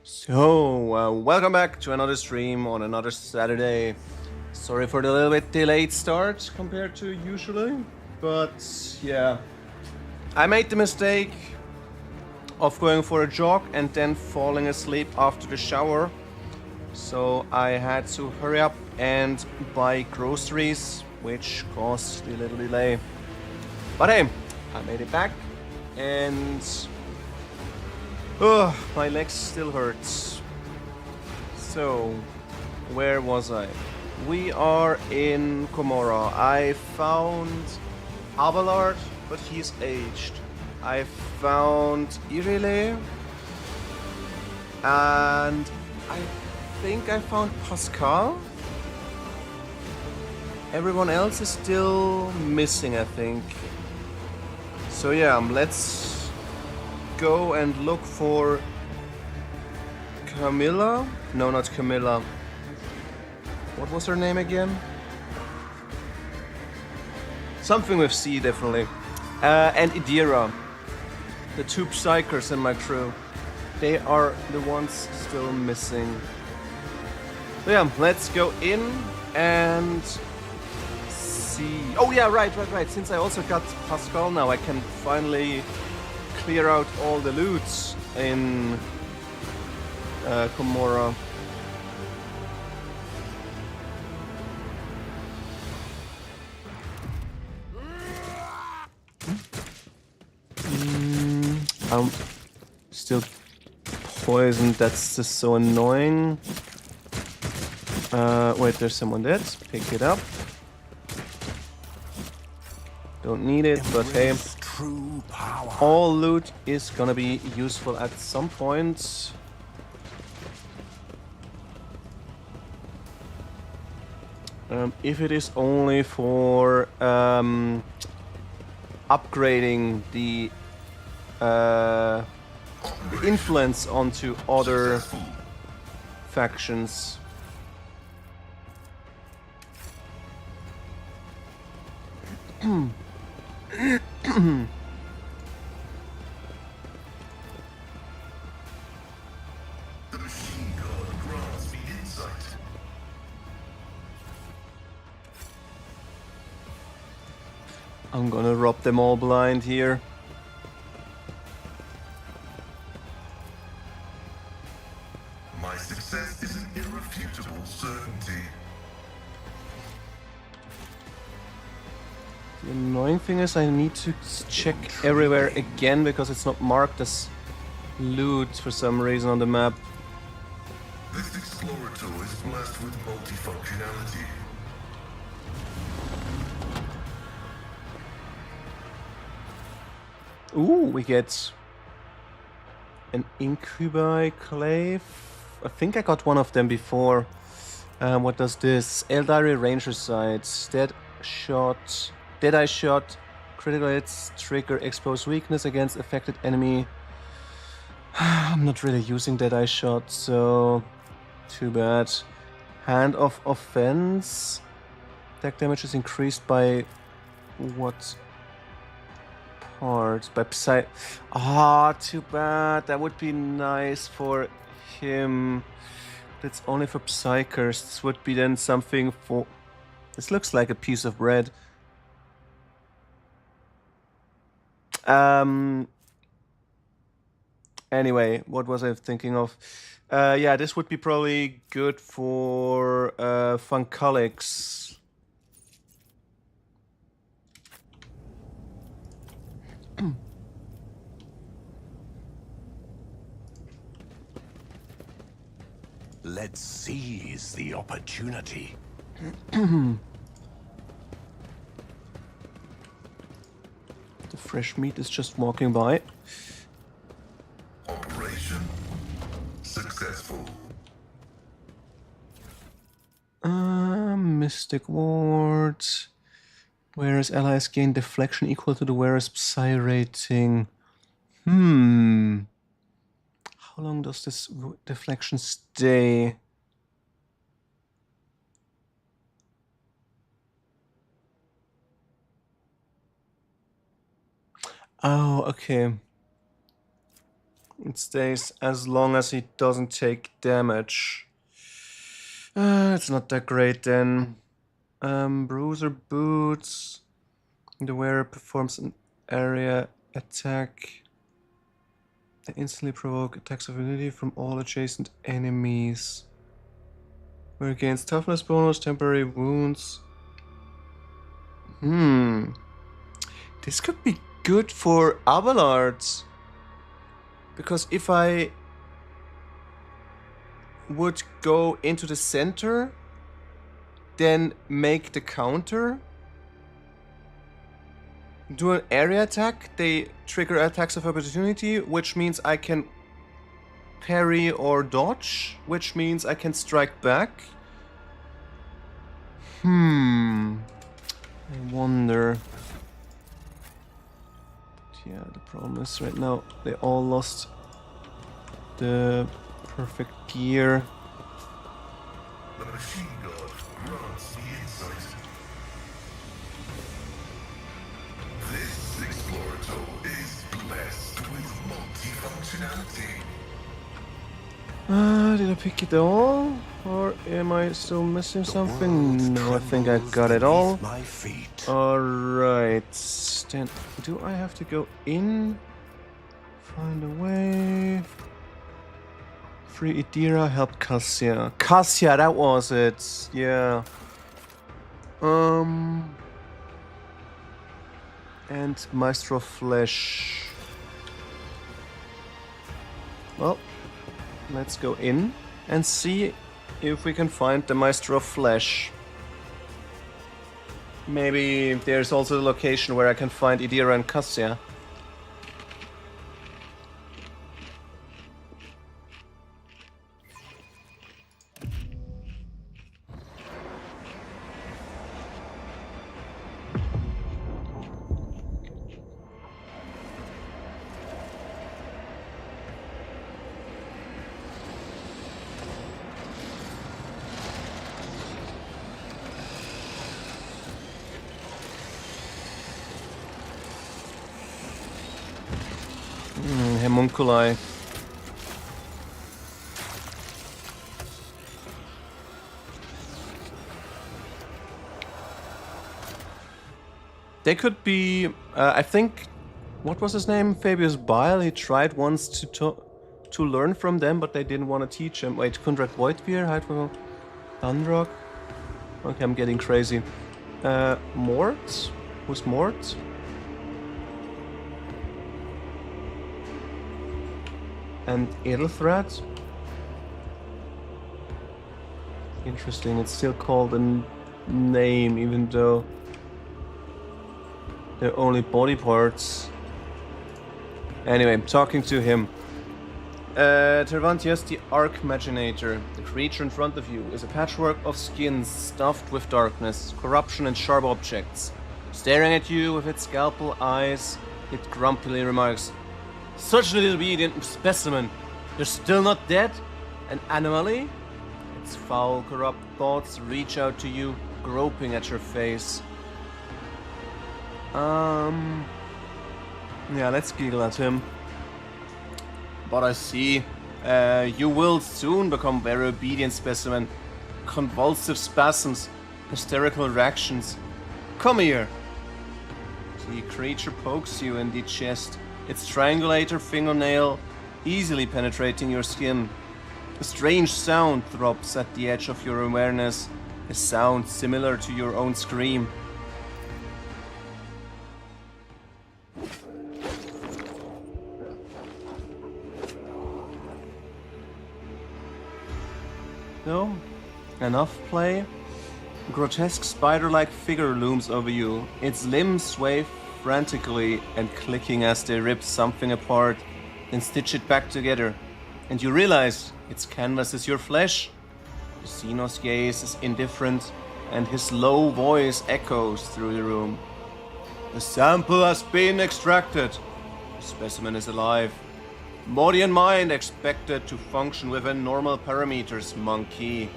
So, welcome back to another stream on another Saturday. Sorry for the little bit delayed start compared to usually, but yeah. I made the mistake of going for a jog and then falling asleep after the shower. So I had to hurry up and buy groceries, which caused a little delay. But hey, I made it back and my legs still hurts. So, where was I? We are in Commorragh. I found Abelard, but he's aged. I found Irile, and I think I found Pascal. Everyone else is still missing, I think. So yeah, let's go and look for Camilla. No, not Camilla. What was her name again? Something with C, definitely. And Idira. The two psychers in my crew. They are the ones still missing. So yeah, let's go in and see. Oh yeah, right. Since I also got Pascal now, I can finally clear out all the loots in Commorragh. I'm still poisoned. That's just so annoying. Wait, there's someone dead. Pick it up. Don't need it, but hey, all loot is gonna be useful at some point. If it is only for upgrading the influence onto other factions. I'm gonna rob them all blind here. My success is an irrefutable certainty. The annoying thing is I need to check everywhere again because it's not marked as loot for some reason on the map. This explorator is blessed with multifunctionality. Ooh, we get an incubi clave. I think I got one of them before. What does this? Eldari Ranger Sights. Deadeye shot. Critical hits trigger exposed weakness against affected enemy. I'm not really using Deadeye shot, so too bad. Hand of offense. Attack damage is increased by what part? By Psy. Ah, too bad. That would be nice for him. That's only for Psychers. This would be then something for. This looks like a piece of bread. Anyway, what was I thinking of? Yeah, this would be probably good for Funkalics. Let's seize the opportunity. The fresh meat is just walking by. Operation successful. Mystic Ward. Whereas allies gain deflection equal to the wearer's psi rating. How long does this deflection stay? Oh, okay. It stays as long as he doesn't take damage. It's not that great then. Bruiser boots. The wearer performs an area attack. They instantly provoke attacks of immunity from all adjacent enemies. Where it gains toughness bonus, temporary wounds. This could be good for Abelards. Because if I would go into the center, then make the counter, do an area attack, they trigger attacks of opportunity, which means I can parry or dodge, which means I can strike back. I wonder. Yeah, the problem is right now they all lost the perfect gear. The machine god grants me insight. This explorator is blessed with multifunctionality. Did I pick it all? Or am I still missing something? No, I think I got it all. My feet. Alright. Then, do I have to go in? Find a way. Free Idira, help Cassia. Cassia, that was it. Yeah. And Maestro Flesh. Well, let's go in and see if we can find the Maestro of Flesh. Maybe there's also the location where I can find Idira and Cassia. Homunculi. They could be, I think, what was his name? Fabius Bile. He tried once to learn from them, but they didn't want to teach him. Wait, Kundrak Voidbeer, Hydro, Thunrock. Okay, I'm getting crazy. Mort? Who's Mort? And Edelthread. Interesting, it's still called a name, even though they're only body parts. Anyway, I'm talking to him. Tervantius the Archmaginator. The creature in front of you is a patchwork of skins stuffed with darkness, corruption and sharp objects. Staring at you with its scalpel eyes, it grumpily remarks, "Such a disobedient specimen! You're still not dead? An anomaly?" Its foul, corrupt thoughts reach out to you, groping at your face. Yeah, let's giggle at him. But I see, you will soon become very obedient specimen. Convulsive spasms, hysterical reactions. Come here! The creature pokes you in the chest, its triangulator fingernail easily penetrating your skin. A strange sound throbs at the edge of your awareness, a sound similar to your own scream. No? Enough play? A grotesque spider-like figure looms over you. Its limbs sway frantically and clicking as they rip something apart, then stitch it back together. And you realize its canvas is your flesh. The Xenos gaze is indifferent, and his low voice echoes through the room. The sample has been extracted. The specimen is alive. Body and mind expected to function within normal parameters, monkey.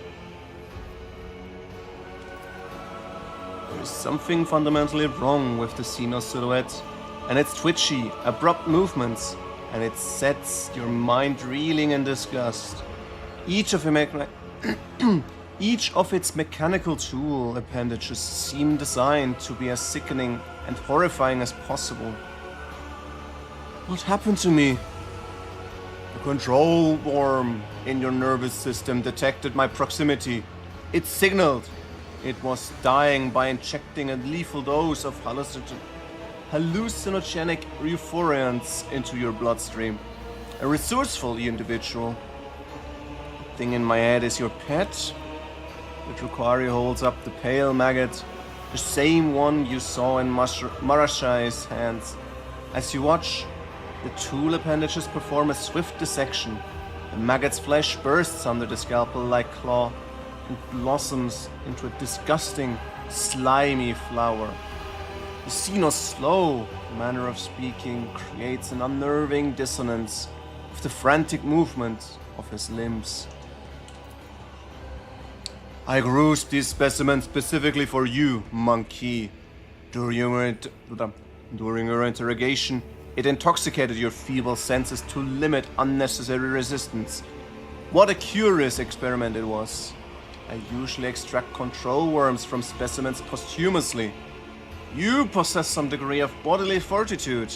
There is something fundamentally wrong with the Xenos silhouette, and its twitchy, abrupt movements, and it sets your mind reeling in disgust. Each of its mechanical tool appendages seem designed to be as sickening and horrifying as possible. What happened to me? The control worm in your nervous system detected my proximity. It signaled it was dying by injecting a lethal dose of hallucinogenic euphoriants into your bloodstream. A resourceful individual. The thing in my head is your pet. The Drukhari holds up the pale maggot, the same one you saw in Marashai's hands. As you watch, the tool appendages perform a swift dissection. The maggot's flesh bursts under the scalpel-like claw and blossoms into a disgusting, slimy flower. The Xenos' slow manner of speaking creates an unnerving dissonance with the frantic movement of his limbs. I grew this specimen specifically for you, monkey. During your interrogation, it intoxicated your feeble senses to limit unnecessary resistance. What a curious experiment it was. I usually extract control worms from specimens posthumously. You possess some degree of bodily fortitude.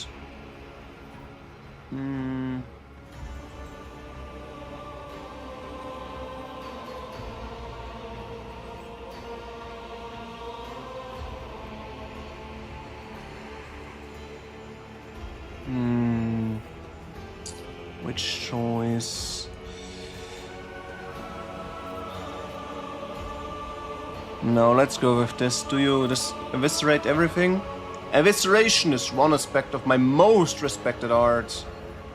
Which choice? No, let's go with this. Do you just eviscerate everything? Evisceration is one aspect of my most respected art.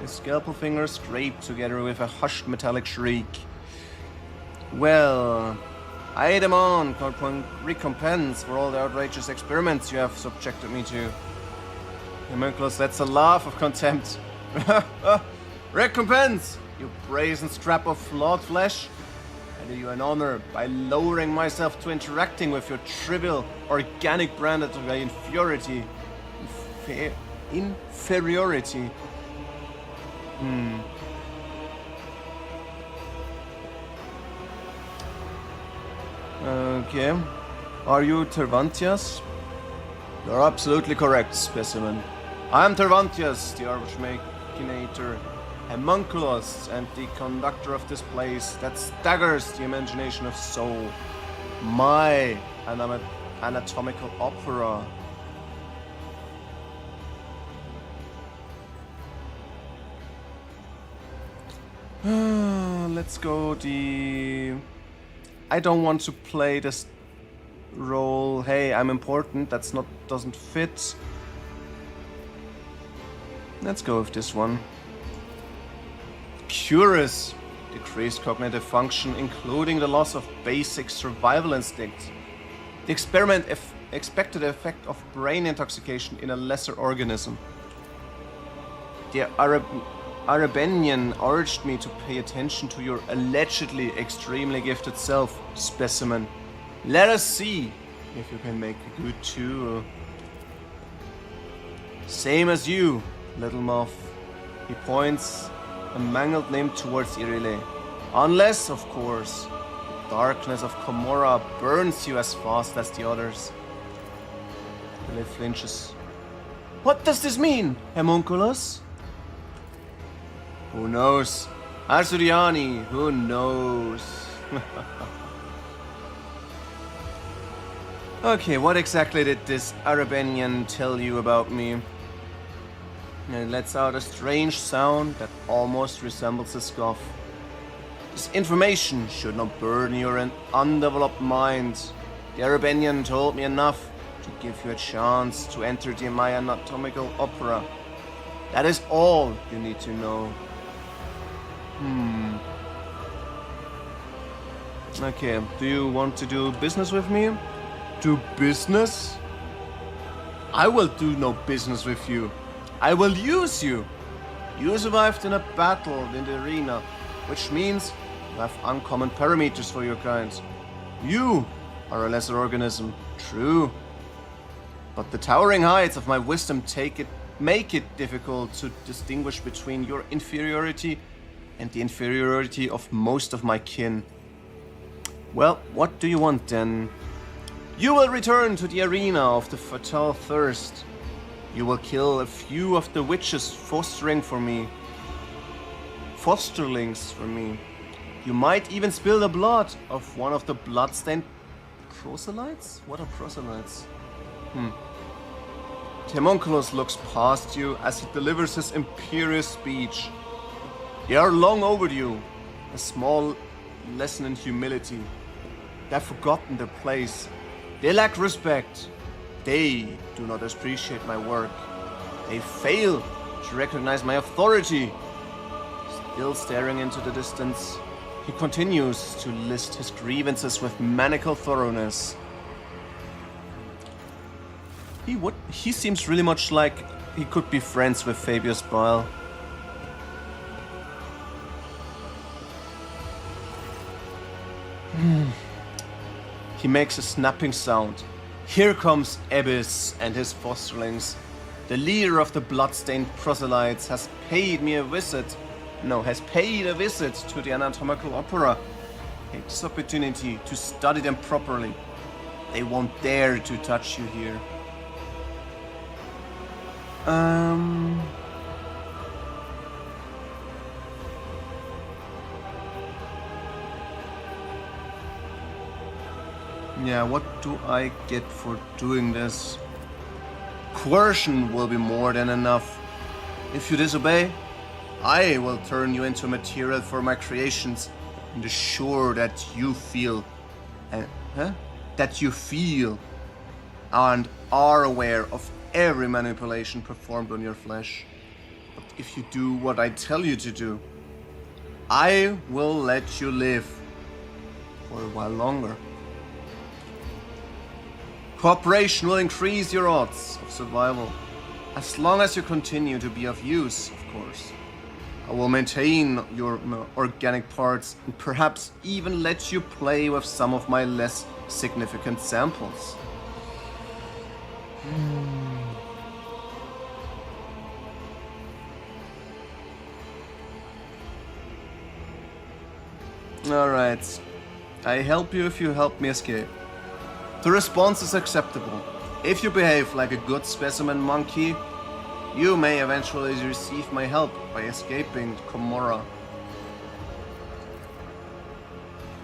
His scalpel fingers scrape together with a hushed metallic shriek. Well, I demand recompense for all the outrageous experiments you have subjected me to. Homunculus lets a laugh of contempt. Recompense, you brazen scrap of flawed flesh! I do you an honor by lowering myself to interacting with your trivial, organic branded inferiority. Inferiority. Okay. Are you Tervantius? You're absolutely correct, specimen. I am Tervantius, the Archmachinator, Homunculus, and the conductor of this place that staggers the imagination of soul. My anatomical opera. Let's go I don't want to play this role. Hey, I'm important. Doesn't fit. Let's go with this one. Curious. Decreased cognitive function, including the loss of basic survival instincts. The experiment expected effect of brain intoxication in a lesser organism. The Arabenian urged me to pay attention to your allegedly extremely gifted self, specimen. Let us see if you can make a good tool. Same as you, little moth. He points a mangled limb towards Irile. Unless, of course, the darkness of Commorragh burns you as fast as the others. Irile flinches. What does this mean, Homunculus? Who knows? Arsuriani, who knows? Okay, what exactly did this Arabenian tell you about me? It lets out a strange sound that almost resembles a scoff. This information should not burden your undeveloped mind. The Arabenian told me enough to give you a chance to enter my anatomical opera. That is all you need to know. Okay, do you want to do business with me? Do business? I will do no business with you. I will use you. You survived in a battle in the arena, which means you have uncommon parameters for your kind. You are a lesser organism, true. But the towering heights of my wisdom take it make it difficult to distinguish between your inferiority and the inferiority of most of my kin. Well, what do you want then? You will return to the arena of the Fatal Thirst. You will kill a few of the witches fosterlings for me. You might even spill the blood of one of the bloodstained proselytes? What are proselytes? The homunculus looks past you as he delivers his imperious speech. They are long overdue. A small lesson in humility. They've forgotten their place. They lack respect. They do not appreciate my work. They fail to recognize my authority. Still staring into the distance, he continues to list his grievances with maniacal thoroughness. He seems really much like he could be friends with Fabius Bile. He makes a snapping sound. Here comes Abyss and his fosterlings. The leader of the bloodstained proselytes has paid a visit to the anatomical opera. Take this opportunity to study them properly. They won't dare to touch you here. Yeah, what do I get for doing this? Coercion will be more than enough. If you disobey, I will turn you into material for my creations and assure that you feel and are aware of every manipulation performed on your flesh. But if you do what I tell you to do, I will let you live for a while longer. Cooperation will increase your odds of survival, as long as you continue to be of use, of course. I will maintain your organic parts and perhaps even let you play with some of my less significant samples. Alright, I help you if you help me escape. The response is acceptable. If you behave like a good specimen monkey, you may eventually receive my help by escaping Commorragh.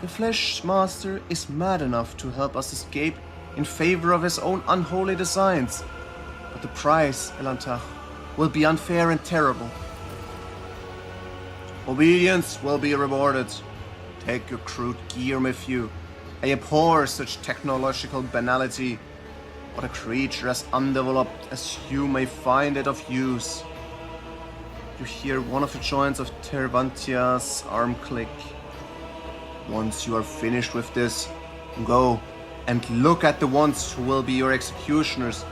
The Flesh Master is mad enough to help us escape in favor of his own unholy designs, but the price, Elantach, will be unfair and terrible. Obedience will be rewarded. Take your crude gear with you. I abhor such technological banality. What a creature as undeveloped as you may find it of use. You hear one of the joints of Tervantia's arm click. Once you are finished with this, go and look at the ones who will be your executioners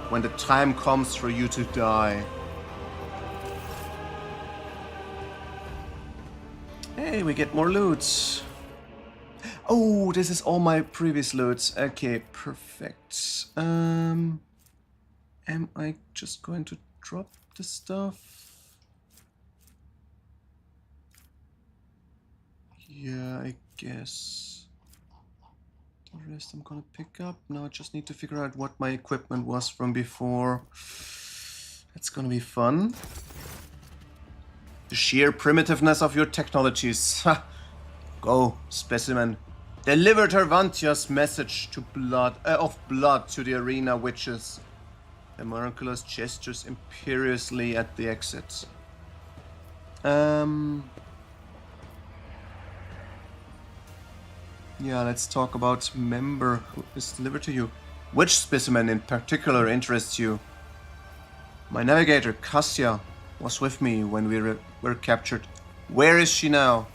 when the time comes for you to die. Hey, we get more loot. Oh, this is all my previous loot. Okay, perfect. Am I just going to drop the stuff? Yeah, I guess. The rest I'm gonna pick up. Now I just need to figure out what my equipment was from before. It's gonna be fun. The sheer primitiveness of your technologies. Ha! Go, specimen. Deliver Tervantia's message of blood to the arena witches. The miraculous gestures imperiously at the exit. Yeah, let's talk about member who is delivered to you. Which specimen in particular interests you? My navigator, Cassia, was with me when we were captured. Where is she now?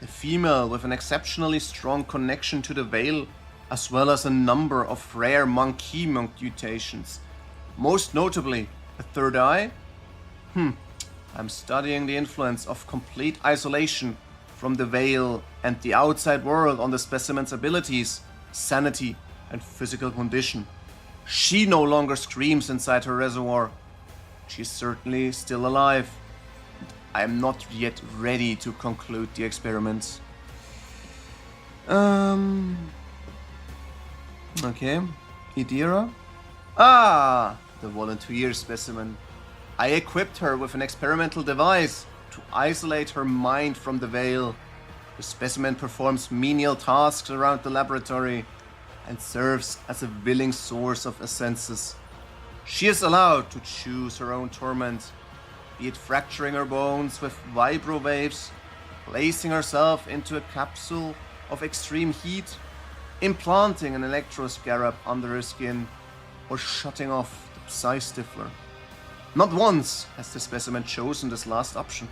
A female with an exceptionally strong connection to the Veil, as well as a number of rare monkey mutations. Most notably, a third eye? I'm studying the influence of complete isolation from the Veil and the outside world on the specimen's abilities, sanity, and physical condition. She no longer screams inside her reservoir. She's certainly still alive. I am not yet ready to conclude the experiment. Okay. Idira? Ah! The volunteer specimen. I equipped her with an experimental device to isolate her mind from the veil. The specimen performs menial tasks around the laboratory and serves as a willing source of essences. She is allowed to choose her own torment, be it fracturing her bones with vibro waves, placing herself into a capsule of extreme heat, implanting an electroscarab under her skin, or shutting off the Psi Stifler. Not once has the specimen chosen this last option.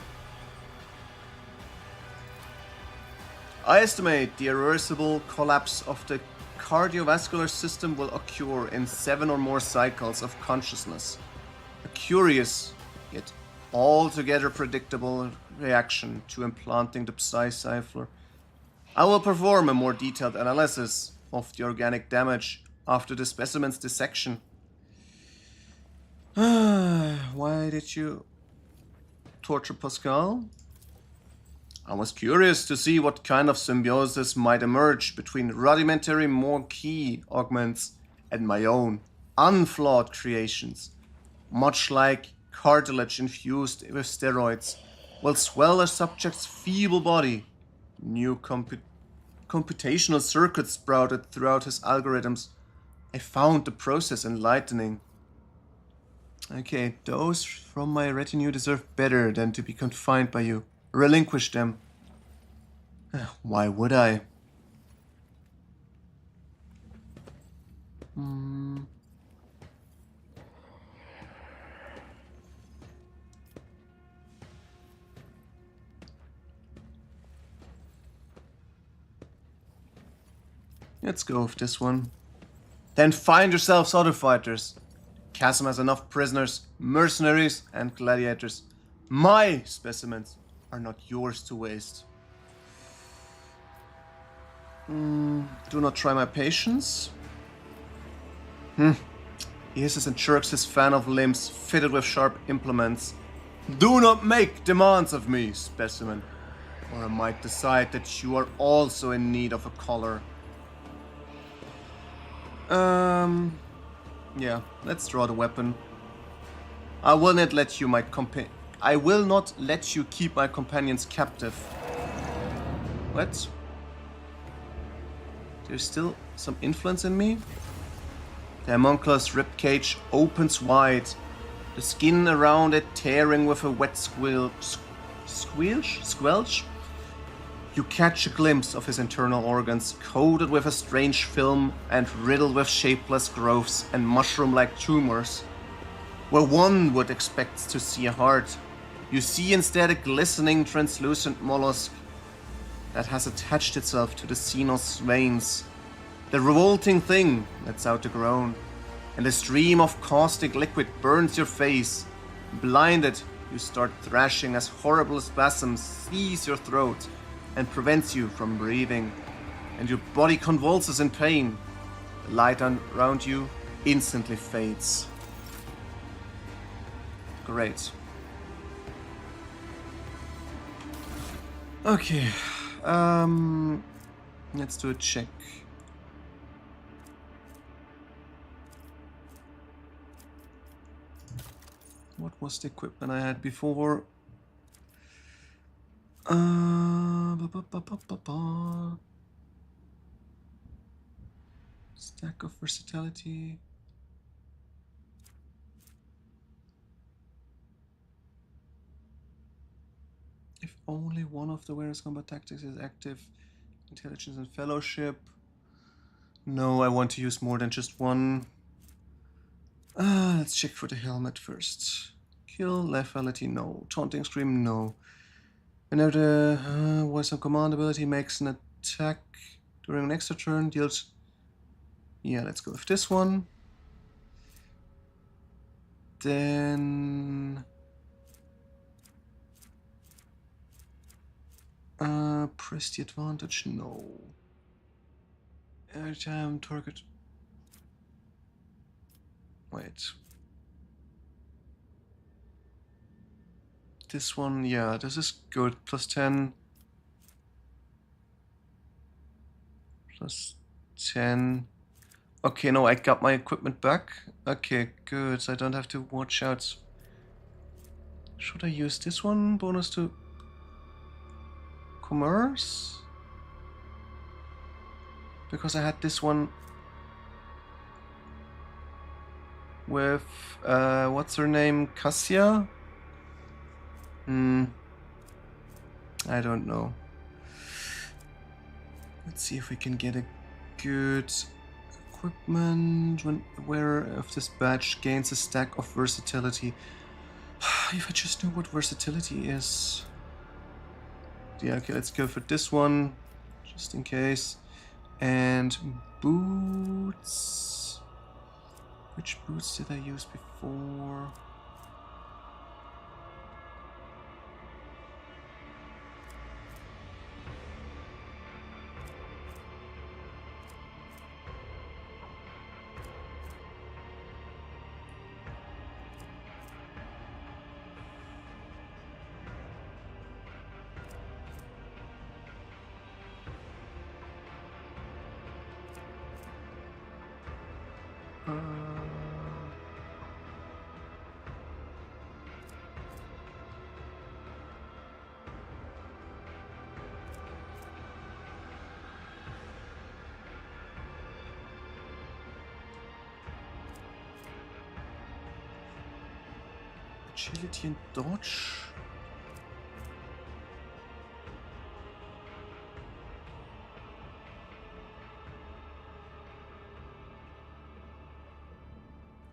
I estimate the irreversible collapse of the cardiovascular system will occur in 7 or more cycles of consciousness. A curious, yet altogether predictable reaction to implanting the Psi Stifler. I will perform a more detailed analysis of the organic damage after the specimen's dissection. Why did you torture Pascal? I was curious to see what kind of symbiosis might emerge between rudimentary Morkey augments and my own unflawed creations. Much like cartilage infused with steroids will swell a subject's feeble body. New computational circuits sprouted throughout his algorithms. I found the process enlightening. Okay, those from my retinue deserve better than to be confined by you. Relinquish them. Why would I? Let's go with this one. Then find yourselves other fighters. Chasm has enough prisoners, mercenaries, and gladiators. My specimens are not yours to waste. Do not try my patience. Isis and jerks his fan of limbs fitted with sharp implements. Do not make demands of me, specimen, or I might decide that you are also in need of a collar. Yeah, let's draw the weapon. I will not let you keep my companions captive. What? There's still some influence in me? The homunculus ribcage opens wide, the skin around it tearing with a wet squelch? You catch a glimpse of his internal organs, coated with a strange film and riddled with shapeless growths and mushroom-like tumors. Where one would expect to see a heart, you see instead a glistening, translucent mollusk that has attached itself to the Xenos veins. The revolting thing lets out a groan, and a stream of caustic liquid burns your face. Blinded, you start thrashing as horrible spasms seize your throat and prevents you from breathing, and your body convulses in pain. The light around you instantly fades. Great. Okay, let's do a check. What was the equipment I had before? Stack of versatility. If only one of the various combat tactics is active. Intelligence and fellowship. No, I want to use more than just one. Let's check for the helmet first. Kill, lethality, no. Taunting scream, no. Whenever the voice of command ability makes an attack during an extra turn, deals. Yeah, let's go with this one. Then press the advantage, no. Every time target. Wait. This one, yeah, this is good. Plus 10. Plus 10. Okay, no, I got my equipment back. Okay, good. So I don't have to watch out. Should I use this one? Bonus to commerce? Because I had this one with, what's her name? Cassia? I don't know. Let's see if we can get a good equipment. When wearer of this badge gains a stack of versatility. If I just knew what versatility is. Yeah, okay, let's go for this one, just in case. And boots. Which boots did I use before? Agility and dodge.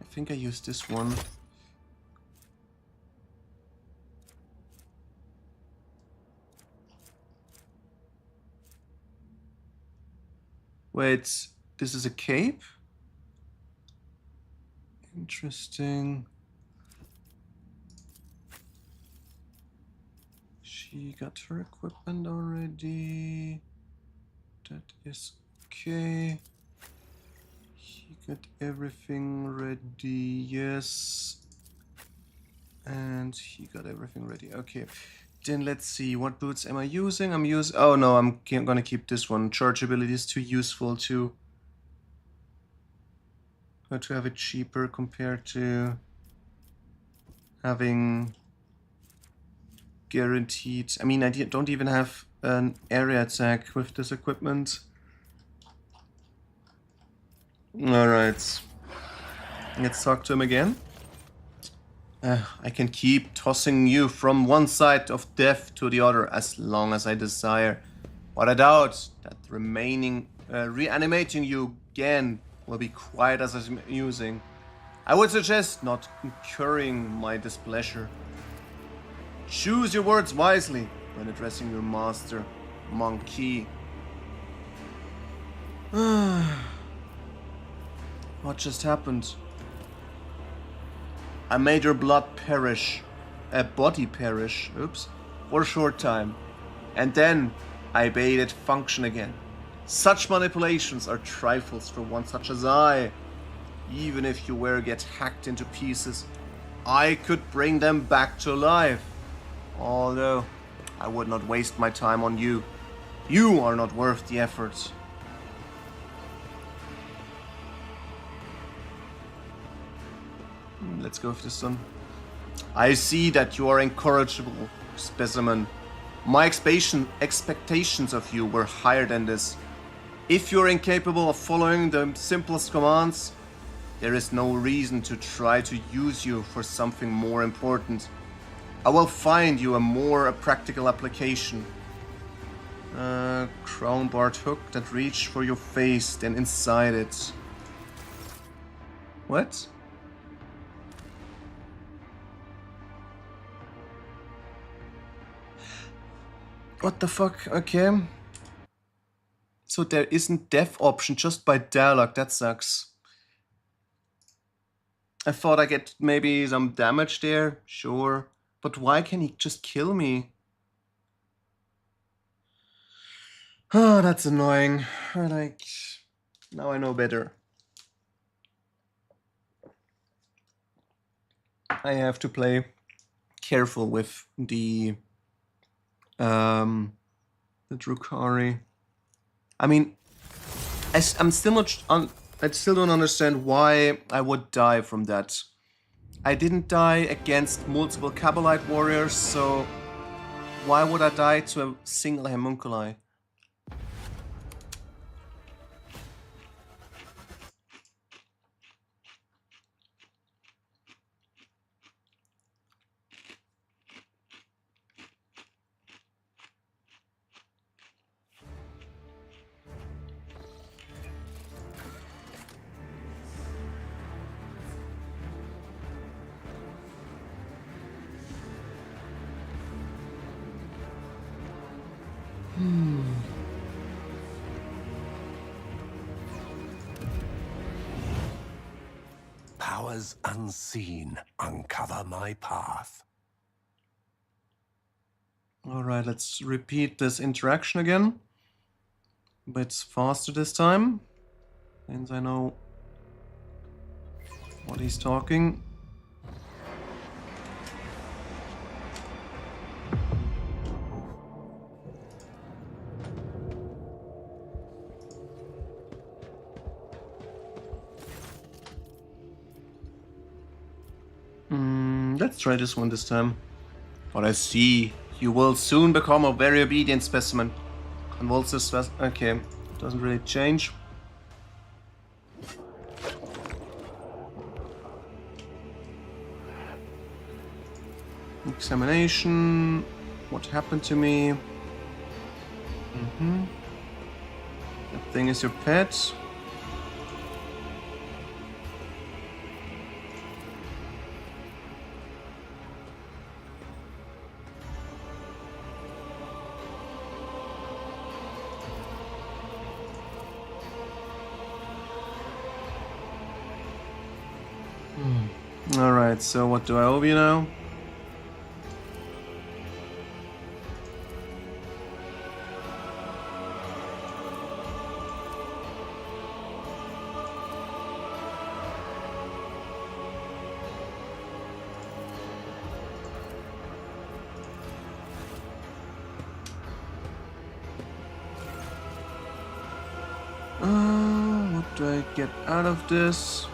I think I used this one. Wait, this is a cape? Interesting. She got her equipment already. That is okay. He got everything ready, yes. And he got everything ready, okay. Then let's see, what boots am I using? Oh no, I'm gonna keep this one. Charge ability is too useful to have it cheaper compared to having guaranteed. I mean, I don't even have an area attack with this equipment. Alright. Let's talk to him again. I can keep tossing you from one side of death to the other as long as I desire. But I doubt that reanimating you again will be quite as amusing. I would suggest not incurring my displeasure. Choose your words wisely when addressing your master, monkey. What just happened? I made your body perish, for a short time, and then I bade it function again. Such manipulations are trifles for one such as I. Even if you were to get hacked into pieces, I could bring them back to life. Although, I would not waste my time on you. You are not worth the effort. Let's go with this one. I see that you are incorrigible, specimen. My expectations of you were higher than this. If you're incapable of following the simplest commands, there is no reason to try to use you for something more important. I will find you a more practical application. Crown barred hook that reach for your face, then inside it. What? What the fuck? Okay. So there isn't death option just by dialogue. That sucks. I thought I get maybe some damage there. Sure. But why can he just kill me? Oh, that's annoying. Like, now I know better. I have to play careful with the Drukhari. I mean, I'm still not I still don't understand why I would die from that. I didn't die against multiple Kabbalite warriors, so why would I die to a single homunculi? Powers unseen uncover my path. Alright, let's repeat this interaction again. A bit faster this time, since I know what he's talking. Let's try this one this time. But I see. You will soon become a very obedient specimen. Convulsive specimen. Okay, doesn't really change. Examination. What happened to me? That thing is your pet. Alright, so what do I owe you now? What do I get out of this?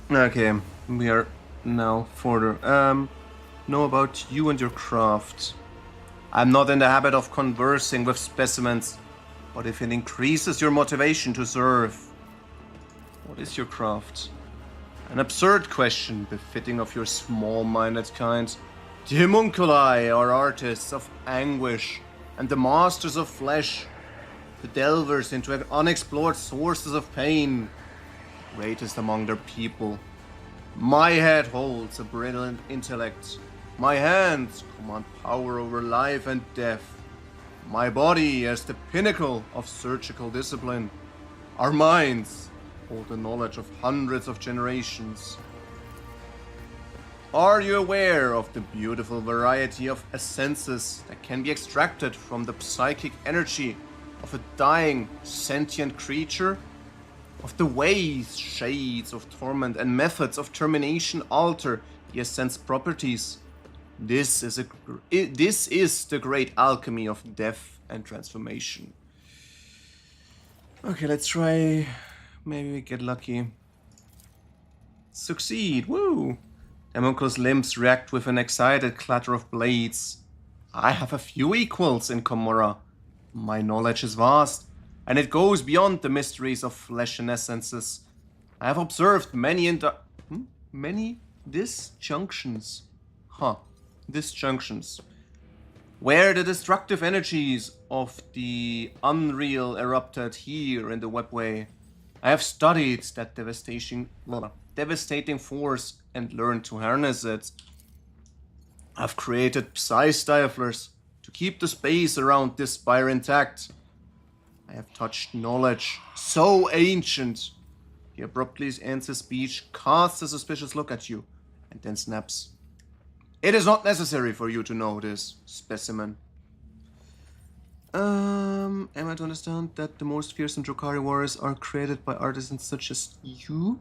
Okay, we are now further. Know about you and your craft. I'm not in the habit of conversing with specimens, but if it increases your motivation to serve, what is your craft? An absurd question, befitting of your small-minded kind. The homunculi are artists of anguish, and the masters of flesh, the delvers into unexplored sources of pain, greatest among their people. My head holds a brilliant intellect. My hands command power over life and death. My body is the pinnacle of surgical discipline. Our minds hold the knowledge of hundreds of generations. Are you aware of the beautiful variety of essences that can be extracted from the psychic energy of a dying, sentient creature? Of the ways, shades of torment, and methods of termination alter the essence properties? This is the great alchemy of death. and transformation. Okay, let's try. Maybe we get lucky. Succeed! Woo! Homunculus limbs react with an excited clatter of blades. I have a few equals in Commorragh. My knowledge is vast, and it goes beyond the mysteries of flesh and essences. I have observed many disjunctions. Disjunctions. Where the destructive energies of the unreal erupted here in the webway. I have studied that devastating force and learned to harness it. I've created psi-stiflers to keep the space around this spire intact. I have touched knowledge so ancient. He abruptly ends his speech, casts a suspicious look at you, and then snaps. It is not necessary for you to know this, specimen. Am I to understand that the most fearsome Drukhari warriors are created by artisans such as you?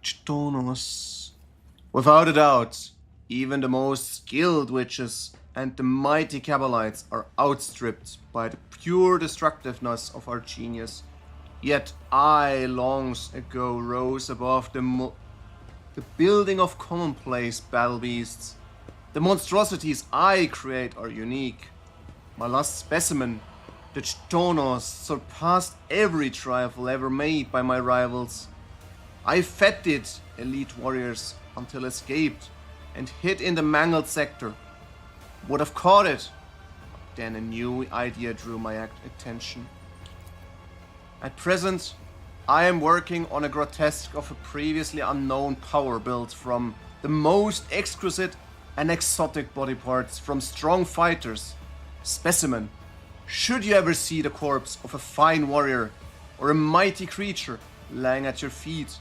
Chtonos. Without a doubt, even the most skilled witches and the mighty Kabbalites are outstripped by the pure destructiveness of our genius. Yet I long ago rose above the building of commonplace battle beasts. The monstrosities I create are unique. My last specimen, the Chtonos, surpassed every trifle ever made by my rivals. I feted elite warriors until escaped and hid in the mangled sector. Would have caught it. Then a new idea drew my attention. At present, I am working on a grotesque of a previously unknown power built from the most exquisite and exotic body parts from strong fighters. Specimen, should you ever see the corpse of a fine warrior or a mighty creature lying at your feet,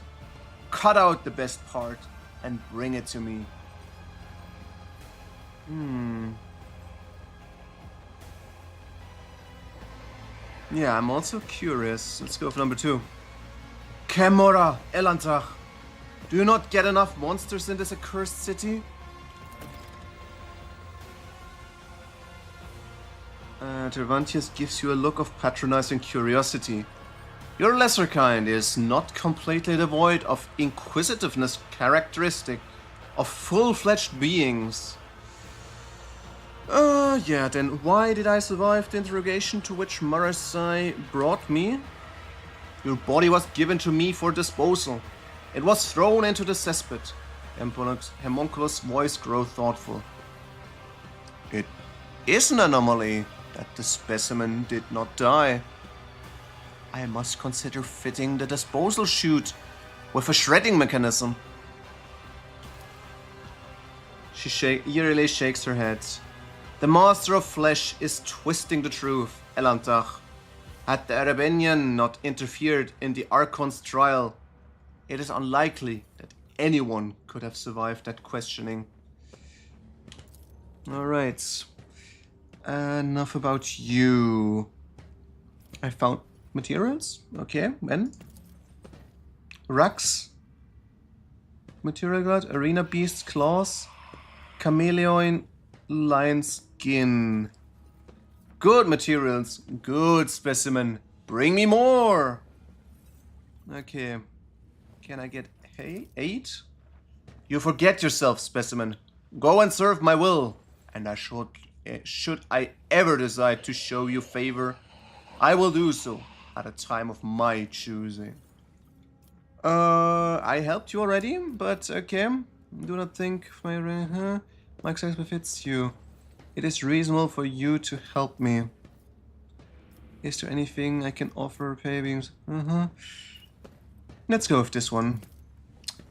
cut out the best part and bring it to me. Yeah, I'm also curious. Let's go for number 2. Commorragh, Elantach. Do you not get enough monsters in this accursed city? Tervantius gives you a look of patronizing curiosity. Your lesser kind is not completely devoid of inquisitiveness characteristic of full-fledged beings. Yeah, then why did I survive the interrogation to which Marasai brought me? Your body was given to me for disposal. It was thrown into the cesspit. Homunculus' voice grew thoughtful. It is an anomaly that the specimen did not die. I must consider fitting the disposal chute with a shredding mechanism. She eerily shakes her head. The master of flesh is twisting the truth, Elantach. Had the Arabenian not interfered in the Archon's trial, it is unlikely that anyone could have survived that questioning. Alright. Enough about you. I found materials? Okay, when? Rucks. Material guard, arena beast claws, chameleon, lion skin. Good materials, good specimen. Bring me more! Okay. Can I get 8? You forget yourself, specimen. Go and serve my will. And should I ever decide to show you favor, I will do so at a time of my choosing. I helped you already, but okay. Do not think my success befits you. It is reasonable for you to help me. Is there anything I can offer, Paybings? Let's go with this one.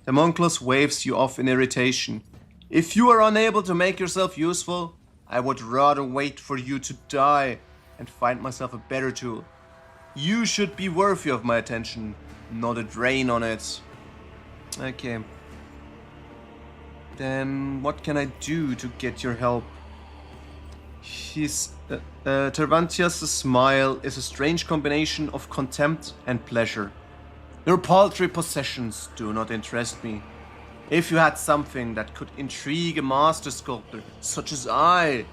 The Homunculus waves you off in irritation. If you are unable to make yourself useful, I would rather wait for you to die and find myself a better tool. You should be worthy of my attention, not a drain on it. Okay. Then what can I do to get your help? Tervantius' smile is a strange combination of contempt and pleasure. Your paltry possessions do not interest me. If you had something that could intrigue a master sculptor, such as I,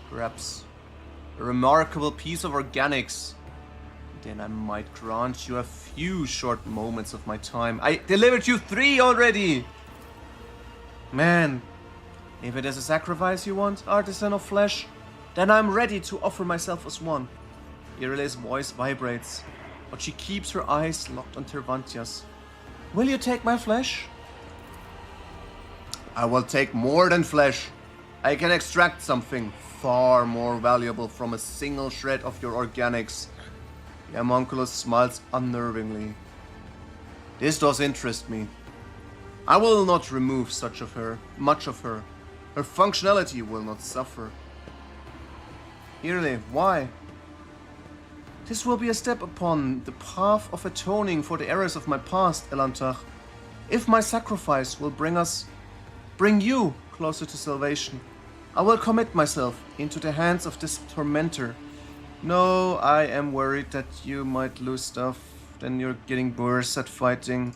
perhaps a remarkable piece of organics, then I might grant you a few short moments of my time. I delivered you 3 already! Man, if it is a sacrifice you want, artisan of flesh, then I'm ready to offer myself as one. Irile's voice vibrates, but she keeps her eyes locked on Tervantius. Will you take my flesh? I will take more than flesh. I can extract something far more valuable from a single shred of your organics. The homunculus smiles unnervingly. This does interest me. I will not remove much of her. Her functionality will not suffer. Irile, why? This will be a step upon the path of atoning for the errors of my past, Elantach. If my sacrifice will bring you closer to salvation, I will commit myself into the hands of this tormentor. No, I am worried that you might lose stuff, then you're getting worse at fighting.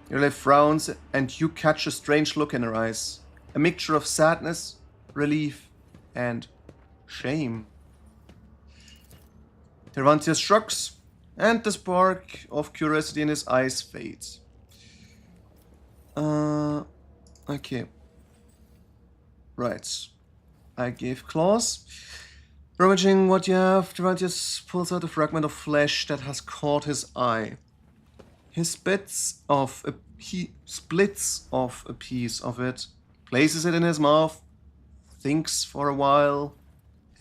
Irile frowns and you catch a strange look in her eyes. A mixture of sadness, relief, and shame. Tervantius shrugs, and the spark of curiosity in his eyes fades. Okay. Right. I gave claws. Rummaging what you have, Tervantius pulls out a fragment of flesh that has caught his eye. He splits off a piece of it, places it in his mouth, thinks for a while,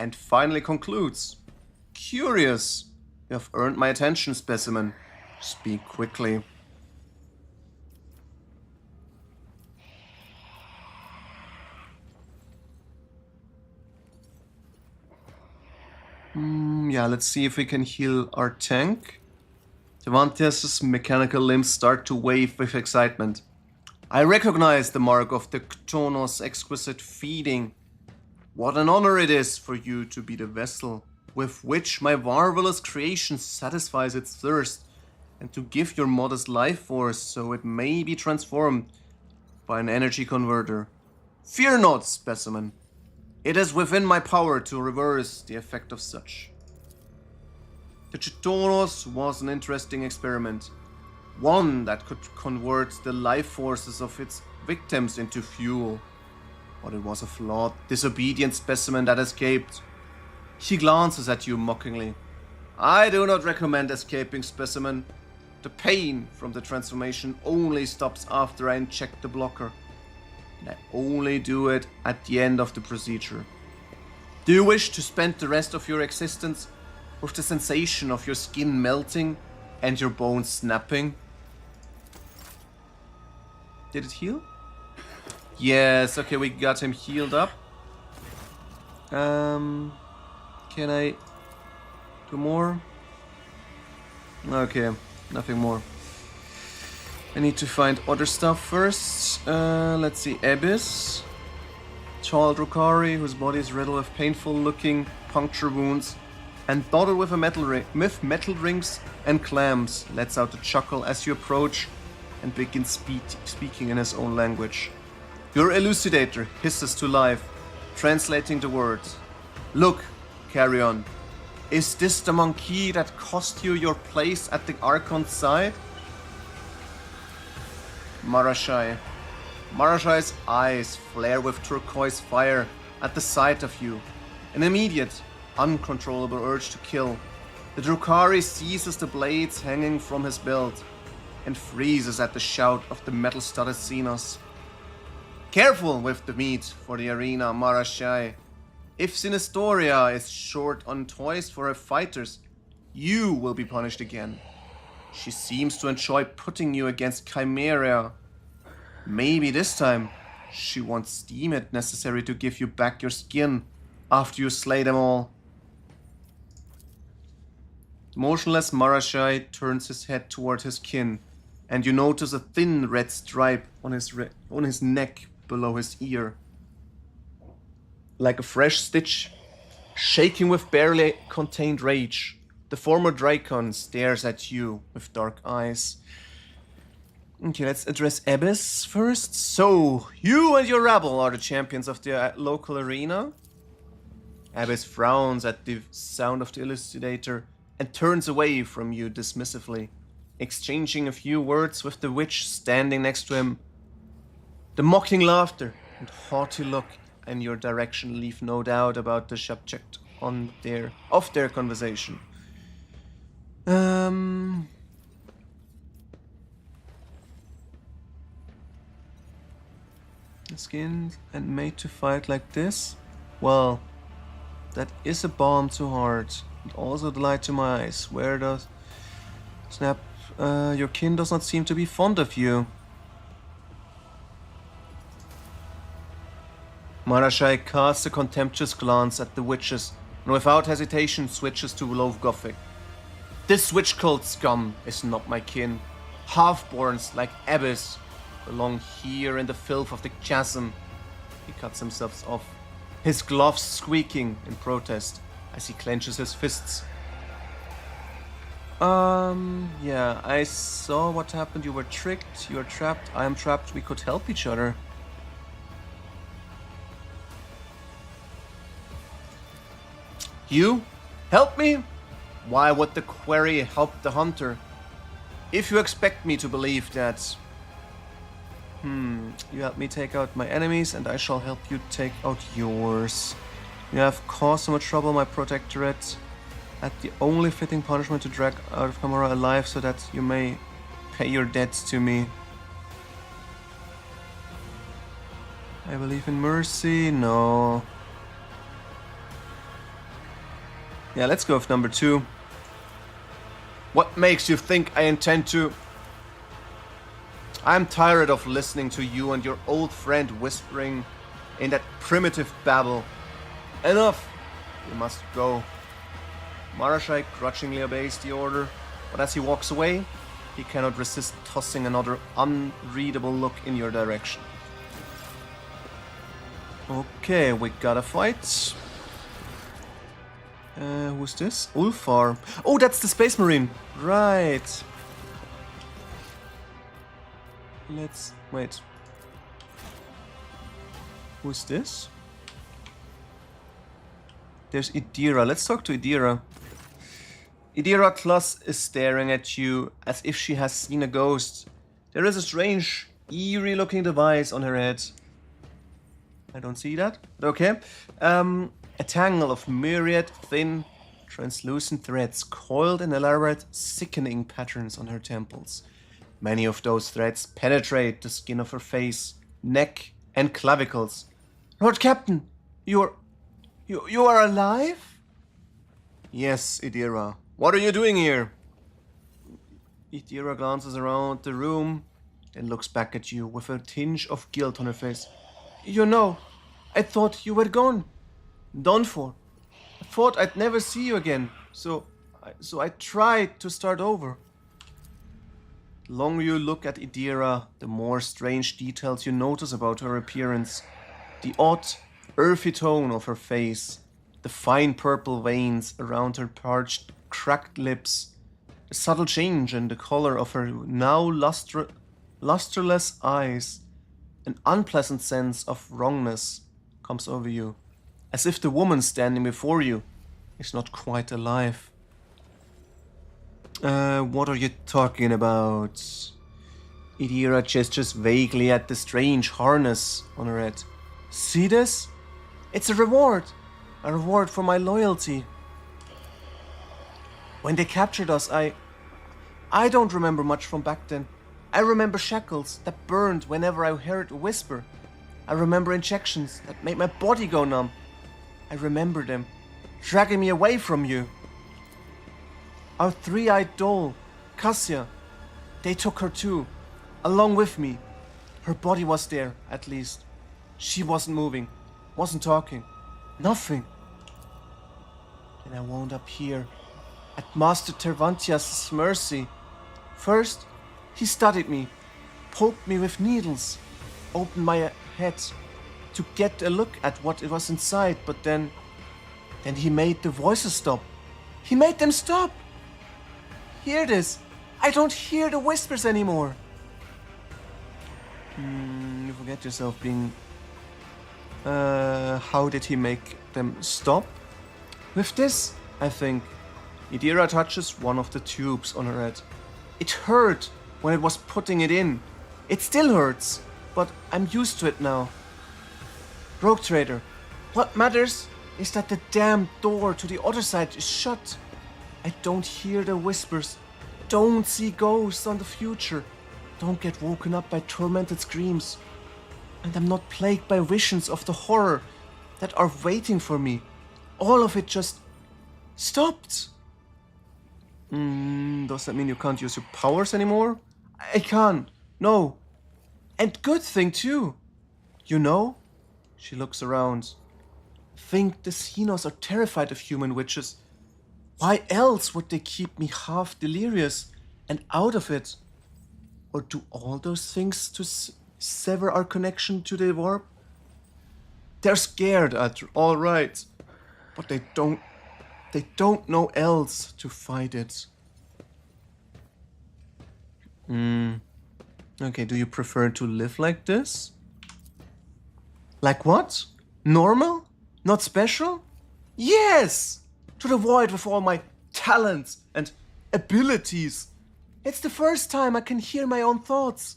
and finally concludes. Curious. You have earned my attention, specimen. Speak quickly. Yeah, let's see if we can heal our tank. Tervantius' mechanical limbs start to wave with excitement. I recognize the mark of the Ctonos' exquisite feeding. What an honor it is for you to be the vessel with which my marvelous creation satisfies its thirst, and to give your modest life force so it may be transformed by an energy converter. Fear not, specimen. It is within my power to reverse the effect of such. The Ctonos was an interesting experiment, one that could convert the life forces of its victims into fuel. But it was a flawed, disobedient specimen that escaped. He glances at you mockingly. I do not recommend escaping, specimen. The pain from the transformation only stops after I inject the blocker. And I only do it at the end of the procedure. Do you wish to spend the rest of your existence with the sensation of your skin melting and your bones snapping? Did it heal? Yes, okay, we got him healed up. Can I do more? Okay, nothing more. I need to find other stuff first. Let's see, Abyss. Tall Drukhari, whose body is riddled with painful-looking puncture wounds and dotted with metal rings and clamps, lets out a chuckle as you approach and begins speaking in his own language. Your elucidator hisses to life, translating the words. Look, Carrion, is this the monkey that cost you your place at the Archon's side? Marashai's eyes flare with turquoise fire at the sight of you. An immediate, uncontrollable urge to kill. The Drukhari seizes the blades hanging from his belt and freezes at the shout of the metal-studded Xenos. Careful with the meat for the arena, Marashai. If Sinistoria is short on toys for her fighters, you will be punished again. She seems to enjoy putting you against Commorragh. Maybe this time she won't steam it necessary to give you back your skin after you slay them all. The motionless Marashai turns his head toward his kin, and you notice a thin red stripe on his neck below his ear. Like a fresh stitch, shaking with barely contained rage, the former Drakon stares at you with dark eyes. Okay, let's address Abyss first. So, you and your rabble are the champions of the local arena. Abyss frowns at the sound of the elucidator and turns away from you dismissively, exchanging a few words with the witch standing next to him. The mocking laughter and haughty look in your direction leave no doubt about the subject of their conversation. Skinned and made to fight like this? Well, that is a balm to heart, and also delight to my eyes. Where does... Snap, your kin does not seem to be fond of you. Marashai casts a contemptuous glance at the witches, and without hesitation switches to low Gothic. This witch cult scum is not my kin. Half-borns like Abyss belong here in the filth of the chasm. He cuts himself off, his gloves squeaking in protest as he clenches his fists. Yeah, I saw what happened. You were tricked, you are trapped, I am trapped. We could help each other. You? Help me? Why would the quarry help the hunter? If you expect me to believe that... You help me take out my enemies, and I shall help you take out yours. You have caused so much trouble, my protectorate, at the only fitting punishment to drag out of Commorragh alive, so that you may pay your debts to me. I believe in mercy? No. Yeah, let's go with number 2. What makes you think I intend to... I'm tired of listening to you and your old friend whispering in that primitive babble. Enough! You must go. Marashai grudgingly obeys the order, but as he walks away, he cannot resist tossing another unreadable look in your direction. Okay, we got a fight. Who's this? Ulfar. Oh, that's the Space Marine. Right. Let's... wait. Who's this? There's Idira. Let's talk to Idira. Idira Kloss is staring at you as if she has seen a ghost. There is a strange, eerie-looking device on her head. I don't see that, but okay. A tangle of myriad thin, translucent threads coiled in elaborate, sickening patterns on her temples. Many of those threads penetrate the skin of her face, neck, and clavicles. Lord Captain, you are alive? Yes, Idira. What are you doing here? Idira glances around the room, then looks back at you with a tinge of guilt on her face. You know, I thought you were gone. Done for. I thought I'd never see you again, so I tried to start over. The longer you look at Idira, the more strange details you notice about her appearance. The odd, earthy tone of her face, the fine purple veins around her parched, cracked lips, a subtle change in the color of her now lustreless eyes. An unpleasant sense of wrongness comes over you, as if the woman standing before you is not quite alive. What are you talking about? Idira gestures vaguely at the strange harness on her head. See this? It's a reward for my loyalty. When they captured us, I don't remember much from back then. I remember shackles that burned whenever I heard a whisper. I remember injections that made my body go numb. I remember them dragging me away from you. Our three-eyed doll, Cassia, they took her too, along with me. Her body was there, at least. She wasn't moving, wasn't talking, nothing. And I wound up here, at Master Tervantius' mercy. First, he studied me, poked me with needles, opened my head to get a look at what it was inside, but then he made the voices stop. He made them stop. Hear this. I don't hear the whispers anymore. You forget yourself being... how did he make them stop? With this, I think. Idira touches one of the tubes on her head. It hurt when it was putting it in. It still hurts, but I'm used to it now. Rogue Trader, what matters is that the damn door to the other side is shut. I don't hear the whispers, don't see ghosts on the future, don't get woken up by tormented screams. And I'm not plagued by visions of the horror that are waiting for me. All of it just stopped. Does that mean you can't use your powers anymore? I can't. No. And good thing too. You know? She looks around. Think the Xenos are terrified of human witches. Why else would they keep me half delirious and out of it? Or do all those things to sever our connection to the warp? They're scared, all right. But they don't know else to fight it. Okay, do you prefer to live like this? Like what? Normal? Not special? Yes! To the void with all my talents and abilities. It's the first time I can hear my own thoughts.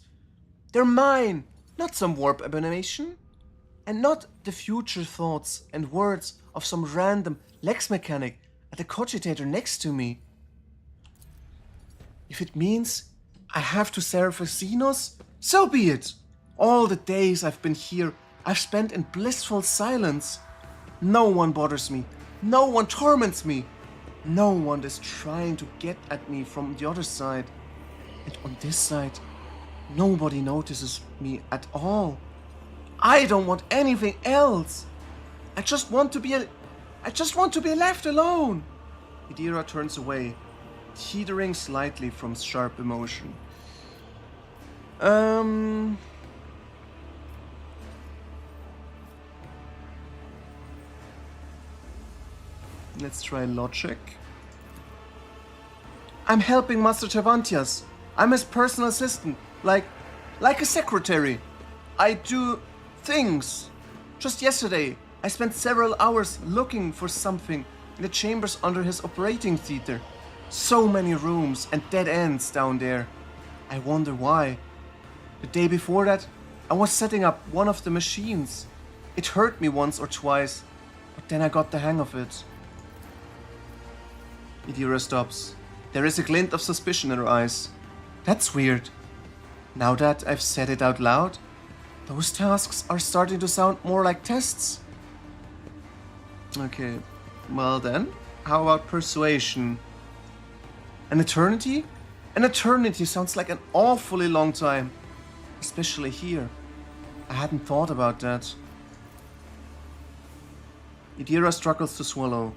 They're mine, not some warp abomination. And not the future thoughts and words of some random Lex mechanic at the cogitator next to me. If it means I have to serve a Xenos, so be it. All the days I've been here, I've spent in blissful silence. No one bothers me. No one torments me. No one is trying to get at me from the other side. And on this side, nobody notices me at all. I don't want anything else. I just want to be left alone. Idira turns away, teetering slightly from sharp emotion. Let's try logic. I'm helping Master Tevantias. I'm his personal assistant, like a secretary. I do things. Just yesterday, I spent several hours looking for something in the chambers under his operating theater. So many rooms and dead ends down there. I wonder why. The day before that, I was setting up one of the machines. It hurt me once or twice, but then I got the hang of it. Idira stops. There is a glint of suspicion in her eyes. That's weird. Now that I've said it out loud, those tasks are starting to sound more like tests. Okay, well then, how about persuasion? An eternity? An eternity sounds like an awfully long time. Especially here. I hadn't thought about that. Idira struggles to swallow.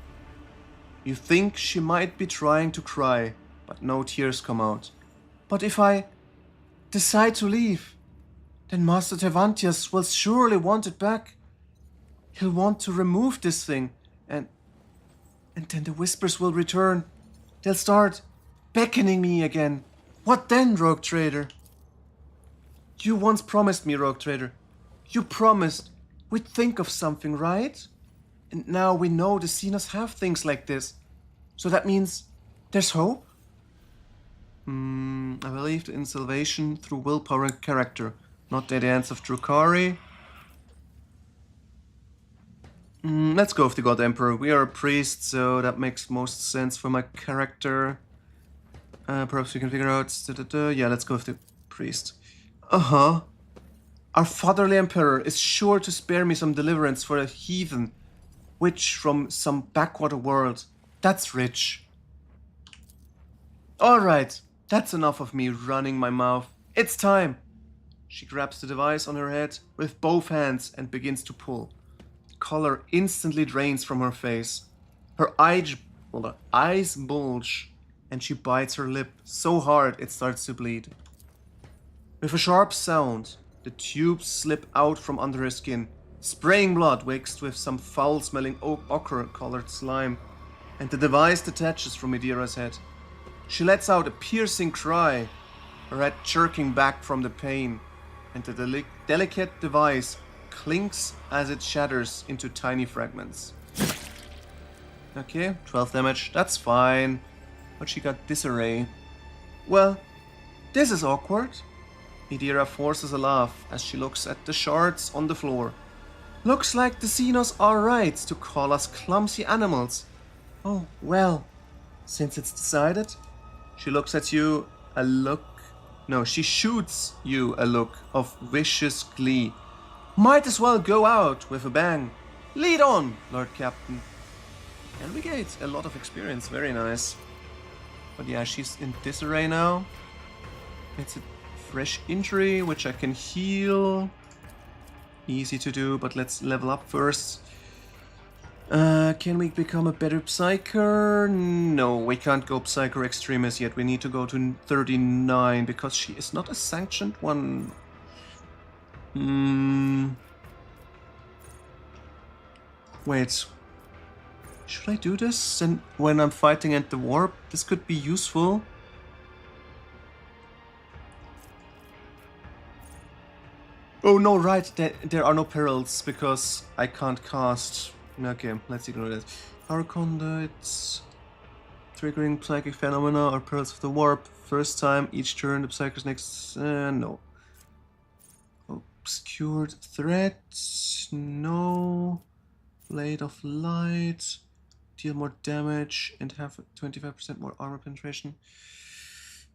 You think she might be trying to cry, but no tears come out. But if I decide to leave, then Master Tevantias will surely want it back. He'll want to remove this thing, and then the whispers will return. They'll start beckoning me again. What then, Rogue Trader? You once promised me, Rogue Trader. You promised we'd think of something, right? And now we know the Xenos have things like this. So that means there's hope? I believed in salvation through willpower and character, not the dance of Drukhari. Let's go with the God Emperor. We are a priest, so that makes most sense for my character. Perhaps we can figure out... Yeah, let's go with the priest. Uh-huh. Our fatherly emperor is sure to spare me some deliverance for a heathen witch from some backwater world. That's rich. Alright, that's enough of me running my mouth. It's time. She grabs the device on her head with both hands and begins to pull. Color instantly drains from her face. Her eyes bulge, and she bites her lip so hard it starts to bleed. With a sharp sound, the tubes slip out from under her skin, spraying blood mixed with some foul-smelling ochre-colored slime, and the device detaches from Idira's head. She lets out a piercing cry, her head jerking back from the pain, and the delicate device clinks as it shatters into tiny fragments. Okay, 12 damage, that's fine. But she got disarray. Well, this is awkward. Idira forces a laugh as she looks at the shards on the floor. Looks like the Xenos are right to call us clumsy animals. Oh, well, since it's decided. She looks at you a look... No, she shoots you a look of vicious glee. Might as well go out with a bang. Lead on, Lord Captain. And we get a lot of experience, very nice. But yeah, she's in disarray now. It's a fresh injury, which I can heal. Easy to do, but let's level up first. Can we become a better Psyker? No, we can't go Psyker Extremis yet. We need to go to 39 because she is not a sanctioned one. Wait. Should I do this? And when I'm fighting at the warp, this could be useful. Oh no, right, there are no perils because I can't cast. Okay, let's ignore that. Power conduits, triggering psychic phenomena or perils of the warp. First time each turn the psychic next. No. Obscured threat. No. Blade of light. Deal more damage and have 25% more armor penetration.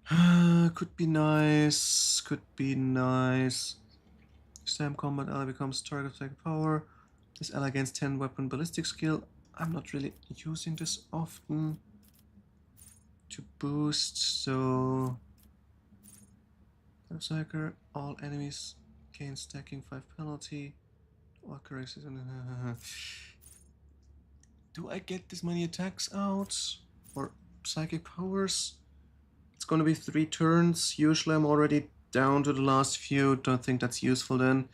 Could be nice. Could be nice. Slam combat ally becomes target of psychic power. This ally gains 10 weapon ballistic skill. I'm not really using this often to boost, so Psyker, all enemies gain stacking 5 penalty. All corrects. Do I get this many attacks out? Or psychic powers? It's gonna be 3 turns. Usually I'm already down to the last few. Don't think that's useful then.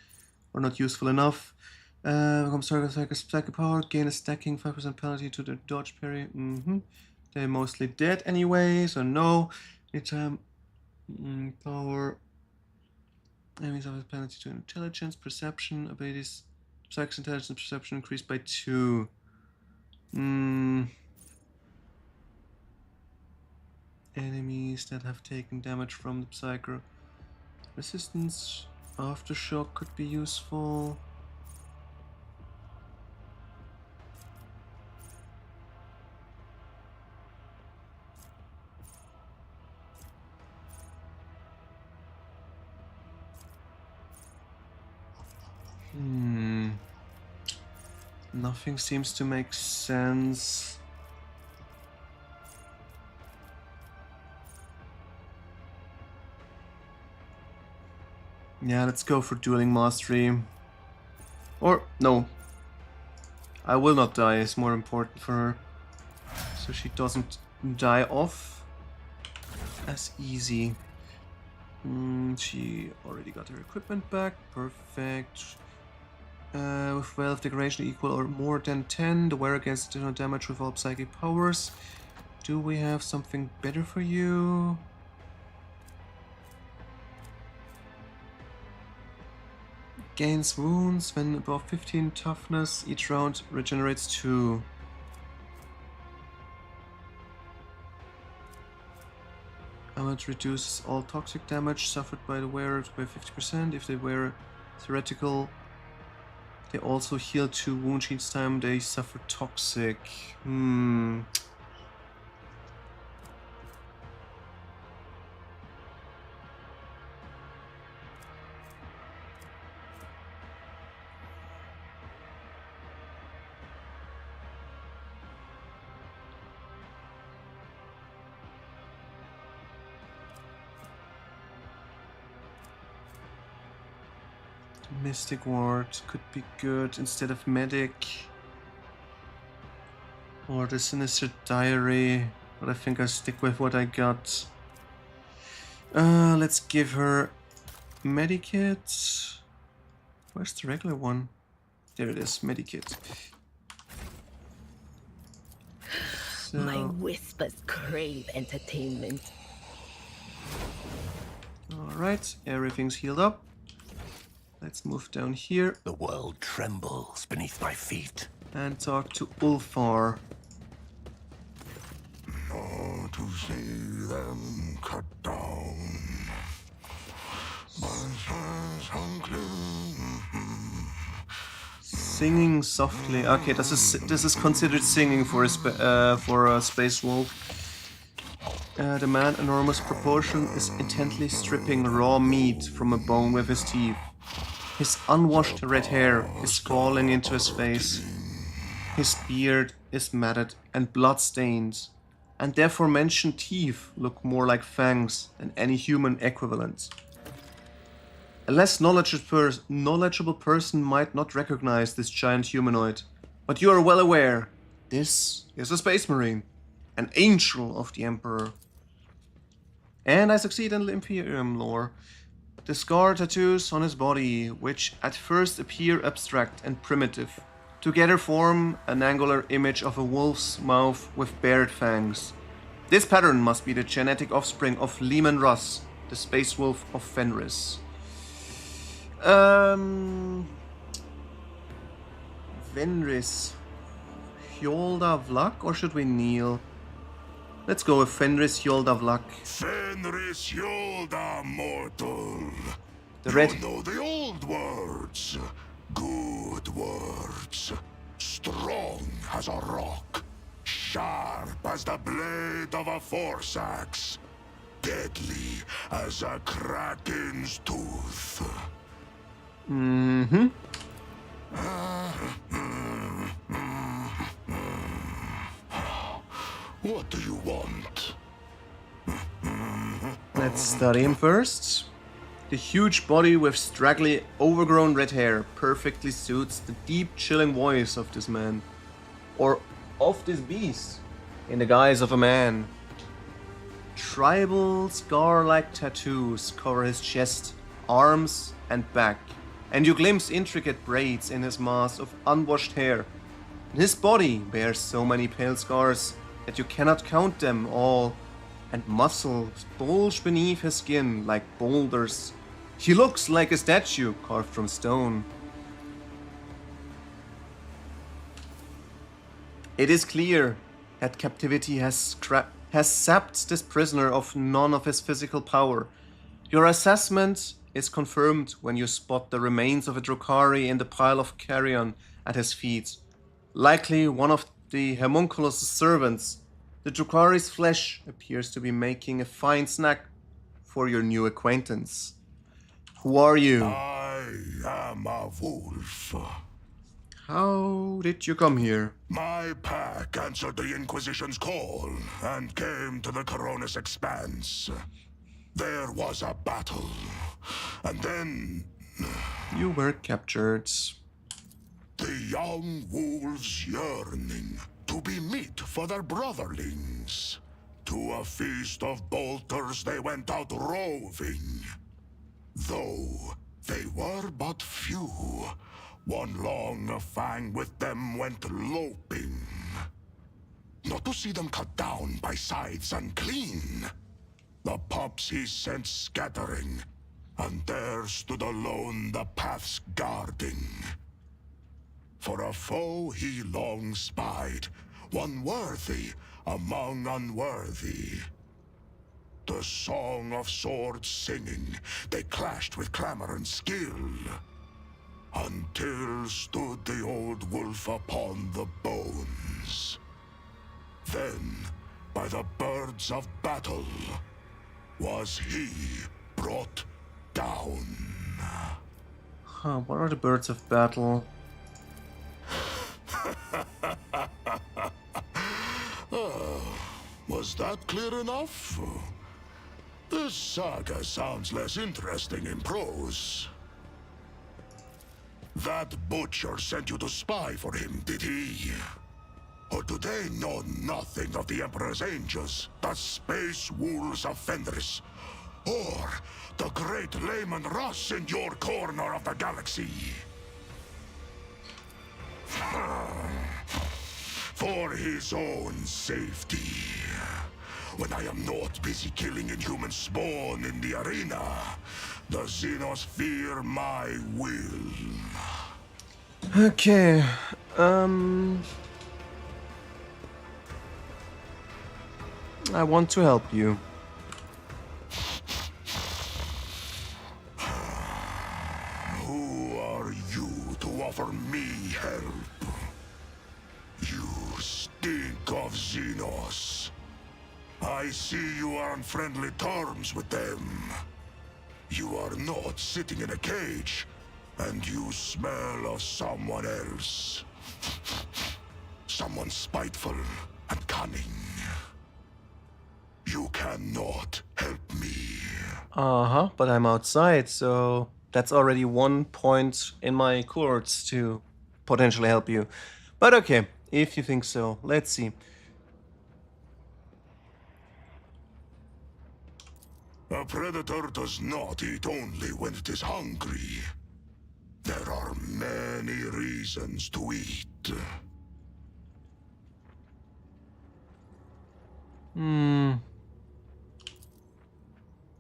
Or not useful enough. Becomes target psychic power. Gain a stacking 5% penalty to the dodge parry. They're mostly dead anyway, so no. Anytime power. Enemies have a penalty to intelligence, perception, abilities. Psychic's intelligence and perception increased by 2. Enemies that have taken damage from the Psyker. Resistance, aftershock could be useful. Nothing seems to make sense. Yeah, let's go for dueling mastery. Or, no. I will not die, is more important for her. So she doesn't die off as easy. She already got her equipment back. Perfect. With wealth decoration equal or more than 10, the wearer gets additional damage with all psychic powers. Do we have something better for you? Gains wounds when above 15 toughness. Each round regenerates 2. It reduces all toxic damage suffered by the wearer by 50%. If they wear theoretical, they also heal 2 wounds each time they suffer toxic. Mystic Ward could be good instead of Medic. Or the Sinister Diary. But I think I'll stick with what I got. Let's give her Medikit. Where's the regular one? There it is, Medikit. So, My whispers crave entertainment. alright, everything's healed up. Let's move down here The world trembles beneath my feet. and talk to Ulfar. Oh, to see them cut down. Singing softly. Okay, this is considered singing for a space wolf. The man, enormous proportion, is intently stripping raw meat from a bone with his teeth. His unwashed red hair is falling into his face. His beard is matted and blood-stained, and the aforementioned teeth look more like fangs than any human equivalent. A less knowledgeable person might not recognize this giant humanoid, but you are well aware, this is a space marine, an angel of the Emperor. And I succeed in Imperium lore. The scar tattoos on his body, which at first appear abstract and primitive, together form an angular image of a wolf's mouth with bared fangs. This pattern must be the genetic offspring of Leman Russ, the space wolf of Fenris. Fenris. Hjolda Vlak, or should we kneel? Let's go with Fenris Hjolda Vlak. Fenris Hjolda, mortal. The red. You know the old words. Good words. Strong as a rock. Sharp as the blade of a force axe. Deadly as a kraken's tooth. Mm-hmm. What do you want? Let's study him first. The huge body with straggly, overgrown red hair perfectly suits the deep, chilling voice of this man. Or of this beast, in the guise of a man. Tribal, scar-like tattoos cover his chest, arms, and back, and you glimpse intricate braids in his mass of unwashed hair. His body bears so many pale scars that you cannot count them all, and muscles bulge beneath his skin like boulders. He looks like a statue carved from stone. It is clear that captivity has sapped this prisoner of none of his physical power. Your assessment is confirmed when you spot the remains of a Drukhari in the pile of carrion at his feet. Likely one of the homunculus' servants. The Drukhari's flesh appears to be making a fine snack for your new acquaintance. Who are you? I am a wolf. How did you come here? My pack answered the Inquisition's call and came to the Coronis Expanse. There was a battle, and then You were captured. the young wolves yearning to be meat for their brotherlings. To a feast of bolters they went out roving. Though they were but few, one long fang with them went loping. Not to see them cut down by scythes unclean. The pups he sent scattering, and there stood alone the paths guarding. For a foe he long spied, one worthy among unworthy. The song of swords singing, they clashed with clamor and skill, until stood the old wolf upon the bones. Then, by the birds of battle, was he brought down. Huh, what are the birds of battle? Was that clear enough? This saga sounds less interesting in prose. That butcher sent you to spy for him, did he? Or do they know nothing of the Emperor's angels, the space wolves of Fenris, or the great Leman Russ in your corner of the galaxy? For his own safety, when I am not busy killing inhuman spawn in the arena. The Xenos fear my will. Okay. I want to help you. Who are you to offer me help? You stink of Xenos. I see you are on friendly terms with them. You are not sitting in a cage, and you smell of someone else. Someone spiteful and cunning. You cannot help me. Uh-huh, but I'm outside, so that's already 1 point in my chords to potentially help you. But okay, if you think so, let's see. A predator does not eat only when it is hungry. There are many reasons to eat.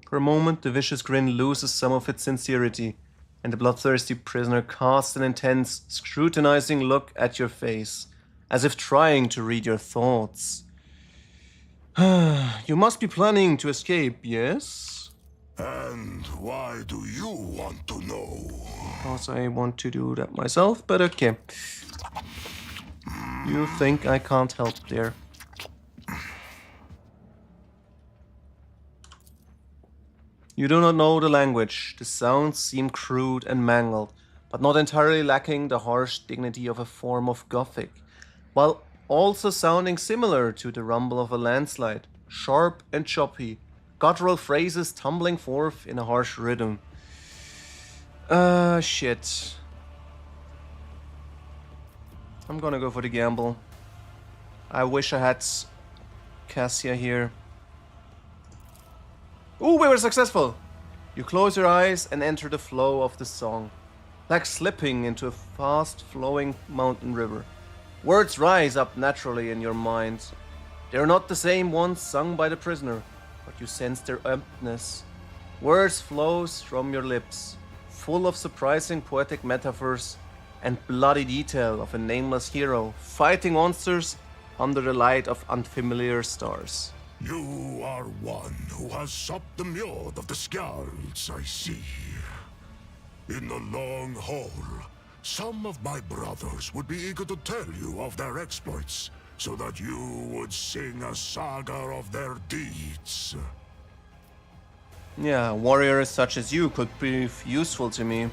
For a moment, the vicious grin loses some of its sincerity, and the bloodthirsty prisoner casts an intense, scrutinizing look at your face, as if trying to read your thoughts. You must be planning to escape, yes? And why do you want to know? Because I want to do that myself, but okay. You think I can't help there. You do not know the language. The sounds seem crude and mangled, but not entirely lacking the harsh dignity of a form of Gothic, while also sounding similar to the rumble of a landslide, sharp and choppy, guttural phrases tumbling forth in a harsh rhythm. Shit. I'm gonna go for the gamble. I wish I had Cassia here. Ooh, we were successful! You close your eyes and enter the flow of the song, like slipping into a fast-flowing mountain river. Words rise up naturally in your mind. They are not the same ones sung by the prisoner, but you sense their emptiness. Words flows from your lips, full of surprising poetic metaphors and bloody detail of a nameless hero fighting monsters under the light of unfamiliar stars. You are one who has supped the mjord of the Skjalds, I see. In the long haul, some of my brothers would be eager to tell you of their exploits, so that you would sing a saga of their deeds. Yeah, warriors such as you could prove useful to me.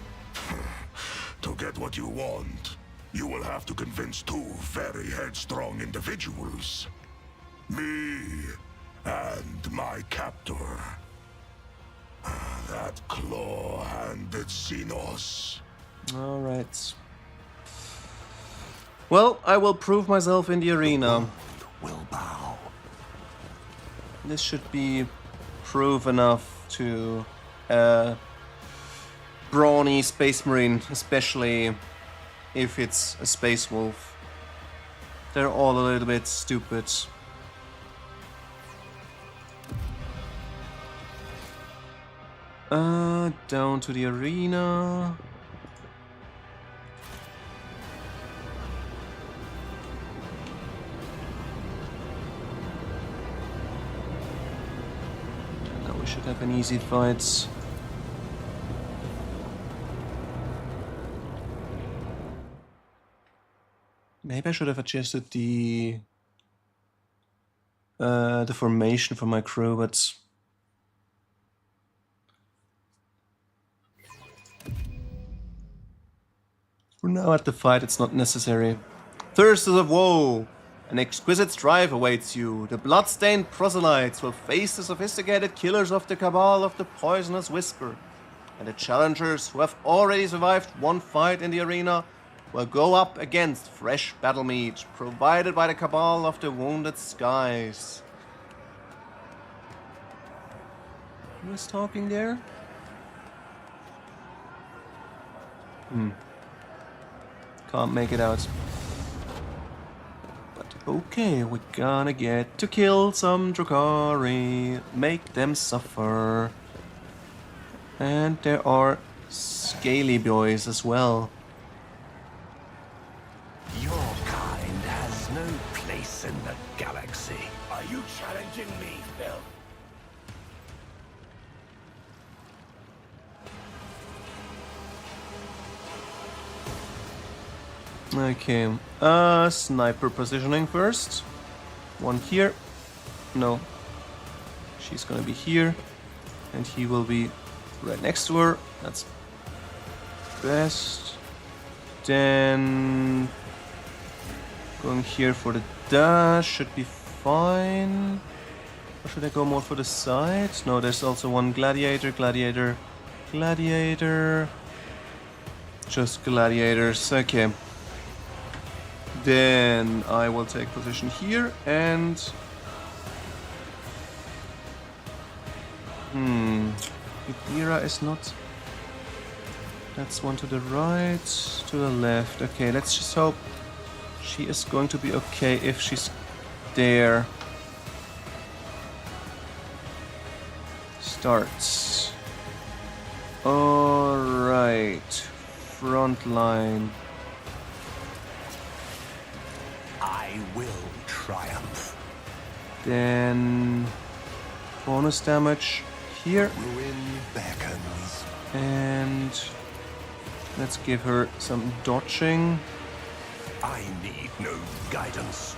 To get what you want, you will have to convince two very headstrong individuals. Me and my captor. That claw-handed Xenos. Alright. Well, I will prove myself in the arena. Will bow. This should be proof enough to brawny space marine, especially if it's a space wolf. They're all a little bit stupid. Down to the arena. Now we should have an easy fight. Maybe I should have adjusted the formation for my crew, but for now at the fight it's not necessary. Thirsters of woe! An exquisite strife awaits you. The blood-stained proselytes will face the sophisticated killers of the cabal of the poisonous whisper. And the challengers who have already survived one fight in the arena will go up against fresh battle meat provided by the cabal of the wounded skies. Who is talking there? Can't make it out. But Okay, we're gonna get to kill some Drukhari, make them suffer. And there are scaly boys as well. Your kind has no place in the galaxy. Are you challenging me, Phil? Okay, sniper positioning first. One here. No. She's gonna be here. And he will be right next to her. That's best. Then going here for the dash should be fine. Or should I go more for the side? No, there's also one gladiator, gladiator, gladiator. Just gladiators. Okay. Then I will take position here and... Idira is not... That's one to the right, to the left. Okay, let's just hope she is going to be okay if she's there. Starts. Alright. Front line. I will triumph. Then bonus damage here. Ruin beckons. And let's give her some dodging. I need no guidance.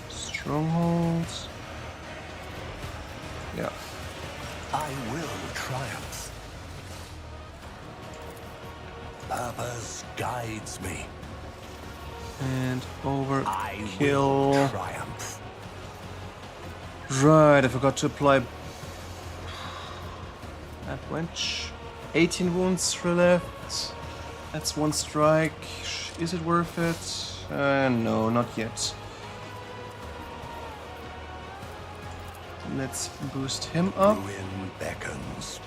Strongholds. Yeah. I will triumph. Purpose guides me. And I will overkill. triumph. Right, I forgot to apply that wench. 18 wounds left. That's one strike. Is it worth it? No, not yet. Let's boost him up. Ruin beckons.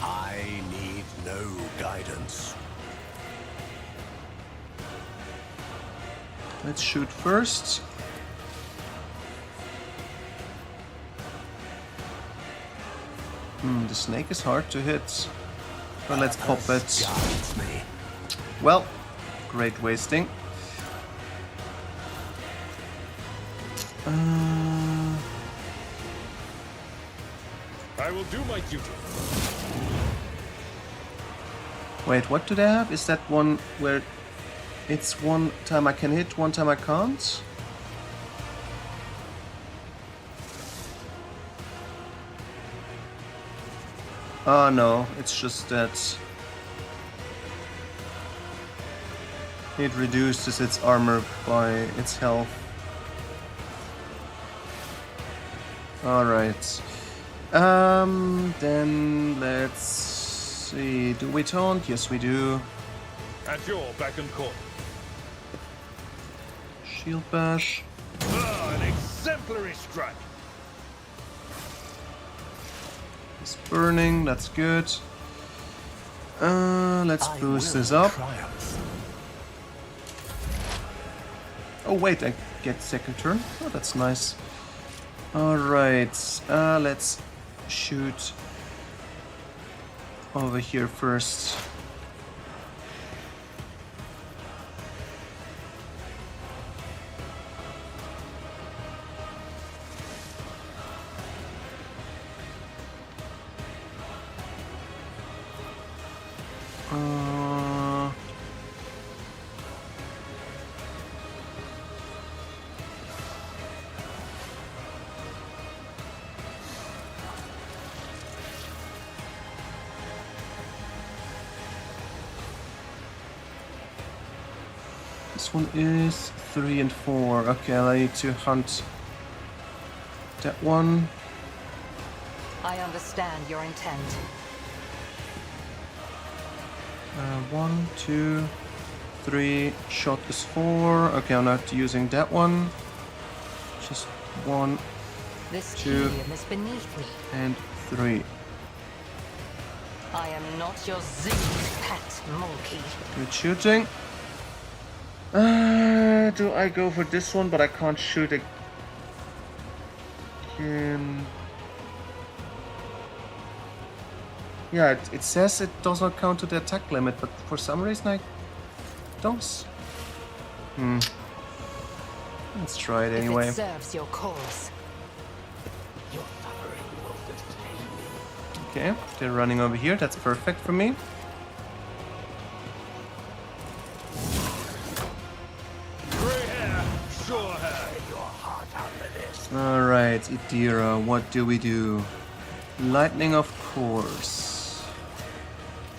I need no guidance. Let's shoot first. The snake is hard to hit. But let's pop Purpose it. guides me. Well, great wasting. I will do my duty. Wait, what do they have? Is that one where it's one time I can hit, one time I can't? Oh no, it's just that it reduces its armor by its health. Alright. Then let's see. Do we taunt? Yes, we do. At your beck and call. Shield bash. Ah, an exemplary strike. It's burning, that's good. Let's I boost will this up. triumph. Oh wait, I get second turn. Oh, that's nice. Alright, let's shoot over here first. This one is 3 and 4. Okay, I need to hunt that one. I understand your intent. 1, 2, 3. Shot is 4. Okay, I'm not using that one. Just 1 This Two. helium is beneath me. and 3. I am not your zinged pet monkey. Good shooting. Do I go for this one, but I can't shoot again? Yeah, it says it does not count to the attack limit, but for some reason I don't. Let's try it anyway. If it serves your cause. Your suffering will sustain me. Okay, they're running over here. That's perfect for me. Gray hair, sure hair. Your heart under this. Alright, Idira, what do we do? Lightning, of course.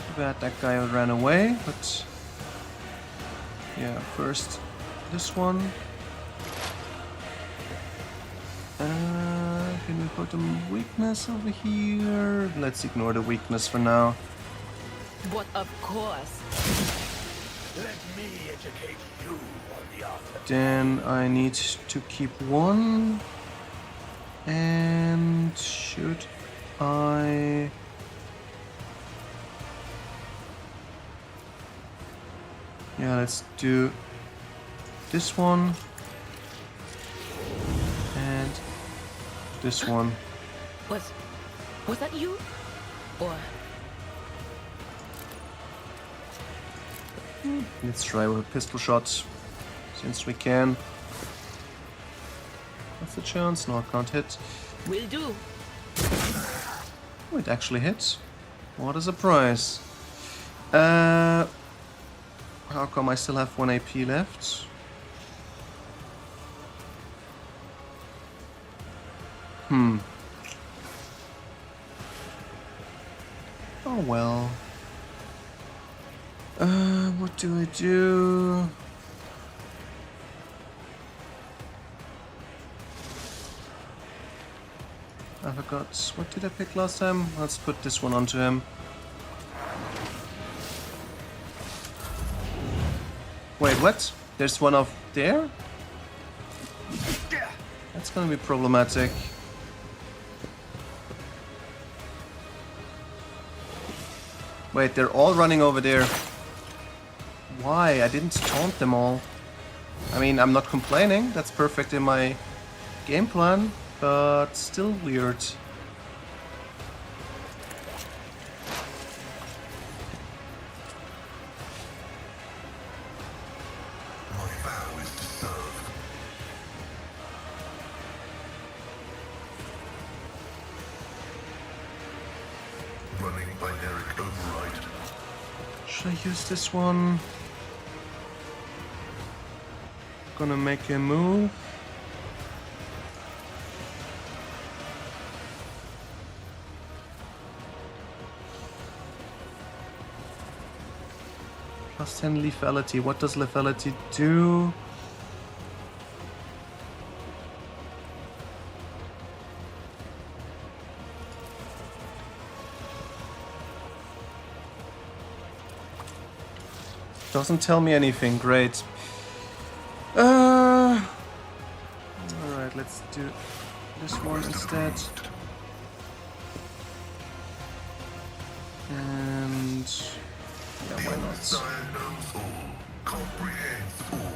Too bad that guy ran away, but... yeah, first this one. Can we put a weakness over here? Let's ignore the weakness for now. But of course. Let me educate you on the art of Then I need to keep one. And should I... yeah, let's do this one. And this one. Was that you? Or Let's try with a pistol shot, since we can. What's the chance? No, I can't hit. will do. Oh, it actually hits. What a surprise. How come I still have 1 AP left? Oh well. What do I do? I forgot. What did I pick last time? Let's put this one onto him. Wait, what? There's one off there? That's gonna be problematic. Wait, they're all running over there. Why? I didn't taunt them all. I mean, I'm not complaining. That's perfect in my game plan, but still weird. My vow is to serve. Running binaric override. Should I use this one? Gonna make a move. Plus 10 lethality. What does lethality do? Doesn't tell me anything. Great. Alright, let's do this one instead. And yeah, why not? Knows all, comprehends all.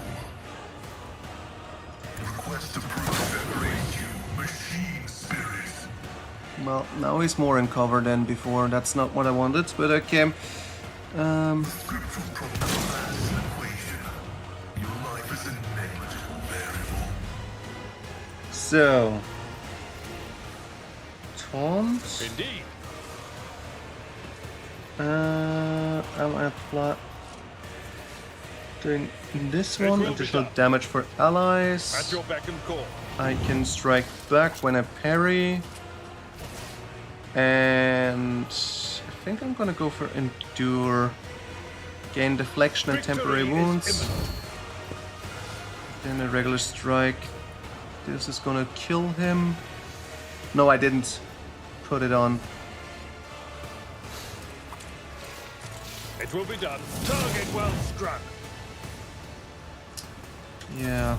Request approval venerate you, machine spirit. Well, now he's more in cover than before. That's not what I wanted, but okay. Scriptural problem as an equation. Your life is a negligible variable. So taunt. Indeed. Am I doing this It one? will be Additional done. damage for allies. At your beck and call. I can strike back when I parry. And I think I'm gonna go for endure. Gain deflection and temporary Victory is wounds. imminent. Then a regular strike. This is gonna kill him. No, I didn't put it on. It will be done. Target well struck. Yeah.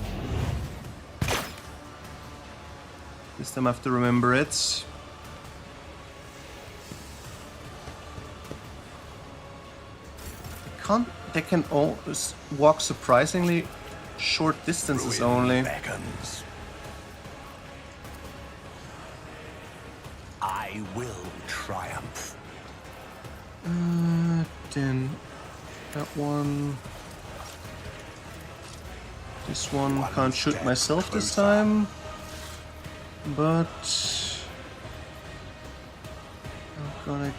This time I have to remember it. can't. They can walk surprisingly short distances only. Beckons. I will triumph. Then that one. This one can't shoot myself this time, but I'm gonna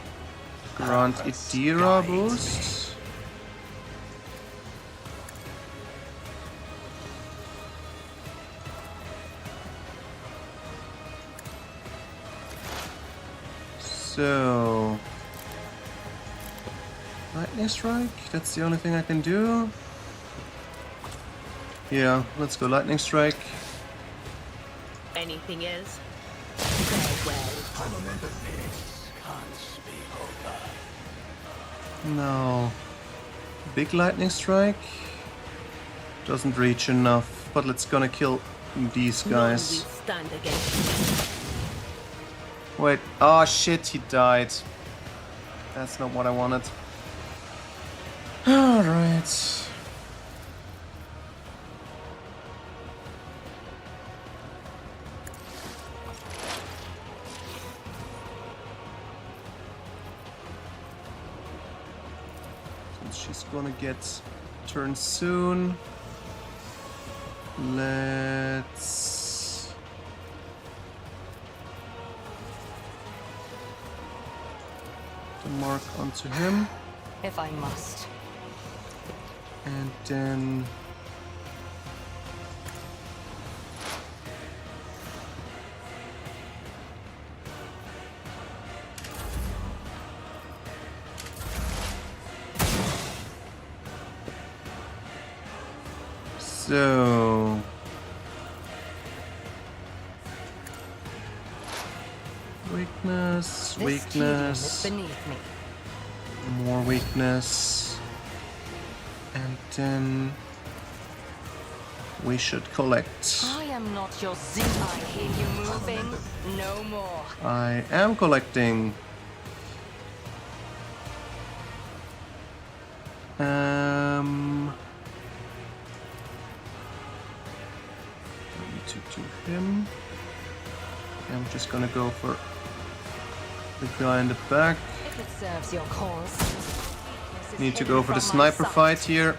grant Idira a boost. So, lightning strike, that's the only thing I can do. Yeah, let's go lightning strike. Anything else? Very well. No. Big lightning strike doesn't reach enough, but let's gonna kill these guys. None will stand against Wait, oh shit, he died. That's not what I wanted. Alright. Since she's gonna get turned soon, let's mark onto him, If I must. and then so weakness, This tedium is weakness, beneath me. more weakness, and then we should collect. I am not your zing. I hear you moving. No more. I am collecting. I need to do him. I'm just gonna go for the guy in the back. If it serves your cause. This is Need to hidden go for the from my sniper sight. fight here.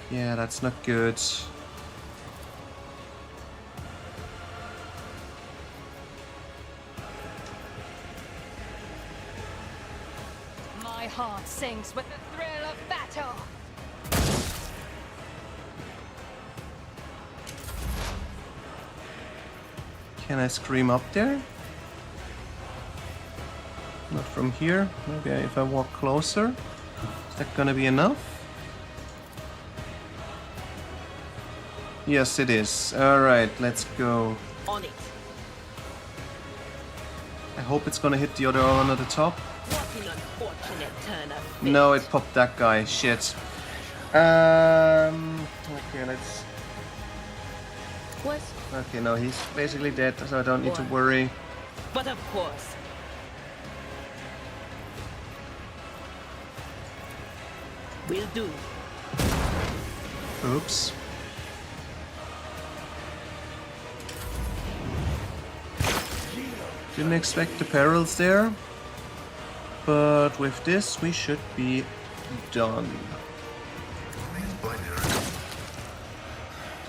Yeah, that's not good. My heart sings with the thrill of battle. Can I scream up there? Not from here. Maybe if I walk closer. Is that gonna be enough? Yes, it is. Alright, let's go. on it. I hope it's gonna hit the other one at the top. What an unfortunate turn of fate. No, it popped that guy. Shit. Okay, let's... What? Okay, no, he's basically dead, so I don't need to worry. But of course. Will do. Oops. Didn't expect the perils there. But with this, we should be done.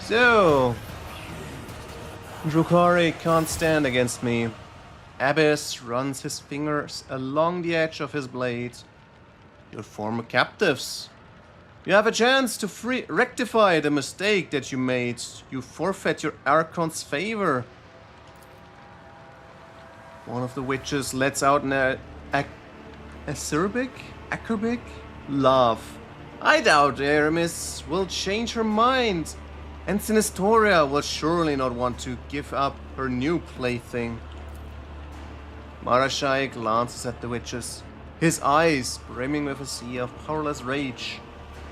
So, Drukhari can't stand against me. Abyss runs his fingers along the edge of his blade. Your former captives. You have a chance to rectify the mistake that you made. You forfeit your Archon's favor. One of the witches lets out an acerbic laugh. I doubt Aramis will change her mind, and Sinistoria will surely not want to give up her new plaything. Marashai glances at the witches. his eyes brimming with a sea of powerless rage.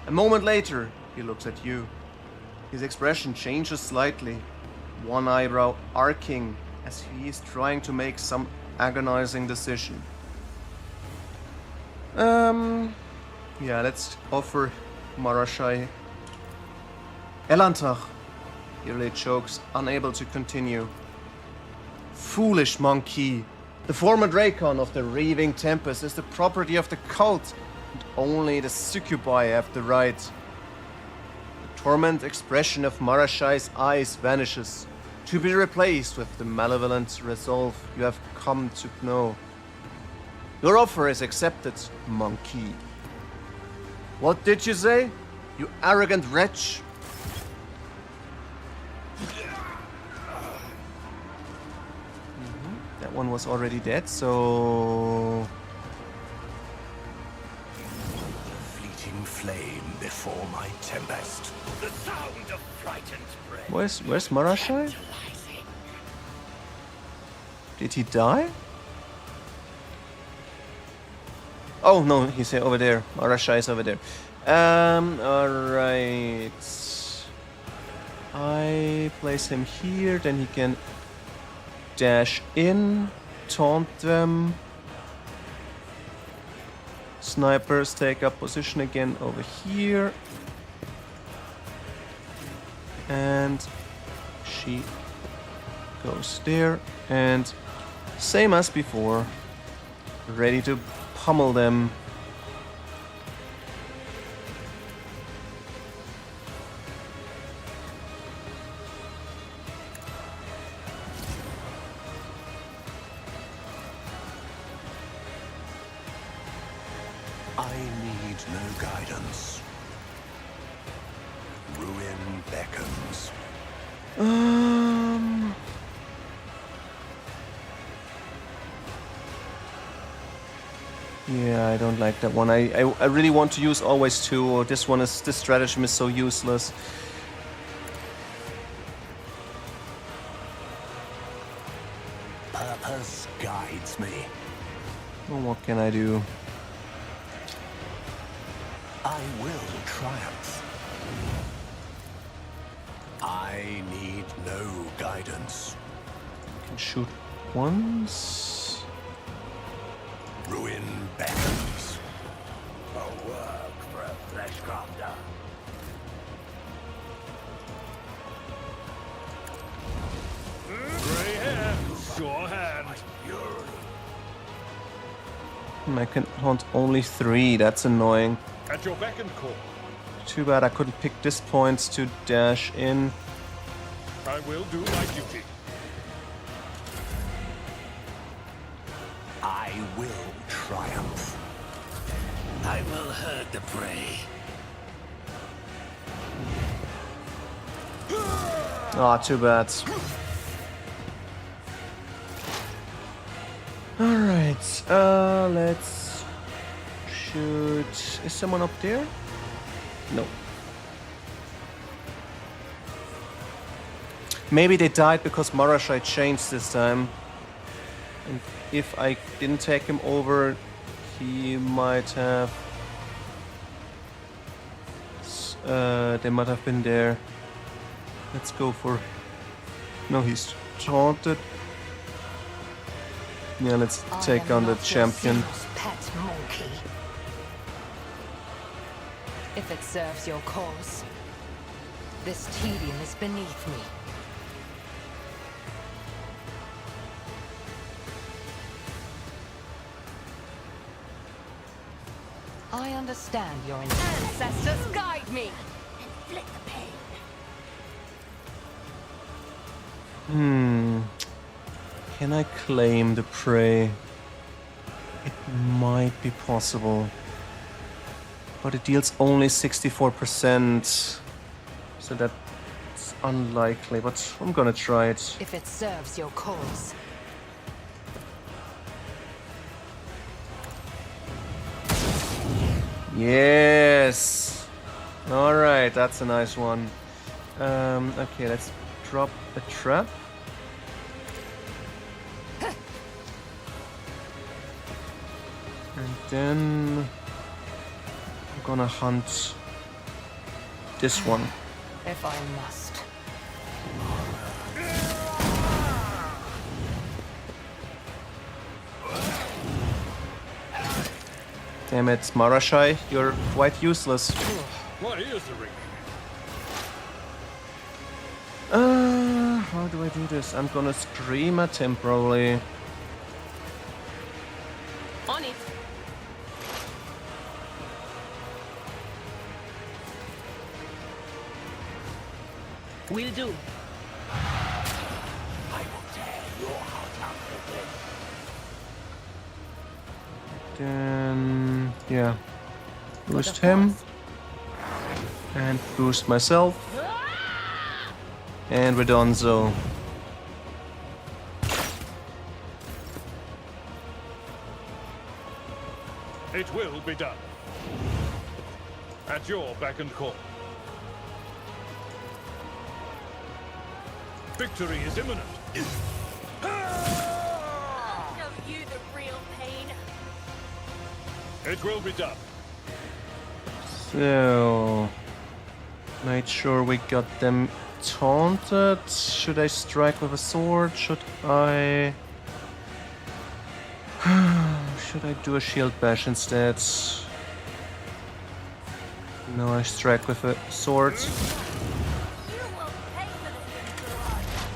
A moment later, he looks at you. His expression changes slightly, one eyebrow arcing as he is trying to make some agonizing decision. Yeah, let's offer Marashai Elantach. He really chokes, unable to continue. Foolish monkey. The former Dracon of the Raving Tempest is the property of the cult, and only the succubi have the right. The torment expression of Marashai's eyes vanishes, to be replaced with the malevolent resolve you have come to know. Your offer is accepted, monkey. What did you say, you arrogant wretch? That one was already dead, so... Fleeting flame before my tempest. The sound of frightened prey. Where's Marashai? Did he die? Oh no, he's over there. Marashai is over there. Alright. I place him here, then he can dash in, taunt them. Snipers take up position again over here. And she goes there. And same as before, ready to pummel them. I need no guidance. Ruin beckons. Yeah, I don't like that one. I really want to use always two, or this stratagem is so useless. Purpose guides me. Well, what can I do? I will triumph. I need no guidance. I can shoot once. Ruin beckons. A work for a flesh crafter. Grey hair, sure hand. I can hunt only 3, that's annoying. At your beck and call. Too bad I couldn't pick this point to dash in. I will do my duty. I will triumph. I will herd the prey. Ah, too bad. Alright, let's shoot... Is someone up there? No. Maybe they died because Marashai changed this time. And if I didn't take him over, he might have... they might have been there. Let's go for... No, he's taunted. Yeah, let's take on the champion. Pet monkey. If it serves your cause, this tedium is beneath me. I understand your ancestors guide me. Inflict the pain. Can I claim the prey? It might be possible. But it deals only 64%. So that's unlikely, but I'm gonna try it. If it serves your cause. Yes! Alright, that's a nice one. Okay, let's drop a trap. And Then I'm gonna hunt this one. If I must. Damn it, Marashai, you're quite useless. My ears are ringing. How do I do this? I'm gonna scream at him probably. On it. Will do. I will tear your heart out with this. Then, yeah. Boost him. And boost myself. And we're done, so. It will be done. At your beck and call. Victory is imminent. Show you the real pain. It will be done. So. Made sure we got them taunted. Should I strike with a sword? Should I... Should I do a shield bash instead? No, I strike with a sword. You will pay for this, Commorragh.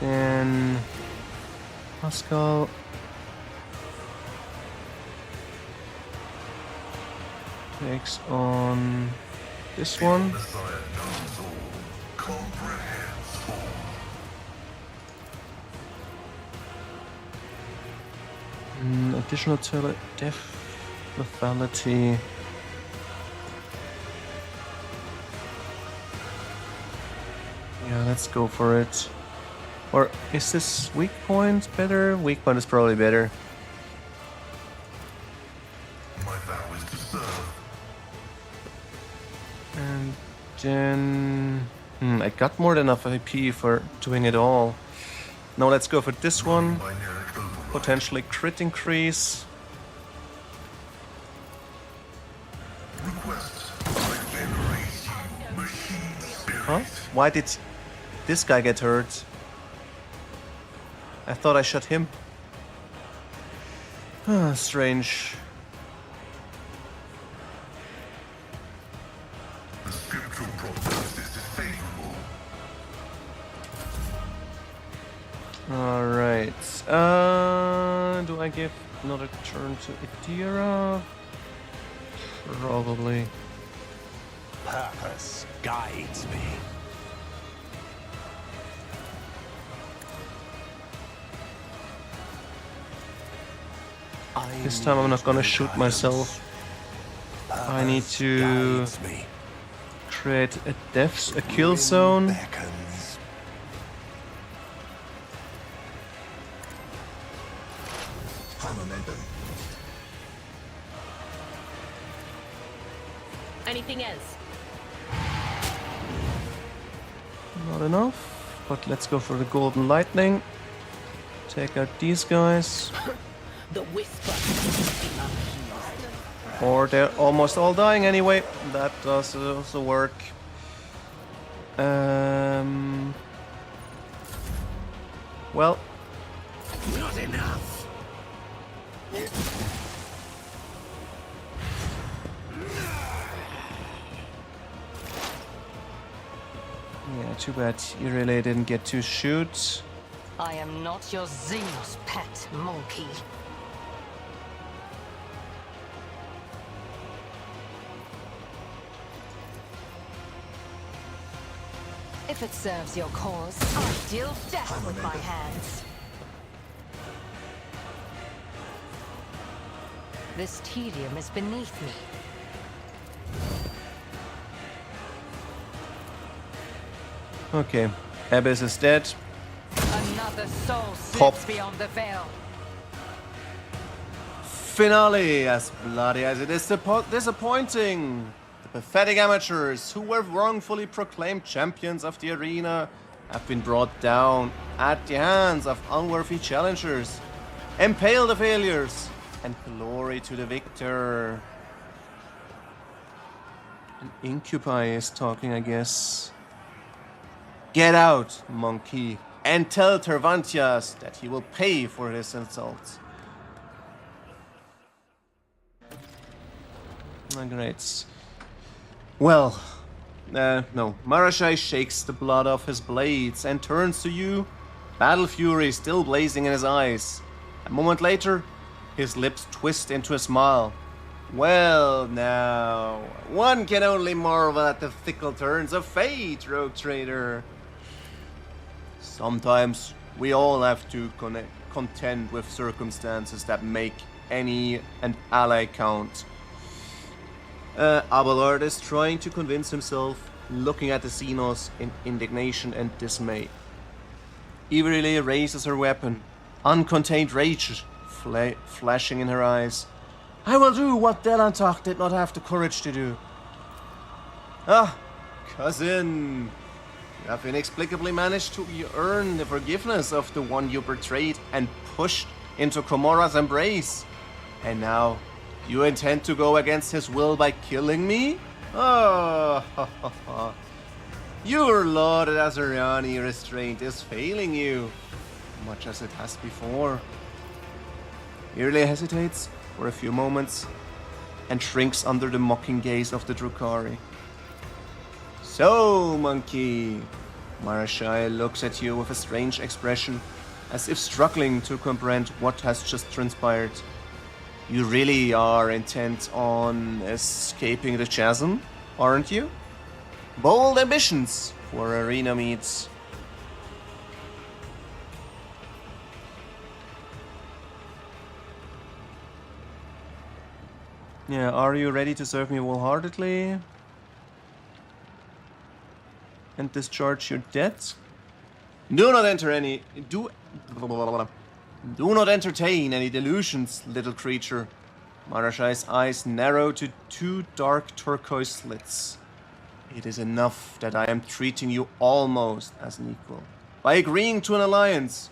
Then... Pascal. Takes on this one. Additional death lethality. Yeah, let's go for it. Or is this weak point better? Weak point is probably better. My vow is to serve. And then... I got more than enough AP for doing it all. Now let's go for this one. Potentially crit increase. Huh? Why did this guy get hurt? I thought I shot him. Ah, strange. The scriptural prognosis is favorable. Alright. Do I give another turn to Idira? Probably. Purpose guides me. This time I'm not gonna shoot myself. I need to create a a kill zone. Beckons. Anything else? Not enough, but let's go for the golden lightning. Take out these guys. The whisper. Or they're almost all dying anyway. That does also work. Well. Not enough. Yeah, too bad you really didn't get to shoot. I am not your Xenos pet, monkey. If it serves your cause, I deal death with my hands. This tedium is beneath me. Okay, Abyss is dead. Another soul Pop. slips beyond the veil. Finale, as bloody as it is disappointing. The pathetic amateurs who were wrongfully proclaimed champions of the arena have been brought down at the hands of unworthy challengers. Impale the failures And glory to the victor. An incubi is talking, I guess. Get out, monkey, and tell Tervantias that he will pay for his insults. Great. Well, no. Marashai shakes the blood off his blades and turns to you, battle fury still blazing in his eyes. A moment later, his lips twist into a smile. Well, now, one can only marvel at the fickle turns of fate, rogue trader. Sometimes we all have to contend with circumstances that make any and ally count. Abelard is trying to convince himself, looking at the Xenos in indignation and dismay. Ivory raises her weapon, uncontained rage flashing in her eyes. I will do what Delantak did not have the courage to do. Ah, cousin. You have inexplicably managed to earn the forgiveness of the one you betrayed and pushed into Commorragh's embrace. And now, you intend to go against his will by killing me? Oh, your lauded Azariani restraint is failing you, much as it has before. He really hesitates for a few moments and shrinks under the mocking gaze of the Drukhari. So, monkey, Marashai looks at you with a strange expression, as if struggling to comprehend what has just transpired. You really are intent on escaping the chasm, aren't you? Bold ambitions for arena meets. Yeah, are you ready to serve me wholeheartedly? And discharge your debt? Do not entertain any delusions, little creature. Marashai's eyes narrow to two dark turquoise slits. It is enough that I am treating you almost as an equal. By agreeing to an alliance,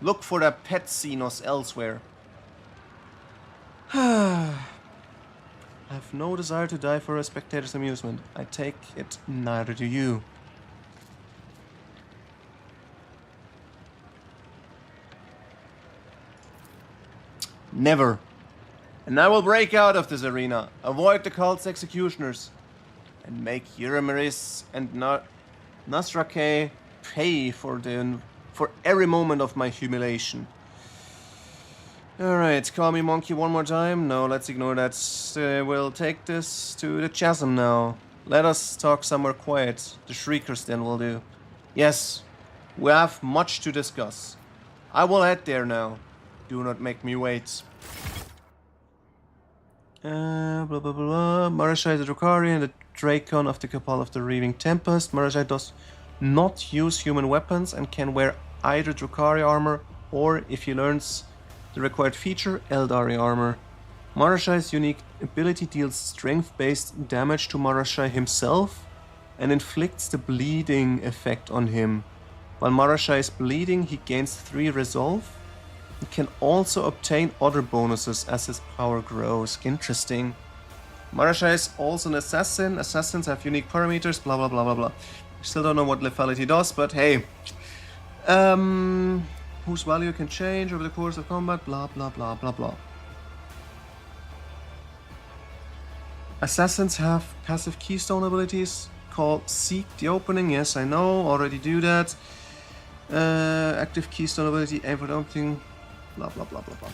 look for their pet Xenos elsewhere. I have no desire to die for a spectator's amusement. I take it neither do you. Never. And I will break out of this arena, avoid the cult's executioners, and make Yuramaris and Nasrake pay for every moment of my humiliation. Alright, call me monkey one more time. No, let's ignore that. We'll take this to the chasm now. Let us talk somewhere quiet. The Shriekers then will do. Yes, we have much to discuss. I will head there now. Do not make me wait. Blah blah blah. Marashai the Drukhari and the Dracon of the Cabal of the Reaving Tempest. Marashai does not use human weapons and can wear either Drukhari armor or, if he learns the required feature, Eldari armor. Marashai's unique ability deals strength-based damage to Marashai himself and inflicts the bleeding effect on him. While Marashai is bleeding, he gains 3 resolve. He can also obtain other bonuses as his power grows. Interesting. Marashai is also an assassin. Assassins have unique parameters, blah blah blah blah blah. Still don't know what lethality does, but hey. Whose value can change over the course of combat, blah blah blah blah blah. Assassins have passive keystone abilities called Seek the Opening. Yes, I know, already do that. Active keystone ability, aim for the opening, blah blah blah blah blah.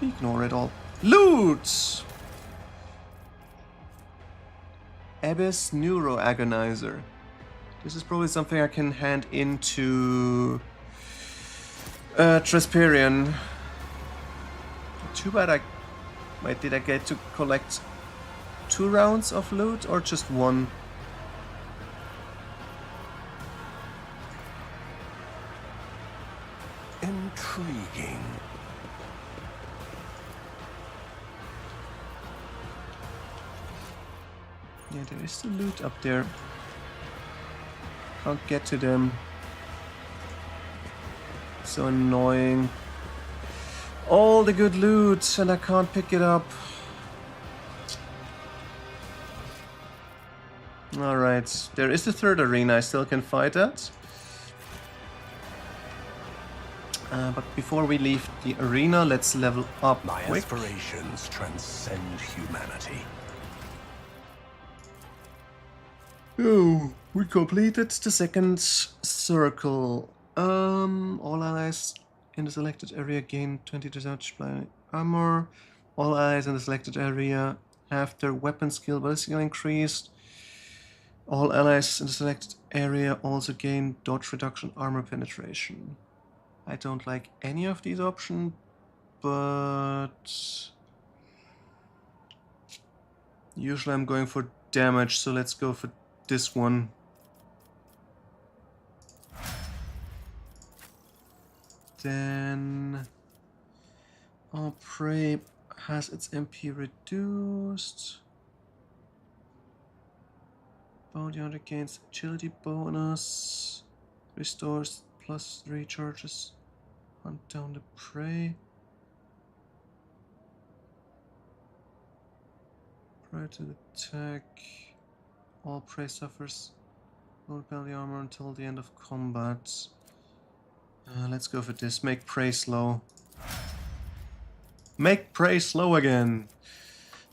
Ignore it all. Loot! Abyss Neuroagonizer. This is probably something I can hand into Tresperian. Too bad Wait, did I get to collect 2 rounds of loot or just 1? Intriguing. Yeah, there is the loot up there. Can't get to them. So annoying. All the good loot, and I can't pick it up. Alright, there is the third arena, I still can fight at. But before we leave the arena, let's level up My quick. aspirations transcend humanity. Oh, we completed the second circle. All allies in the selected area gain 20 damage by armor. All allies in the selected area have their weapon skill ballistically increased. All allies in the selected area also gain dodge reduction, armor penetration. I don't like any of these options, but usually I'm going for damage, so let's go for this one. Then our prey has its MP reduced. Bounty hunter gains agility bonus. Restores +3 charges. Hunt down the prey. Prior to the attack, all prey suffers low penalty armor until the end of combat. Let's go for this. Make prey slow. Make prey slow again.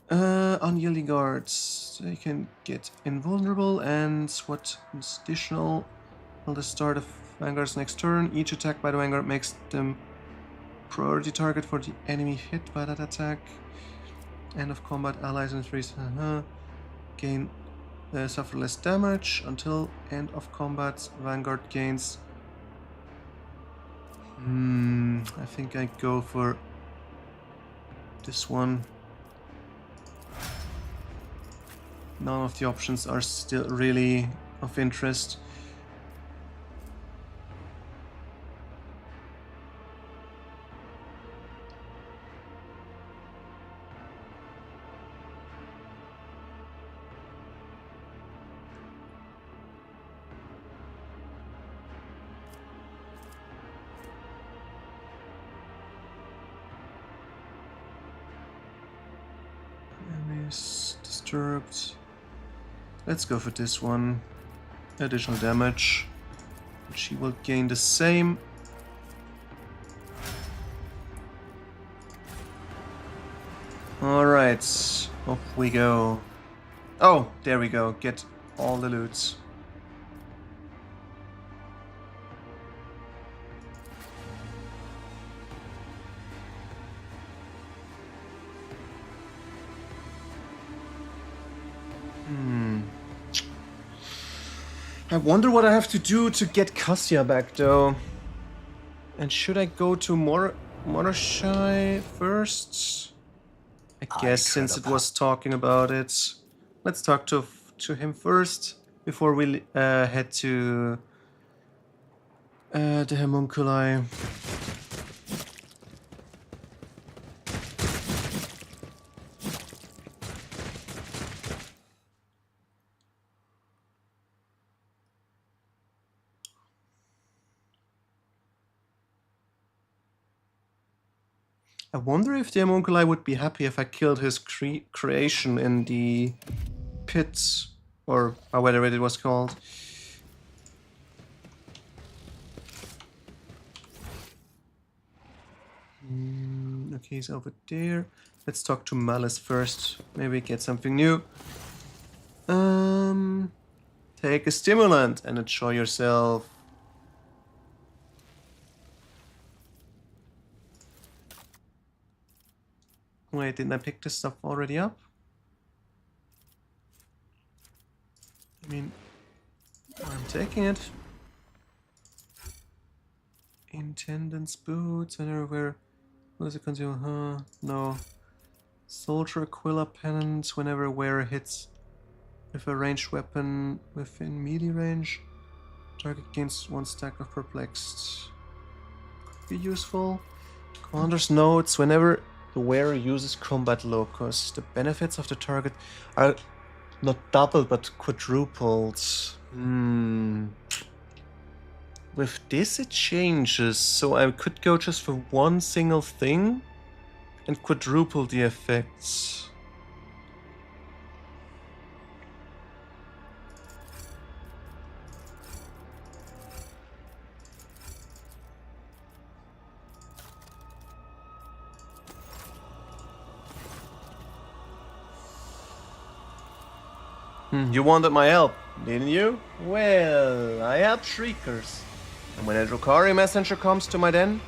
Unyielding guards. They can get invulnerable and what is additional till the start of Vanguard's next turn. Each attack by the Vanguard makes them priority target for the enemy hit by that attack. End of combat, allies and freeze gain suffer less damage until end of combat. Vanguard gains. I think I go for this one. None of the options are still really of interest. Enemies disturbed. Let's go for this one. Additional damage. She will gain the same. Alright, off we go. Oh, there we go. Get all the loot. I wonder what I have to do to get Cassia back, though. And should I go to Commorragh first? I guess since it was talking about it. Let's talk to him first before we head to the homunculi. I wonder if the homunculi would be happy if I killed his creation in the pits, or whatever it was called. Okay, he's over there. Let's talk to Malice first. Maybe get something new. Take a stimulant and enjoy yourself. Wait, didn't I pick this stuff already up? I mean, I'm taking it. Intendant's boots, I never wear. What does it consume? Huh? No. Soldier Aquila pennant, whenever a wearer hits with a ranged weapon within melee range, target gains 1 stack of perplexed. Could be useful. Commander's notes, whenever the wearer uses combat locus, the benefits of the target are not doubled but quadrupled. With this it changes, so I could go just for one single thing and quadruple the effects. You wanted my help, didn't you? Well, I help Shriekers. And when a Drukhari messenger comes to my den,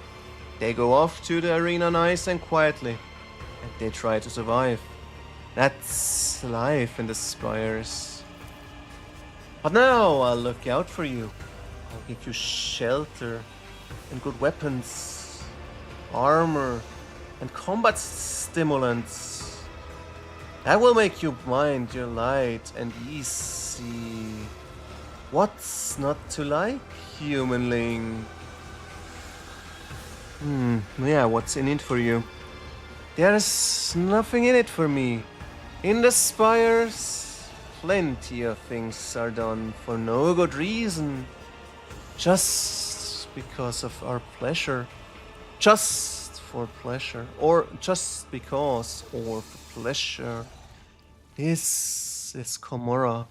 they go off to the arena nice and quietly. And they try to survive. That's life in the spires. But now I'll look out for you. I'll give you shelter and good weapons, armor, and combat stimulants. That will make you mind your light and easy. What's not to like, humanling? Yeah, what's in it for you? There's nothing in it for me. In the spires, plenty of things are done for no good reason. Just because of our pleasure. Just for pleasure. Or just because, or for pleasure. This is Commorragh.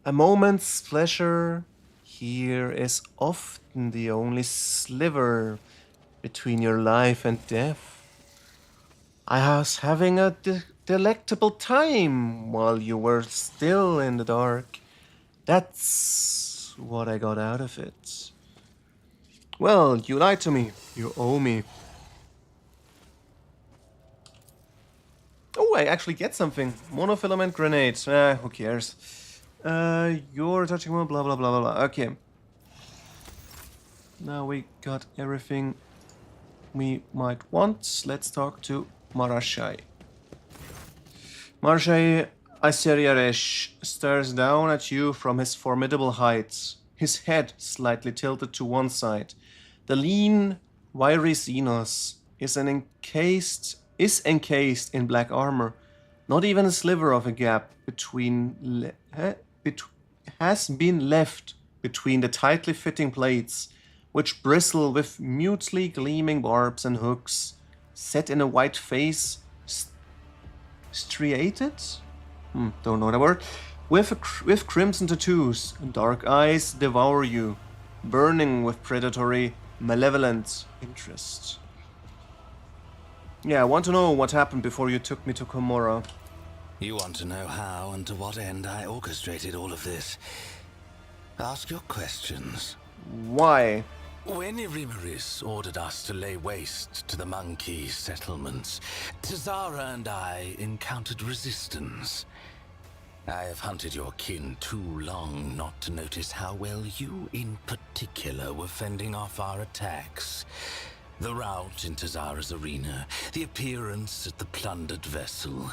A moment's pleasure here is often the only sliver between your life and death. I was having a delectable time while you were still in the dark. That's what I got out of it. Well, you lied to me. You owe me. Oh, I actually get something. Monofilament grenade. Who cares? You're touching one, blah, blah, blah, blah, blah. Okay. Now we got everything we might want. Let's talk to Marashai. Marashai Asyariaresh stares down at you from his formidable height, his head slightly tilted to one side. The lean, wiry Xenos is encased in black armor. Not even a sliver of a gap has been left between the tightly fitting plates, which bristle with mutely gleaming barbs and hooks, set in a white face, striated? Don't know that word. With crimson tattoos, dark eyes devour you, burning with predatory, malevolent interest. Yeah, I want to know what happened before you took me to Commorragh. You want to know how and to what end I orchestrated all of this? Ask your questions. Why? When Irimaris ordered us to lay waste to the monkey settlements, Tazara and I encountered resistance. I have hunted your kin too long not to notice how well you in particular were fending off our attacks. The rout in Tazara's arena, the appearance at the plundered vessel.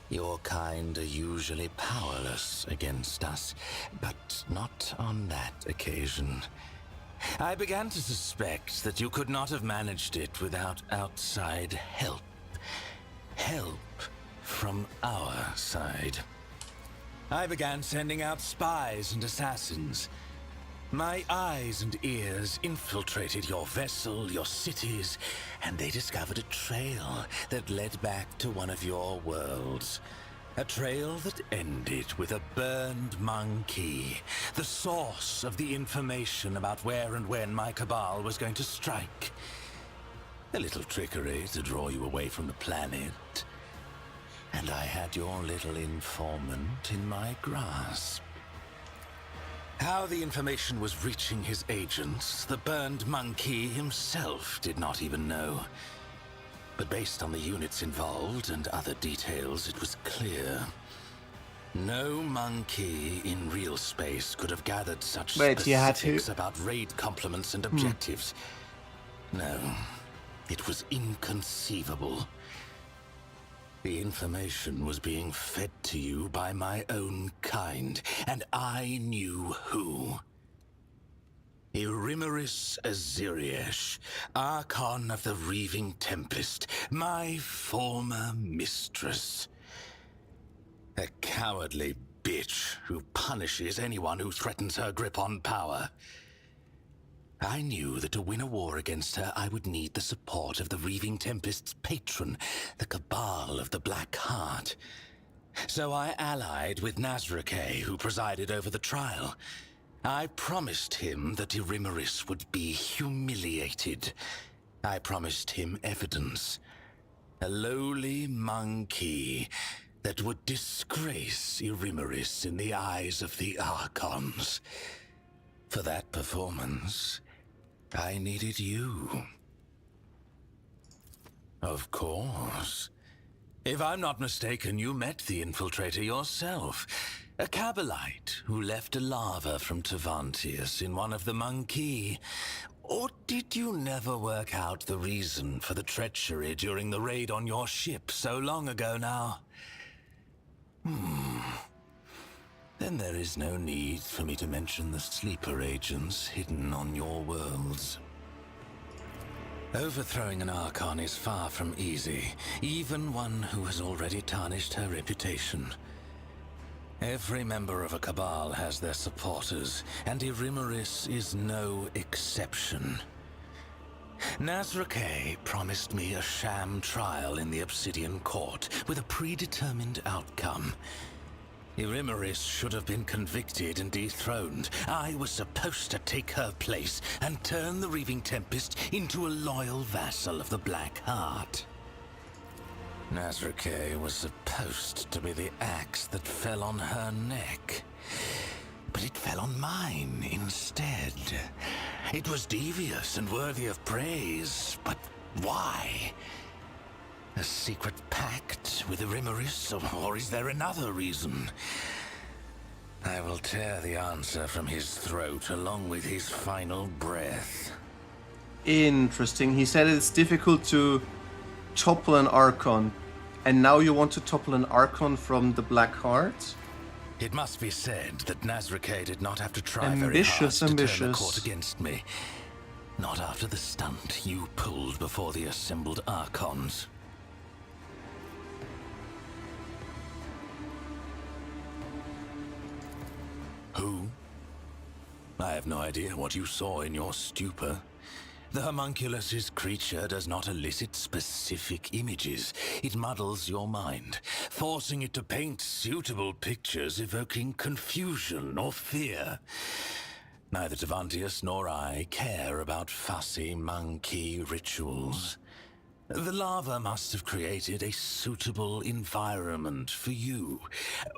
Your kind are usually powerless against us, but not on that occasion. I began to suspect that you could not have managed it without outside help. Help from our side. I began sending out spies and assassins. My eyes and ears infiltrated your vessel, your cities, and they discovered a trail that led back to one of your worlds. A trail that ended with a burned monkey, the source of the information about where and when my cabal was going to strike. A little trickery to draw you away from the planet. And I had your little informant in my grasp. How the information was reaching his agents, the burned monkey himself did not even know. But based on the units involved and other details, it was clear. No monkey in real space could have gathered such specifics about raid complements and objectives. No, it was inconceivable. The information was being fed to you by my own kind, and I knew who. Irimaris Aziriesh, Archon of the Reaving Tempest, my former mistress. A cowardly bitch who punishes anyone who threatens her grip on power. I knew that to win a war against her, I would need the support of the Reaving Tempest's patron, the Cabal of the Black Heart. So I allied with Nazrake, who presided over the trial. I promised him that Irimaris would be humiliated. I promised him evidence. A lowly monkey that would disgrace Irimaris in the eyes of the Archons. For that performance, I needed you. Of course. If I'm not mistaken, you met the infiltrator yourself. A Cabalite who left a lava from Tavantius in one of the monkey. Or did you never work out the reason for the treachery during the raid on your ship so long ago now? Then there is no need for me to mention the sleeper agents hidden on your worlds. Overthrowing an Archon is far from easy, even one who has already tarnished her reputation. Every member of a Cabal has their supporters, and Irimaris is no exception. Nazrake promised me a sham trial in the Obsidian Court with a predetermined outcome. Irimaris should have been convicted and dethroned. I was supposed to take her place and turn the Reaving Tempest into a loyal vassal of the Black Heart. Nazrake was supposed to be the axe that fell on her neck. But it fell on mine instead. It was devious and worthy of praise, but why? A secret pact with Irimaris, or is there another reason? I will tear the answer from his throat along with his final breath. Interesting. He said it's difficult to topple an Archon. And now you want to topple an Archon from the Black Heart? It must be said that Nazrake did not have to try very hard to turn the court against me. Not after the stunt you pulled before the assembled Archons. Who? I have no idea what you saw in your stupor. The homunculus's creature does not elicit specific images. It muddles your mind, forcing it to paint suitable pictures evoking confusion or fear. Neither Tavantius nor I care about fussy monkey rituals. The lava must have created a suitable environment for you,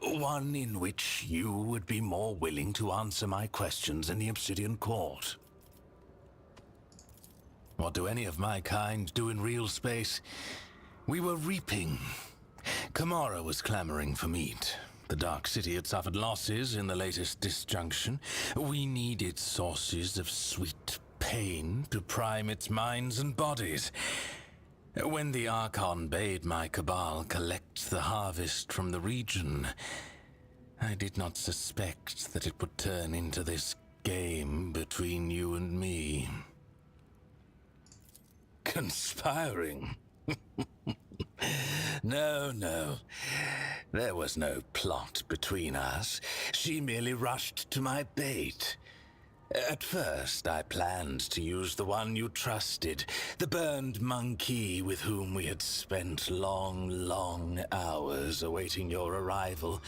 one in which you would be more willing to answer my questions in the Obsidian Court. What do any of my kind do in real space? We were reaping. Commorragh was clamoring for meat. The Dark City had suffered losses in the latest disjunction. We needed sources of sweet pain to prime its minds and bodies. When the Archon bade my Cabal collect the harvest from the region, I did not suspect that it would turn into this game between you and me. Conspiring? No. There was no plot between us. She merely rushed to my bait. At first, I planned to use the one you trusted, the burned monkey with whom we had spent long hours awaiting your arrival.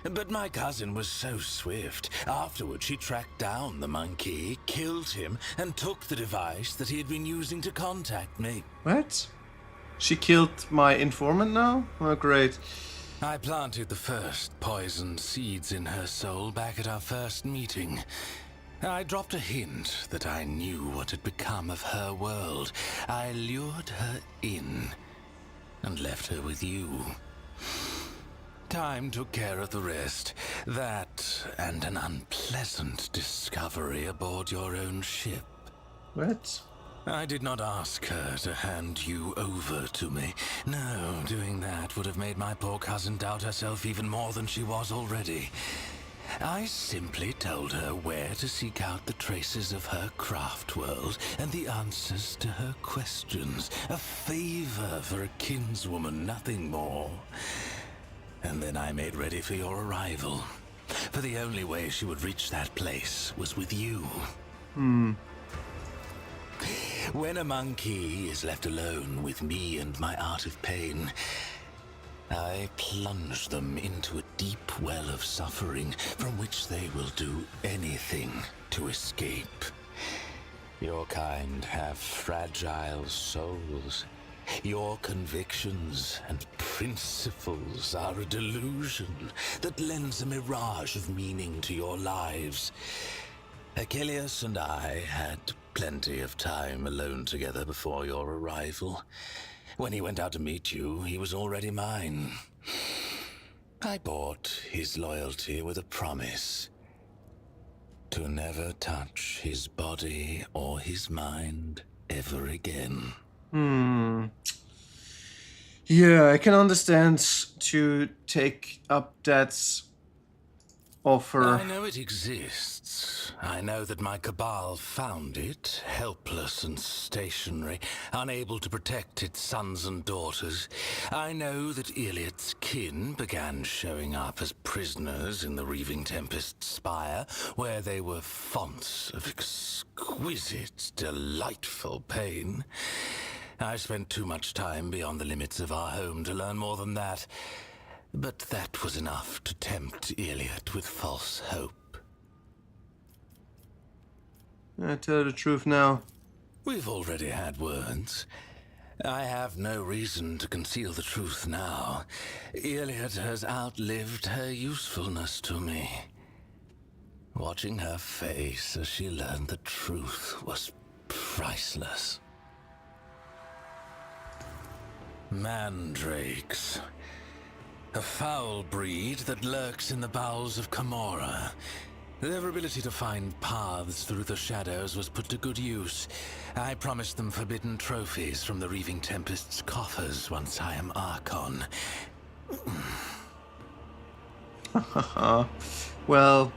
But my cousin was so swift. Afterward, she tracked down the monkey, killed him, and took the device that he had been using to contact me. What? She killed my informant now? Oh, great. I planted the first poisoned seeds in her soul back at our first meeting. I dropped a hint that I knew what had become of her world. I lured her in and left her with you. Time took care of the rest. That and an unpleasant discovery aboard your own ship. What? I did not ask her to hand you over to me. No, doing that would have made my poor cousin doubt herself even more than she was already. I simply told her where to seek out the traces of her craft world and the answers to her questions. A favor for a kinswoman, nothing more. And then I made ready for your arrival. For the only way she would reach that place was with you. When a monkey is left alone with me and my art of pain, I plunge them into a deep well of suffering from which they will do anything to escape. Your kind have fragile souls. Your convictions and principles are a delusion that lends a mirage of meaning to your lives. Achilles and I had plenty of time alone together before your arrival. When he went out to meet you, he was already mine. I bought his loyalty with a promise to never touch his body or his mind ever again. Yeah, I can understand to take up that offer. I know it exists. I know that my cabal found it, helpless and stationary, unable to protect its sons and daughters. I know that Iliad's kin began showing up as prisoners in the Reaving Tempest's spire, where they were fonts of exquisite, delightful pain. I spent too much time beyond the limits of our home to learn more than that. But that was enough to tempt Iliad with false hope. I tell the truth now. We've already had words. I have no reason to conceal the truth now. Iliad has outlived her usefulness to me. Watching her face as she learned the truth was priceless. Mandrakes. A foul breed that lurks in the bowels of Commorragh. Their ability to find paths through the shadows was put to good use. I promised them forbidden trophies from the Reaving Tempest's coffers once I am Archon. Well,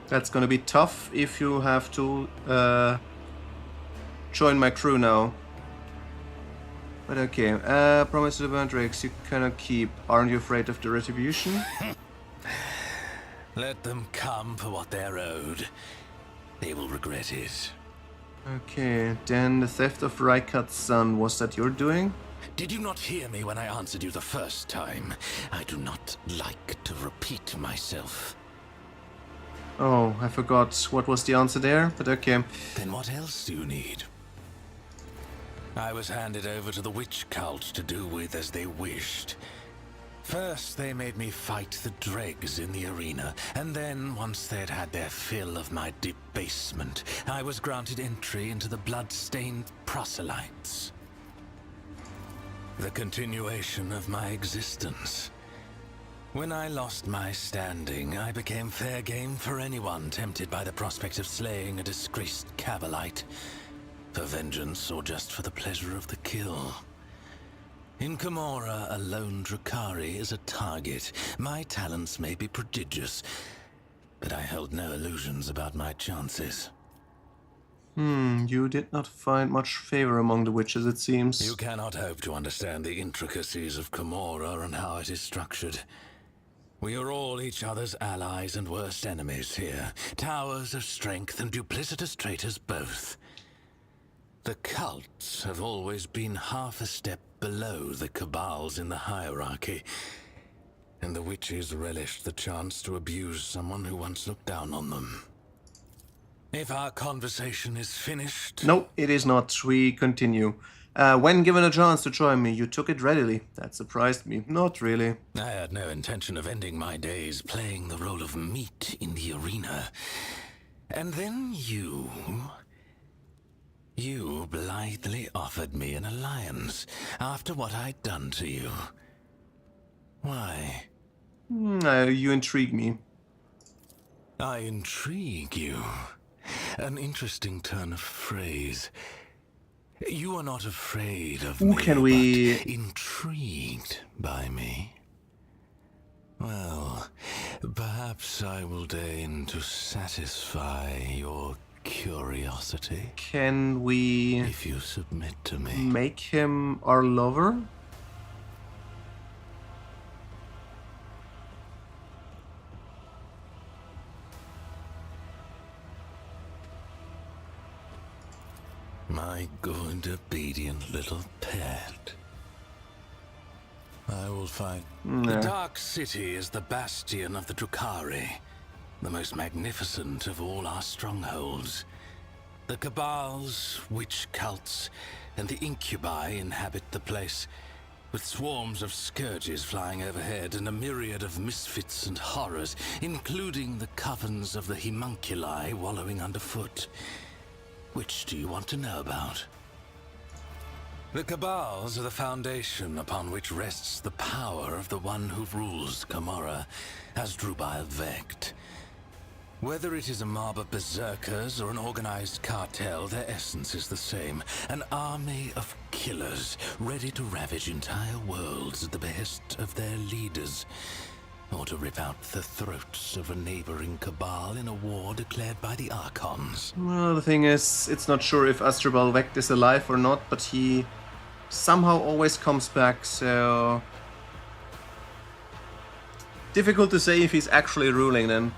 that's gonna be tough if you have to join my crew now. But okay, promise to the Mandrakes you cannot keep. Aren't you afraid of the retribution? Let them come for what they're owed. They will regret it. Okay, then the theft of Rykard's son, was that your doing? Did you not hear me when I answered you the first time? I do not like to repeat myself. Oh, I forgot what was the answer there, but okay. Then what else do you need? I was handed over to the witch cult to do with as they wished. First, they made me fight the dregs in the arena, and then, once they'd had their fill of my debasement, I was granted entry into the blood-stained proselytes. The continuation of my existence. When I lost my standing, I became fair game for anyone tempted by the prospect of slaying a disgraced Cavalite. For vengeance, or just for the pleasure of the kill. In Commorragh, a lone Drakari is a target. My talents may be prodigious, but I held no illusions about my chances. You did not find much favor among the witches, it seems. You cannot hope to understand the intricacies of Commorragh and how it is structured. We are all each other's allies and worst enemies here. Towers of strength and duplicitous traitors both. The cults have always been half a step below the cabals in the hierarchy, and the witches relished the chance to abuse someone who once looked down on them. If our conversation is finished... No, it is not. We continue. When given a chance to join me, you took it readily. That surprised me. Not really. I had no intention of ending my days playing the role of meat in the arena. And then you blithely offered me an alliance after what I'd done to you. Why? You intrigue me. I intrigue you. An interesting turn of phrase. You are not afraid of me, Can we... but intrigued by me. Well, perhaps I will deign to satisfy your curiosity. Can we... If you submit to me. make him our lover? My good, obedient little pet. I will find. The Dark City is the bastion of the Drukhari, the most magnificent of all our strongholds. The Cabals, witch cults, and the Incubi inhabit the place, with swarms of scourges flying overhead and a myriad of misfits and horrors, including the covens of the homunculi wallowing underfoot. Which do you want to know about? The Cabals are the foundation upon which rests the power of the one who rules Commorragh, as Drubil Vect. Whether it is a mob of berserkers or an organized cartel, their essence is the same. An army of killers, ready to ravage entire worlds at the behest of their leaders, or to rip out the throats of a neighboring cabal in a war declared by the Archons. Well, the thing is, it's not sure if Asdrubal Vect is alive or not, but he somehow always comes back, so... difficult to say if he's actually ruling then.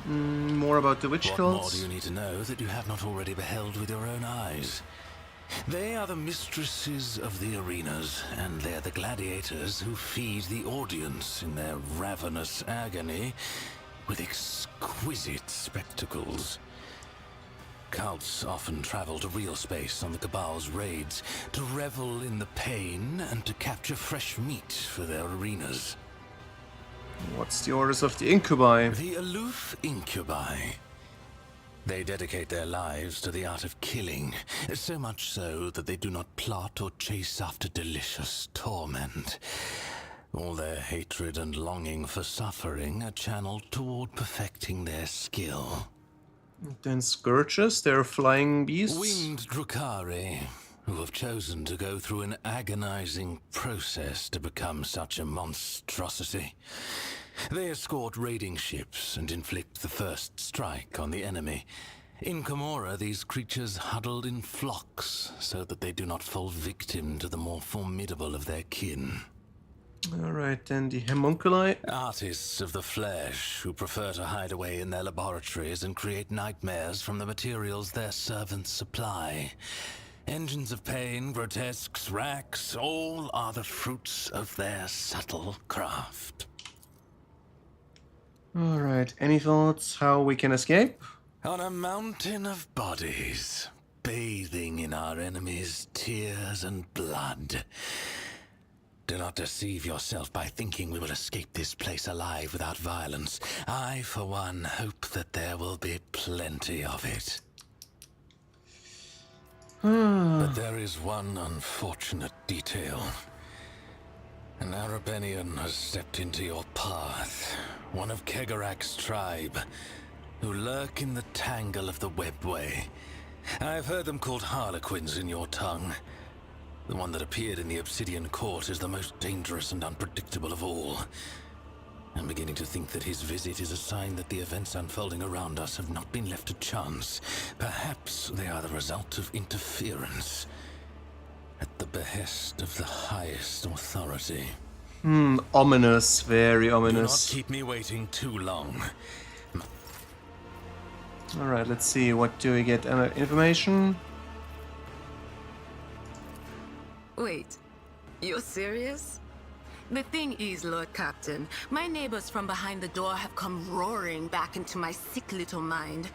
More about the witch What cults? more do you need to know that you have not already beheld with your own eyes? They are the mistresses of the arenas, and they're the gladiators who feed the audience in their ravenous agony with exquisite spectacles. Cults often travel to real space on the Cabal's raids to revel in the pain and to capture fresh meat for their arenas. What's the orders of the Incubi? The aloof Incubi. They dedicate their lives to the art of killing, so much so that they do not plot or chase after delicious torment. All their hatred and longing for suffering are channeled toward perfecting their skill. Then Scourges, they're flying beasts. Winged Drukhari, who have chosen to go through an agonizing process to become such a monstrosity. They escort raiding ships and inflict the first strike on the enemy. In Commorragh, these creatures huddled in flocks so that they do not fall victim to the more formidable of their kin. Alright, then the homunculi. Artists of the flesh who prefer to hide away in their laboratories and create nightmares from the materials their servants supply. Engines of pain, grotesques, racks, all are the fruits of their subtle craft. Alright, any thoughts how we can escape? On a mountain of bodies, bathing in our enemies' tears and blood. Do not deceive yourself by thinking we will escape this place alive without violence. I, for one, hope that there will be plenty of it. But there is one unfortunate detail. An Arabenian has stepped into your path, one of Kegarak's tribe, who lurk in the tangle of the webway. I've heard them called harlequins in your tongue. The one that appeared in the Obsidian Court is the most dangerous and unpredictable of all. I'm beginning to think that his visit is a sign that the events unfolding around us have not been left to chance. Perhaps they are the result of interference at the behest of the highest authority. Ominous, very Do not ominous. keep me waiting too long. Alright, let's see, what do we get? Information? Wait, you're serious? The thing is, Lord Captain, my neighbors from behind the door have come roaring back into my sick little mind.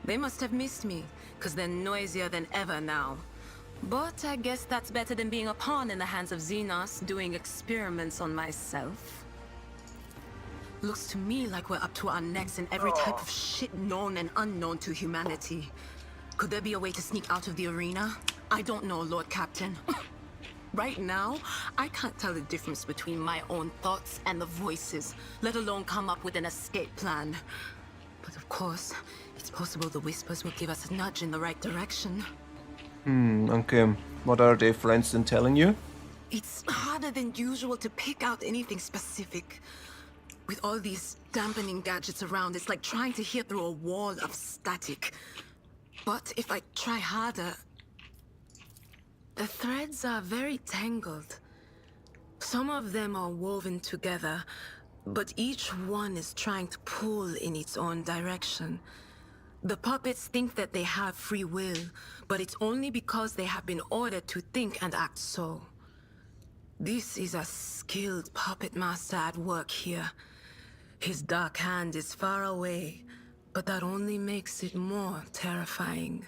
They must have missed me, because they're noisier than ever now. But I guess that's better than being a pawn in the hands of Xenos doing experiments on myself. Looks to me like we're up to our necks in every type of shit known and unknown to humanity. Could there be a way to sneak out of the arena? I don't know, Lord Captain. Right now, I can't tell the difference between my own thoughts and the voices, let alone come up with an escape plan. But of course, it's possible the whispers will give us a nudge in the right direction. Okay. What are they, for instance, telling you? It's harder than usual to pick out anything specific. With all these dampening gadgets around, it's like trying to hear through a wall of static. But if I try harder, the threads are very tangled. Some of them are woven together, but each one is trying to pull in its own direction. The puppets think that they have free will, but it's only because they have been ordered to think and act so. This is a skilled puppet master at work here. His dark hand is far away, but that only makes it more terrifying.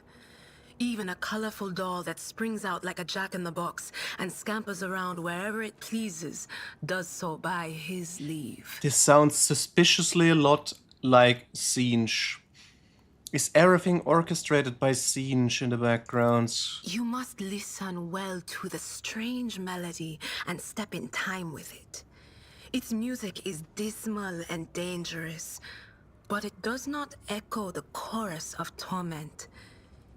Even a colorful doll that springs out like a jack-in-the-box and scampers around wherever it pleases does so by his leave. This sounds suspiciously a lot like Singe. Is everything orchestrated by Singe in the background? You must listen well to the strange melody and step in time with it. Its music is dismal and dangerous, but it does not echo the chorus of torment.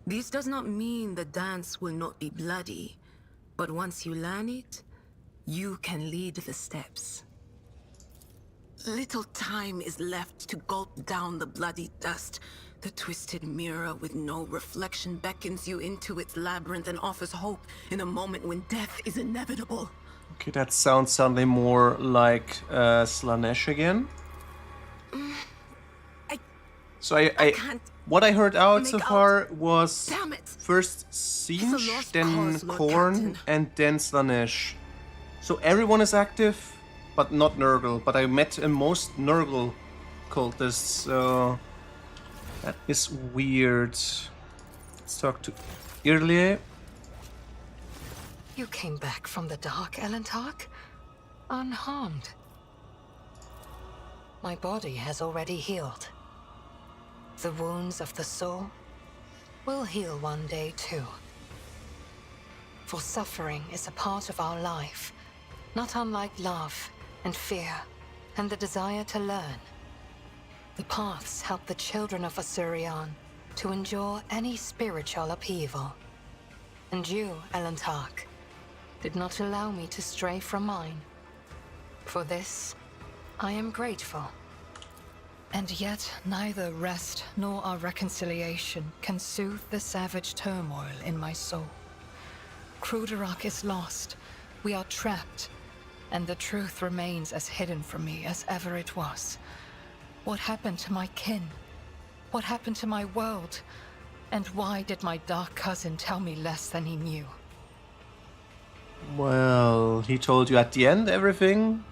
This does not mean the dance will not be bloody, but once you learn it, you can lead the steps. Little time is left to gulp down the bloody dust. The twisted mirror with no reflection beckons you into its labyrinth and offers hope in a moment when death is inevitable. Okay, that sounds suddenly more like Slanesh again. I can't what I heard out so make far was Damn it! first It's a Singe, lost then cause, Lord Korn, Captain. and then Slanesh. So everyone is active, but not Nurgle. But I met most Nurgle cultists, so that is weird. Let's talk to Irlie. You came back from the dark, Elentark? Unharmed. My body has already healed. The wounds of the soul will heal one day too. For suffering is a part of our life, not unlike love and fear and the desire to learn. The paths help the children of Asuryan to endure any spiritual upheaval. And you, Elentark, did not allow me to stray from mine. For this, I am grateful. And yet, neither rest nor our reconciliation can soothe the savage turmoil in my soul. Commorragh is lost. We are trapped. And the truth remains as hidden from me as ever it was. What happened to my kin? What happened to my world? And why did my dark cousin tell me less than he knew? Well, he told you at the end everything.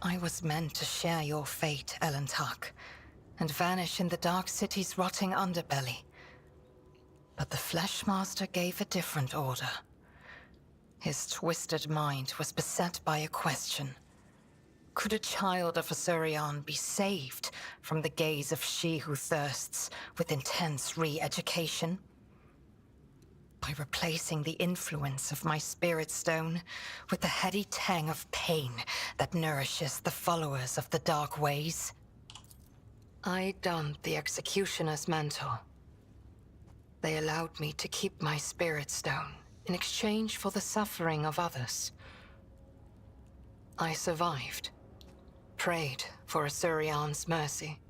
I was meant to share your fate, Elentark, and vanish in the Dark City's rotting underbelly. But the Fleshmaster gave a different order. His twisted mind was beset by a question. Could a child of Asuryan be saved from the gaze of she who thirsts with intense re-education? By replacing the influence of my spirit stone with the heady tang of pain that nourishes the followers of the dark ways? I donned the executioner's mantle. They allowed me to keep my spirit stone in exchange for the suffering of others. I survived, prayed for Asuryan's mercy,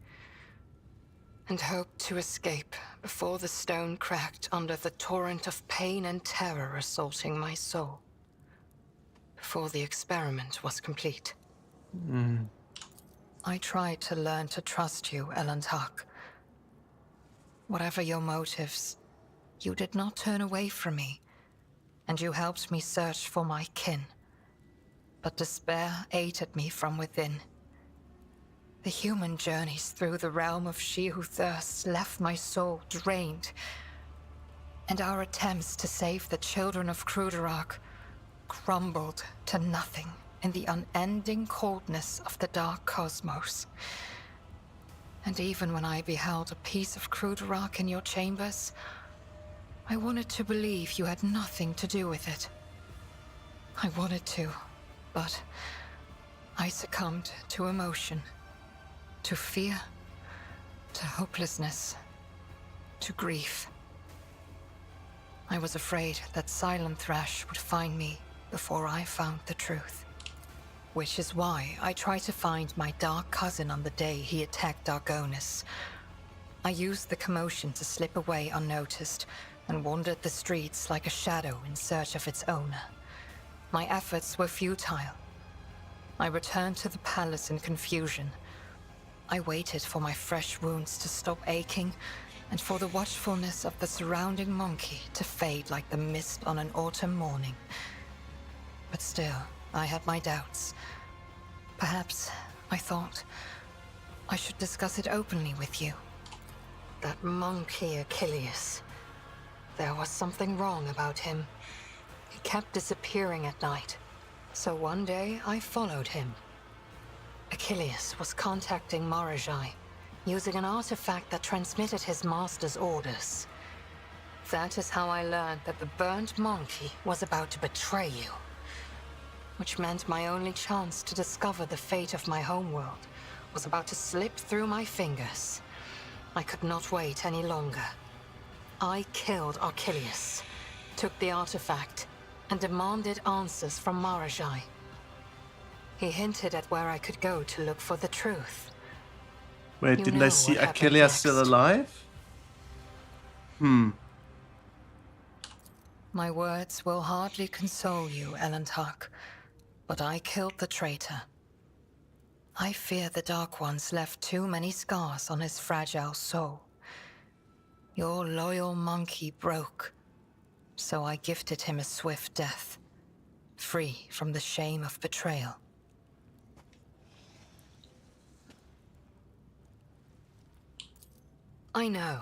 and hoped to escape before the stone cracked under the torrent of pain and terror assaulting my soul. Before the experiment was complete. I tried to learn to trust you, Elentark. Whatever your motives, you did not turn away from me, and you helped me search for my kin. But despair ate at me from within. The human journeys through the realm of she who thirsts left my soul drained, and our attempts to save the children of Commorragh crumbled to nothing in the unending coldness of the dark cosmos. And even when I beheld a piece of Commorragh in your chambers, I wanted to believe you had nothing to do with it. I wanted to, but I succumbed to emotion. To fear, to hopelessness, to grief. I was afraid that Silent Thrash would find me before I found the truth. Which is why I tried to find my dark cousin on the day he attacked Argonis. I used the commotion to slip away unnoticed and wandered the streets like a shadow in search of its owner. My efforts were futile. I returned to the palace in confusion, I waited for my fresh wounds to stop aching, and for the watchfulness of the surrounding monkey to fade like the mist on an autumn morning. But still, I had my doubts. Perhaps, I thought, I should discuss it openly with you. That monkey Achilles. There was something wrong about him. He kept disappearing at night. So one day, I followed him. Achilles was contacting Commorragh, using an artifact that transmitted his master's orders. That is how I learned that the burnt monkey was about to betray you. Which meant my only chance to discover the fate of my homeworld was about to slip through my fingers. I could not wait any longer. I killed Achilles, took the artifact, and demanded answers from Commorragh. He hinted at where I could go to look for the truth. Wait, You didn't I know see what happened Achilles still next. alive? My words will hardly console you, Elantark, but I killed the traitor. I fear the Dark Ones left too many scars on his fragile soul. Your loyal monkey broke, so I gifted him a swift death, free from the shame of betrayal. I know.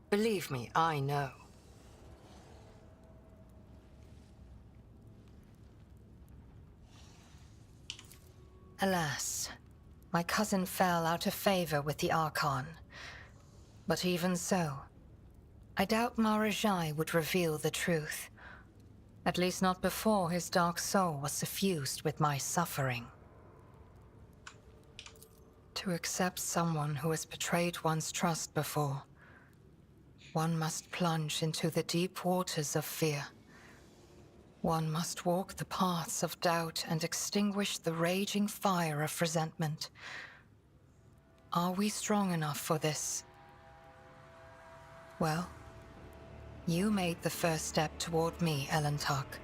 Believe me, I know. Alas, my cousin fell out of favor with the Archon. But even so, I doubt Commorragh would reveal the truth. At least not before his dark soul was suffused with my suffering. To accept someone who has betrayed one's trust before, one must plunge into the deep waters of fear. One must walk the paths of doubt and extinguish the raging fire of resentment. Are we strong enough for this? Well, you made the first step toward me, Elantark.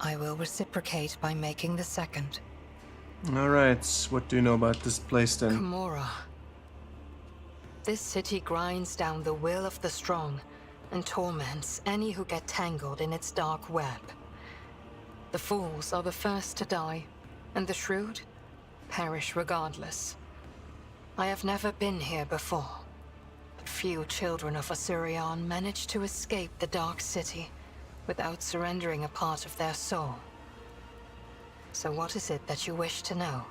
I will reciprocate by making the second. Alright, what do you know about this place then? Commorragh. This city grinds down the will of the strong and torments any who get tangled in its dark web. The fools are the first to die, and the shrewd perish regardless. I have never been here before, but few children of Osirion manage to escape the Dark City without surrendering a part of their soul. So what is it that you wish to know?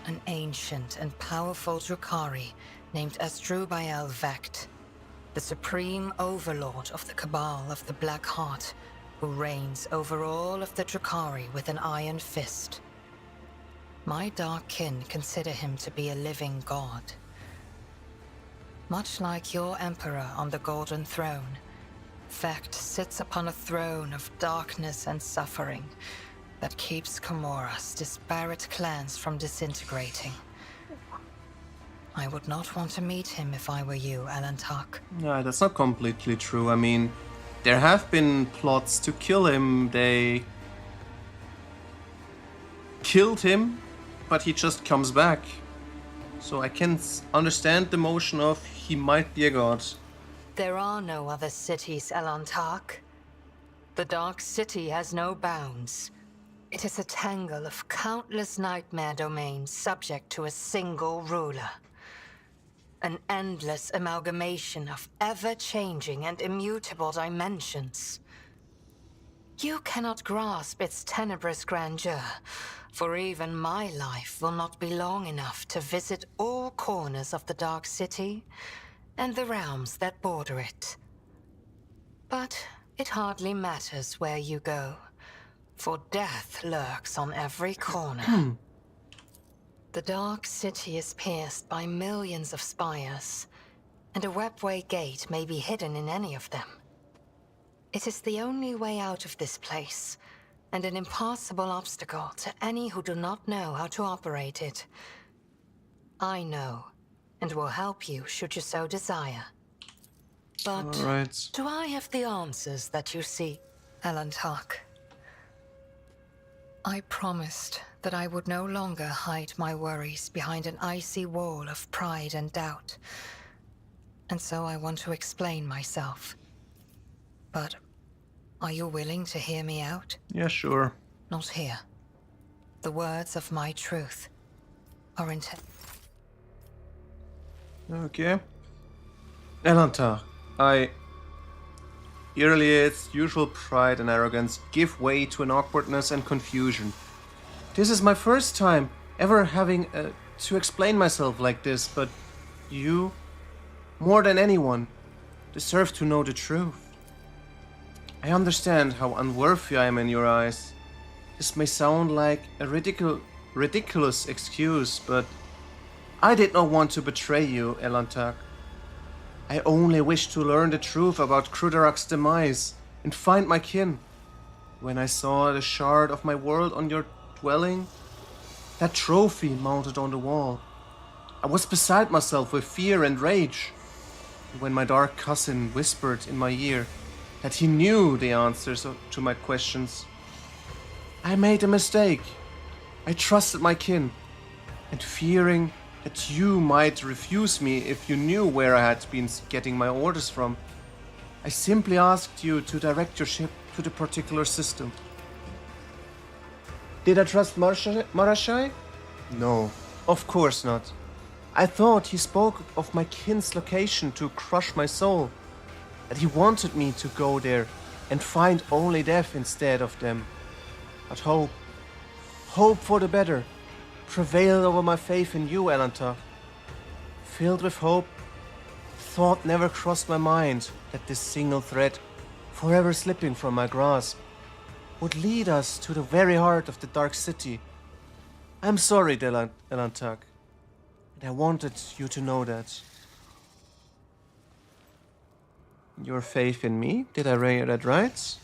An ancient and powerful Drukhari named Asdrubal Vecht, the supreme overlord of the Cabal of the Black Heart, who reigns over all of the Drukhari with an iron fist. My dark kin consider him to be a living god. Much like your emperor on the Golden Throne, Vecht sits upon a throne of darkness and suffering that keeps Commorragh's disparate clans from disintegrating. I would not want to meet him if I were you, Elantark. No, that's not completely true. I mean, there have been plots to kill him. They killed him, but he just comes back. So I can understand the motion of he might be a god. There are no other cities, Elantark. The Dark City has no bounds. It is a tangle of countless nightmare domains subject to a single ruler. An endless amalgamation of ever-changing and immutable dimensions. You cannot grasp its tenebrous grandeur, for even my life will not be long enough to visit all corners of the Dark City and the realms that border it. But it hardly matters where you go, for death lurks on every corner. The Dark City is pierced by millions of spires, and a webway gate may be hidden in any of them. It is the only way out of this place, and an impassable obstacle to any who do not know how to operate it. I know, and will help you should you so desire. But Alright. do I have the answers that you seek, Elantark? I promised that I would no longer hide my worries behind an icy wall of pride and doubt. And so I want to explain myself. But are you willing to hear me out? Yeah, sure. Not here. The words of my truth are intended. Okay. Elantar, Irlia's usual pride and arrogance give way to an awkwardness and confusion. This is my first time ever having to explain myself like this, but you, more than anyone, deserve to know the truth. I understand how unworthy I am in your eyes. This may sound like a ridiculous excuse, but I did not want to betray you, Elantar. I only wished to learn the truth about Crudaragh's demise and find my kin. When I saw the shard of my world on your dwelling, that trophy mounted on the wall, I was beside myself with fear and rage. And when my dark cousin whispered in my ear that he knew the answers to my questions, I made a mistake. I trusted my kin, and fearing that you might refuse me if you knew where I had been getting my orders from, I simply asked you to direct your ship to the particular system. Did I trust Marashai? No, of course not. I thought he spoke of my kin's location to crush my soul, that he wanted me to go there and find only death instead of them. But hope for the better, prevailed over my faith in you, Elantar. Filled with hope, thought never crossed my mind that this single thread, forever slipping from my grasp, would lead us to the very heart of the Dark City. I'm sorry, Elantar, and I wanted you to know that. Your faith in me? Did I read that right?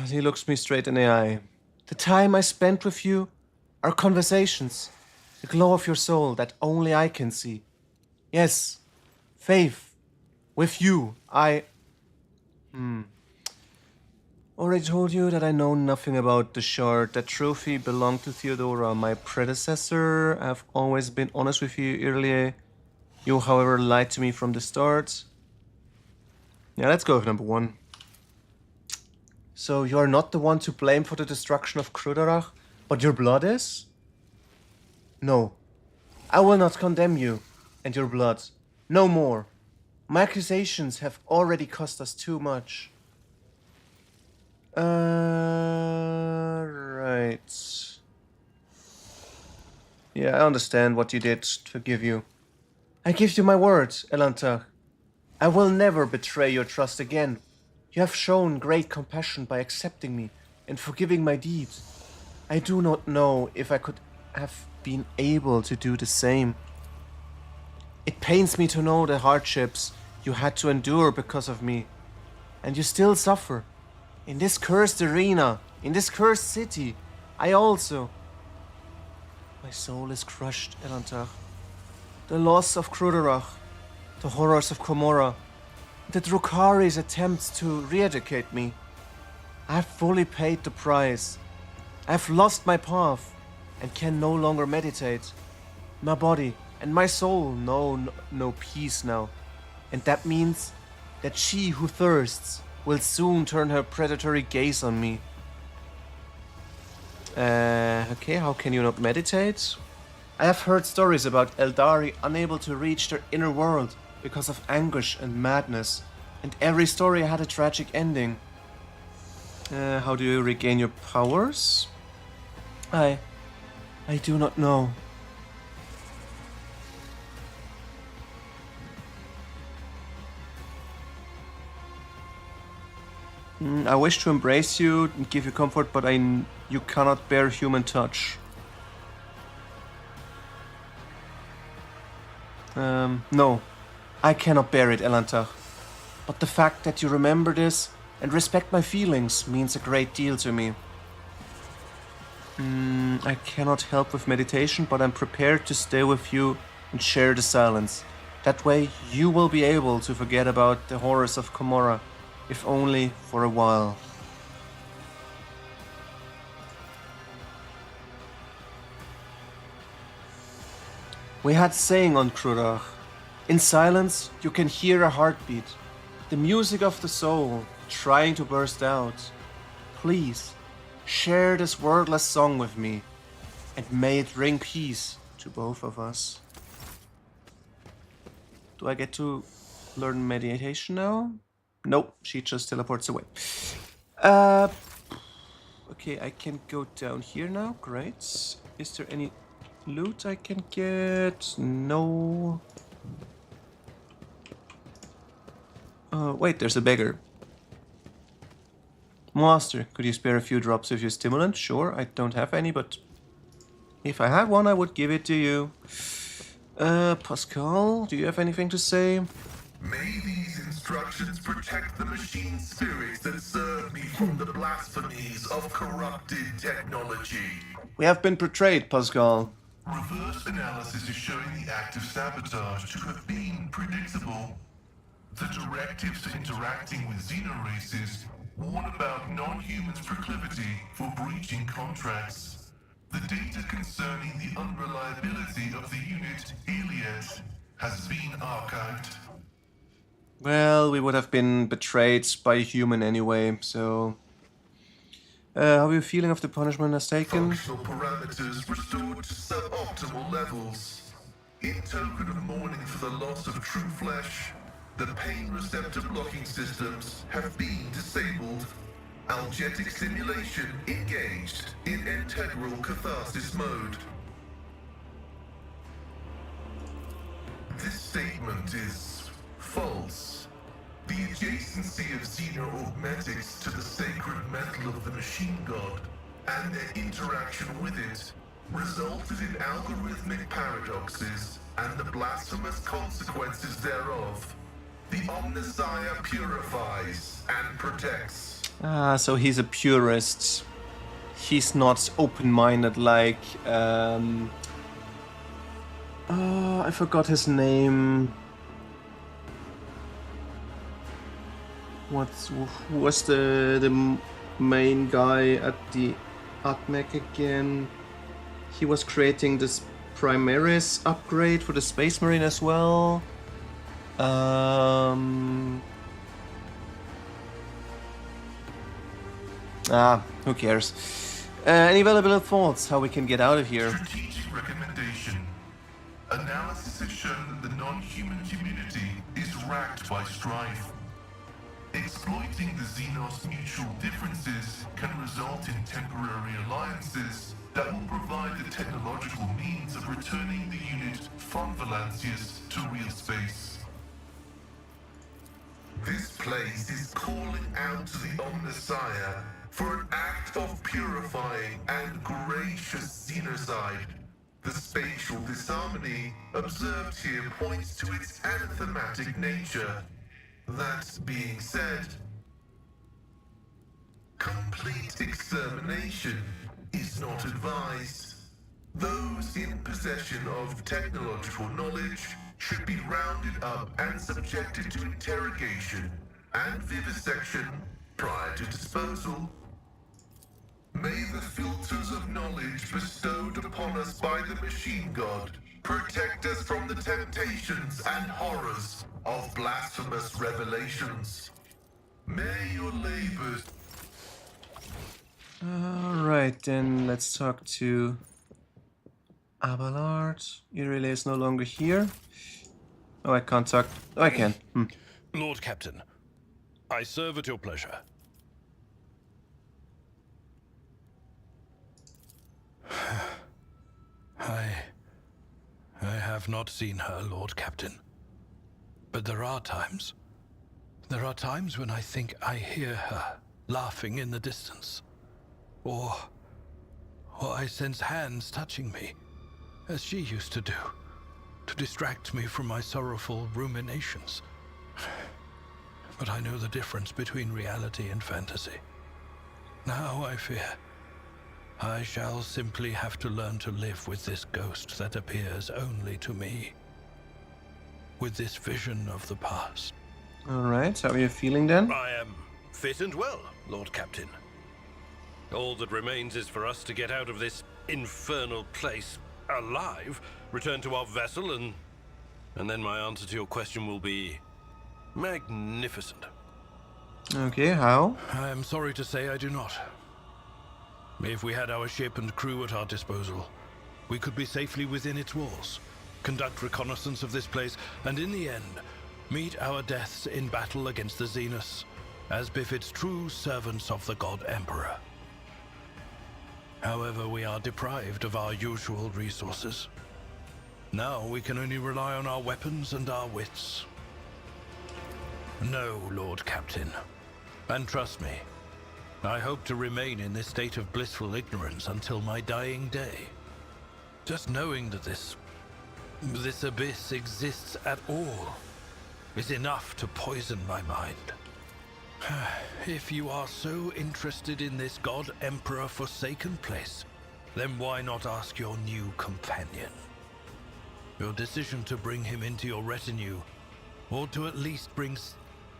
He looks me straight in the eye. The time I spent with you, our conversations, the glow of your soul that only I can see. Yes, faith. With you, Already told you that I know nothing about the shard. That trophy belonged to Theodora, my predecessor. I've always been honest with you, Irlie. You, however, lied to me from the start. Yeah, let's go with number one. So you're not the one to blame for the destruction of Crudaraugh, but your blood is? No. I will not condemn you and your blood. No more. My accusations have already cost us too much. Right. Yeah, I understand what you did. Forgive you. I give you my word, Elantar. I will never betray your trust again. You have shown great compassion by accepting me and forgiving my deeds. I do not know if I could have been able to do the same. It pains me to know the hardships you had to endure because of me. And you still suffer. In this cursed arena, in this cursed city, I also. My soul is crushed, Elantar. The loss of Crudaraugh, the horrors of Commorragh, the Drukhari's attempts to re-educate me. I have fully paid the price. I have lost my path and can no longer meditate. My body and my soul know no peace now. And that means that she who thirsts will soon turn her predatory gaze on me. Okay, how can you not meditate? I have heard stories about Eldari unable to reach their inner world because of anguish and madness, and every story had a tragic ending. How do you regain your powers? I do not know. I wish to embrace you and give you comfort, but you cannot bear human touch. No, I cannot bear it, Elantar. But the fact that you remember this and respect my feelings means a great deal to me. I cannot help with meditation, but I'm prepared to stay with you and share the silence. That way you will be able to forget about the horrors of Commorragh, if only for a while. We had saying on Commorragh. In silence, you can hear a heartbeat. The music of the soul, trying to burst out. Please, share this wordless song with me, and may it bring peace to both of us. Do I get to learn meditation now? Nope, she just teleports away. Okay, I can go down here now. Great. Is there any loot I can get? No. Wait, there's a beggar. Master, could you spare a few drops of your stimulant? Sure, I don't have any, but if I had one, I would give it to you. Pascal, do you have anything to say? May these instructions protect the machine spirits that serve me from the blasphemies of corrupted technology. We have been betrayed, Pascal. Reverse analysis is showing the act of sabotage to have been predictable. The directives interacting with xenoraces warn about non-humans' proclivity for breaching contracts. The data concerning the unreliability of the unit, Iliad, has been archived. Well, we would have been betrayed by a human anyway, so... how are you feeling of the punishment as taken? Functional parameters restored to suboptimal levels. In token of mourning for the loss of true flesh, the pain receptor blocking systems have been disabled. Algetic simulation engaged in integral catharsis mode. This statement is false. The adjacency of xeno-augmetics to the sacred metal of the machine god and their interaction with it resulted in algorithmic paradoxes and the blasphemous consequences thereof. The Omnissiah purifies and protects. Ah, so he's a purist. He's not open-minded like... I forgot his name. Who was the main guy at the ATMEC again? He was creating this Primaris upgrade for the Space Marine as well. Who cares? Any valuable thoughts how we can get out of here? Strategic recommendation. Analysis has shown that the non-human community is racked by strife. Exploiting the Xenos mutual differences can result in temporary alliances that will provide the technological means of returning the unit from Valancius to real space. This place is calling out to the Omnissiah for an act of purifying and gracious xenocide. The spatial disharmony observed here points to its anathematic nature. That being said, complete extermination is not advised. Those in possession of technological knowledge should be rounded up and subjected to interrogation and vivisection prior to disposal. May the filters of knowledge bestowed upon us by the machine god protect us from the temptations and horrors of blasphemous revelations. May your labors... Alright, then let's talk to Abelard. Irele is no longer here. Oh, I can't talk. Oh, I can. Lord Captain, I serve at your pleasure. I have not seen her, Lord Captain. But there are times when I think I hear her laughing in the distance. Or I sense hands touching me, as she used to do, to distract me from my sorrowful ruminations. But I know the difference between reality and fantasy. Now I fear I shall simply have to learn to live with this ghost that appears only to me. With this vision of the past. Alright, how are you feeling then? I am fit and well, Lord Captain. All that remains is for us to get out of this infernal place alive return to our vessel, and then my answer to your question will be magnificent. Okay, how? I am sorry to say I do not. If we had our ship and crew at our disposal, we could be safely within its walls, conduct reconnaissance of this place, and in the end, meet our deaths in battle against the Zenus, as befits true servants of the God Emperor. However, we are deprived of our usual resources. Now we can only rely on our weapons and our wits. No, Lord Captain. And trust me, I hope to remain in this state of blissful ignorance until my dying day. Just knowing that this abyss exists at all is enough to poison my mind. If you are so interested in this God Emperor forsaken place, then why not ask your new companion? Your decision to bring him into your retinue, or to at least bring...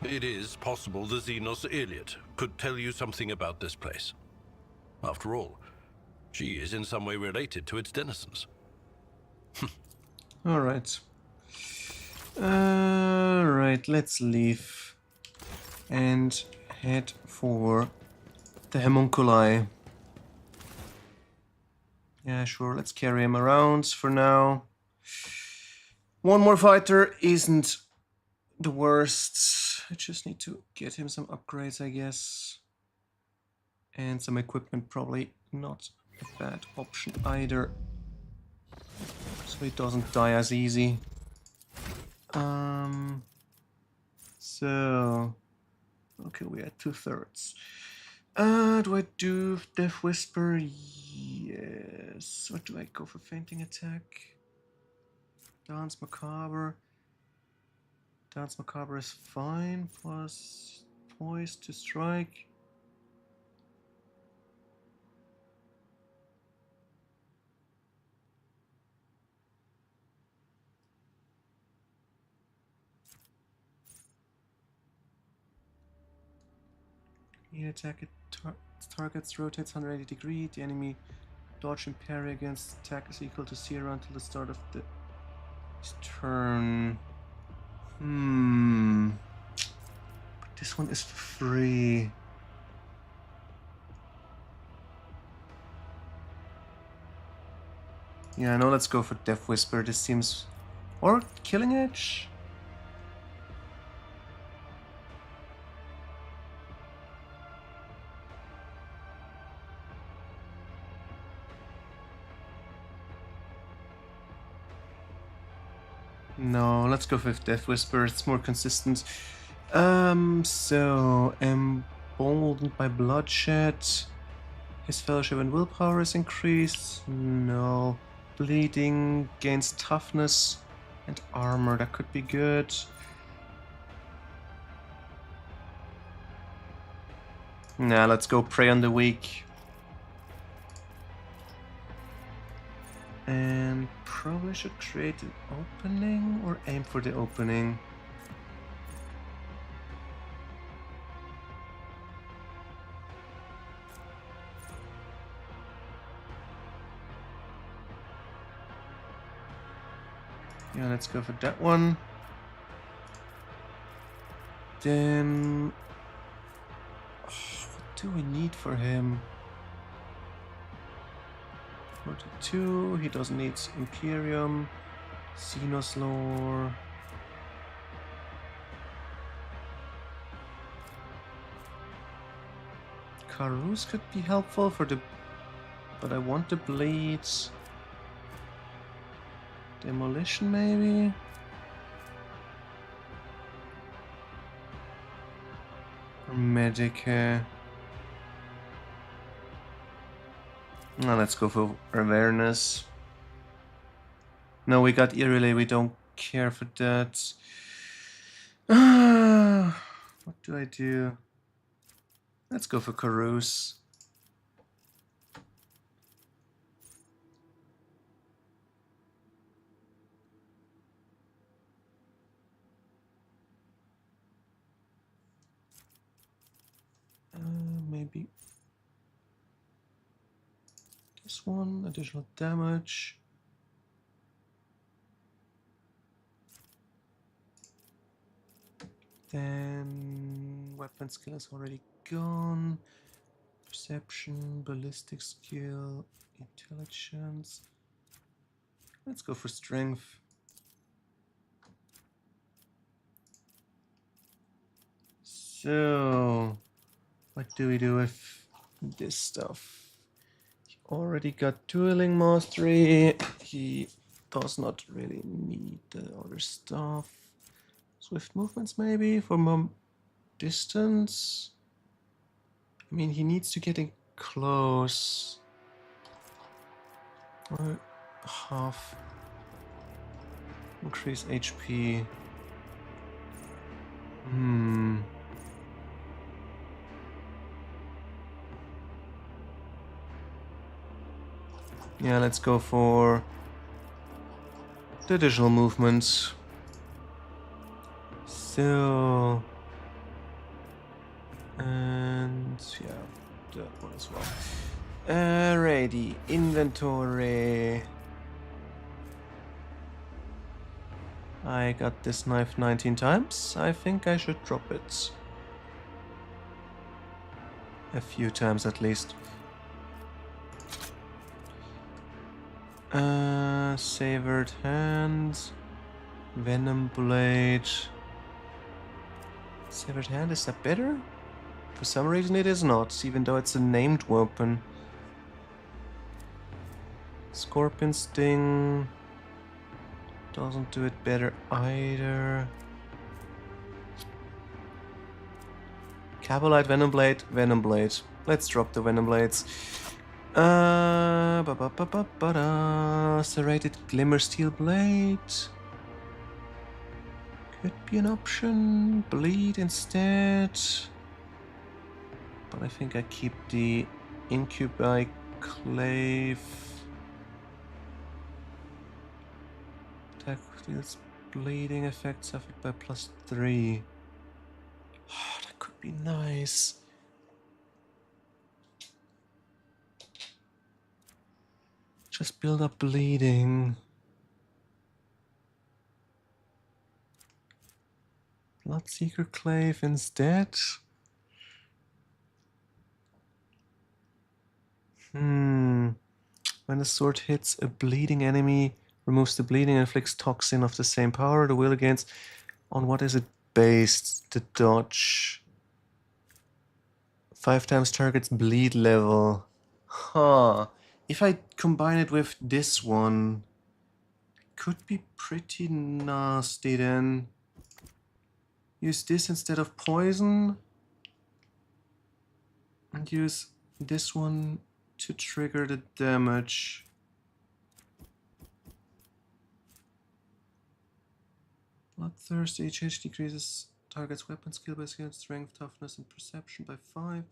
It is possible the Xenos Iliad could tell you something about this place. After all, she is in some way related to its denizens. Alright. Alright, let's leave. And head for the homunculi. Yeah, sure, let's carry him around for now. One more fighter isn't the worst. I just need to get him some upgrades, I guess. And some equipment, probably not a bad option either. So he doesn't die as easy. So... Okay, we're at 2/3. Do I do Death Whisper? Yes. What do I go for? Fainting Attack? Dance Macabre. Dance Macabre is fine. Plus Poise to strike. Heat attack it targets rotates 180 degrees. The enemy dodge and parry against attack is equal to 0 until the start of the turn. But this one is free. Yeah, no, let's go for Death Whisper. This seems... Or Killing Edge? No, let's go with Death Whisper. It's more consistent. So emboldened by bloodshed. His fellowship and willpower is increased. No. Bleeding gains toughness and armor. That could be good. Nah, let's go Prey on the Weak. And probably should create an opening or aim for the opening. Yeah, let's go for that one. Then... what do we need for him? 42, he doesn't need Imperium, Xenos Lore. Karus could be helpful for the... But I want the Blades. Demolition maybe? Or Medic. Now let's go for awareness. No, we got Ear Relay, we don't care for that. What do I do? Let's go for Karus. Maybe this one, additional damage. Then weapon skill is already gone. Perception, ballistic skill, intelligence. Let's go for strength. So, what do we do with this stuff? He already got dueling mastery. He does not really need the other stuff. Swift movements maybe for more distance. I mean, he needs to get in close. Or half. Increase HP. Yeah, let's go for the additional movements. So, and yeah, that one as well. Alrighty, inventory. I got this knife 19 times. I think I should drop it. A few times at least. Severed hand. Venom blade. Severed hand, is that better? For some reason it is not, even though it's a named weapon. Scorpion sting. Doesn't do it better either. Cabalite, Venom Blade, Venom Blade. Let's drop the Venom Blades. Serrated Glimmer Steel Blade. Could be an option. Bleed instead. But I think I keep the Incubi Clave. Attack deals bleeding effect suffered by +3. Oh, that could be nice. Just build up bleeding. Bloodseeker Clave instead. When the sword hits a bleeding enemy, removes the bleeding and inflicts toxin of the same power. The will against... On what is it based? The dodge. 5 times target's bleed level. Huh. If I combine it with this one, it could be pretty nasty then. Use this instead of poison. And use this one to trigger the damage. Bloodthirst, HH decreases target's weapon skill by skill, strength, toughness, and perception by 5.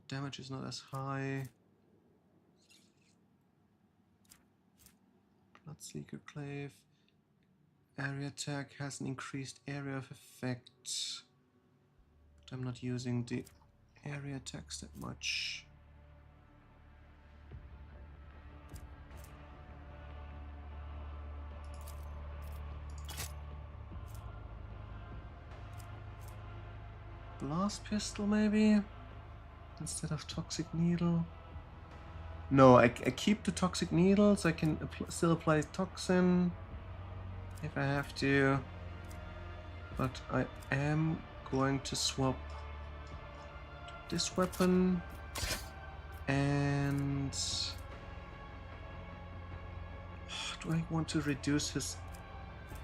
Damage is not as high. Bloodseeker Clave. Area attack has an increased area of effect. But I'm not using the area attacks that much. Blast pistol maybe? Instead of toxic needle. No, I keep the toxic needles. I can still apply toxin if I have to. But I am going to swap this weapon and do I want to reduce his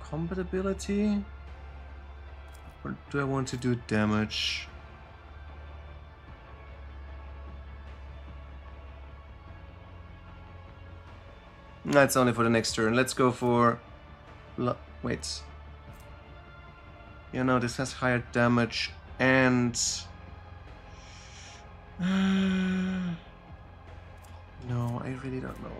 combat ability or do I want to do damage? That's only for the next turn. Let's go for... Wait. You know, this has higher damage and... No, I really don't know.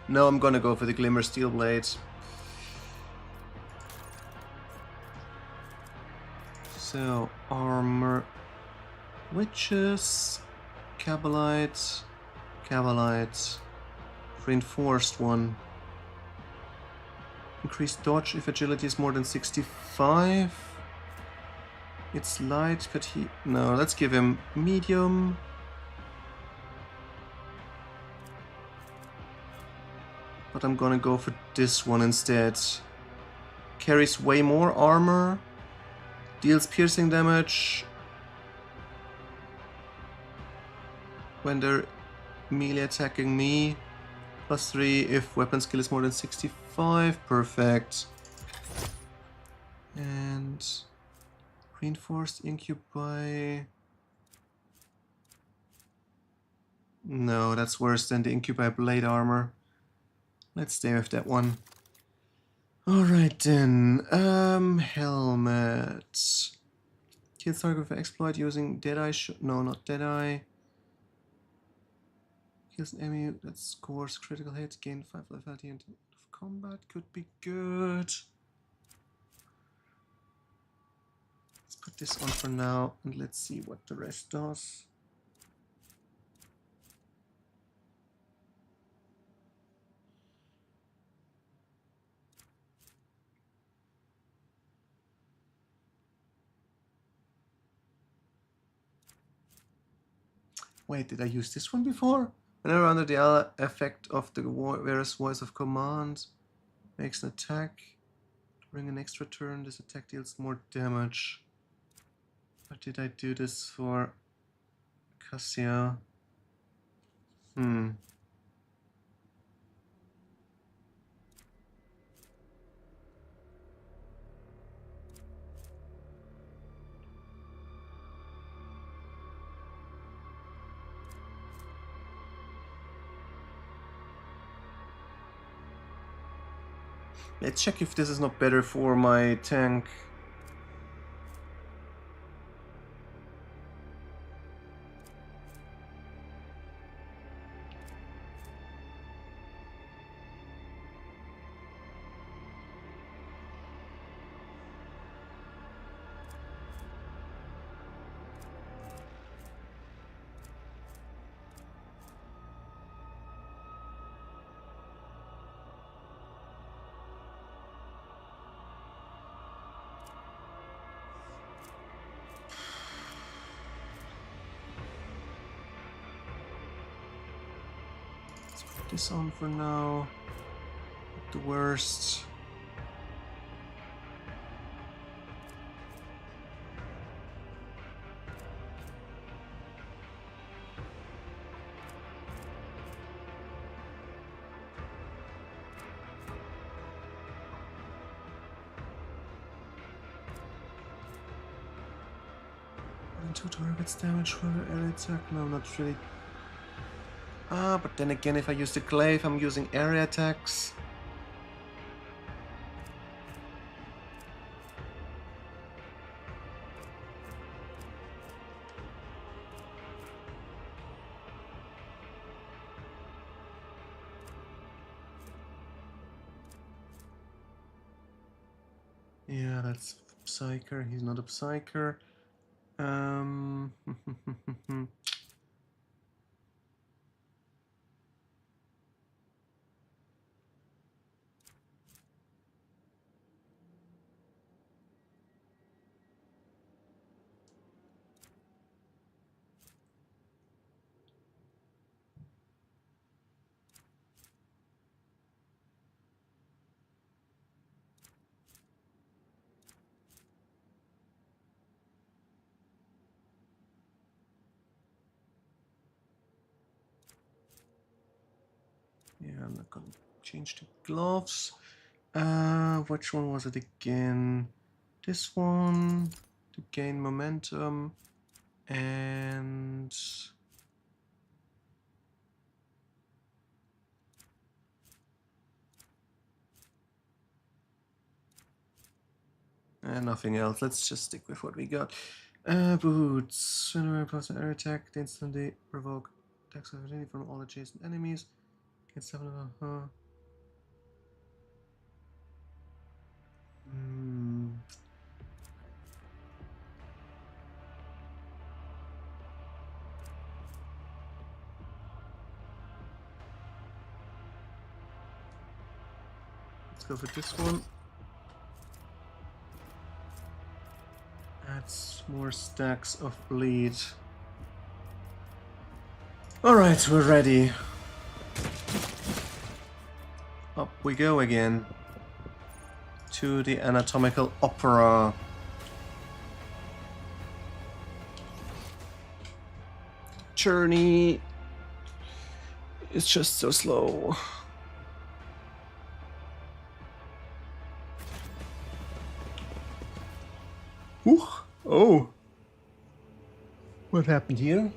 No, I'm gonna go for the Glimmer Steel Blade. So, armor Witches, Cabalite, Cabalite, reinforced one. Increased dodge if agility is more than 65. It's light, could he... No, let's give him medium. But I'm gonna go for this one instead. Carries way more armor. Deals piercing damage when they're melee attacking me. +3 if weapon skill is more than 65. Perfect. And reinforced incubi. No, that's worse than the incubi blade armor. Let's stay with that one. Alright then. Helmet. Kills target with exploit using Deadeye. No, not Deadeye. Kills an enemy that scores critical hits. Gain 5 lethality and combat. Could be good. Let's put this on for now and let's see what the rest does. Wait, did I use this one before? Whenever under the effect of the various voice of command makes an attack, during an extra turn, this attack deals more damage. But did I do this for Cassia? Let's check if this is not better for my tank. Put this on for now. Not the worst. Two targets damage for the area attack. No, not really. But then again, if I use the glaive, I'm using area attacks. Yeah, that's Psyker. He's not a Psyker. Yeah, I'm not gonna change the gloves. Which one was it again? This one to gain momentum and nothing else. Let's just stick with what we got. Boots. Whenever plus an air attack, they instantly provoke attacks of opportunity from all adjacent enemies. Get 7 of them. Let's go for this one. Adds more stacks of bleed. Alright, we're ready. Up we go again. To the anatomical opera. Journey is just so slow. Ooh. Oh. What happened here?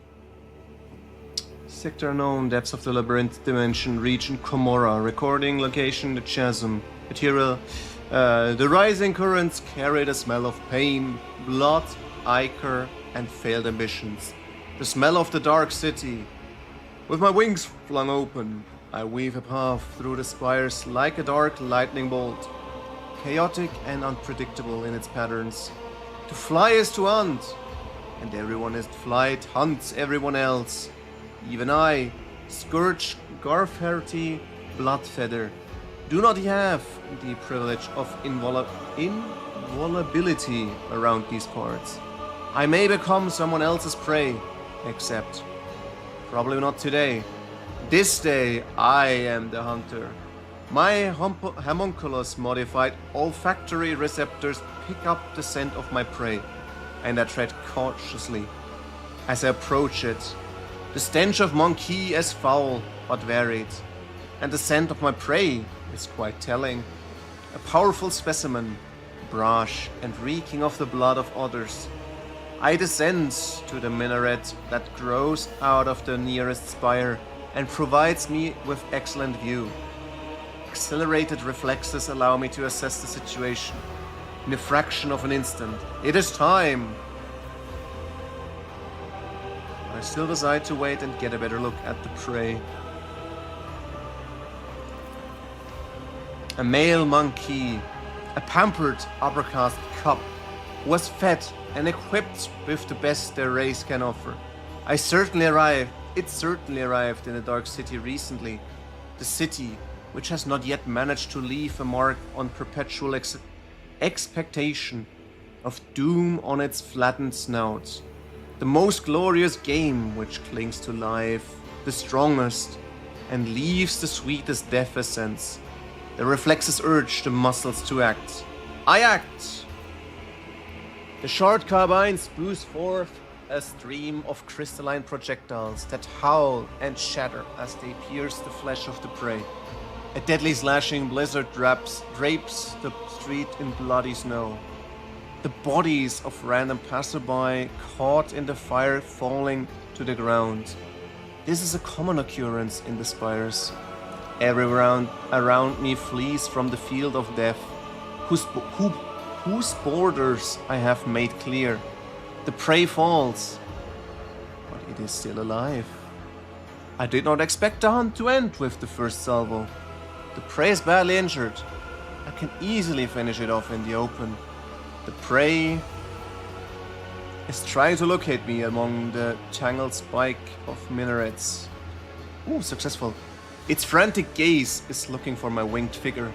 Sector unknown, depths of the labyrinth dimension, region Commorragh, recording location the chasm, material. The rising currents carry the smell of pain, blood, ichor, and failed ambitions. The smell of the dark city. With my wings flung open, I weave a path through the spires like a dark lightning bolt, chaotic and unpredictable in its patterns. To fly is to hunt, and everyone in flight hunts everyone else. Even I, Scourge, Garfarty, Bloodfeather, do not have the privilege of invulnerability around these parts. I may become someone else's prey, except probably not today. This day, I am the hunter. My homunculus modified olfactory receptors pick up the scent of my prey, and I tread cautiously as I approach it. The stench of monkey is foul but varied, and the scent of my prey is quite telling. A powerful specimen, brash and reeking of the blood of others. I descend to the minaret that grows out of the nearest spire and provides me with excellent view. Accelerated reflexes allow me to assess the situation. In a fraction of an instant, it is time! I still decide to wait and get a better look at the prey. A male monkey, a pampered uppercast cub, was fed and equipped with the best their race can offer. It certainly arrived in the Dark City recently. The city, which has not yet managed to leave a mark on perpetual expectation of doom on its flattened snout. The most glorious game which clings to life, the strongest, and leaves the sweetest death essence. The reflexes urge the muscles to act. I act! The short carbine spews forth a stream of crystalline projectiles that howl and shatter as they pierce the flesh of the prey. A deadly slashing blizzard drapes the street in bloody snow. The bodies of random passerby caught in the fire falling to the ground. This is a common occurrence in the spires. Everyone around me flees from the field of death, whose borders I have made clear. The prey falls, but it is still alive. I did not expect the hunt to end with the first salvo. The prey is badly injured. I can easily finish it off in the open. The prey is trying to locate me among the tangled spike of minarets. Ooh, successful. Its frantic gaze is looking for my winged figure.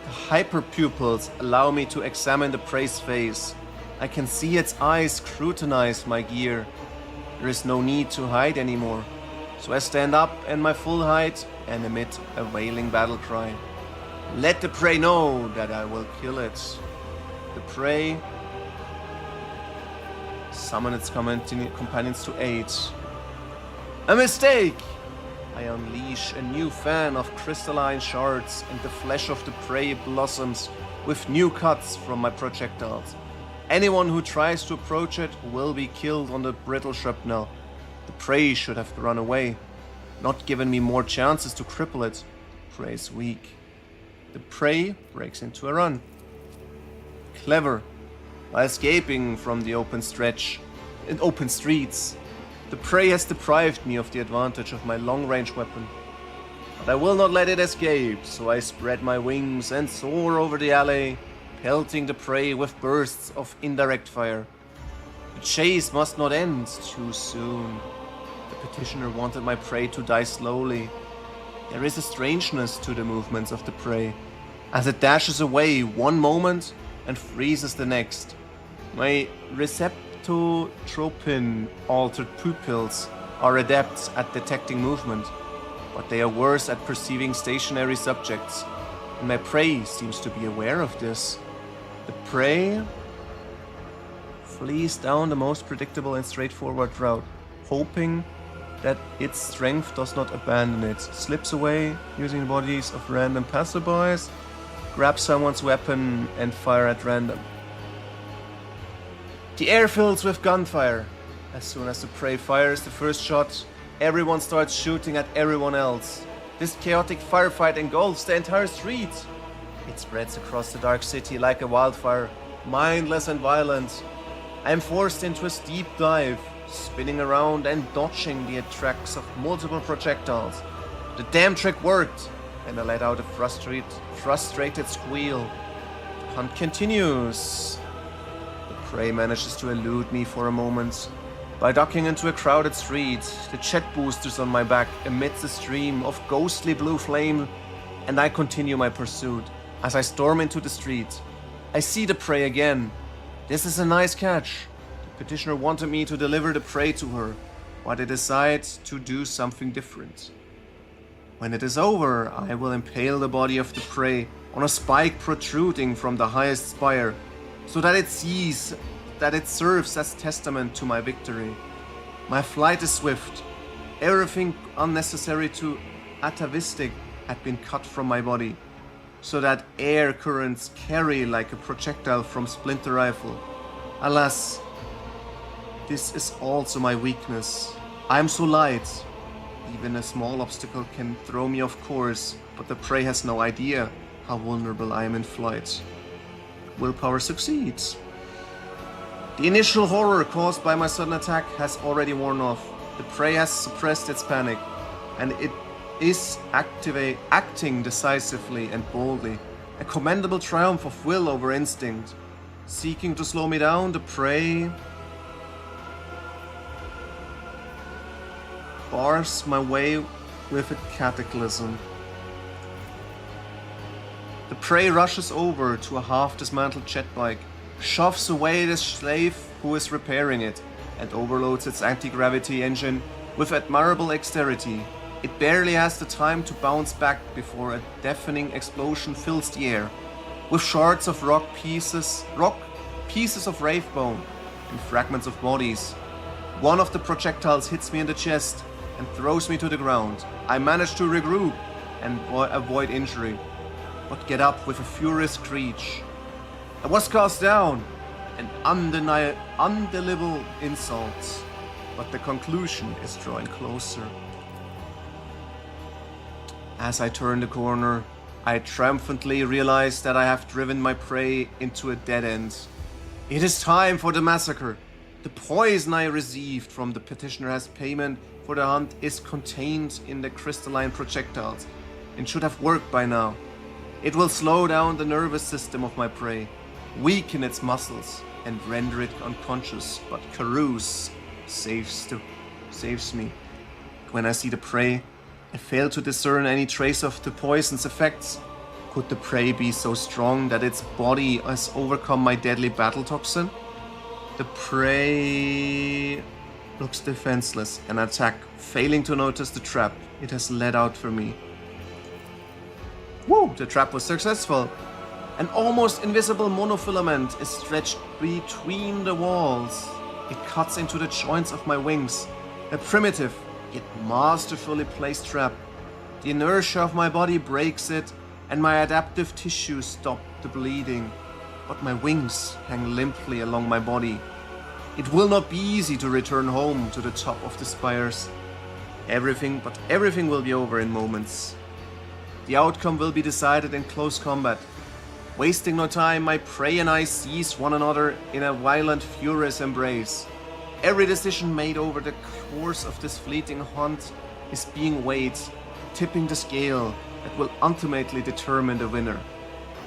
The hyperpupils allow me to examine the prey's face. I can see its eyes scrutinize my gear. There is no need to hide anymore. So I stand up in my full height and emit a wailing battle cry. Let the prey know that I will kill it. The prey summon its companions to aid. A mistake! I unleash a new fan of crystalline shards, and the flesh of the prey blossoms with new cuts from my projectiles. Anyone who tries to approach it will be killed on the brittle shrapnel. The prey should have run away, not given me more chances to cripple it. Prey is weak. The prey breaks into a run. Clever. While escaping from the open streets, the prey has deprived me of the advantage of my long-range weapon. But I will not let it escape, so I spread my wings and soar over the alley, pelting the prey with bursts of indirect fire. The chase must not end too soon. The petitioner wanted my prey to die slowly. There is a strangeness to the movements of the prey. as it dashes away one moment and freezes the next. My receptotropin altered pupils are adept at detecting movement, but they are worse at perceiving stationary subjects, and my prey seems to be aware of this. The prey flees down the most predictable and straightforward route, hoping that its strength does not abandon it, slips away using the bodies of random passerbys, grabs someone's weapon and fire at random. The air fills with gunfire. As soon as the prey fires the first shot, everyone starts shooting at everyone else. This chaotic firefight engulfs the entire street. It spreads across the dark city like a wildfire, mindless and violent. I am forced into a steep dive, spinning around and dodging the attacks of multiple projectiles. The damn trick worked, and I let out a frustrated squeal. The hunt continues. The prey manages to elude me for a moment. By ducking into a crowded street, the jet boosters on my back emits a stream of ghostly blue flame, and I continue my pursuit. As I storm into the street, I see the prey again. This is a nice catch. The petitioner wanted me to deliver the prey to her, but I decide to do something different. When it is over, I will impale the body of the prey on a spike protruding from the highest spire, so that it sees that it serves as testament to my victory. My flight is swift. Everything unnecessary to atavistic had been cut from my body, so that air currents carry like a projectile from splinter rifle. Alas, this is also my weakness. I am so light. Even a small obstacle can throw me off course, but the prey has no idea how vulnerable I am in flight. Willpower succeeds. The initial horror caused by my sudden attack has already worn off. The prey has suppressed its panic, and it is acting decisively and boldly. A commendable triumph of will over instinct. Seeking to slow me down, the prey bars my way with a cataclysm. The prey rushes over to a half-dismantled jet bike, shoves away the slave who is repairing it, and overloads its anti-gravity engine with admirable dexterity. It barely has the time to bounce back before a deafening explosion fills the air, with shards of pieces of wraith bone, and fragments of bodies. One of the projectiles hits me in the chest and throws me to the ground. I manage to regroup and avoid injury, but get up with a furious screech. I was cast down, an undeliverable insult, but the conclusion is drawing closer. As I turn the corner, I triumphantly realize that I have driven my prey into a dead end. It is time for the massacre. The poison I received from the petitioner as payment for the hunt is contained in the crystalline projectiles and should have worked by now. It will slow down the nervous system of my prey, weaken its muscles, and render it unconscious, but Carouse saves me. When I see the prey, I fail to discern any trace of the poison's effects. Could the prey be so strong that its body has overcome my deadly battle toxin? The prey looks defenseless and attack, failing to notice the trap it has laid out for me. Woo! The trap was successful. An almost invisible monofilament is stretched between the walls. It cuts into the joints of my wings. A primitive, yet masterfully placed trap. The inertia of my body breaks it, and my adaptive tissues stop the bleeding. But my wings hang limply along my body. It will not be easy to return home to the top of the spires. Everything will be over in moments. The outcome will be decided in close combat. Wasting no time, my prey and I seize one another in a violent, furious embrace. Every decision made over the course of this fleeting hunt is being weighed, tipping the scale that will ultimately determine the winner.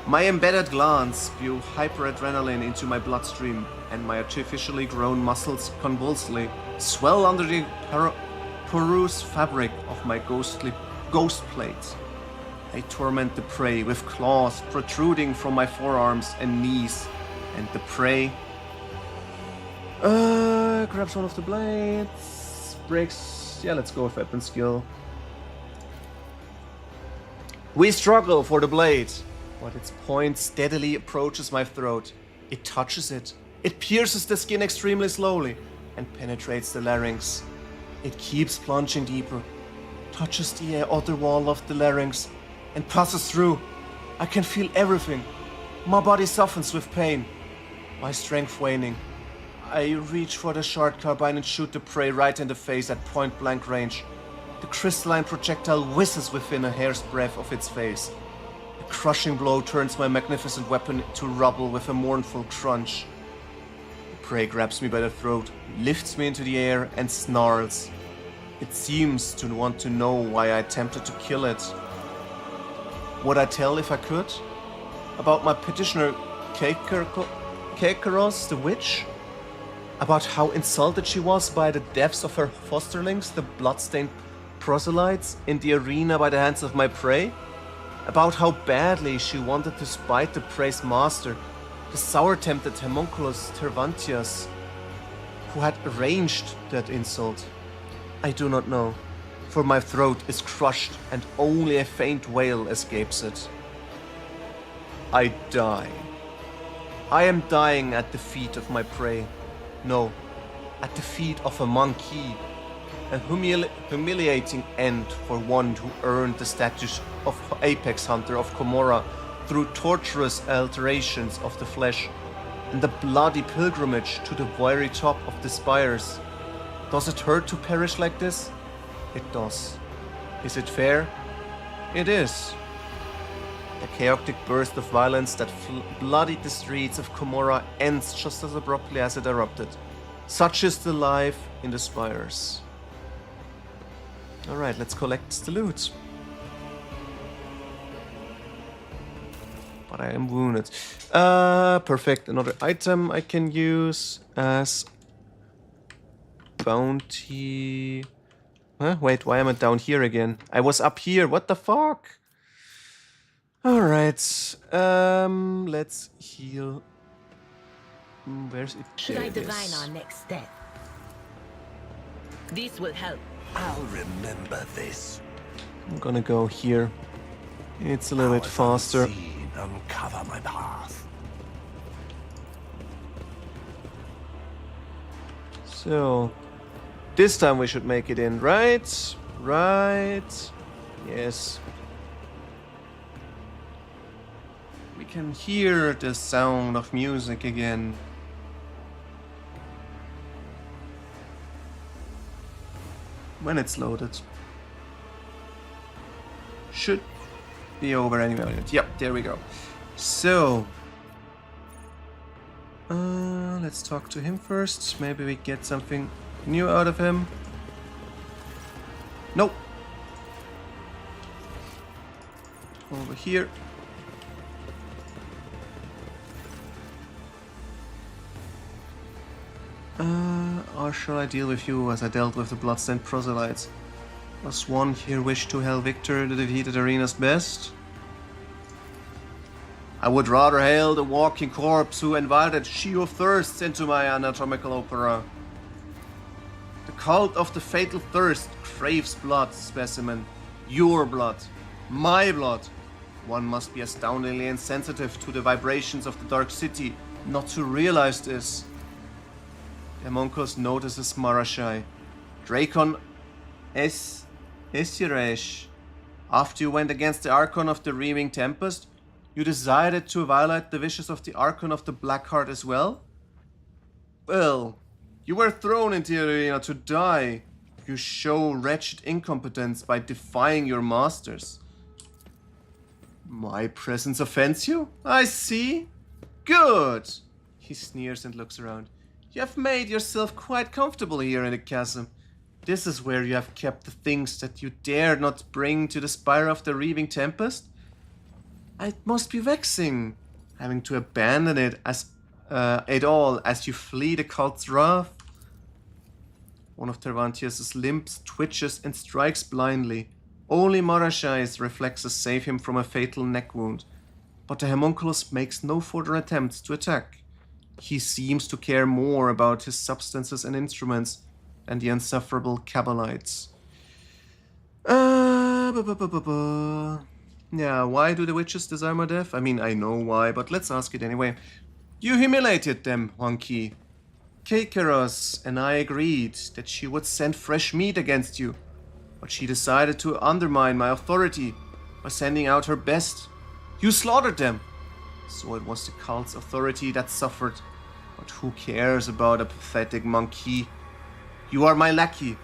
My embedded glands spew hyperadrenaline into my bloodstream, and my artificially grown muscles convulsively swell under the porous fabric of my ghost plate. I torment the prey with claws protruding from my forearms and knees, and the prey grabs one of the blades, breaks. Yeah, let's go with weapon skill. We struggle for the blade, but its point steadily approaches my throat. It touches it. It pierces the skin extremely slowly and penetrates the larynx. It keeps plunging deeper, touches the outer wall of the larynx, and passes through. I can feel everything. My body softens with pain, my strength waning. I reach for the short carbine and shoot the prey right in the face at point-blank range. The crystalline projectile whizzes within a hair's breadth of its face. A crushing blow turns my magnificent weapon to rubble with a mournful crunch. The prey grabs me by the throat, lifts me into the air, and snarls. It seems to want to know why I attempted to kill it. Would I tell if I could? About my petitioner Commorragh the witch? About how insulted she was by the deaths of her fosterlings, the bloodstained proselytes, in the arena by the hands of my prey? About how badly she wanted to spite the prey's master, the sour-tempted homunculus Tervantius, who had arranged that insult? I do not know, for my throat is crushed and only a faint wail escapes it. I die. I am dying at the feet of my prey. No, at the feet of a monkey. A humiliating end for one who earned the status of apex hunter of Commorragh through torturous alterations of the flesh and the bloody pilgrimage to the very top of the spires. Does it hurt to perish like this? It does. Is it fair? It is. The chaotic burst of violence that bloodied the streets of Commorragh ends just as abruptly as it erupted. Such is the life in the spires. Alright, let's collect the loot. But I am wounded. Perfect. Another item I can use as bounty. Huh? Wait, why am I down here again? I was up here. What the fuck? Alright. Let's heal. Where's it? Should I divine our next step? This will help. I'll remember this. I'm gonna go here. It's a little bit faster. Unseen, uncover my path. So, this time we should make it in, right? Right. Yes. We can hear the sound of music again. When it's loaded. Should be over anyway. Yep, there we go. So, let's talk to him first. Maybe we get something new out of him. Nope. Over here. Or shall I deal with you as I dealt with the bloodstained proselytes? Does one here wish to hail victor the defeated arena's best? I would rather hail the walking corpse who invited she of thirsts into my anatomical opera. The cult of the fatal thirst craves blood, specimen. Your blood. My blood. One must be astoundingly insensitive to the vibrations of the Dark City not to realize this. The homunculus notices Marashai. Dracon Esiresh. After you went against the Archon of the Reaming Tempest, you decided to violate the wishes of the Archon of the Blackheart as well? Well, you were thrown into the arena to die. You show wretched incompetence by defying your masters. My presence offends you? I see. Good. He sneers and looks around. You have made yourself quite comfortable here in the chasm. This is where you have kept the things that you dared not bring to the Spire of the Reaving Tempest? It must be vexing, having to abandon it all as you flee the cult's wrath. One of Tervantius' limbs twitches and strikes blindly. Only Marashai's reflexes save him from a fatal neck wound, but the homunculus makes no further attempts to attack. He seems to care more about his substances and instruments than the insufferable Cabalites. Yeah, why do the witches desire my death? I mean, I know why, but let's ask it anyway. You humiliated them, Honky. Keikeros and I agreed that she would send fresh meat against you, but she decided to undermine my authority by sending out her best. You slaughtered them. So it was the cult's authority that suffered. But who cares about a pathetic monkey? You are my lackey,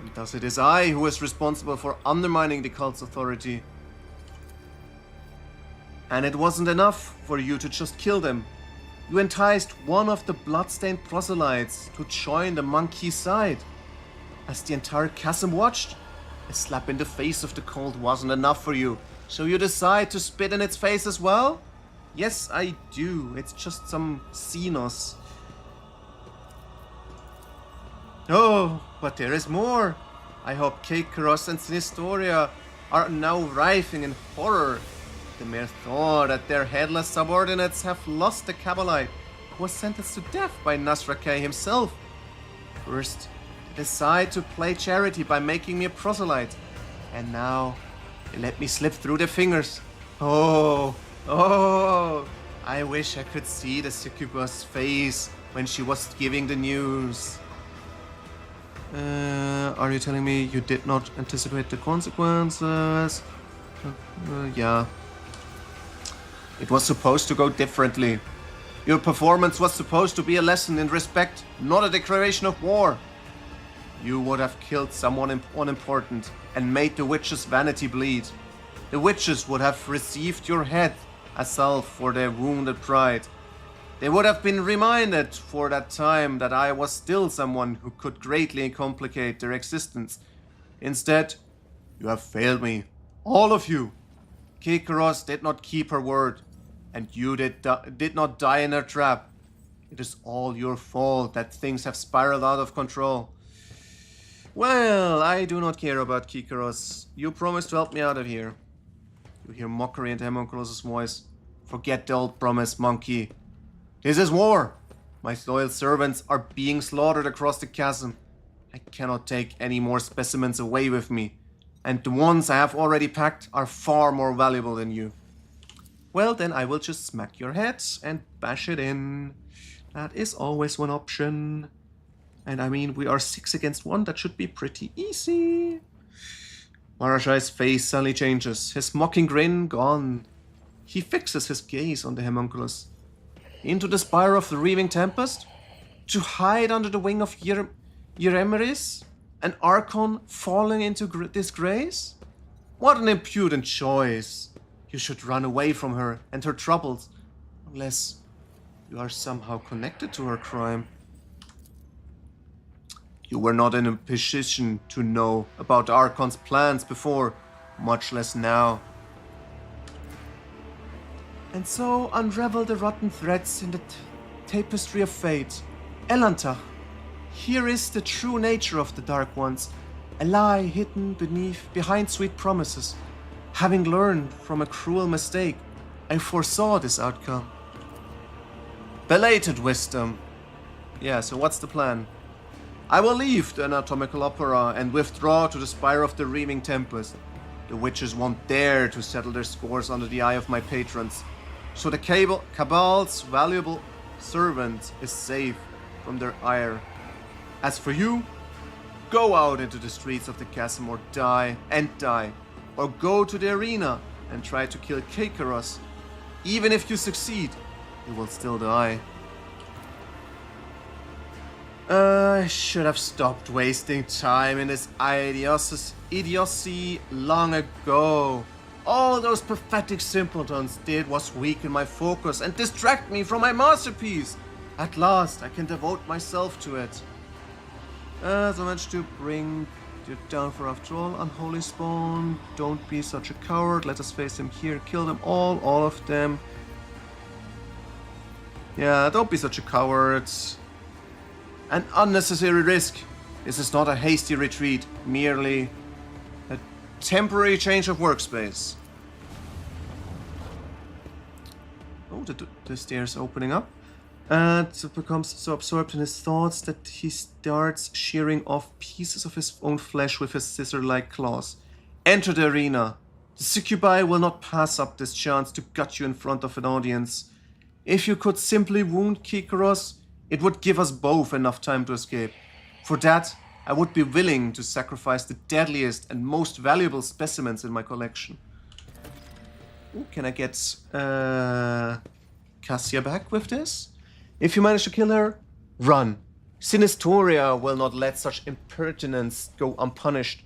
and thus it is I who is responsible for undermining the cult's authority. And it wasn't enough for you to just kill them. You enticed one of the bloodstained proselytes to join the monkey side. As the entire chasm watched, a slap in the face of the cult wasn't enough for you, so you decide to spit in its face as well? Yes, I do. It's just some Xenos. Oh, but there is more. I hope Keikeros and Sinistoria are now writhing in horror. The mere thought that their headless subordinates have lost the Cabalite, who was sentenced to death by Nasrakay himself. First, they decide to play charity by making me a proselyte, and now they let me slip through their fingers. Oh, I wish I could see the succubus' face when she was giving the news. Are you telling me you did not anticipate the consequences? Yeah. It was supposed to go differently. Your performance was supposed to be a lesson in respect, not a declaration of war. You would have killed someone unimportant and made the witches' vanity bleed. The witches would have received your head as salve for their wounded pride. They would have been reminded for that time that I was still someone who could greatly complicate their existence. Instead, you have failed me. All of you. Keikeros did not keep her word, and you did not die in her trap. It is all your fault that things have spiraled out of control. Well, I do not care about Keikeros. You promised to help me out of here. You hear mockery in Homunculus' voice. Forget the old promise, monkey. This is war. My loyal servants are being slaughtered across the chasm. I cannot take any more specimens away with me, and the ones I have already packed are far more valuable than you. Well, then I will just smack your head and bash it in. That is always one option. And I mean, we are 6 against 1. That should be pretty easy. Marashai's face suddenly changes, his mocking grin gone. He fixes his gaze on the homunculus. Into the spire of the Reaving Tempest? To hide under the wing of Yeremeris? An Archon falling into disgrace? What an impudent choice. You should run away from her and her troubles, unless you are somehow connected to her crime. You were not in a position to know about the Archon's plans before, much less now. And so unravel the rotten threads in the tapestry of fate. Elantach, here is the true nature of the Dark Ones, a lie hidden behind sweet promises. Having learned from a cruel mistake, I foresaw this outcome. Belated wisdom. Yeah, so what's the plan? I will leave the anatomical opera and withdraw to the spire of the Reaving Tempest. The witches won't dare to settle their scores under the eye of my patrons. So the Cabal's valuable servant is safe from their ire. As for you, go out into the streets of the chasm or die. Or go to the arena and try to kill Keikeros. Even if you succeed, you will still die. I should have stopped wasting time in this idiocy long ago. All those pathetic simpletons did was weaken my focus and distract me from my masterpiece. At last, I can devote myself to it. So much to bring you down for after all. Unholy spawn, don't be such a coward. Let us face them here. Kill them all of them. Yeah, don't be such a coward. An unnecessary risk. This is not a hasty retreat, merely a temporary change of workspace. Oh, the stairs opening up. And becomes so absorbed in his thoughts that he starts shearing off pieces of his own flesh with his scissor-like claws. Enter the arena. The succubi will not pass up this chance to gut you in front of an audience. If you could simply wound Kikaros, it would give us both enough time to escape. For that, I would be willing to sacrifice the deadliest and most valuable specimens in my collection. Ooh, can I get Cassia back with this? If you manage to kill her, run. Sinistoria will not let such impertinence go unpunished,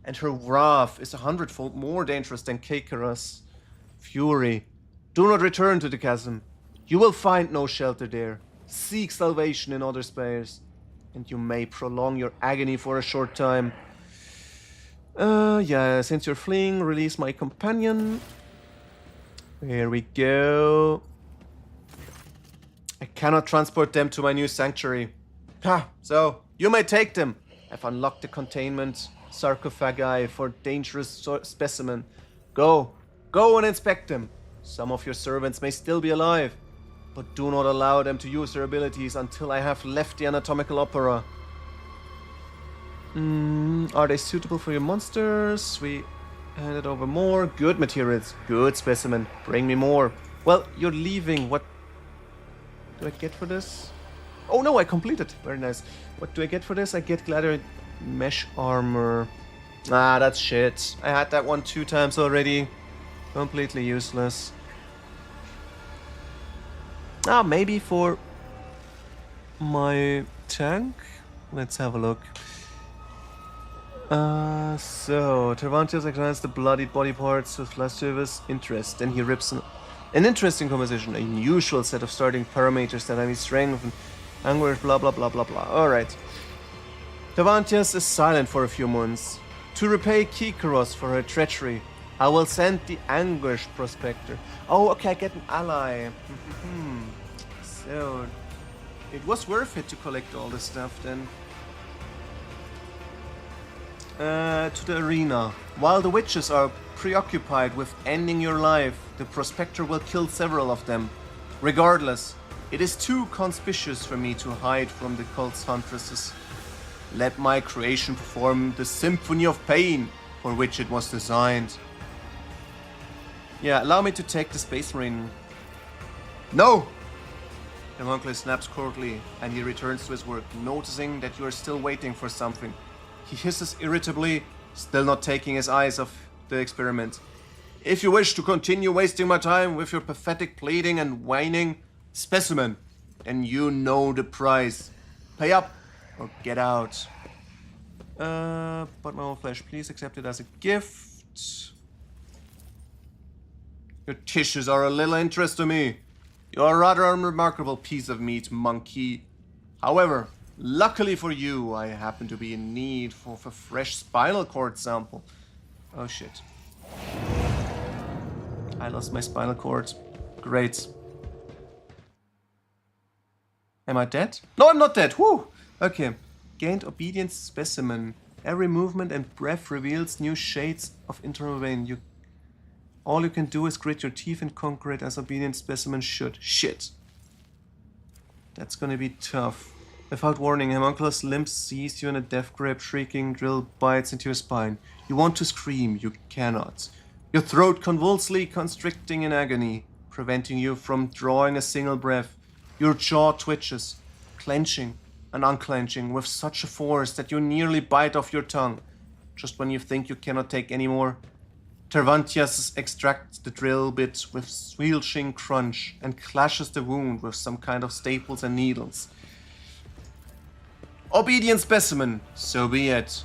and her wrath is 100-fold more dangerous than Kikaros. Fury, do not return to the chasm. You will find no shelter there. Seek salvation in other spheres, and you may prolong your agony for a short time. Yeah, since you're fleeing, release my companion. Here we go. I cannot transport them to my new sanctuary. Ha! So, you may take them. I've unlocked the containment sarcophagi for dangerous specimen. Go and inspect them. Some of your servants may still be alive, but do not allow them to use their abilities until I have left the anatomical opera. Are they suitable for your monsters? We handed over more. Good materials. Good specimen. Bring me more. Well, you're leaving. What do I get for this? Oh no, I completed. Very nice. What do I get for this? I get gladiator mesh armor. Ah, that's shit. I had that one 2 times already. Completely useless. Ah, maybe for my tank? Let's have a look. So, Tervantius examines the bloodied body parts with lascivious interest. Then he rips an interesting composition, a unusual set of starting parameters that I need strength and anguish, blah blah blah blah blah. Alright. Tervantius is silent for a few months. To repay Kikaros for her treachery, I will send the Anguish Prospector. Oh, okay, I get an ally. So, it was worth it to collect all this stuff then. To the arena. While the witches are preoccupied with ending your life, the Prospector will kill several of them. Regardless, it is too conspicuous for me to hide from the cult's huntresses. Let my creation perform the symphony of pain for which it was designed. Yeah, allow me to take the Space Marine. No! The homunculi snaps coldly, and he returns to his work, noticing that you are still waiting for something. He hisses irritably, still not taking his eyes off the experiment. If you wish to continue wasting my time with your pathetic pleading and whining, specimen, then you know the price. Pay up or get out. But my own flesh, please accept it as a gift. Your tissues are a little interest to me. You are rather a remarkable piece of meat, monkey. However, luckily for you, I happen to be in need of a fresh spinal cord sample. Oh shit. I lost my spinal cord. Great. Am I dead? No, I'm not dead. Woo! Okay. Gained obedience specimen. Every movement and breath reveals new shades of internal vein. All you can do is grit your teeth and conquer it as obedient specimen should. Shit. That's gonna be tough. Without warning, homunculus limbs seize you in a death grip, shrieking drill bites into your spine. You want to scream, you cannot. Your throat convulsively constricting in agony, preventing you from drawing a single breath. Your jaw twitches, clenching and unclenching with such a force that you nearly bite off your tongue. Just when you think you cannot take any more, Tervantius extracts the drill bit with squelching crunch and clashes the wound with some kind of staples and needles. Obedient specimen, so be it.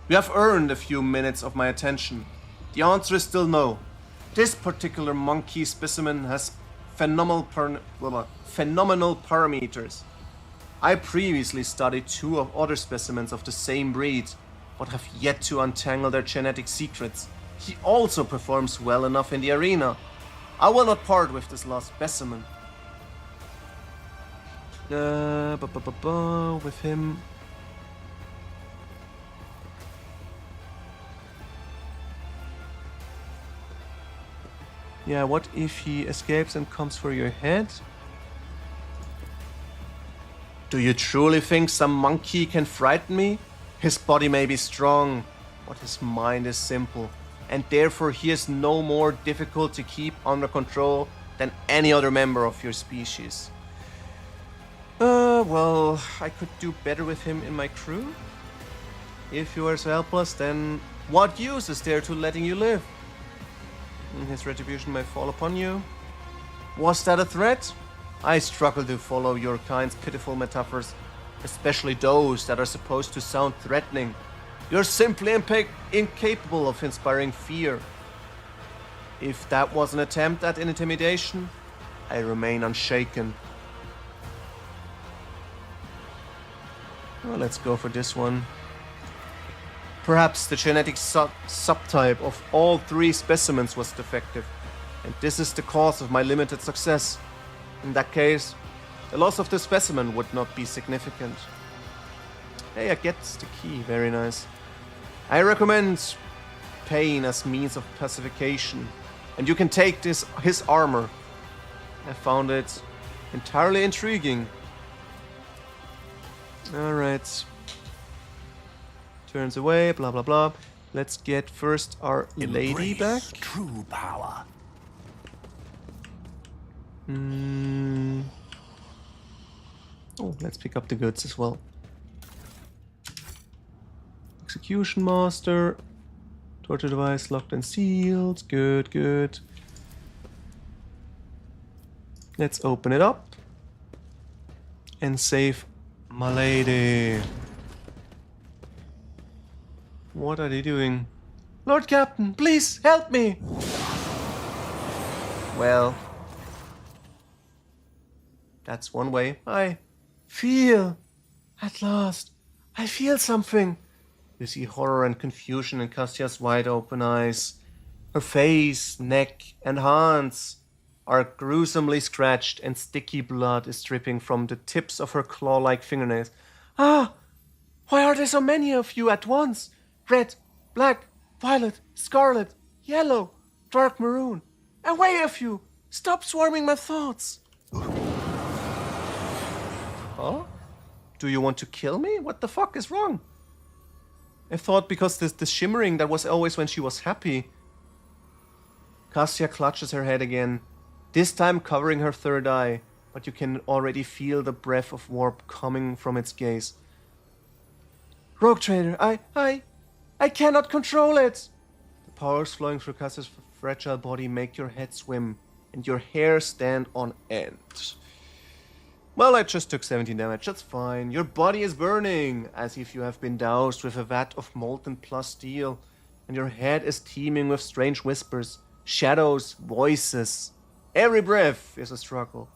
You have earned a few minutes of my attention. The answer is still no. This particular monkey specimen has phenomenal parameters. I previously studied 2 other specimens of the same breed, but have yet to untangle their genetic secrets. He also performs well enough in the arena. I will not part with this last specimen. With him. Yeah, what if he escapes and comes for your head? Do you truly think some monkey can frighten me? His body may be strong, but his mind is simple, and therefore he is no more difficult to keep under control than any other member of your species. Well, I could do better with him in my crew. If you are so helpless, then what use is there to letting you live? His retribution may fall upon you. Was that a threat? I struggle to follow your kind's pitiful metaphors, especially those that are supposed to sound threatening. You're simply incapable of inspiring fear. If that was an attempt at intimidation, I remain unshaken. Well, let's go for this one. Perhaps the genetic subtype of all 3 specimens was defective, and this is the cause of my limited success. In that case, the loss of the specimen would not be significant. Hey, I get the key, very nice. I recommend pain as means of pacification, and you can take his armor. I found it entirely intriguing. Alright. Turns away, blah blah blah. Let's get first our lady back. True power. Oh, let's pick up the goods as well. Execution Master. Torture device locked and sealed. Good, good. Let's open it up. And save my lady. What are they doing? Lord Captain, please help me! Well, that's one way. I feel, at last, I feel something. You see horror and confusion in Castia's wide open eyes. Her face, neck, and hands are gruesomely scratched, and sticky blood is dripping from the tips of her claw-like fingernails. Ah! Why are there so many of you at once? Red, black, violet, scarlet, yellow, dark maroon. Away of you! Stop swarming my thoughts! Huh? Do you want to kill me? What the fuck is wrong? I thought because this shimmering, that was always when she was happy. Cassia clutches her head again, this time covering her third eye, but you can already feel the breath of warp coming from its gaze. Rogue Trader, I cannot control it! The powers flowing through Cassia's fragile body make your head swim, and your hair stand on end. Well, I just took 17 damage, that's fine. Your body is burning, as if you have been doused with a vat of molten plus steel, and your head is teeming with strange whispers, shadows, voices. Every breath is a struggle,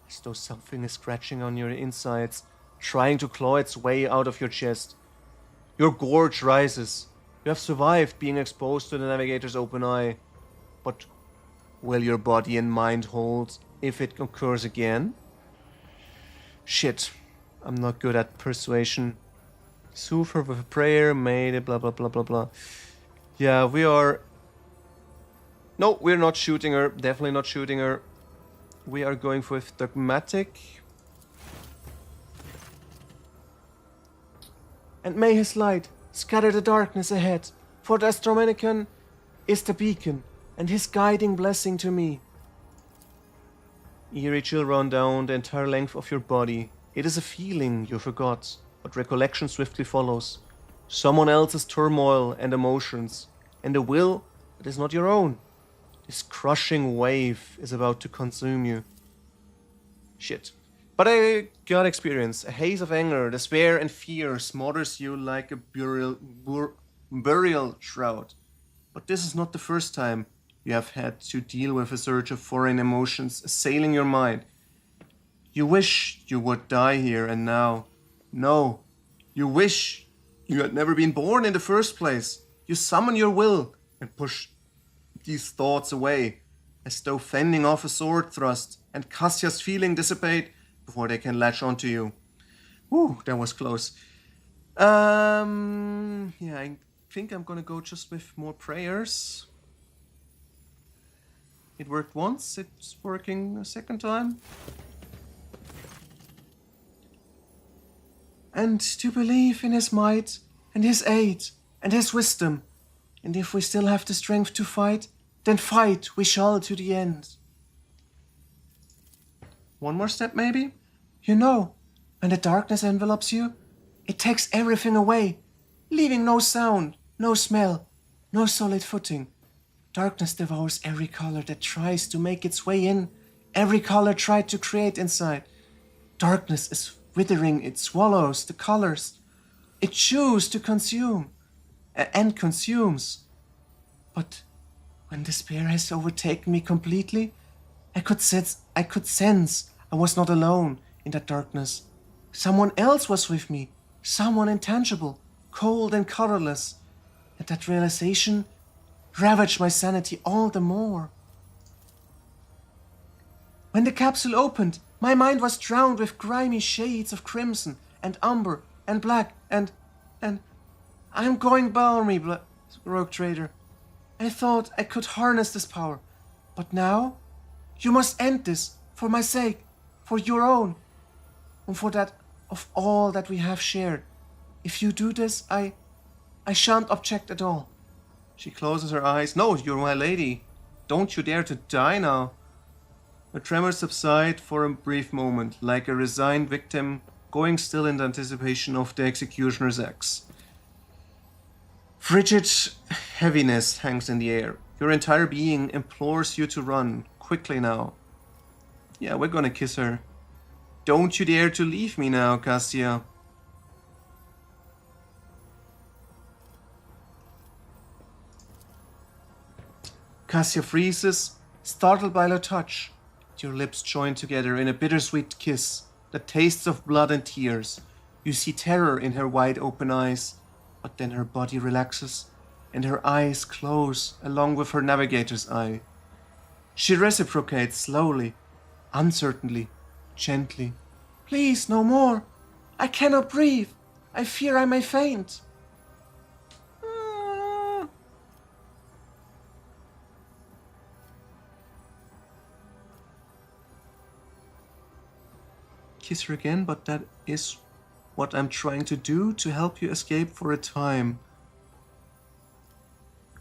as though something is scratching on your insides, trying to claw its way out of your chest. Your gorge rises. You have survived being exposed to the navigator's open eye, but will your body and mind hold if it occurs again? Shit, I'm not good at persuasion. Soothe her with a prayer, made it, blah blah blah blah blah. Yeah, we are... No, we're not shooting her, definitely not shooting her. We are going with dogmatic. And may his light scatter the darkness ahead, for the Astromenican is the beacon, and his guiding blessing to me. Eerie chill run down the entire length of your body. It is a feeling you forgot, but recollection swiftly follows. Someone else's turmoil and emotions, and a will that is not your own. This crushing wave is about to consume you. Shit. But I got experience. A haze of anger, despair, and fear smothers you like a burial shroud. But this is not the first time you have had to deal with a surge of foreign emotions assailing your mind. You wish you would die here and now. No, you wish you had never been born in the first place. You summon your will and push these thoughts away, as though fending off a sword thrust, and Cassia's feeling dissipate before they can latch onto you. Whew, that was close. Yeah, I think I'm gonna go just with more prayers. It worked once, it's working a second time. And to believe in his might, and his aid, and his wisdom. And if we still have the strength to fight, then fight we shall to the end. One more step, maybe? You know, when the darkness envelops you, it takes everything away, leaving no sound, no smell, no solid footing. Darkness devours every color that tries to make its way in, every color tried to create inside. Darkness is withering, it swallows the colors. It chews to consume, and consumes. But when despair has overtaken me completely, I could sense I was not alone in that darkness. Someone else was with me, someone intangible, cold and colorless. And that realization ravaged my sanity all the more. When the capsule opened, my mind was drowned with grimy shades of crimson and umber and black and I'm going balmy, Rogue Trader. I thought I could harness this power, but now you must end this for my sake, for your own, and for that of all that we have shared. If you do this, I shan't object at all. She closes her eyes. No, you're my lady. Don't you dare to die now. Her tremors subside for a brief moment, like a resigned victim going still in anticipation of the executioner's axe. Frigid heaviness hangs in the air. Your entire being implores you to run, quickly now. Yeah, we're gonna kiss her. Don't you dare to leave me now, Cassia. Cassia freezes, startled by her touch. Your lips join together in a bittersweet kiss that tastes of blood and tears. You see terror in her wide open eyes, but then her body relaxes and her eyes close along with her navigator's eye. She reciprocates slowly, uncertainly, gently. Please, no more. I cannot breathe. I fear I may faint. Kiss her again, but that is what I'm trying to do to help you escape for a time.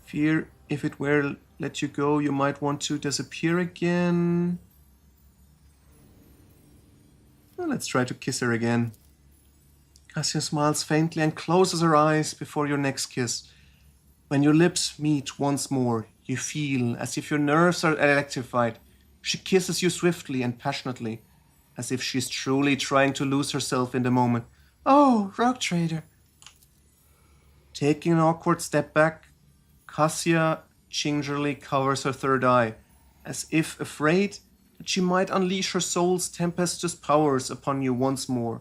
Fear if it were let you go, you might want to disappear again. Well, let's try to kiss her again. Cassia smiles faintly and closes her eyes before your next kiss. When your lips meet once more, you feel as if your nerves are electrified. She kisses you swiftly and passionately, as if she's truly trying to lose herself in the moment. Oh, Rogue Trader. Taking an awkward step back, Cassia gingerly covers her third eye, as if afraid that she might unleash her soul's tempestuous powers upon you once more.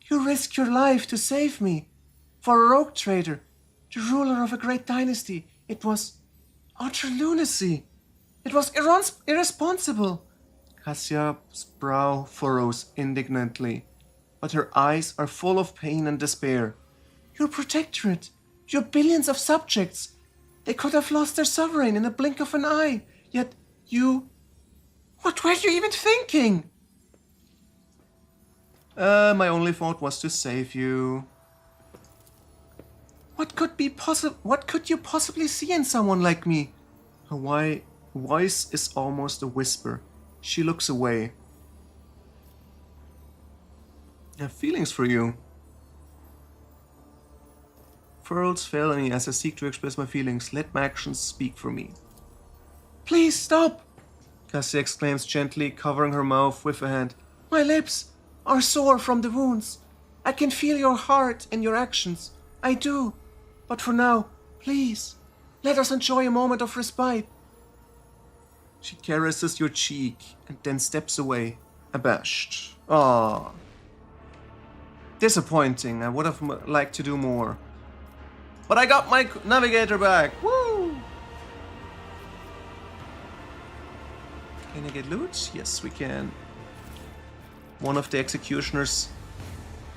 You risk your life to save me. For a Rogue Trader, the ruler of a great dynasty, it was utter lunacy. It was irresponsible. Cassia's brow furrows indignantly, but her eyes are full of pain and despair. Your protectorate, your billions of subjects, they could have lost their sovereign in a blink of an eye, yet you... What were you even thinking? My only thought was to save you. What could you possibly see in someone like me? Her voice is almost a whisper. She looks away. I have feelings for you. Furrows fail me as I seek to express my feelings. Let my actions speak for me. Please stop! Cassie exclaims gently, covering her mouth with a hand. My lips are sore from the wounds. I can feel your heart in your actions. I do. But for now, please, let us enjoy a moment of respite. She caresses your cheek and then steps away, abashed. Ah, disappointing. I would have liked to do more. But I got my navigator back. Woo! Can I get loot? Yes, we can. One of the executioners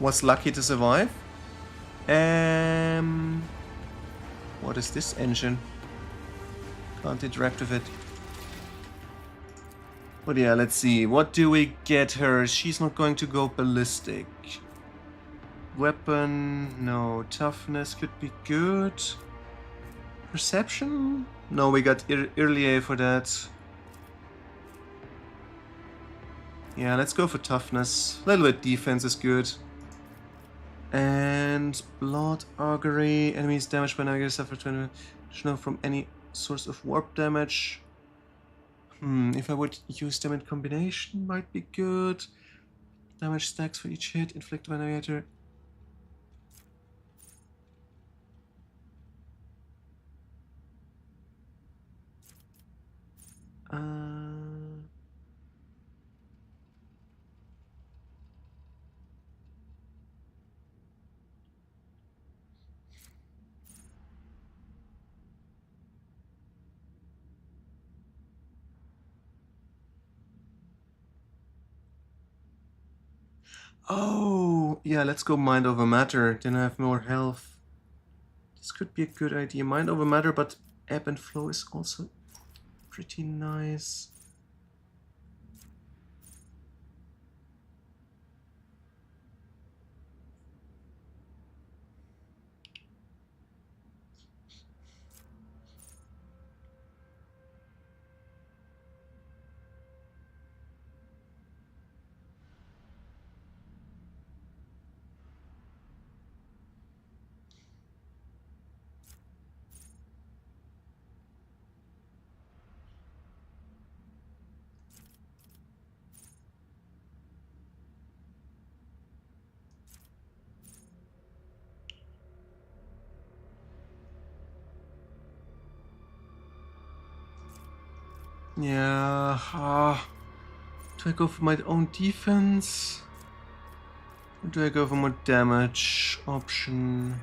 was lucky to survive. What is this engine? Can't interact with it. But yeah, let's see. What do we get her? She's not going to go ballistic. Weapon, no. Toughness could be good. Perception? No, we got Irlier for that. Yeah, let's go for toughness. A little bit defense is good. And blood augury. Enemies damaged by navigator suffer 20 additional from any source of warp damage. If I would use them in combination, might be good. Damage stacks for each hit inflicted by navigator. Oh, yeah, let's go mind over matter. Then I have more health. This could be a good idea. Mind over matter, but ebb and flow is also pretty nice. Yeah, do I go for my own defense? Or do I go for more damage option?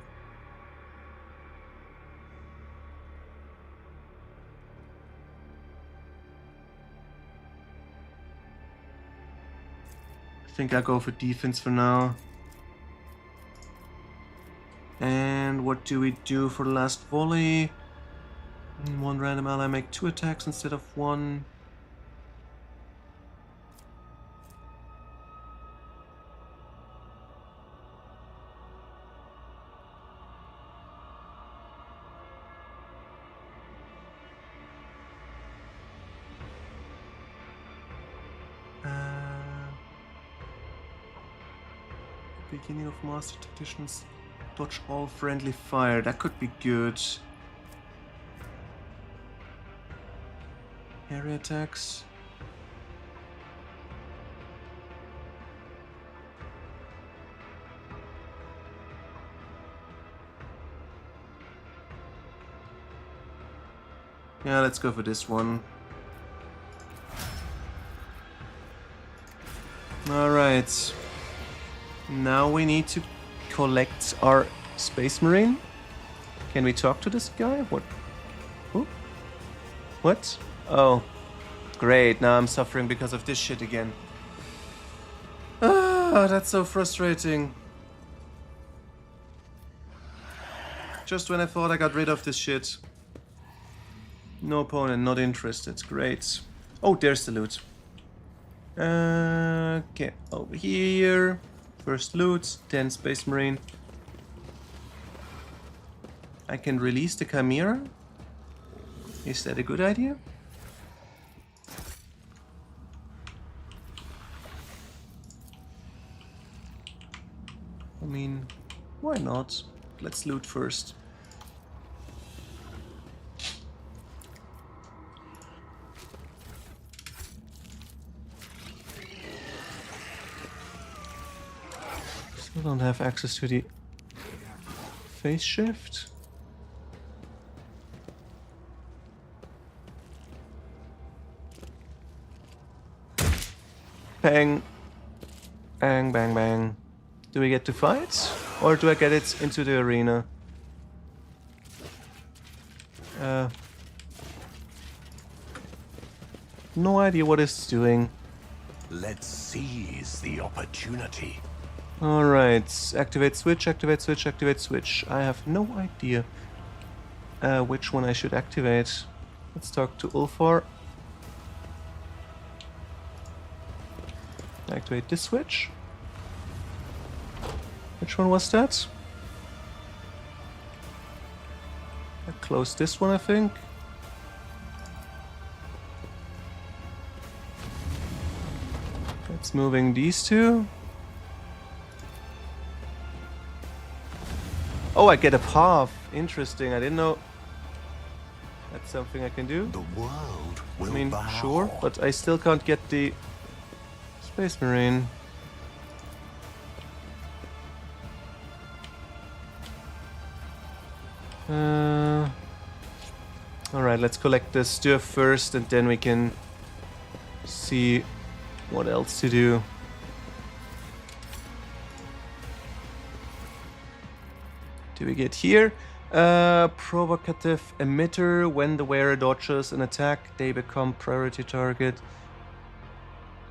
I think I'll go for defense for now. And what do we do for the last volley? One random ally make 2 attacks instead of 1. Beginning of Master Tacticians, dodge all friendly fire. That could be good. Area attacks. Yeah, let's go for this one. Alright. Now we need to collect our Space Marine. Can we talk to this guy? What? Who? What? Oh. Great, now I'm suffering because of this shit again. Ah, that's so frustrating. Just when I thought I got rid of this shit. No opponent, not interested. Great. Oh, there's the loot. Okay, over here. First loot, 10 Space Marine. I can release the Commorragh? Is that a good idea? I mean, why not? Let's loot first. Still don't have access to the phase shift. Bang. Bang, bang, bang. Do we get to fight? Or do I get it into the arena? No idea what it's doing. Let's seize the opportunity. Alright, activate switch, activate switch, activate switch. I have no idea which one I should activate. Let's talk to Ulfar. Activate this switch. Which one was that? I closed this one, I think. It's moving these two. Oh, I get a path. Interesting. I didn't know that's something I can do. The world will I mean, bow. sure, but I still can't get the Space Marine. Alright, let's collect the stuff first and then we can see what else to do. Do we get here? Provocative emitter. When the wearer dodges an attack, they become priority target.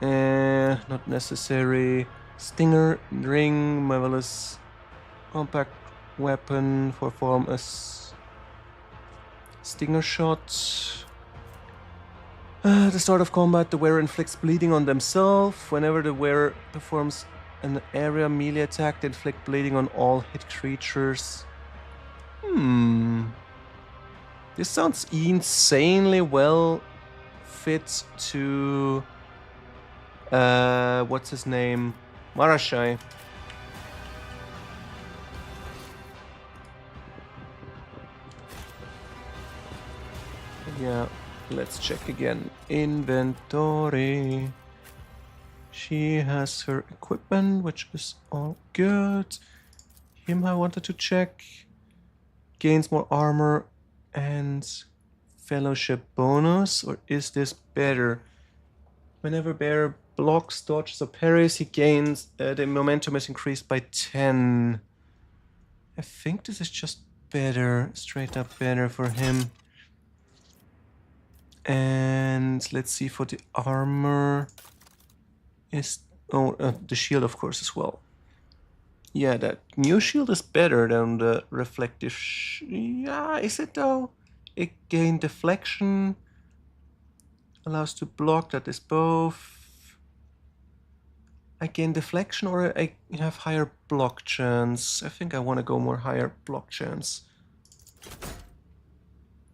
Not necessary. Stinger, ring, marvelous compact weapon for form as stinger shot. The start of combat, the wearer inflicts bleeding on themselves. Whenever the wearer performs an area melee attack, they inflict bleeding on all hit creatures. This sounds insanely well fit to what's his name? Marashai. Yeah, let's check again. Inventory. She has her equipment, which is all good. Him I wanted to check. Gains more armor and fellowship bonus, or is this better? Whenever bearer blocks, dodges, or parries, he gains the momentum is increased by 10. I think this is just better, straight up better for him. And let's see for the armor. Is the shield, of course, as well. Yeah, that new shield is better than the reflective. Yeah, is it though? It gained deflection. Allows to block. That is both. I gain deflection or I have higher block chance. I think I want to go more higher block chance.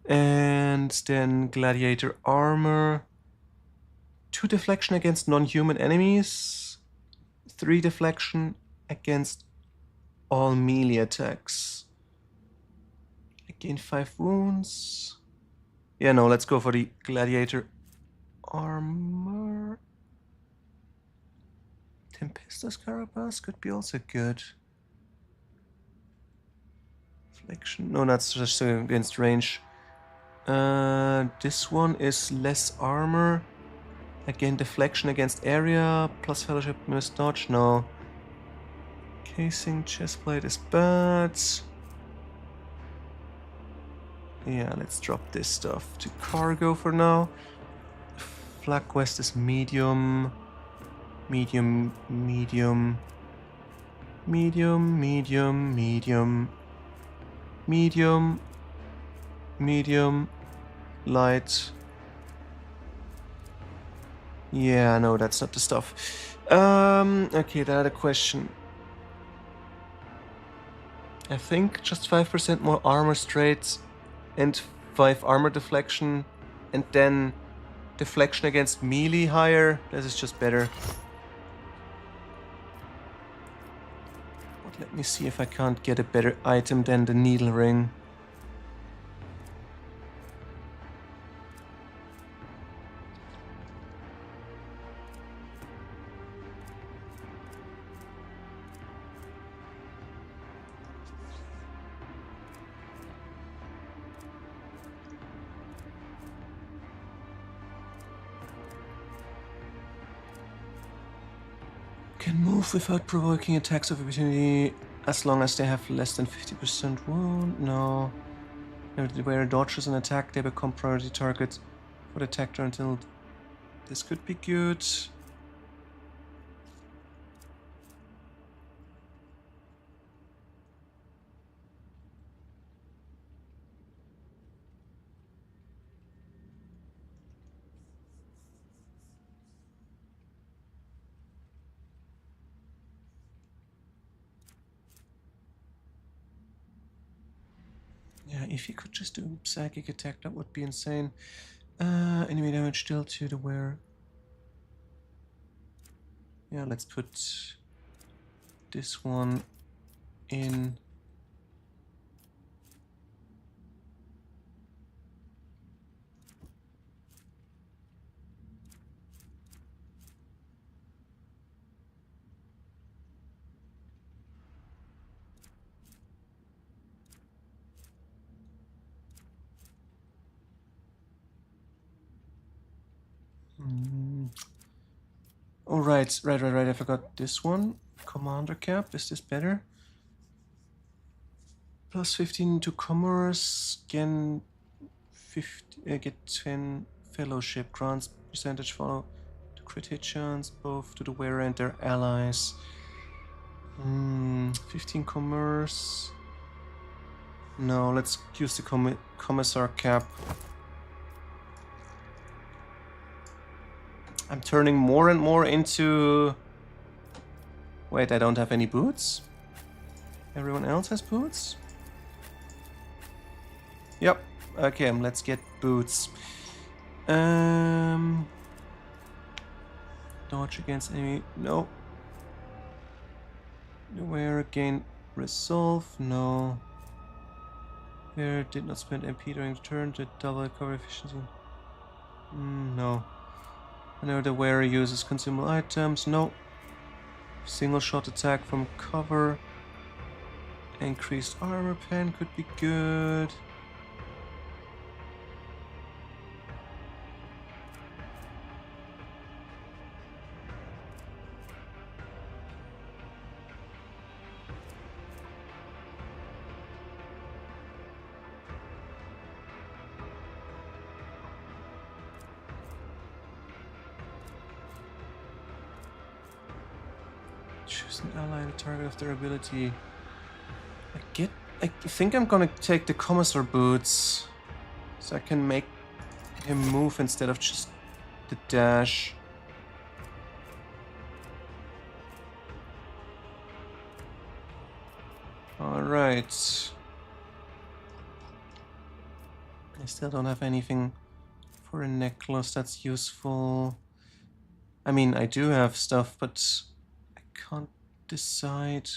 And then gladiator armor. 2 deflection against non-human enemies. 3 deflection against all melee attacks. I gain 5 wounds. Yeah, no, let's go for the gladiator armor. Tempestus Carapace could be also good. Deflection. No, that's just against range. This one is less armor. Again, deflection against area, plus fellowship miss dodge. No. Casing chestplate is bad. Yeah, let's drop this stuff to cargo for now. Flag quest is medium. Medium, medium. Medium, medium, medium. Medium. Medium. Light. Yeah, no, that's not the stuff. Okay, the other question. I think just 5% more armor straight and 5 armor deflection and then deflection against melee higher. This is just better. But let me see if I can't get a better item than the needle ring. Can move without provoking attacks of opportunity as long as they have less than 50% wound. No. If the wearer dodges an attack, they become priority target for the attacker until. This could be good. Yeah, if he could just do psychic attack, that would be insane. Enemy damage dealt to the wearer. Yeah, let's put this one in. Oh, right. I forgot this one. Commander cap. Is this better? Plus 15 to Commorragh. Get 10 fellowship grants. Percentage follow to crit hit chance both to the wearer and their allies. 15 Commorragh. No, let's use the Commissar cap. I'm turning more and more into... Wait, I don't have any boots? Everyone else has boots? Yep. Okay, let's get boots. Dodge against enemy. No. Where gain resolve? No. Where did not spend MP during the turn to double cover efficiency? No. Whenever the wearer uses consumable items? No. Single shot attack from cover. Increased armor pen could be good. Choose an ally, the target of their ability. I think I'm gonna take the Commissar boots, so I can make him move instead of just the dash. Alright. I still don't have anything for a necklace that's useful. I mean, I do have stuff, but I can't decide.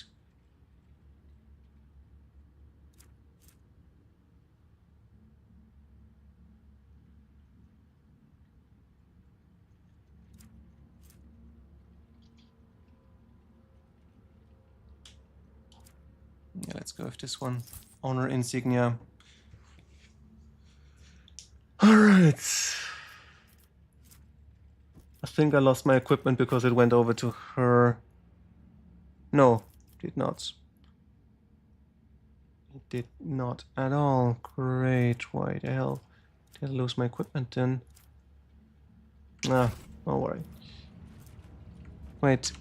Yeah, let's go with this one. Honor insignia. Alright. I think I lost my equipment because it went over to her. No, did not. It did not at all. Great. Why the hell did I lose my equipment then? Ah, don't worry. Wait.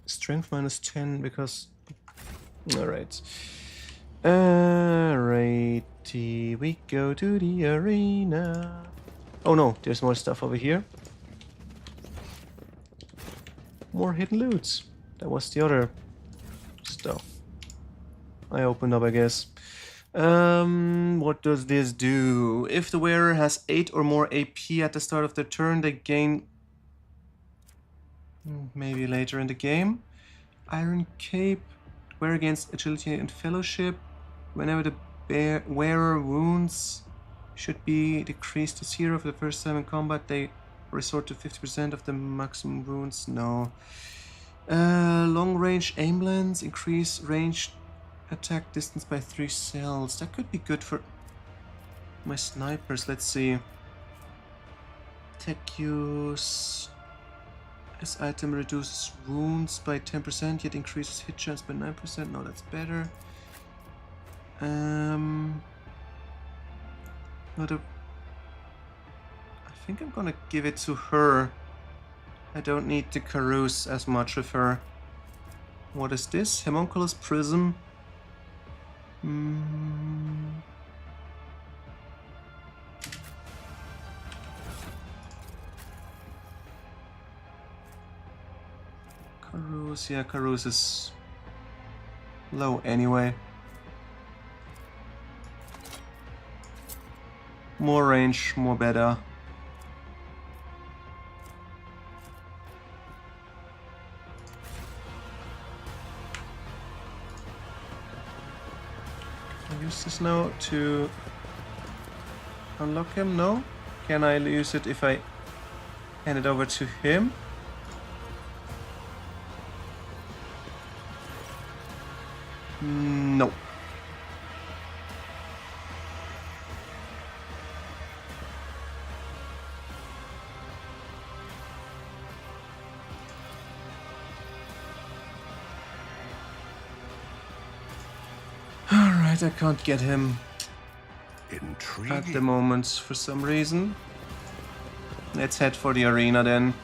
Strength minus 10 because... Alright. Alrighty, we go to the arena. Oh no, there's more stuff over here. More hidden loot. That was the other stuff I opened up, I guess. What does this do? If the wearer has 8 or more AP at the start of their turn, they gain... maybe later in the game. Iron Cape. Wearer against agility and fellowship. Whenever the wearer wounds should be decreased to 0 for the first time in combat, they resort to 50% of the maximum wounds. No. Long range aim lens. Increase range attack distance by 3 cells. That could be good for my snipers. Let's see. Tech use. This item reduces wounds by 10%, yet increases hit chance by 9%. No, that's better. I think I'm gonna give it to her. I don't need to carouse as much with her. What is this? Homunculus Prism. Carouse, yeah, Carouse is low anyway. More range, more better. Can I use this now to unlock him? No? Can I use it if I hand it over to him? No. Alright, I can't get him Intriguing. at the moment for some reason. Let's head for the arena then.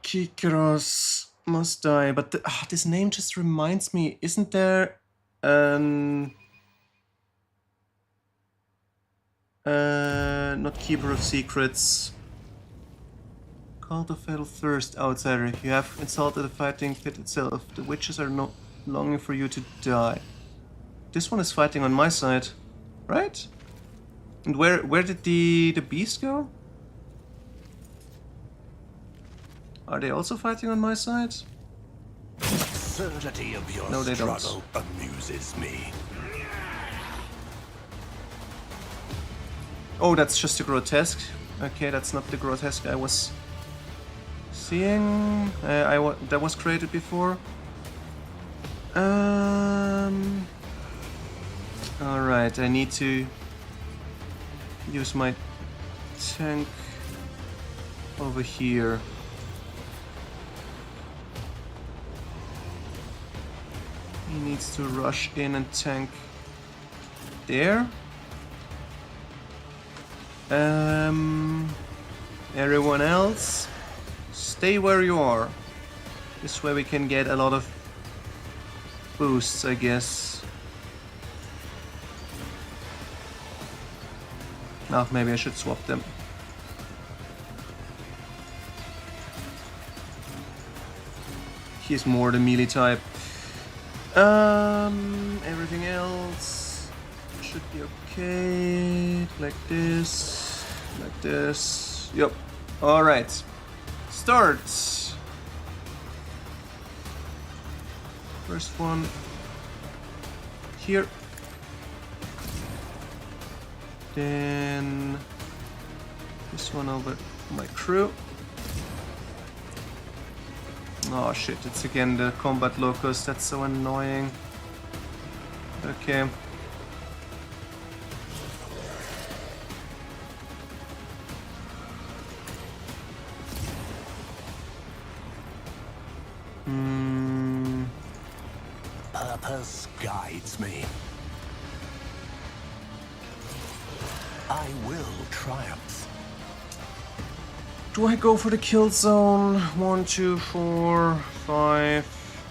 Kikros must die, but this name just reminds me, isn't there not Keeper of Secrets, Cult of Fatal Thirst, Outsider. You have insulted the fighting pit itself. The witches are not longing for you to die. This one is fighting on my side, right? And where did the beast go? Are they also fighting on my side? Absurdity of your No, they don't. struggle amuses me. Oh, that's just a grotesque. Okay, that's not the grotesque I was seeing. That was created before. Alright, I need to use my tank over here. He needs to rush in and tank there. Everyone else, stay where you are. This way we can get a lot of boosts, I guess. Oh, maybe I should swap them. He's more the melee type. Everything else should be okay. Like this. Like this. Yep. Alright. Start. First one. Here. Then this one over my crew. Oh shit, it's again the combat locust, that's so annoying. Okay. Purpose guides me. I will triumph. Do I go for the kill zone? 1, 2, 4, 5.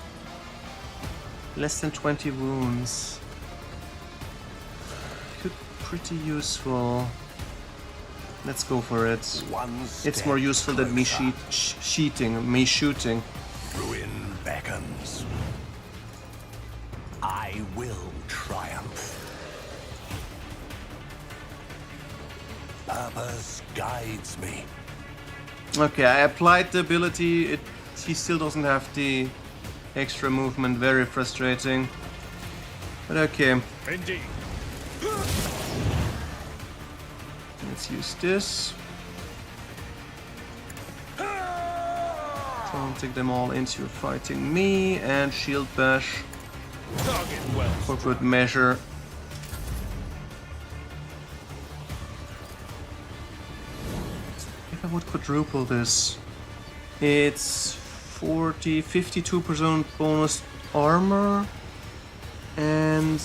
Less than 20 wounds. Could pretty useful. Let's go for it. It's more useful than me shooting. Ruin beckons. I will triumph. Purpose guides me. Okay, I applied the ability. He still doesn't have the extra movement. Very frustrating. But okay. Indeed. Let's use this. Taunting them all into fighting me and shield bash for good measure. If I would quadruple this, it's 52% bonus armor, and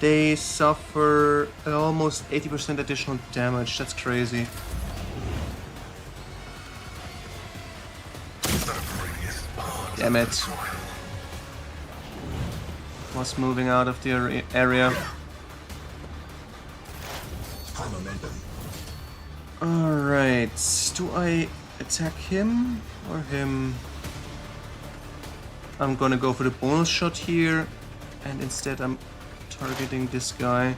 they suffer almost 80% additional damage. That's crazy. Damn it. Was moving out of the area. Alright, do I attack him or him? I'm gonna go for the bonus shot here, and instead I'm targeting this guy.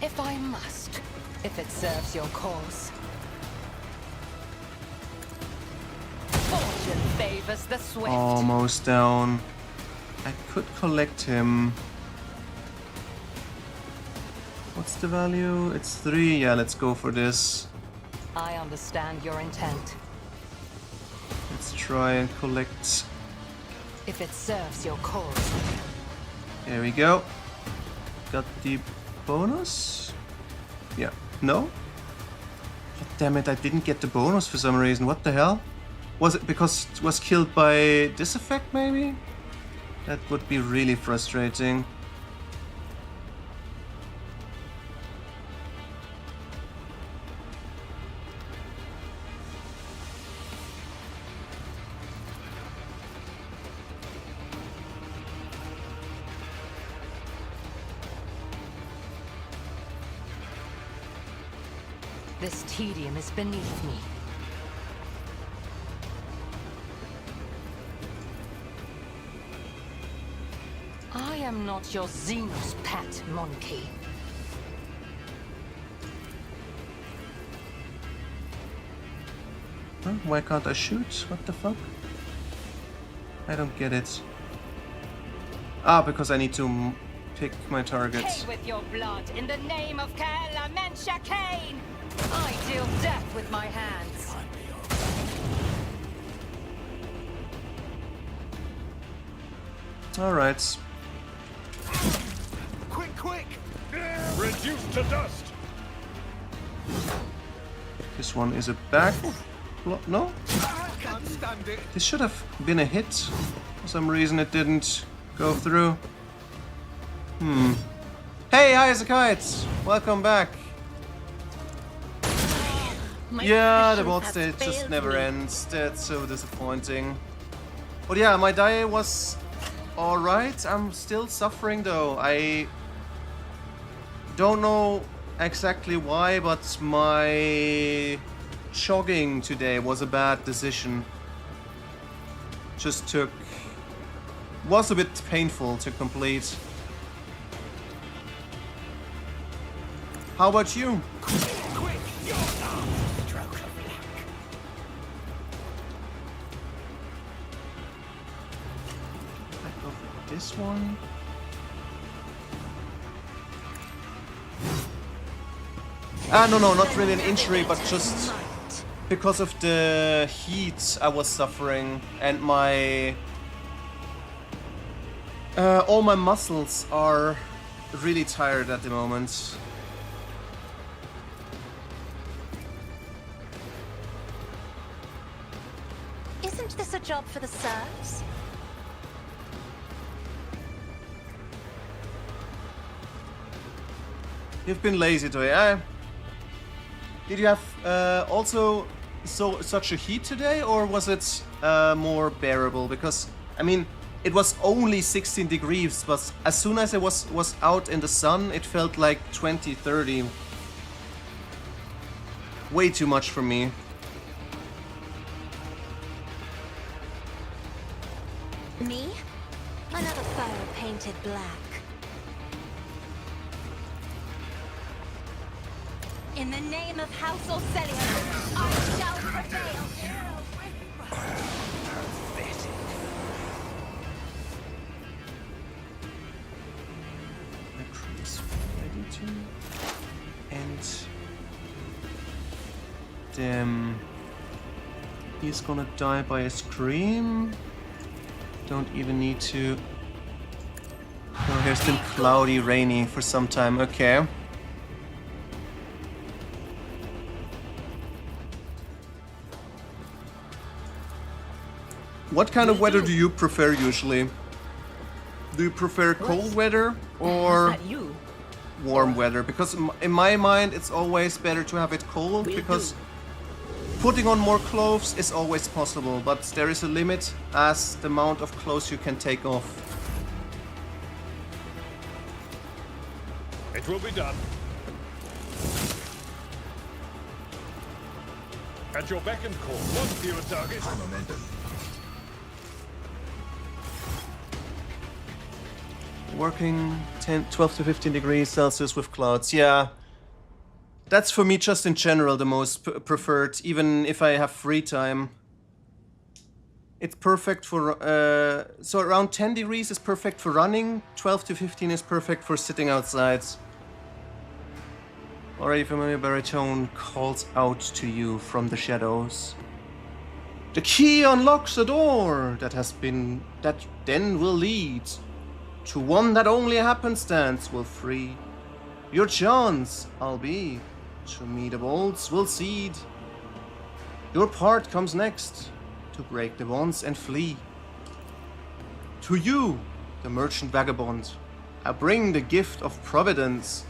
If I must, if it serves your cause. Fortune favors the swift. Almost down. I could collect him. What's the value? It's 3. Yeah, let's go for this. I understand your intent. Let's try and collect. If it serves your cause. There we go. Got the bonus? Yeah. No? God damn it, I didn't get the bonus for some reason. What the hell? Was it because it was killed by this effect, maybe? That would be really frustrating. This tedium is beneath me. I am not your Xenos pet, monkey. Huh? Why can't I shoot? What the fuck? I don't get it. Ah, because I need to pick my targets. Pay with your blood in the name of Kaela Mensha Kane! I deal death with my hands. Alright. Quick! Reduced to dust! This one is a back. No? Can't stand it! This should have been a hit. For some reason it didn't go through. Hey, Isaacites! Welcome back. Yeah, the board stage just never ends. That's so disappointing. But yeah, my die was alright. I'm still suffering though. I don't know exactly why, but my jogging today was a bad decision. Was a bit painful to complete. How about you? This one. No, not really an injury, but just because of the heat I was suffering and my all my muscles are really tired at the moment. Isn't this a job for the serfs? You've been lazy today. Did you have also such a heat today, or was it more bearable? Because I mean, it was only 16 degrees, but as soon as I was out in the sun, it felt like 20, 30. Way too much for me. Me? Another foe painted black. In the name of House Orcelion, I shall prevail. My crew is ready to end them. He's gonna die by a scream. Don't even need to. Oh, here's still cloudy, rainy for some time. Okay. What kind of weather do you prefer usually? Do you prefer cold weather or warm weather? Because in my mind it's always better to have it cold, because putting on more clothes is always possible, but there is a limit as the amount of clothes you can take off. It will be done. At your beck and call. What do you target? Working 12 to 15 degrees Celsius with clouds. Yeah. That's for me just in general the most preferred, even if I have free time. It's perfect for, so around 10 degrees is perfect for running, 12 to 15 is perfect for sitting outside. Already familiar baritone calls out to you from the shadows. The key unlocks a door that then will lead to one that only happenstance will free. Your chance, albeit, to meet the bolts will cede. Your part comes next, to break the bonds and flee. To you, the merchant vagabond, I bring the gift of providence.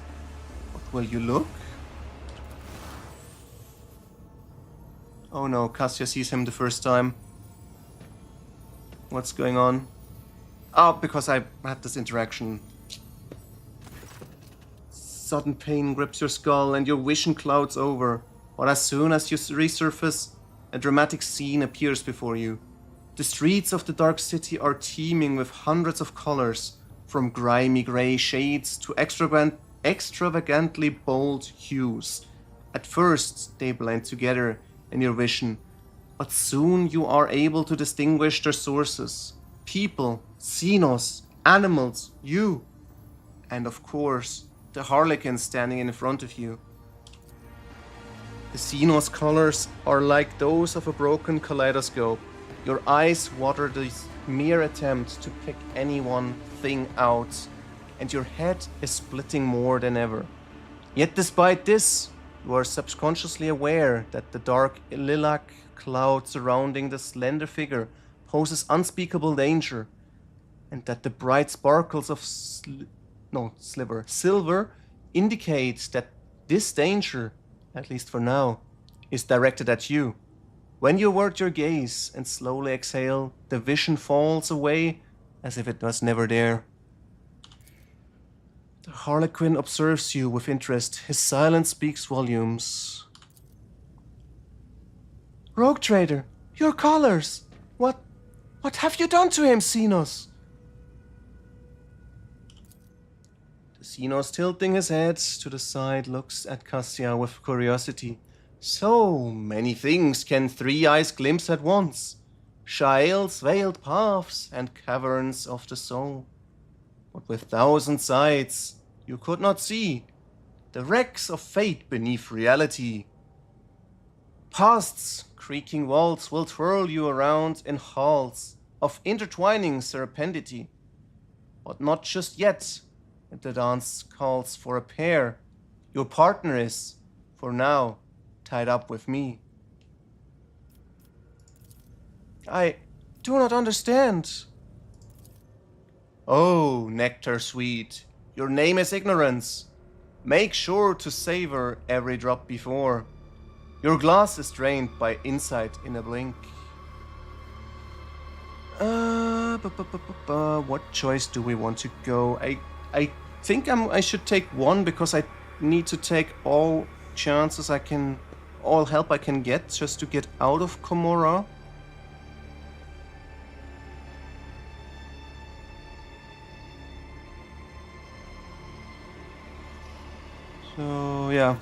What will you look? Oh no, Cassia sees him the first time. What's going on? Oh, because I had this interaction. Sudden pain grips your skull and your vision clouds over. But as soon as you resurface, a dramatic scene appears before you. The streets of the dark city are teeming with hundreds of colors, from grimy grey shades to extravagantly bold hues. At first, they blend together in your vision, but soon you are able to distinguish their sources. People, Xenos, animals, you, and of course, the Harlequin standing in front of you. The Xenos colors are like those of a broken kaleidoscope. Your eyes water this mere attempt to pick any one thing out, and your head is splitting more than ever. Yet despite this, you are subconsciously aware that the dark lilac cloud surrounding the slender figure poses unspeakable danger, and that the bright sparkles of silver indicates that this danger, at least for now, is directed at you. When you avert your gaze and slowly exhale, the vision falls away as if it was never there. The Harlequin observes you with interest. His silence speaks volumes. Rogue trader, your colors! What have you done to him, Xenos? The Xenos, tilting his head to the side, looks at Cassia with curiosity. So many things can three eyes glimpse at once. Sheil's veiled paths and caverns of the soul. But with thousand sides, you could not see the wrecks of fate beneath reality. Past's creaking walls will twirl you around in halls of intertwining serpentity. But not just yet. The dance calls for a pair. Your partner is, for now, tied up with me. I do not understand. Oh, nectar sweet, your name is ignorance. Make sure to savor every drop before. Your glass is drained by insight in a blink. What choice do we want to go? I think I should take one because I need to take all chances I can, all help I can get just to get out of Commorragh. So yeah,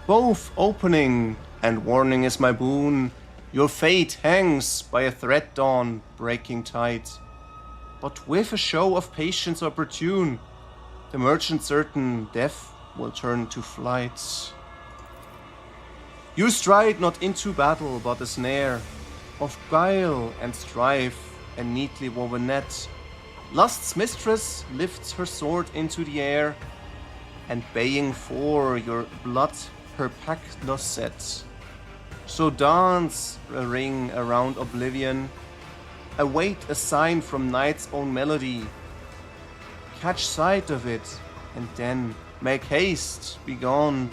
both opening and warning is my boon. Your fate hangs by a thread dawn breaking tight. But with a show of patience opportune, the merchant certain death will turn to flight. You stride not into battle, but a snare of guile and strife, a neatly woven net. Lust's mistress lifts her sword into the air, and baying for your blood her pact does set. So dance a ring around oblivion, await a sign from night's own melody. Catch sight of it, and then make haste, be gone.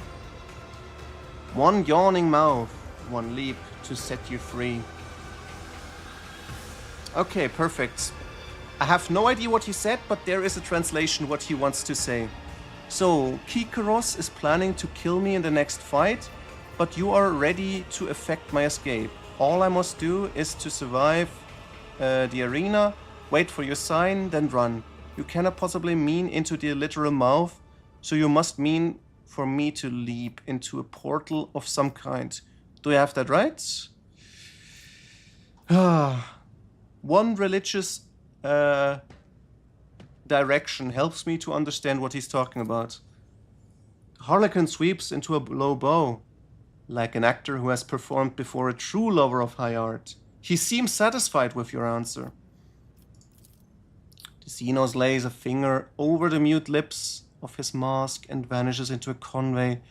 One yawning mouth, one leap to set you free. Okay, perfect. I have no idea what he said, but there is a translation what he wants to say. So, Kikaros is planning to kill me in the next fight, but you are ready to effect my escape. All I must do is to survive the arena, wait for your sign, then run. You cannot possibly mean into the literal mouth, so you must mean for me to leap into a portal of some kind. Do I have that right? One religious direction helps me to understand what he's talking about. Harlequin sweeps into a low bow, like an actor who has performed before a true lover of high art. He seems satisfied with your answer. The Xenos lays a finger over the mute lips of his mask and vanishes into a convey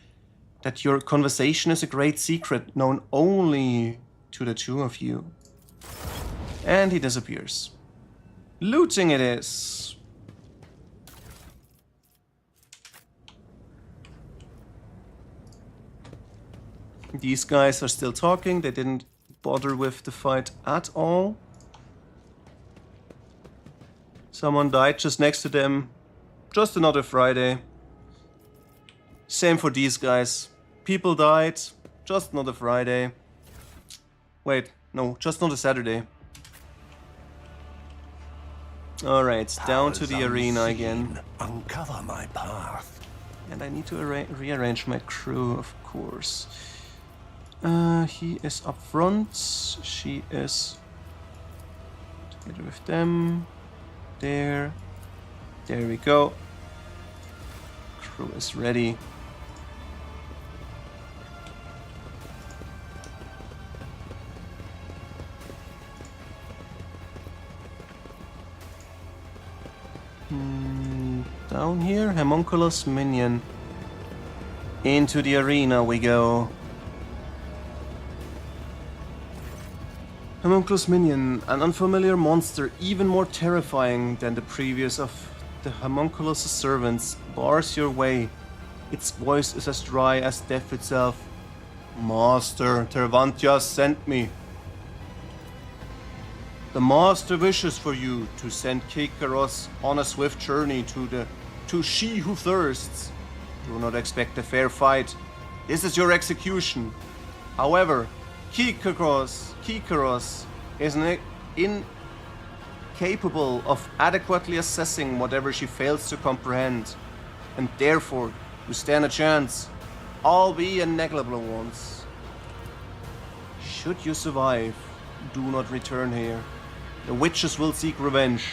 that your conversation is a great secret known only to the two of you. And he disappears. Looting it is. These guys are still talking. They didn't bother with the fight at all. Someone died just next to them. Just another Friday. Same for these guys. People died. Just another Friday. Wait, no, just another Saturday. Alright, down to the arena again. Uncover my path. And I need to rearrange my crew, of course. He is up front. She is together with them. There. There we go. Crew is ready. Down here, Homunculus Minion. Into the arena we go. Homunculus Minion, an unfamiliar monster even more terrifying than the previous of the Homunculus' servants, bars your way. Its voice is as dry as death itself. Master, Tervantia sent me. The Master wishes for you to send Kikaros on a swift journey to She Who Thirsts. Do not expect a fair fight. This is your execution. However, Kikaros is incapable of adequately assessing whatever she fails to comprehend, and therefore you stand a chance, albeit a negligible one. Should you survive, do not return here. The witches will seek revenge,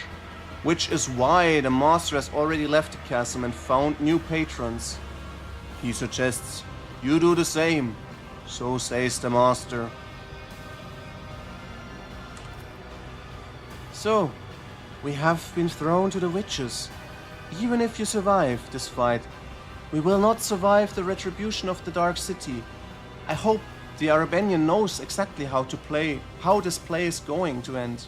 which is why the Master has already left the chasm and found new patrons. He suggests you do the same, so says the Master. So, we have been thrown to the witches. Even if you survive this fight, we will not survive the retribution of the Dark City. I hope the Arabenian knows exactly how this play is going to end.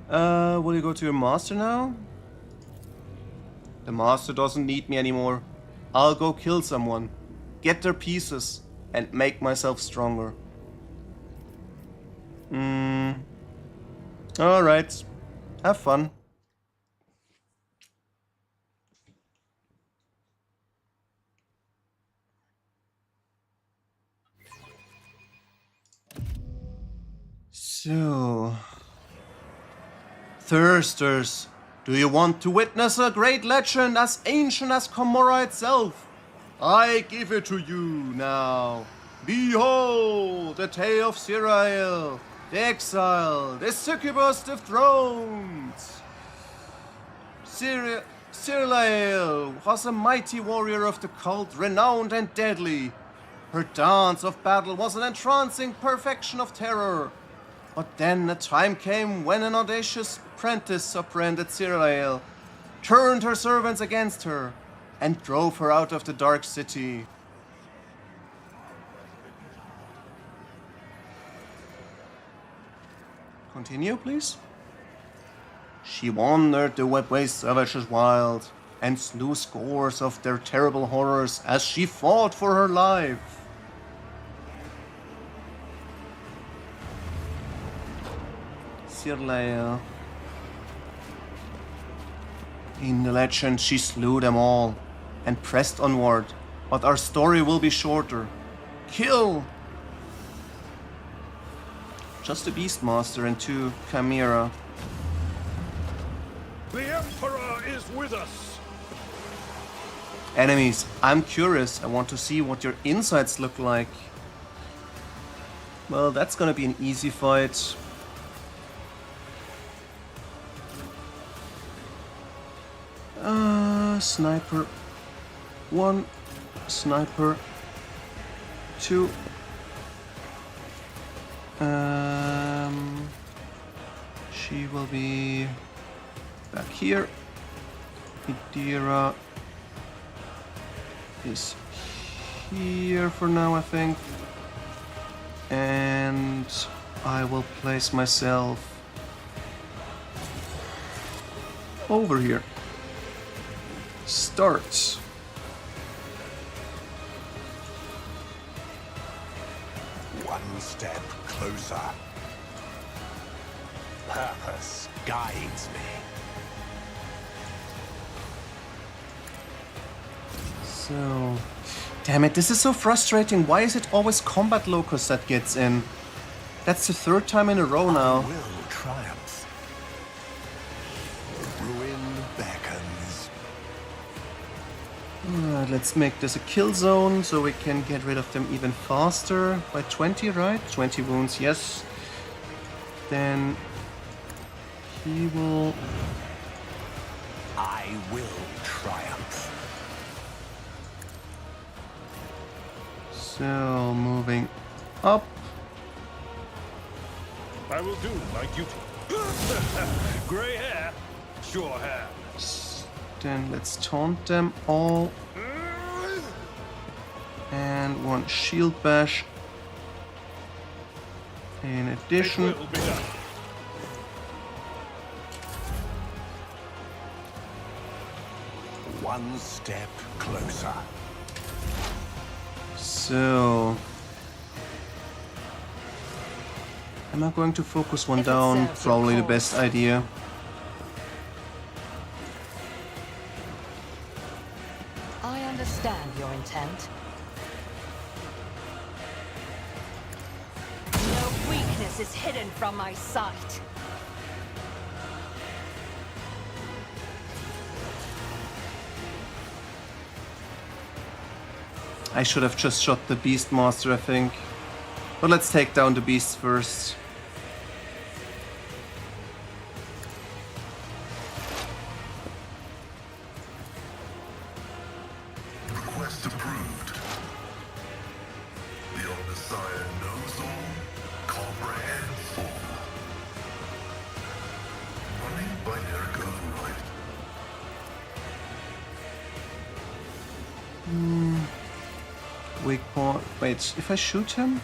Will you go to your master now? The master doesn't need me anymore. I'll go kill someone, get their pieces, and make myself stronger. Alright. Have fun. So... Thirsters, do you want to witness a great legend as ancient as Commorragh itself? I give it to you now. Behold, the tale of Cyril, the exile, the succubus dethroned. Cyril was a mighty warrior of the cult, renowned and deadly. Her dance of battle was an entrancing perfection of terror. But then a time came when an audacious apprentice apprehended Cyril, turned her servants against her, and drove her out of the Dark City. Continue, please. She wandered the webways savages wild, and slew scores of their terrible horrors as she fought for her life. Cyril. In the legend, she slew them all and pressed onward, But our story will be shorter. Kill! Just a Beastmaster and 2 Commorragh. The Emperor is with us. Enemies, I'm curious. I want to see what your insides look like. Well, that's gonna be an easy fight. Sniper 1, Sniper 2. She will be back here. Idira is here for now, I think. And I will place myself over here. Start. One step closer. Purpose guides me. So, damn it, this is so frustrating. Why is it always Combat Locust that gets in? That's the 3rd time in a row now. Will triumph. Ruin beckons. Alright, let's make this a kill zone so we can get rid of them even faster. By 20, right? 20 wounds, yes. Then he will... I will triumph. So, moving up. I will do my duty. Gray hair, sure hair. Then let's taunt them all. And 1 shield bash. In addition, It will be done. One step closer. so... Am I going to focus one If it down? serves your Probably the cause. best idea. I understand your intent. No weakness is hidden from my sight. I should have just shot the Beastmaster, I think. But let's take down the beasts first. Request approved. The Omnissiah knows all, comprehends all. Running binary override. Weak point. Wait, if I shoot him,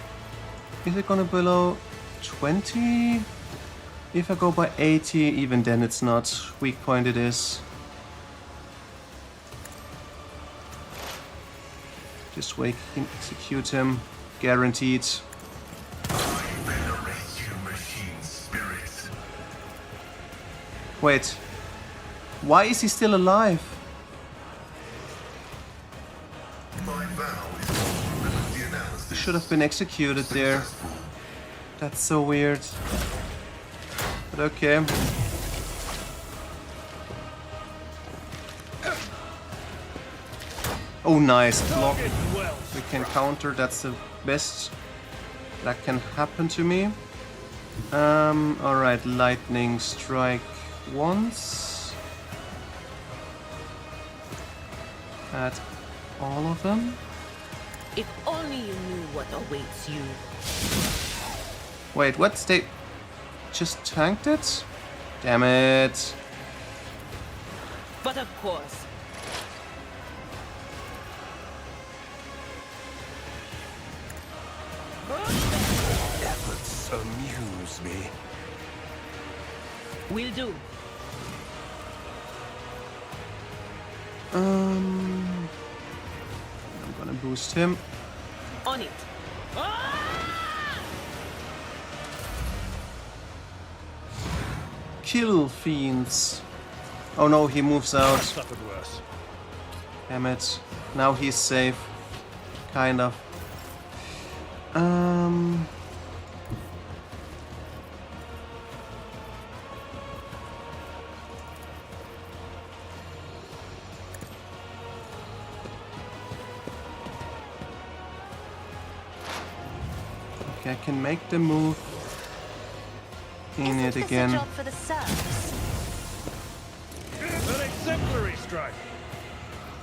is it gonna below 20? If I go by 80, even then it's not. Weak point it is. This way I can execute him. Guaranteed. I venerate you, machine spirit. Wait. Why is he still alive? My vow is vulnerability He analysis. should have been executed there. Successful. That's so weird. But okay. Oh, nice block. Target well. We can counter. That's the best that can happen to me. Alright, lightning strike once. At all of them. If only you knew what awaits you. Wait, what? They just tanked it? Damn it. But of course, Efforts amuse me. will do. I'm gonna boost him. On it. Kill fiends. Oh no, he moves out. Suffered worse. Damn it. Now he's safe. Kind of. Okay, I can make the move in it again. This a job for the serfs? An exemplary strike.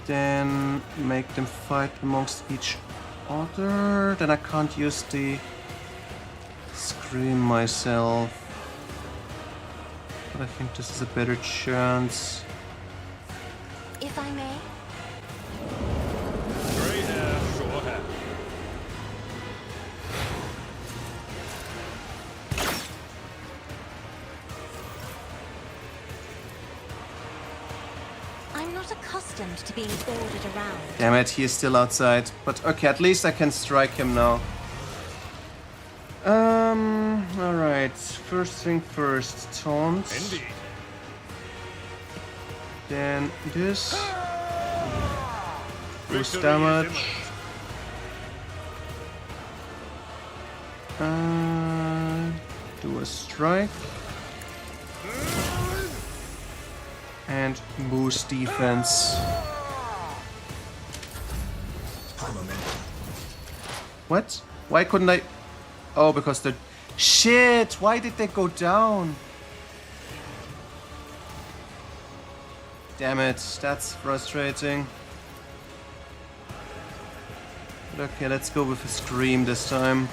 Then make them fight amongst each other. Then I can't use the scream myself. But I think this is a better chance. If I may. Grey hair, short hair. I'm not accustomed to being ordered around. Damn it, he is still outside. But okay, at least I can strike him now. Alright. First thing first, taunt. Indeed. Then this. Boost Victory is damage. Do a strike. And boost defense. What? Why couldn't I? Oh, because the... Shit! Why did they go down? Damn it, that's frustrating. But okay, let's go with a scream this time.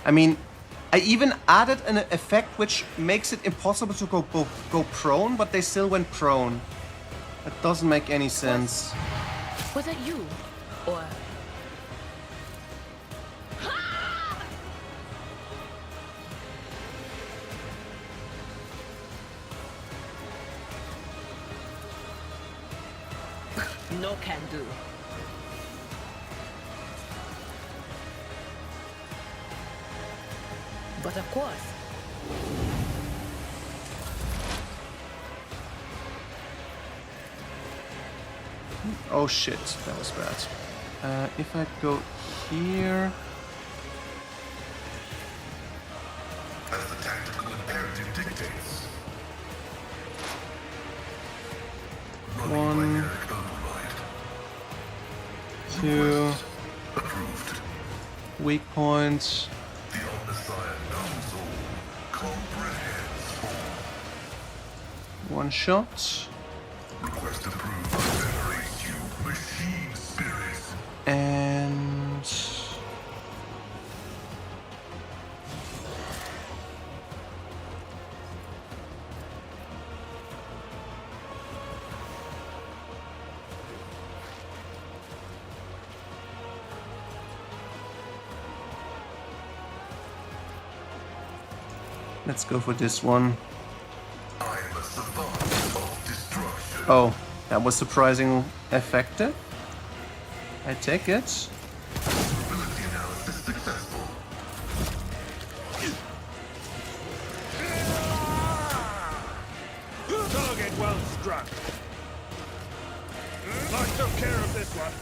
I mean, I even added an effect which makes it impossible to go prone, but they still went prone. That doesn't make any sense. Was it you? Or... No can do. But of course. Oh shit, that was bad. If I go here... As the tactical imperative dictates. One, two, Approved. weak points. The Omnissiah knows all. Comprehends all. One shot. Request approved. I venerate you, machine spirit. And... let's go for this one. I am a savant of destruction. Oh, that was surprisingly effective. I take it. Ability analysis successful. Target well struck. I took care of this one.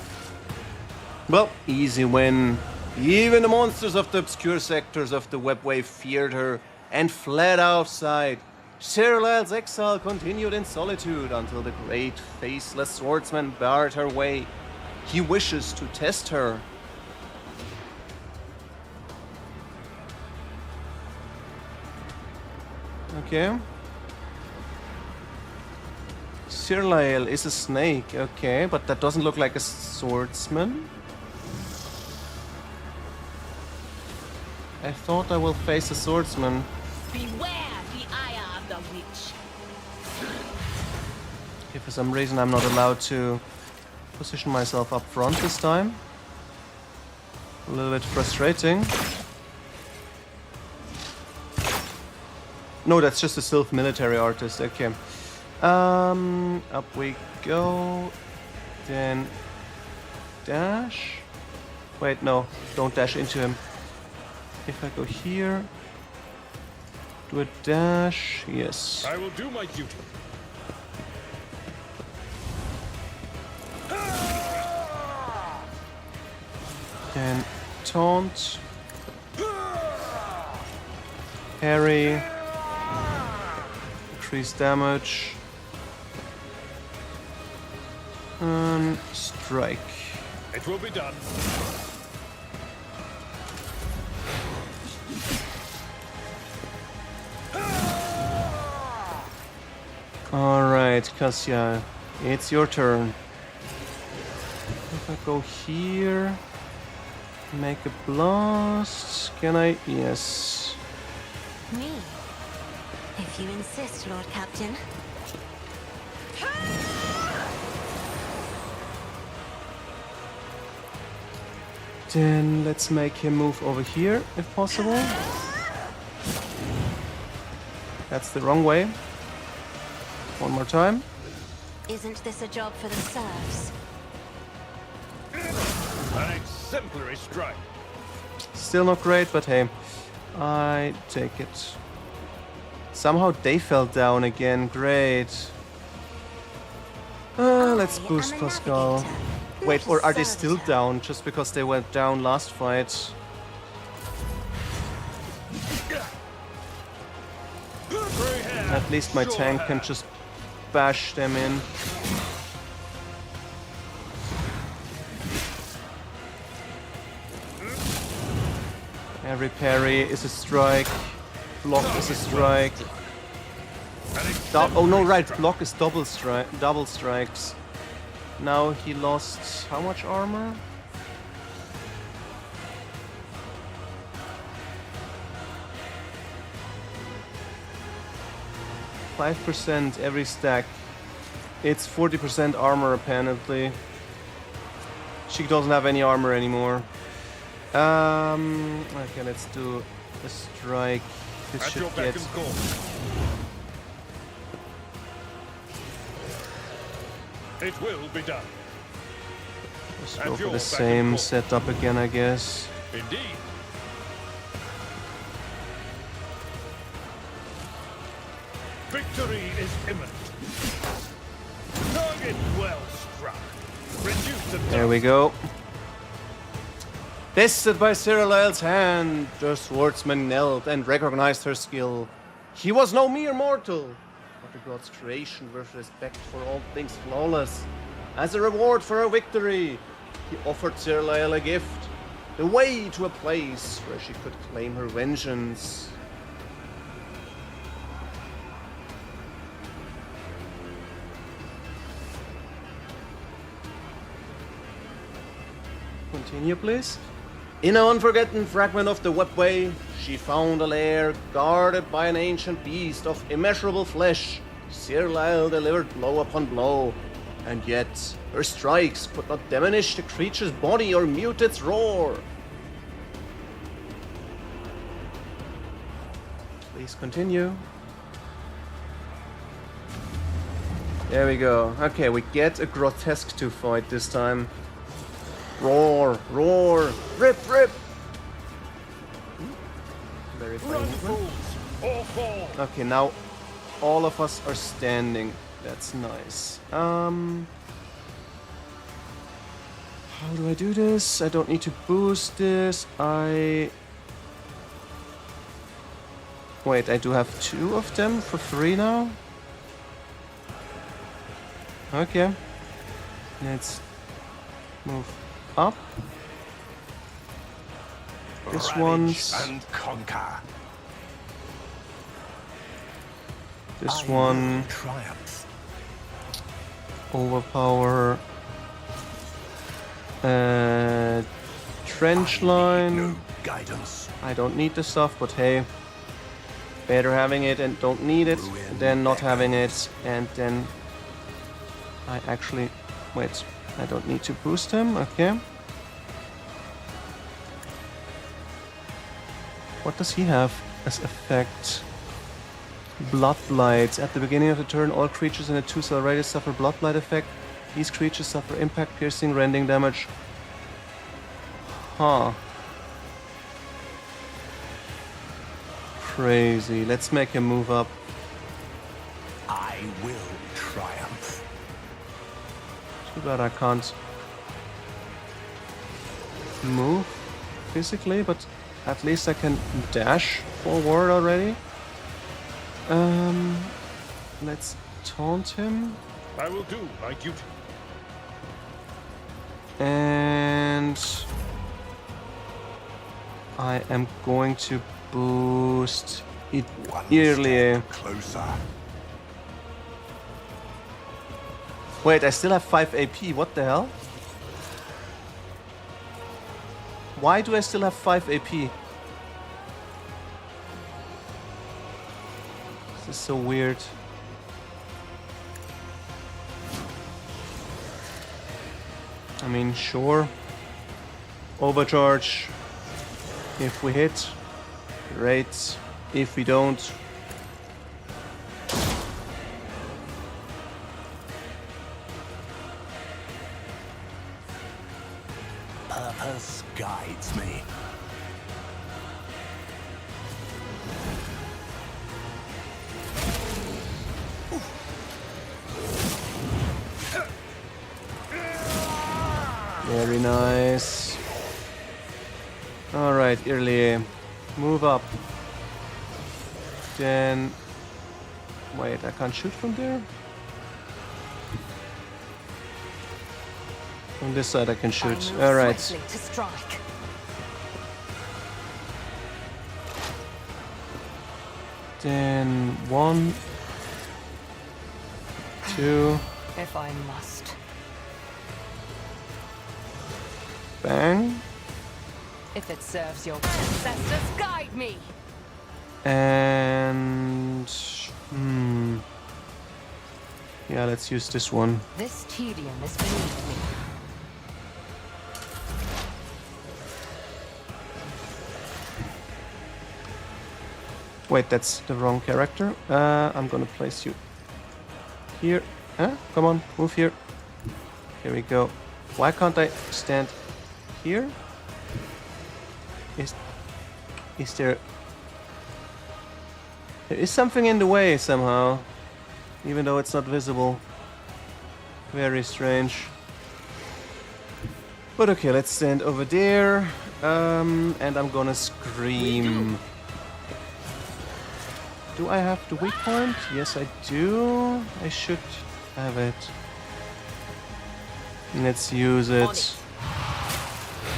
Well, easy win. Even the monsters of the obscure sectors of the webwave feared her and fled outside. Cyril's exile continued in solitude until the great faceless swordsman barred her way. He wishes to test her. Okay. Cyril is a snake, okay, but that doesn't look like a swordsman. I thought I will face a swordsman. Beware the ire of the witch. Okay, for some reason I'm not allowed to position myself up front this time. A little bit frustrating. No, that's just a Sylph military artist, okay. Up we go. Then dash. Wait, no, don't dash into him. If I go here, do a dash, yes. I will do my duty. And taunt. Parry. Increase damage. And strike. It will be done. Alright, Cassia, it's your turn. If I go here, make a blast, can I? Yes. Me? If you insist, Lord Captain. Then let's make him move over here, if possible. That's the wrong way. One more time. Isn't this a job for the serfs? An exemplary strike. Still not great, but hey, I take it. Somehow they fell down again. Great. Let's boost Pascal. Wait, or are they still down just because they went down last fight? At least my tank can just bash them in. Every parry is a strike. Block is a strike. Oh no, right, block is double strikes. Now he lost how much armor? %, every stack. It's 40% armor apparently. She doesn't have any armor anymore. Okay, let's do a strike. This At your should beck get. and call. It will be done. Let's At go for your the beck and same call. setup again, I guess. Indeed. Victory is imminent. Target well struck. Reduce the There we go. Bested by Cyril's hand, the swordsman knelt and recognized her skill. He was no mere mortal, but the god's creation with respect for all things flawless. As a reward for her victory, he offered Cyril a gift, the way to a place where she could claim her vengeance. Continue, please. In an unforgotten fragment of the webway, she found a lair guarded by an ancient beast of immeasurable flesh. Cyril delivered blow upon blow, and yet her strikes could not diminish the creature's body or mute its roar. Please continue. There we go. Okay, we get a grotesque to fight this time. Roar, roar, rip, rip. Very funny movement. or fall. Okay, now all of us are standing. That's nice. How do I do this? I don't need to boost this. Wait, I do have 2 of them for free now? Okay. Let's move up. This Ravage one's... and conquer. This one... Triumph. Overpower. Trench line. No guidance. I don't need the stuff, but hey. Better having it and don't need it than not having it and then... I actually... Wait, I don't need to boost him, okay. What does he have as effect? Blood Blight. At the beginning of the turn, all creatures in a 2-cell radius suffer Blood Blight effect. These creatures suffer impact, piercing, rending damage. Huh. Crazy. Let's make him move up. I will triumph. Too bad I can't move physically, but at least I can dash forward already. Let's taunt him. I will do my duty. And I am going to boost it earlier. Closer. Wait, I still have 5 AP. What the hell? Why do I still have 5 AP? This is so weird. I mean, sure. Overcharge. If we hit. Great. If we don't. Purpose guides me. Very nice. Alright, early. Move up. Then... Wait, I can't shoot from there? On this side I can shoot. Alright. To strike. Then 1, 2, If I must. bang. If it serves your ancestors, guide me. And... Yeah, let's use this one. This tedium is beneath me. Wait, that's the wrong character. I'm gonna place you here. Huh? Come on, move here. Here we go. Why can't I stand here? Is there... There is something in the way somehow. Even though it's not visible. Very strange. But okay, let's stand over there. And I'm gonna scream. Do I have the weak point? Yes, I do. I should have it. Let's use it.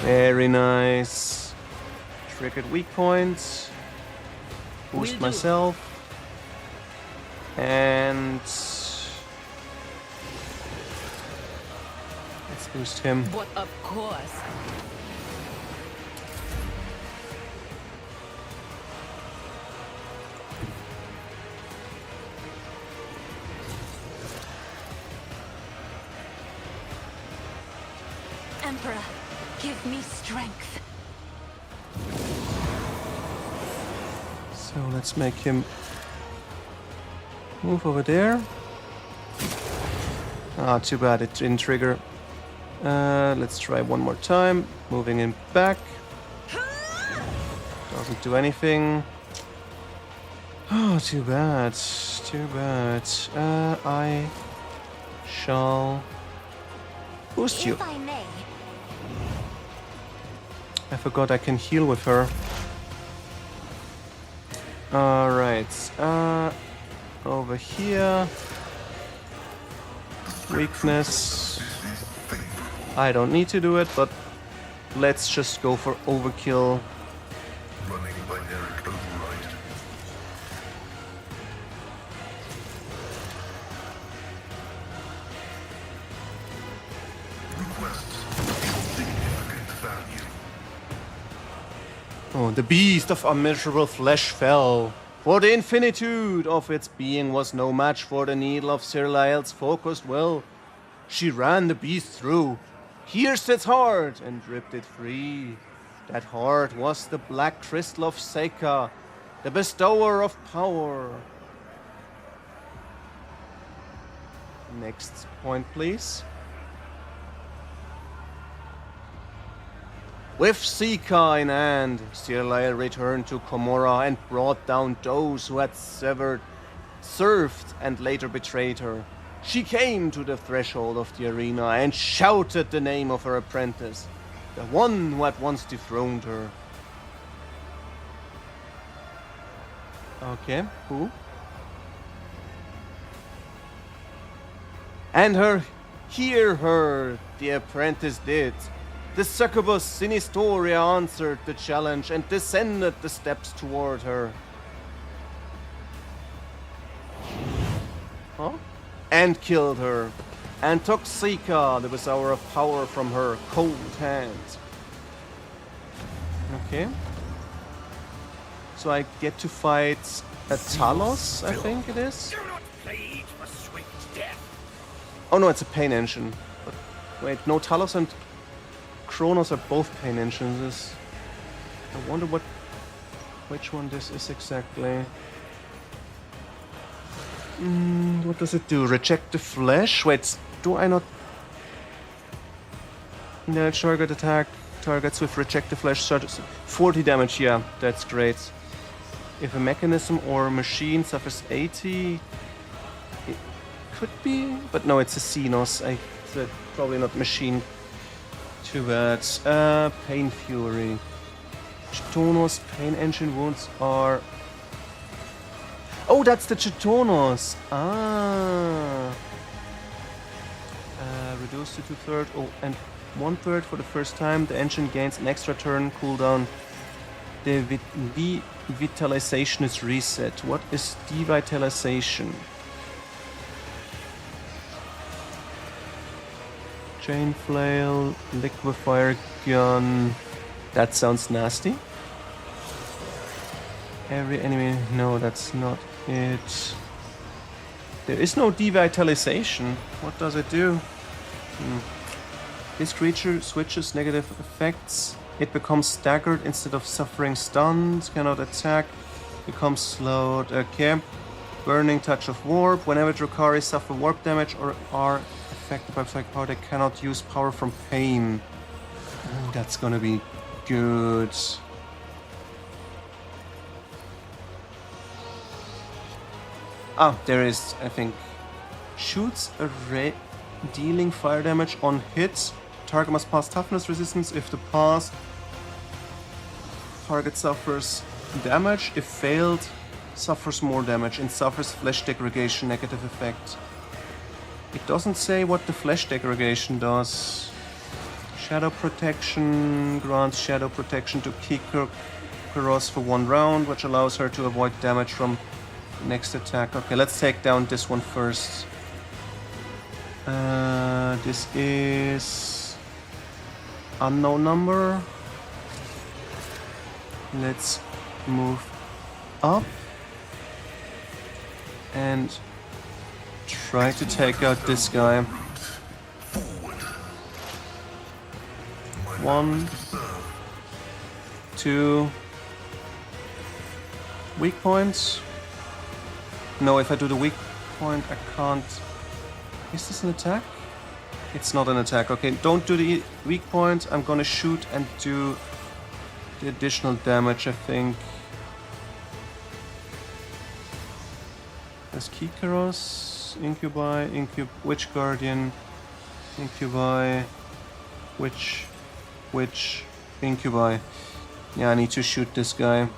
Very nice. Triggered weak point. Boost myself. And... Let's boost him. But of course. Emperor, give me strength. So let's make him move over there. Ah, too bad it didn't trigger. Let's try one more time. Moving him back. Doesn't do anything. Oh, too bad. Too bad. I shall boost you. If I may. I forgot I can heal with her. Alright. Over here. Weakness. I don't need to do it, but let's just go for overkill. Running binaric override. Requests significant value. Oh, the beast of unmeasurable flesh fell. For the infinitude of its being was no match for the needle of Sir Lyle's focused will. She ran the beast through, pierced its heart, and ripped it free. That heart was the black crystal of Seika, the bestower of power. Next point, please. With Seika in hand, Sir Lyle returned to Commorragh and brought down those who had served and later betrayed her. She came to the threshold of the arena and shouted the name of her apprentice. The one who had once dethroned her. Okay, who? And hear her, the apprentice did. The succubus Sinistoria answered the challenge and descended the steps toward her. Huh? And killed her. And took Sika, the bestower of power, from her cold hand. Okay. So I get to fight a Talos, I think it is. Oh no, it's a pain engine. But wait, no, Talos and Kronos are both pain engines. I wonder which one this is exactly. What does it do? Reject the flesh? Wait, do I not... No, target attack. Targets with reject the flesh. 40 damage, yeah, that's great. If a mechanism or a machine suffers 80... It could be... But no, it's a Xenos. It's probably not machine. Too bad. Pain Fury. Chitonos pain engine wounds are... Oh, that's the Chitonos! Ah! Reduced to 2/3. Oh, and 1/3 for the first time. The engine gains an extra turn cooldown. The devitalization is reset. What is devitalization? Chain flail, liquefier gun. That sounds nasty. Every enemy. No, that's not it. There is no devitalization. What does it do? This creature switches negative effects. It becomes staggered instead of suffering stuns. Cannot attack. Becomes slowed. Okay. Burning touch of warp. Whenever Drukhari suffer warp damage or are affected by psychic power, they cannot use power from pain. Oh, that's gonna be good. Ah, there is, I think. Shoots a ray dealing fire damage on hit. Target must pass toughness resistance. If the pass, target suffers damage. If failed, suffers more damage and suffers flesh degradation negative effect. It doesn't say what the flesh degradation does. Shadow protection grants shadow protection to Kikaros for 1 round, which allows her to avoid damage from next attack. Okay, let's take down this one first. This is unknown number. Let's move up and try to take out this guy. 1, 2. Weak points. No, if I do the weak point, I can't. Is this an attack? It's not an attack. Okay, don't do the weak point. I'm gonna shoot and do the additional damage, I think. There's Kikaros, Incubi, Witch Guardian, Incubi, Witch, Incubi. Yeah, I need to shoot this guy.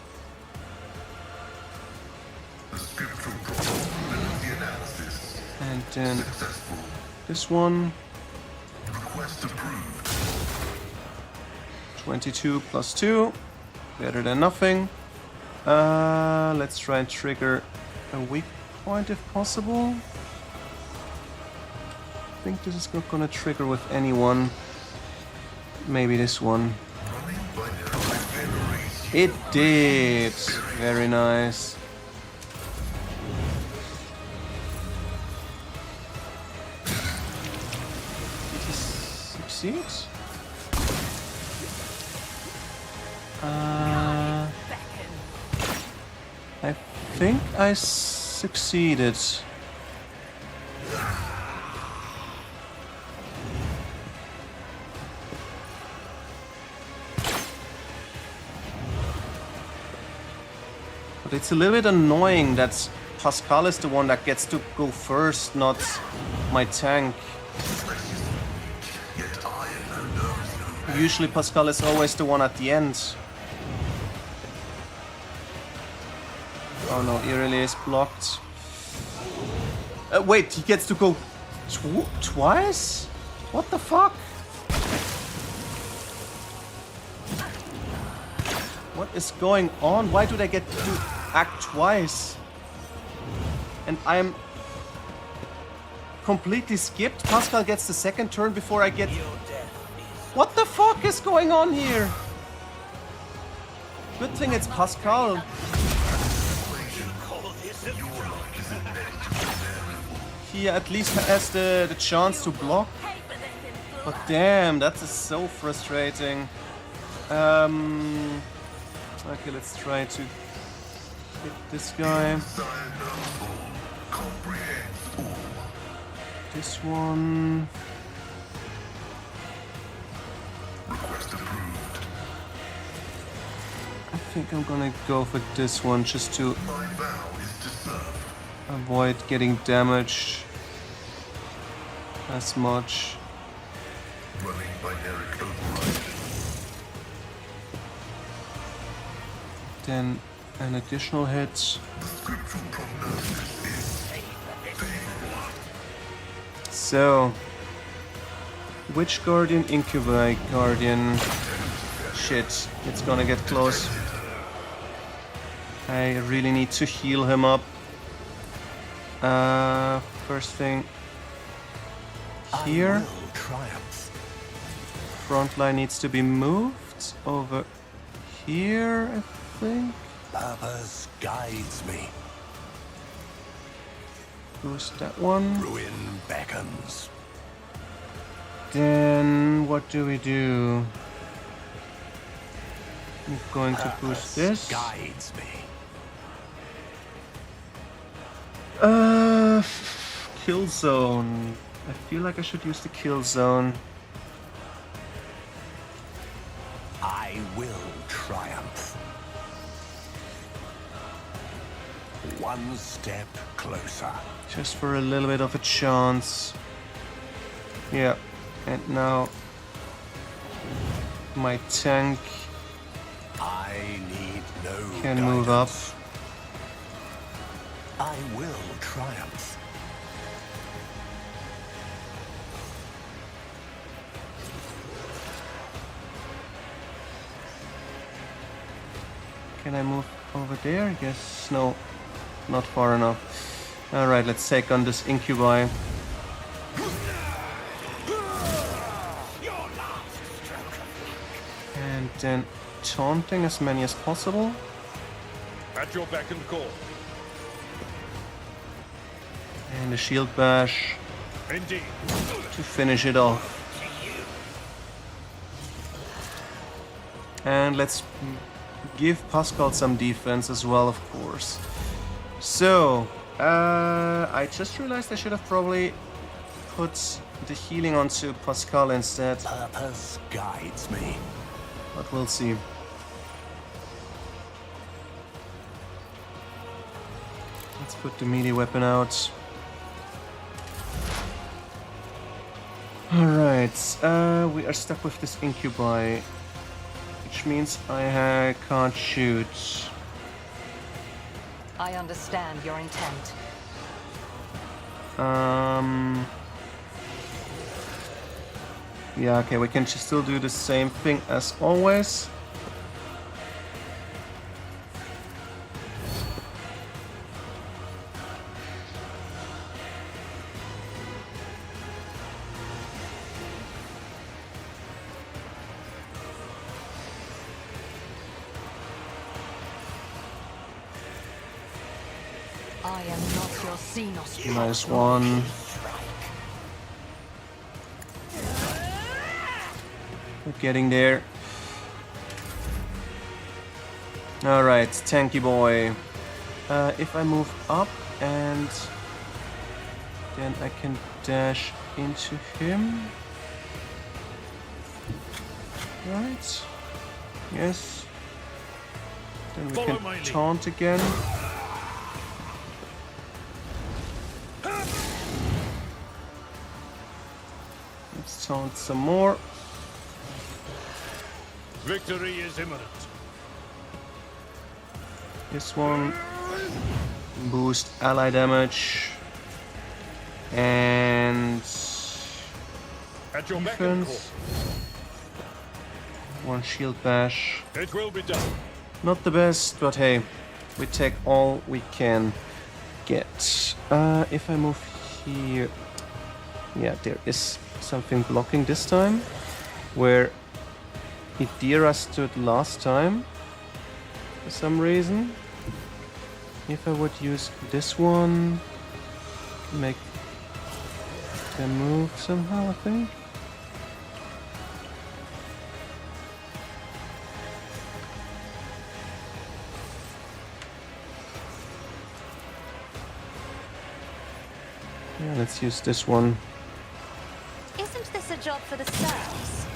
And then this one. 22 plus 2. Better than nothing. Let's try and trigger a weak point if possible. I think this is not gonna trigger with anyone. Maybe this one. It did! Very nice. Succeeds? I think I succeeded. But it's a little bit annoying that Pascal is the one that gets to go first, not my tank. Usually Pascal is always the one at the end. Oh no, Irelia is blocked. Wait, he gets to go twice? What the fuck? What is going on? Why do they get to act twice? And I'm completely skipped. Pascal gets the second turn before I get... What the fuck is going on here? Good thing it's Pascal. He at least has the chance to block. But damn, that is so frustrating. Okay, let's try to hit this guy. This one. I think I'm gonna go for this one just to avoid getting damaged as much. Then an additional hit. So, which Guardian? Incubi Guardian. Shit, it's gonna get close. I really need to heal him up. First thing here. Front line needs to be moved over here, I think. Purpose guides me. Boost that one. Ruin beckons. Then what do we do? I'm going to boost this. Guides me. Kill zone. I feel like I should use the kill zone. I will triumph. One step closer. Just for a little bit of a chance. Yeah. And now my tank I need no can move up. I will triumph. Can I move over there? Yes. No. Not far enough. Alright, let's take on this Incubi. And then taunting as many as possible. At your beck and call. And a shield bash Indeed. to finish it off. And let's give Pascal some defense as well, of course. So, I just realized I should have probably put the healing onto Pascal instead. Purpose guides me. But we'll see. Let's put the melee weapon out. Alright, we are stuck with this Incubi, which means I can't shoot. I understand your intent. Yeah, okay, we can just still do the same thing as always. I am not your Xenos. Nice one. We're getting there. Alright, tanky boy. If I move up and then I can dash into him. Right. Yes. Then we can taunt again. Let's taunt some more. Victory is imminent. This one. Boost ally damage. And... At your beck and defense. One shield bash. call. It will be done. Not the best, but hey, we take all we can get. If I move here... Yeah, there is something blocking this time. Where Idira stood last time. For some reason. If I would use this one... Make them move somehow, I think. Yeah, let's use this one. Isn't this a job for the serfs?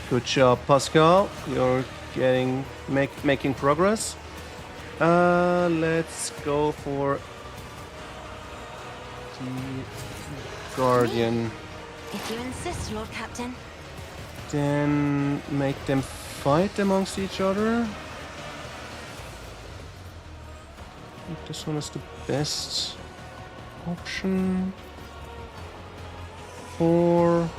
Good job, Pascal. You're making progress. Let's go for the Guardian. If you insist, Lord Captain. Then make them fight amongst each other. I think this one is the best option. 4.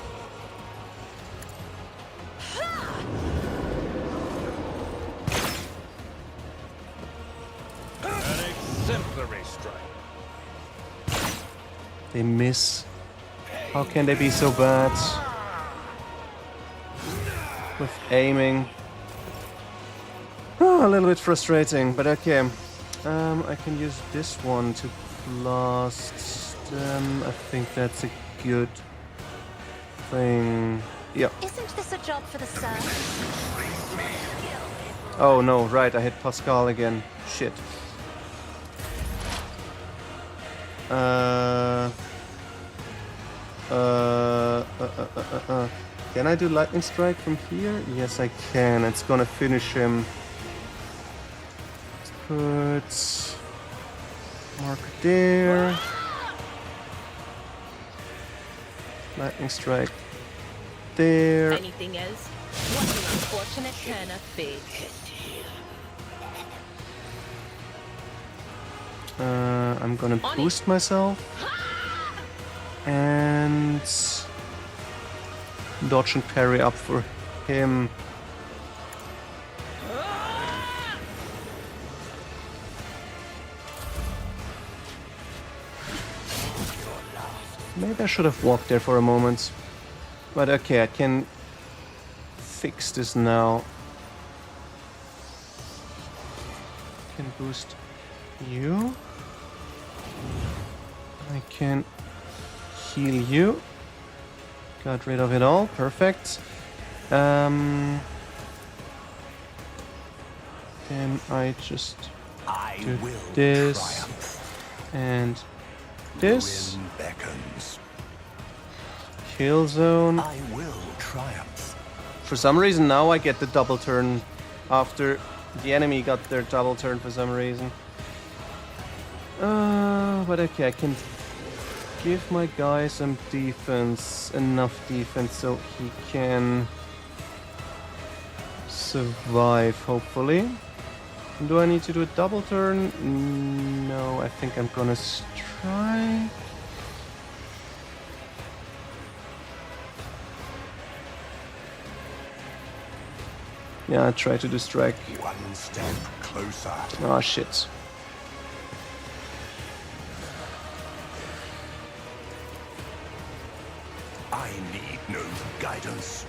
An exemplary strike. They miss. How can they be so bad? With aiming. Oh, a little bit frustrating, but okay. I can use this one to blast them. I think that's a good thing. Yeah. Isn't this a job for the serfs? Oh no, right, I hit Pascal again. Shit. Can I do lightning strike from here? Yes, I can. It's gonna finish him. Let's put marker there. Lightning strike there. Anything else? What an unfortunate turn of fate. I'm gonna boost myself and dodge and parry up for him. Maybe I should have walked there for a moment. But okay, I can fix this now. Can boost you. I can heal you. Got rid of it all. Perfect. Then I just do this and this. Kill zone. I will triumph. For some reason now I get the double turn after the enemy got their double turn for some reason. But okay, I can give my guy some defense, enough defense so he can survive, hopefully. Do I need to do a double turn? No, I think I'm gonna strike. Yeah, I try to do strike. One step closer. Oh shit. I need no guidance.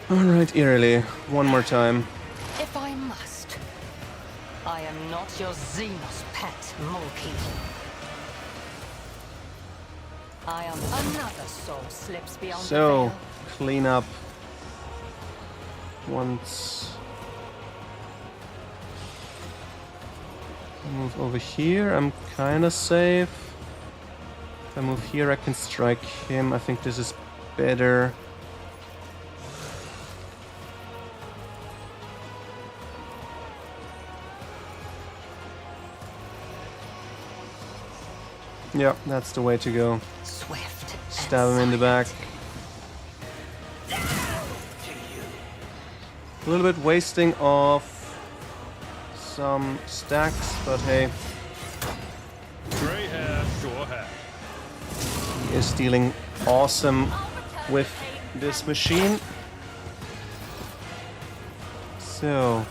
Alright, Eerily, one more time. If I must, I am not your Xenos pet monkey. I am another soul slips beyond the So, veil. clean up once. Move over here, I'm kinda safe. If I move here, I can strike him. I think this is better. Yeah, that's the way to go. Swift. Stab him in the back. A little bit wasting of some stacks, but hey. Grey hair, sure hair. He is dealing awesome with this machine. So,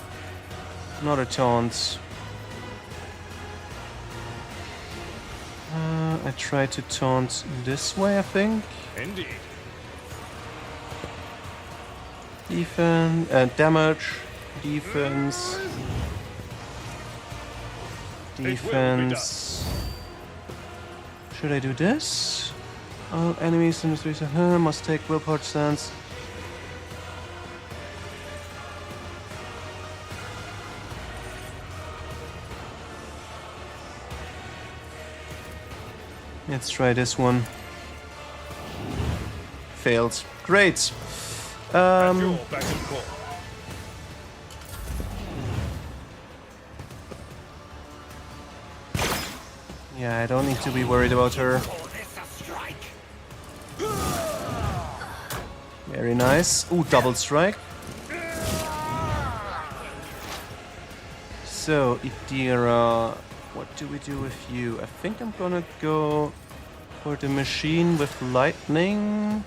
another taunt. I try to taunt this way, I think. Indeed. Defense, damage, defense, defense. Should I do this? All enemies in the space must take willpower stance. Let's try this one. Failed. Great. At your beck and call. Yeah, I don't need to be worried about her. Very nice. Ooh, double strike. So, Idira, what do we do with you? I think I'm gonna go for the machine with lightning.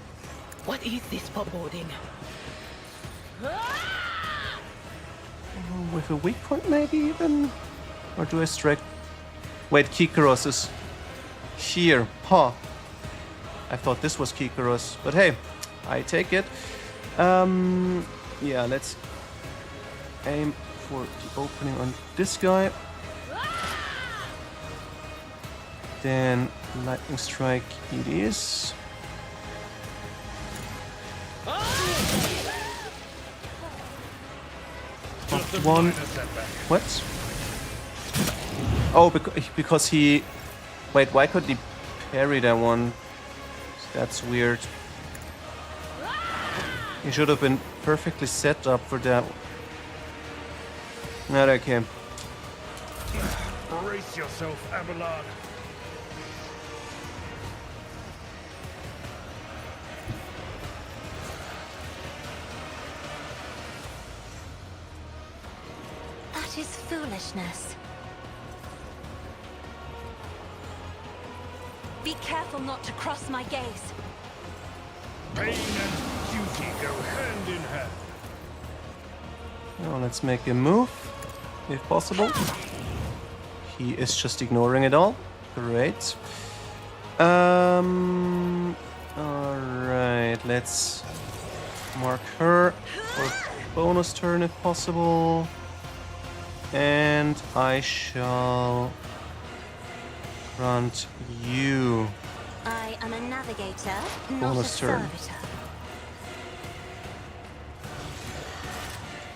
What is this foreboding? With a weak point, maybe even? Or do I strike? Wait, Kikaros is here. Huh. I thought this was Kikaros, but hey, I take it. Yeah, let's aim for the opening on this guy. Then lightning strike it is. One. What? Oh, because he... Wait, why could he parry that one? That's weird. He should have been perfectly set up for that. Not okay. Brace yourself, Abelard. That is foolishness. Be careful not to cross my gaze. Pain and duty go hand in hand. Now let's make a move, if possible. He is just ignoring it all. Great. Alright, let's mark her for bonus turn if possible. And I shall grant you I am a navigator, not a bonus turn. servitor.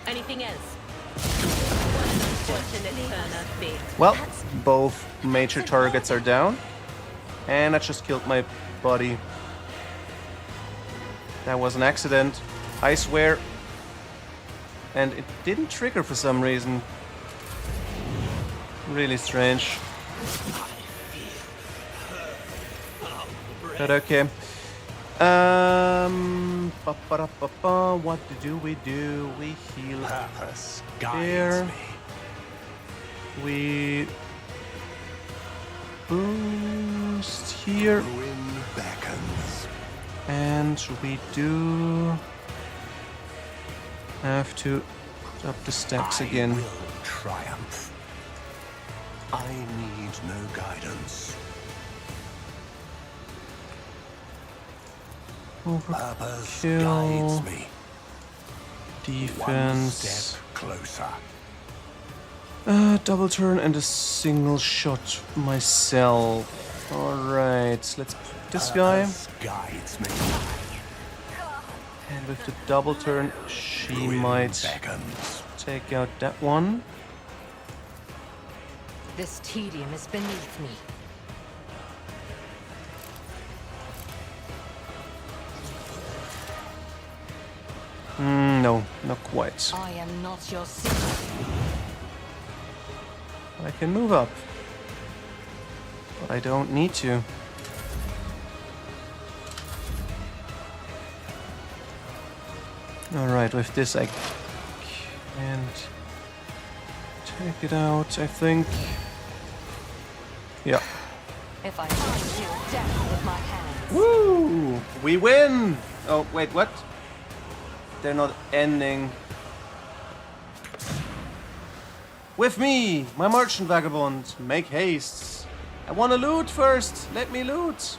Anything else? Unfortunate turn of fate. Well, both major targets are down. And I just killed my buddy. That was an accident, I swear. And it didn't trigger for some reason. Really strange. But okay. What do? We heal Purpose there. guides me. We boost here. Ruin beckons. And we do have to put up the stacks again. I will triumph. I need no guidance. Purpose guides Overkill. me. One Defense. step closer. Double turn and a single shot myself. Alright, let's put this guy. Purpose guides me. And with the double turn, she Ruin might beckons. take out that one. This tedium is beneath me. No, not quite. I am not your sister. I can move up. But but I don't need to. Alright, with this I can't take it out, I think. Yeah. If I can't deal death with my hands. Woo! We win! Oh, wait, what? They're not ending. With me, my merchant vagabond, make haste. I wanna loot first. Let me loot.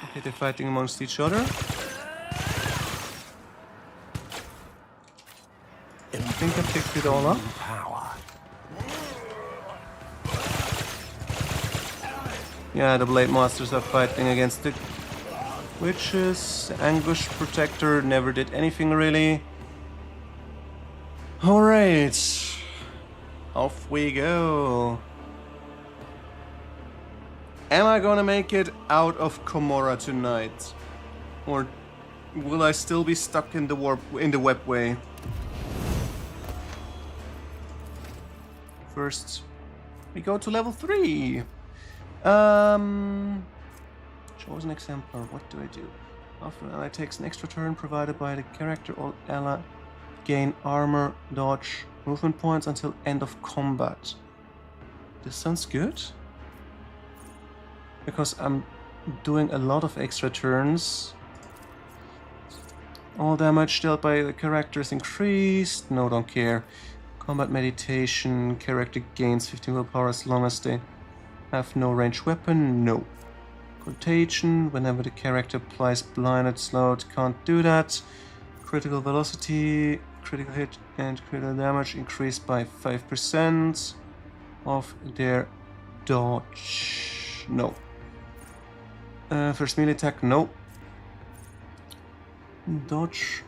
Okay, they're fighting amongst each other. I think I picked it all up. Yeah, the Blade Masters are fighting against the witches. The Anguish Protector never did anything really. Alright. Off we go. Am I gonna make it out of Commorragh tonight? Or will I still be stuck in the webway? First, we go to level 3. Chosen exemplar. What do I do? After an ally takes an extra turn provided by the character, all ally gain armor, dodge, movement points until end of combat. This sounds good. Because I'm doing a lot of extra turns. All damage dealt by the character is increased. No, don't care. Combat meditation. Character gains 15 willpower as long as they have no ranged weapon. No. Contagion. Whenever the character applies blinded slowed, can't do that. Critical velocity. Critical hit and critical damage increased by 5% of their dodge. No. First melee attack, no. Dodge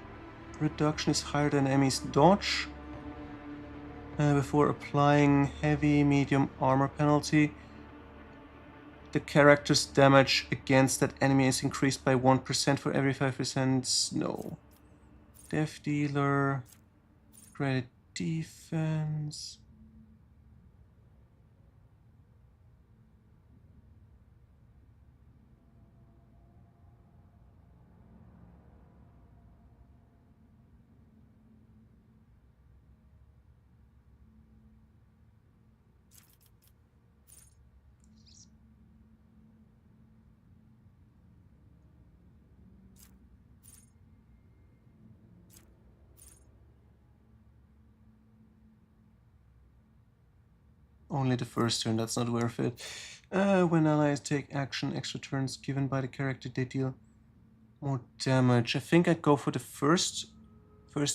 reduction is higher than enemy's dodge. Before applying heavy, medium armor penalty, the character's damage against that enemy is increased by 1% for every 5%. No. Death dealer, credit defense. Only the first turn, that's not worth it. When allies take action, extra turns given by the character, they deal more damage. I think I'd go for the first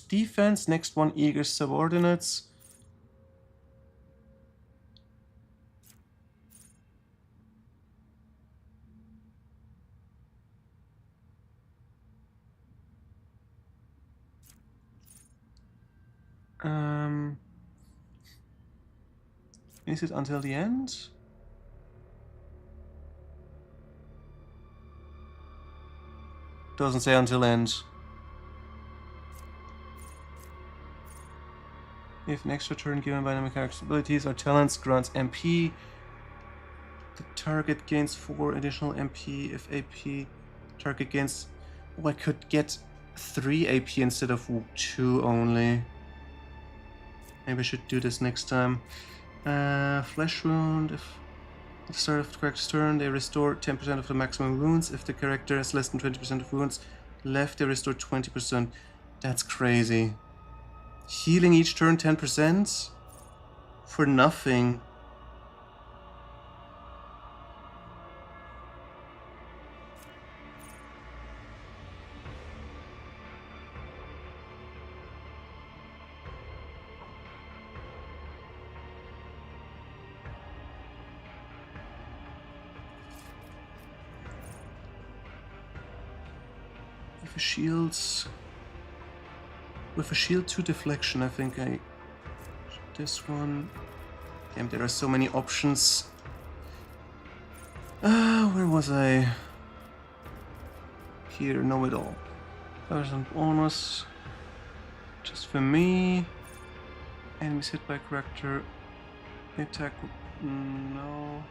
defense, next one eager subordinates. Is it until the end? Doesn't say until end. If an extra turn given by enemy character's abilities or talents grants MP, the target gains 4 additional MP. If AP, target gains... Oh, I could get 3 AP instead of 2 only. Maybe I should do this next time. Flesh wound. If at the start of the character's turn, they restore 10% of the maximum wounds. If the character has less than 20% of wounds left, they restore 20%. That's crazy. Healing each turn 10%? For nothing. With a shield 2 deflection, I think this one. Damn, there are so many options. Where was I? Here, know it all. 1,000 bonus. Just for me. Enemies hit by character. Attack. No.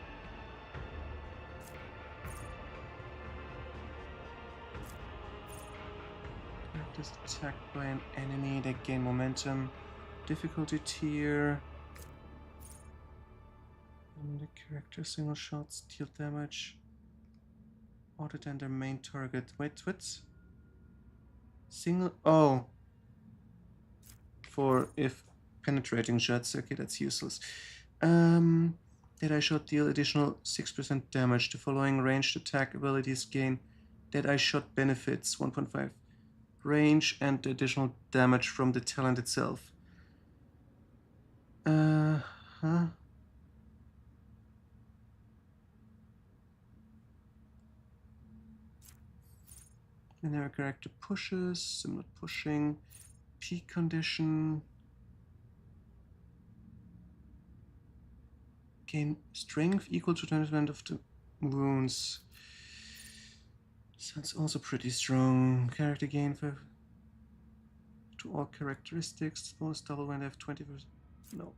Characters attacked by an enemy, they gain momentum. Difficulty tier. And the character single shots deal damage. Other than their main target. Wait, what? Single. Oh. For if penetrating shots. Okay, that's useless. Deadeye shot deal additional 6% damage. The following ranged attack abilities gain Deadeye shot benefits 1.5 range and additional damage from the talent itself. Huh? Whenever character pushes, similar pushing, peak condition. Gain strength equal to 20% of the wounds. Sounds also pretty strong. Character gain for to all characteristics. Bonus double when they have 20%. No.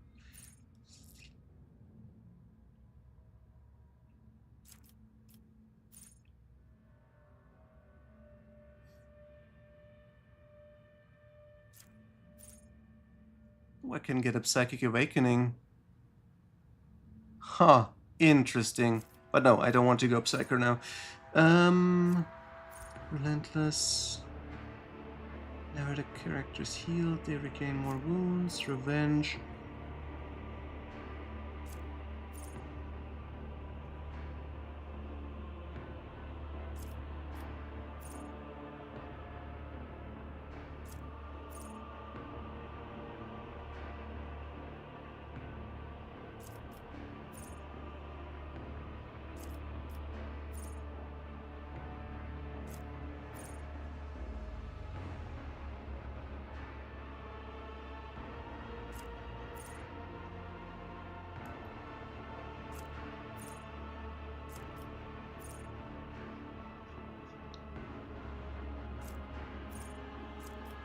Oh, I can get a Psychic Awakening. Huh. Interesting. But no, I don't want to go Psycho now. Relentless. Whenever the character is healed, they regain more wounds. Revenge.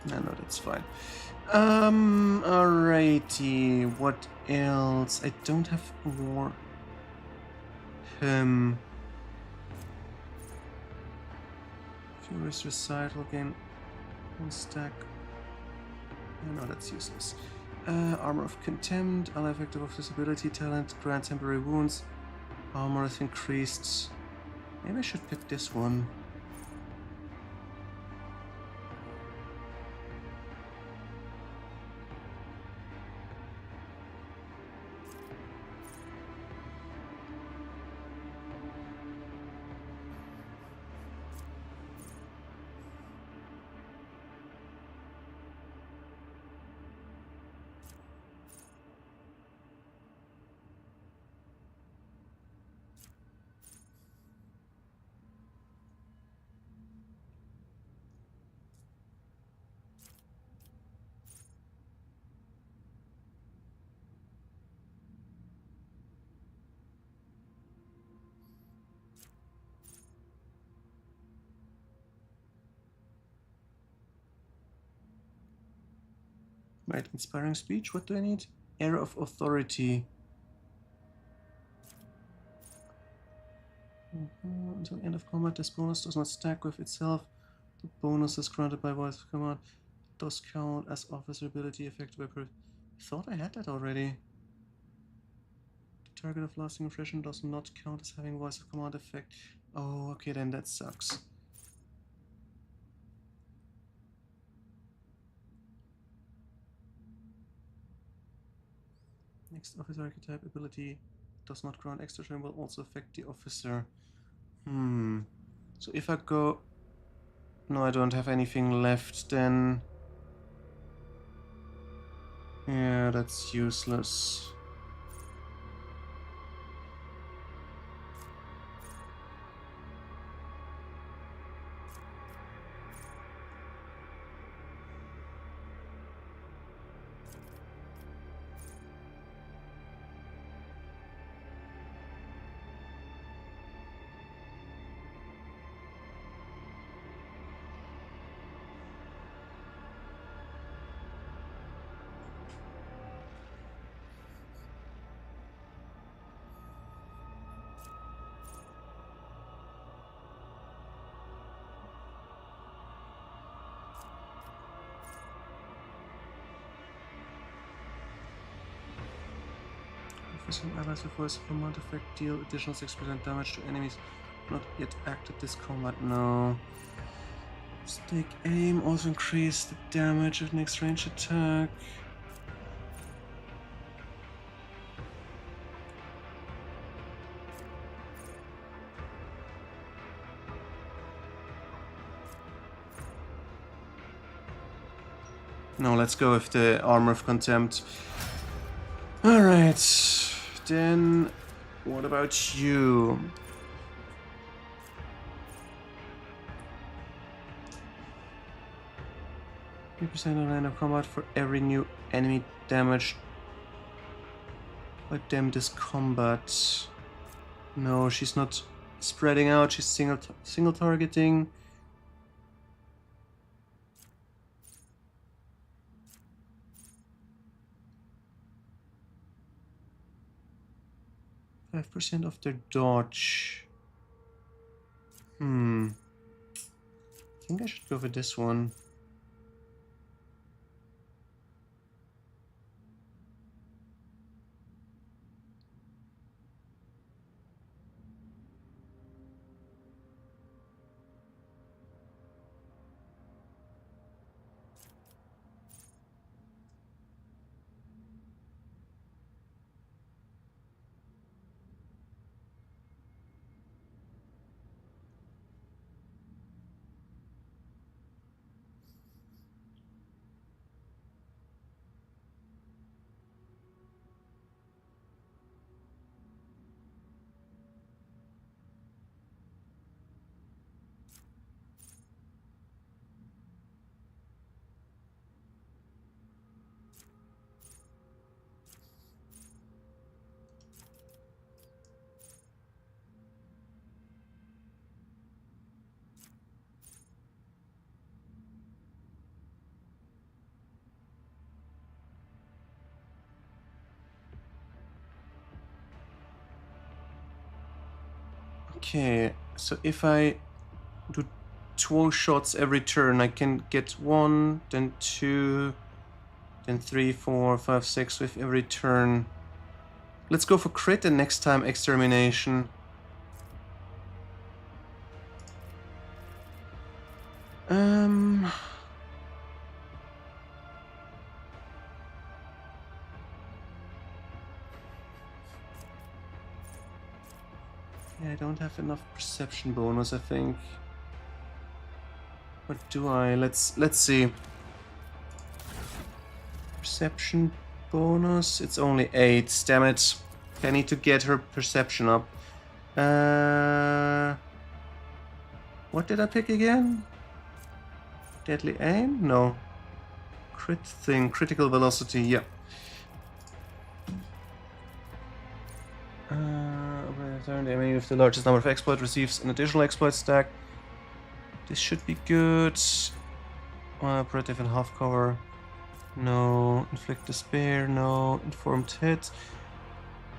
No, that's fine. Alrighty. What else? I don't have more. Furious Recital gain one stack. No, that's useless. Armor of Contempt, ally effective of disability talent, grant temporary wounds. Armor is increased. Maybe I should pick this one. Right, inspiring speech. What do I need? Air of authority. Until end of combat, this bonus does not stack with itself. The bonus is granted by voice of command. Does count as officer ability effective by I thought I had that already. The target of lasting impression does not count as having voice of command effect. Oh, okay, then that sucks. Next officer archetype ability does not grant extra turn, will also affect the officer. So if I go... No, I don't have anything left then. Yeah, that's useless. 6% allies with voice command effect deal additional 6% damage to enemies not yet active this combat. No. Stick aim also increase the damage of next range attack. No, let's go with the Armor of Contempt. Alright, then what about you? % of random combat for every new enemy damaged by them this combat. No, she's not spreading out, she's single targeting. %5 of their dodge. I think I should go for this one. Okay, so if I do 2 shots every turn, I can get 1, then 2, then 3, 4, 5, 6 with every turn. Let's go for crit and next time extermination. Yeah, I don't have enough perception bonus, I think. Or do I? Let's see. Perception bonus. It's only 8. Damn it. I need to get her perception up. What did I pick again? Deadly aim? No. Crit thing. Critical velocity. Yeah. The enemy with the largest number of exploits receives an additional exploit stack. This should be good. Operative and half cover. No. Inflict despair. No. Informed hit.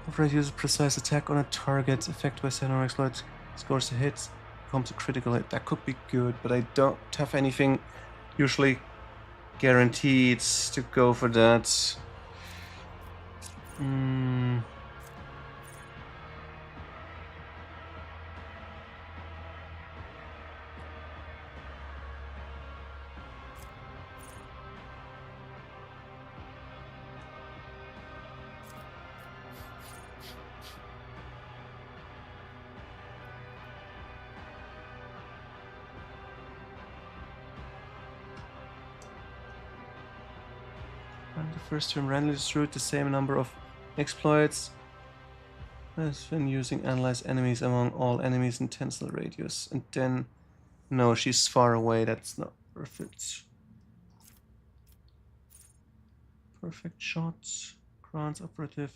Operative uses precise attack on a target affected by second exploit. Scores a hit. Becomes a critical hit. That could be good, but I don't have anything usually guaranteed to go for that. The first turn randomly distribute the same number of exploits as when using analyze enemies among all enemies in tensile radius. And then, no, she's far away. That's not perfect. Perfect shots. Grants operative.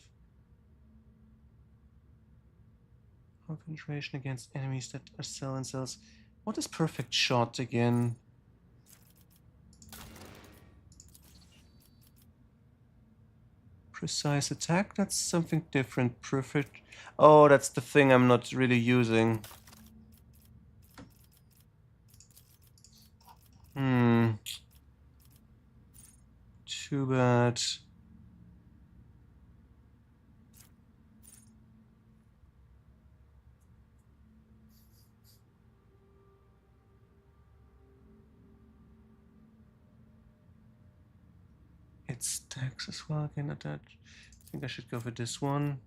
Concentration against enemies that are cell and cells. What is perfect shot again? Precise attack? That's something different. Perfect. Oh, that's the thing I'm not really using. Too bad. It stacks as well, can attach. I think I should go for this one.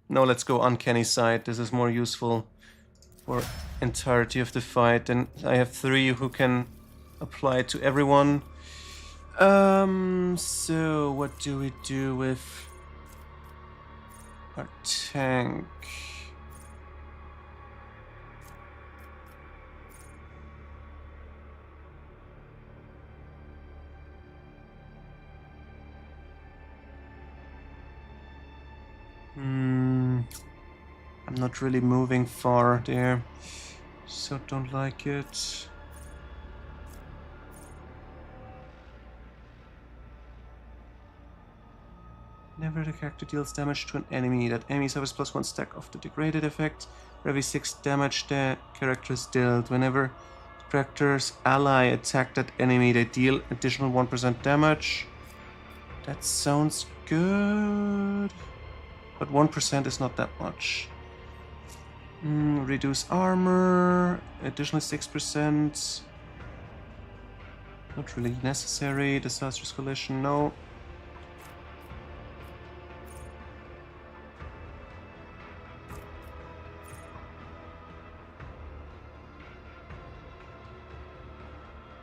No, let's go Uncanny Sight. This is more useful for entirety of the fight. And I have 3 who can apply to everyone. So what do we do with our tank? I'm not really moving far there, so don't like it. Whenever the character deals damage to an enemy, that enemy suffers +1 stack of the degraded effect. For every 6 damage the character is dealt. Whenever the character's ally attack that enemy, they deal additional 1% damage. That sounds good. But 1% is not that much. Reduce armor, additional 6%. Not really necessary. Disastrous collision, no.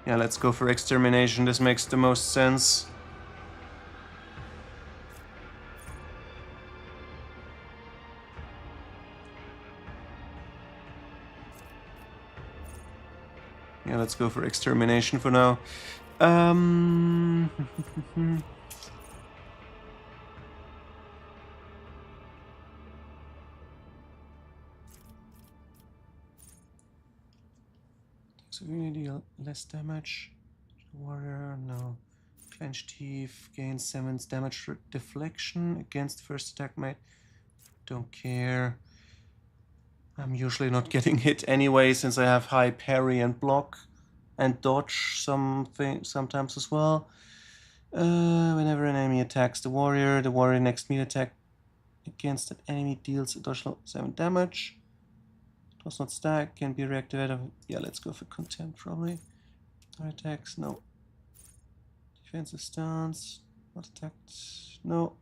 Yeah, let's go for extermination. This makes the most sense. Yeah, let's go for extermination for now. So we need to deal less damage. Warrior, no. Clenched teeth, gain 7 damage deflection against first attack mate. Don't care. I'm usually not getting hit anyway, since I have high parry and block and dodge sometimes as well. Whenever an enemy attacks the warrior next melee attack against that enemy deals additional 7 damage. Does not stack, can be reactivated. Yeah, let's go for contempt probably. Attacks, no. Defensive stance, not attacked, no.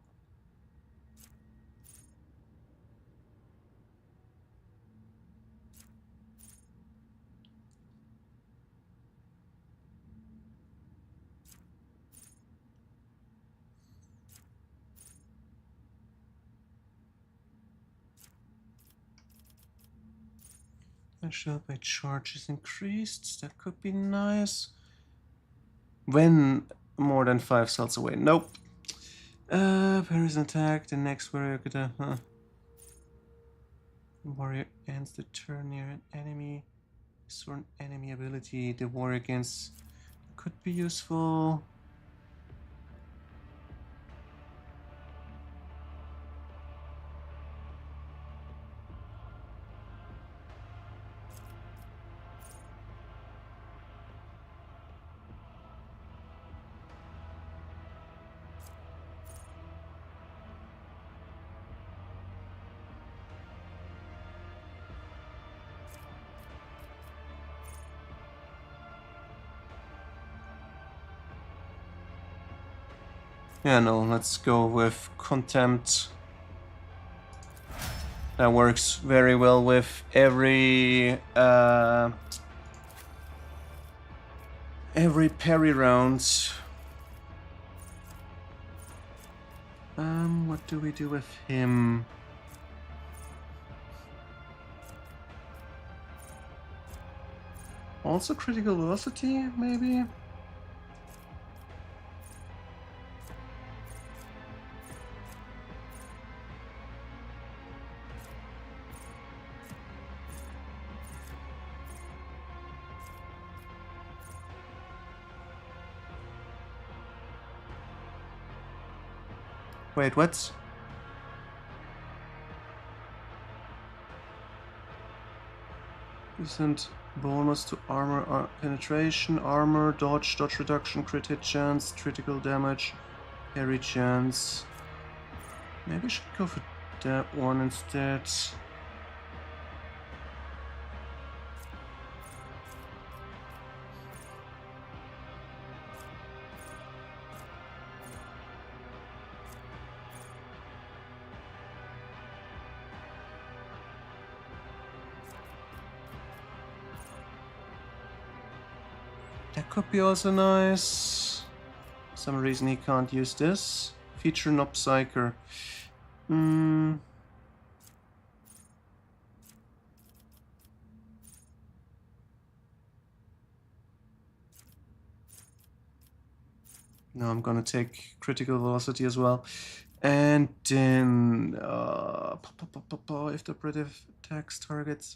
Shell by charge is increased. That could be nice. When more than 5 cells away. Nope. Parry's an attack. The next warrior could warrior ends the turn near an enemy. For an enemy ability, the warrior against could be useful. Yeah, no, let's go with contempt. That works very well with every parry round. What do we do with him? Also critical velocity, maybe? Wait, what? Percent bonus to armor penetration, armor, dodge reduction, crit hit chance, critical damage, parry chance. Maybe I should go for that one instead. That could be also nice. For some reason he can't use this. Feature an Psyker. No, I'm gonna take critical velocity as well. And then if the operative attacks targets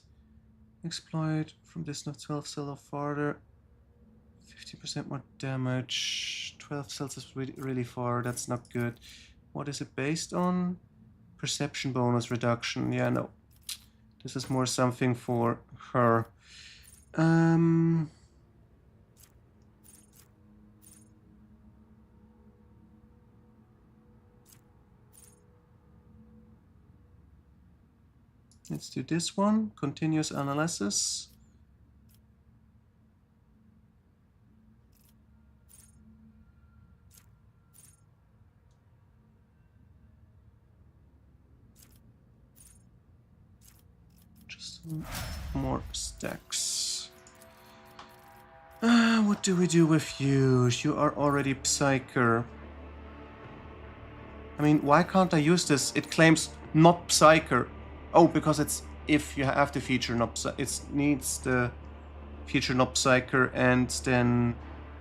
exploit from distance 12 cell or farther, 50% more damage. 12 cells is really far. That's not good. What is it based on? Perception bonus reduction. Yeah, no. This is more something for her. Let's do this one. Continuous analysis. Just some more stacks. What do we do with you? You are already Psyker. I mean, why can't I use this? It claims not Psyker. Oh, because it's if you have to feature not Psyker. It needs the feature not Psyker, and then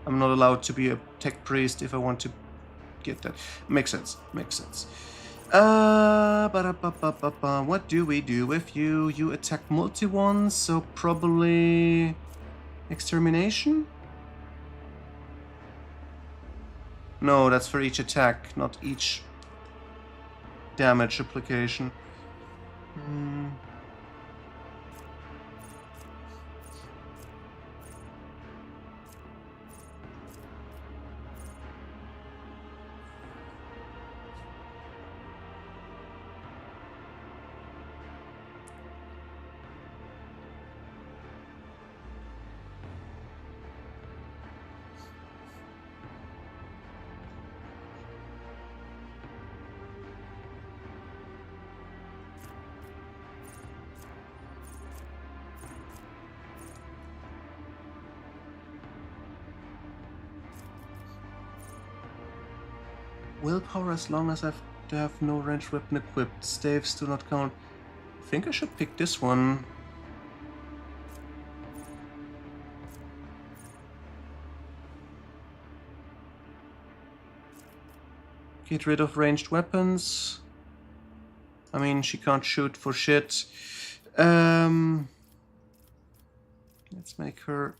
I'm not allowed to be a tech priest if I want to get that. Makes sense. Makes sense. What do we do with you? You attack multi ones, so probably extermination? No, that's for each attack, not each damage application. Willpower as long as I have no ranged weapon equipped. Staves do not count. I think I should pick this one. Get rid of ranged weapons. I mean, she can't shoot for shit. Let's make her...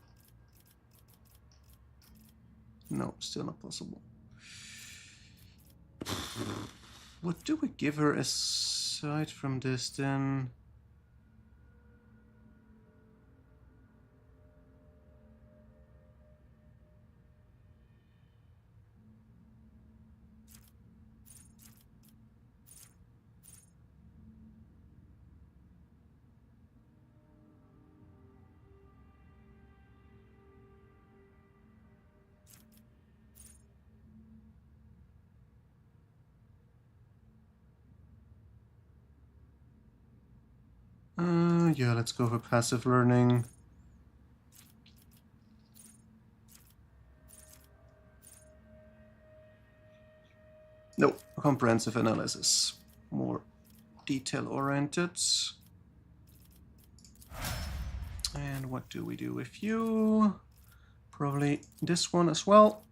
No, still not possible. What do we give her aside from this then? Yeah, let's go for passive learning. No, comprehensive analysis. More detail-oriented. And what do we do with you? Probably this one as well.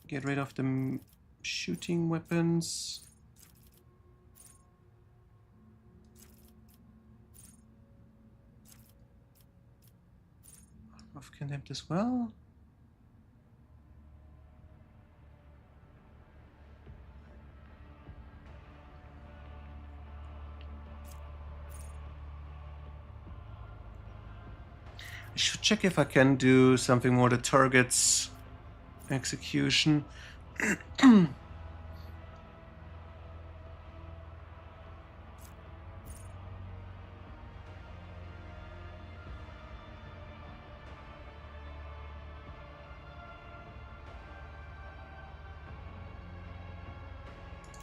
Get rid of the shooting weapons. Of condemned as well. I should check if I can do something more that targets execution.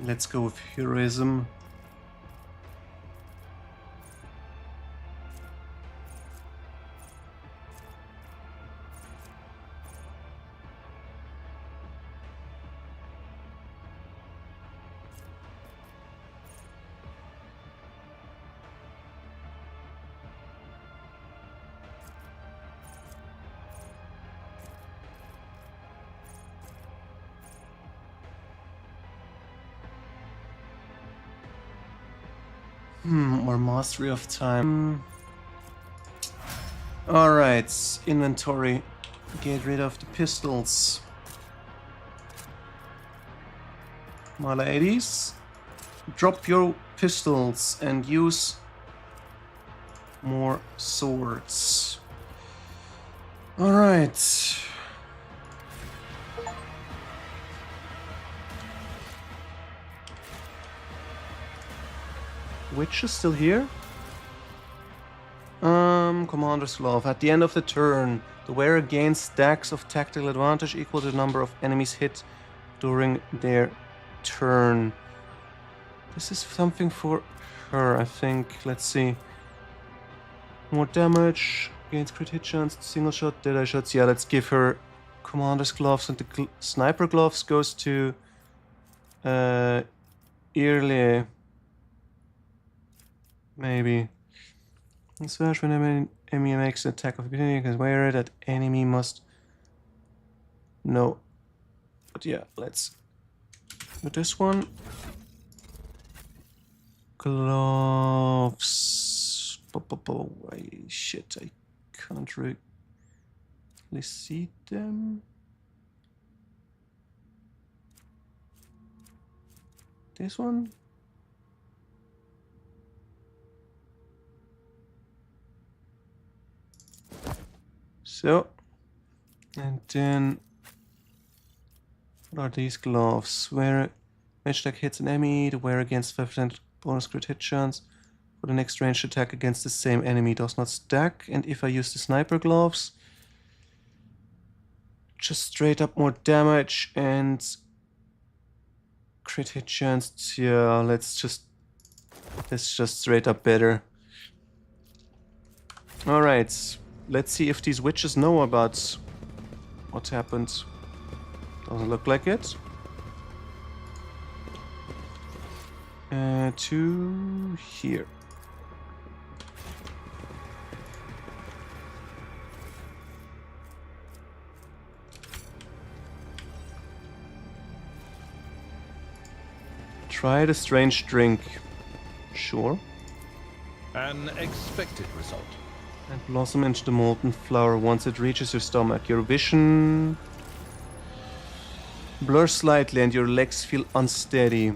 Let's go with heroism. Or mastery of time. Alright, inventory. Get rid of the pistols. My ladies, drop your pistols and use more swords. Alright. Witch is still here? Commander's Glove. At the end of the turn, the wearer gains stacks of tactical advantage equal to the number of enemies hit during their turn. This is something for her, I think. Let's see. More damage, gains crit hit chance, single shot, deadeye shots. Yeah, let's give her Commander's Gloves, and the Sniper Gloves goes to Early. Maybe. Slash when an enemy makes an attack of opportunity, you can wear it. That enemy must. No. But yeah, let's do this one. Gloves. Shit, I can't really see them. This one? So, and then what are these gloves? Wear range attack hits an enemy, to wear against 5% bonus crit hit chance. For the next ranged attack against the same enemy does not stack. And if I use the sniper gloves, just straight up more damage and crit hit chance. Yeah, let's just straight up better. Alright. Let's see if these witches know about what happened. Doesn't look like it. To here. Try the strange drink. Sure. An expected result. And blossom into the molten flower once it reaches your stomach. Your vision blurs slightly and your legs feel unsteady.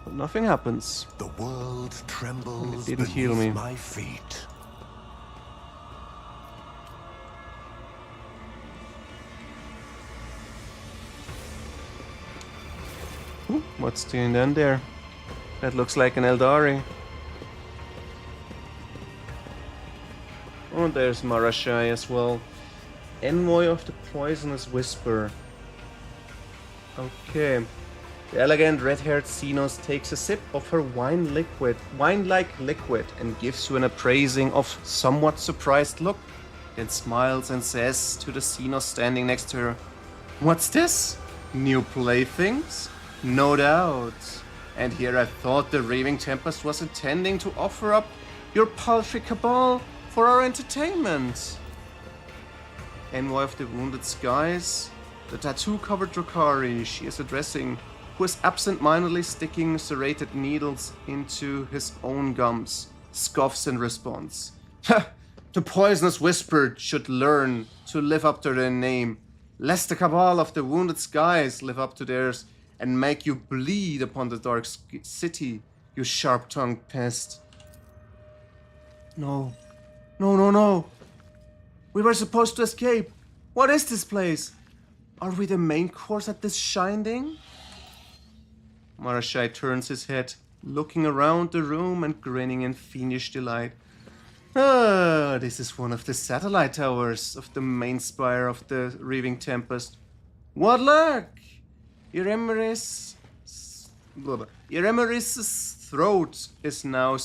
But nothing happens. The world trembles And it didn't heal me. my feet. Ooh, what's doing down there? That looks like an Eldari. Oh, there's Marashai as well. Envoy of the Poisonous Whisper. Okay. The elegant red-haired Xenos takes a sip of her wine-like liquid, and gives you an appraising of somewhat surprised look. Then smiles and says to the Xenos standing next to her, "What's this? New playthings? No doubt. And here I thought the Raving Tempest was intending to offer up your paltry cabal for our entertainment." Envoy of the Wounded Skies, the tattoo-covered Drukhari she is addressing, who is absent-mindedly sticking serrated needles into his own gums, scoffs in response. "Ha! The Poisonous Whisper should learn to live up to their name, lest the cabal of the Wounded Skies live up to theirs and make you bleed upon the dark city, you sharp-tongued pest." No. No. We were supposed to escape. What is this place? Are we the main course at this Shining? Marashai turns his head, looking around the room and grinning in fiendish delight. Ah, this is one of the satellite towers of the main spire of the Raving Tempest. What luck! Iremeris' throat is now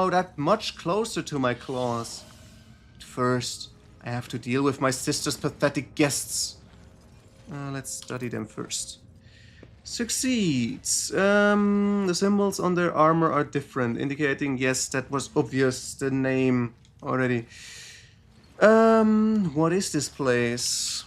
that much closer to my claws. But first, I have to deal with my sister's pathetic guests. Let's study them first. Succeeds. The symbols on their armor are different, indicating, yes, that was obvious, the name already. What is this place?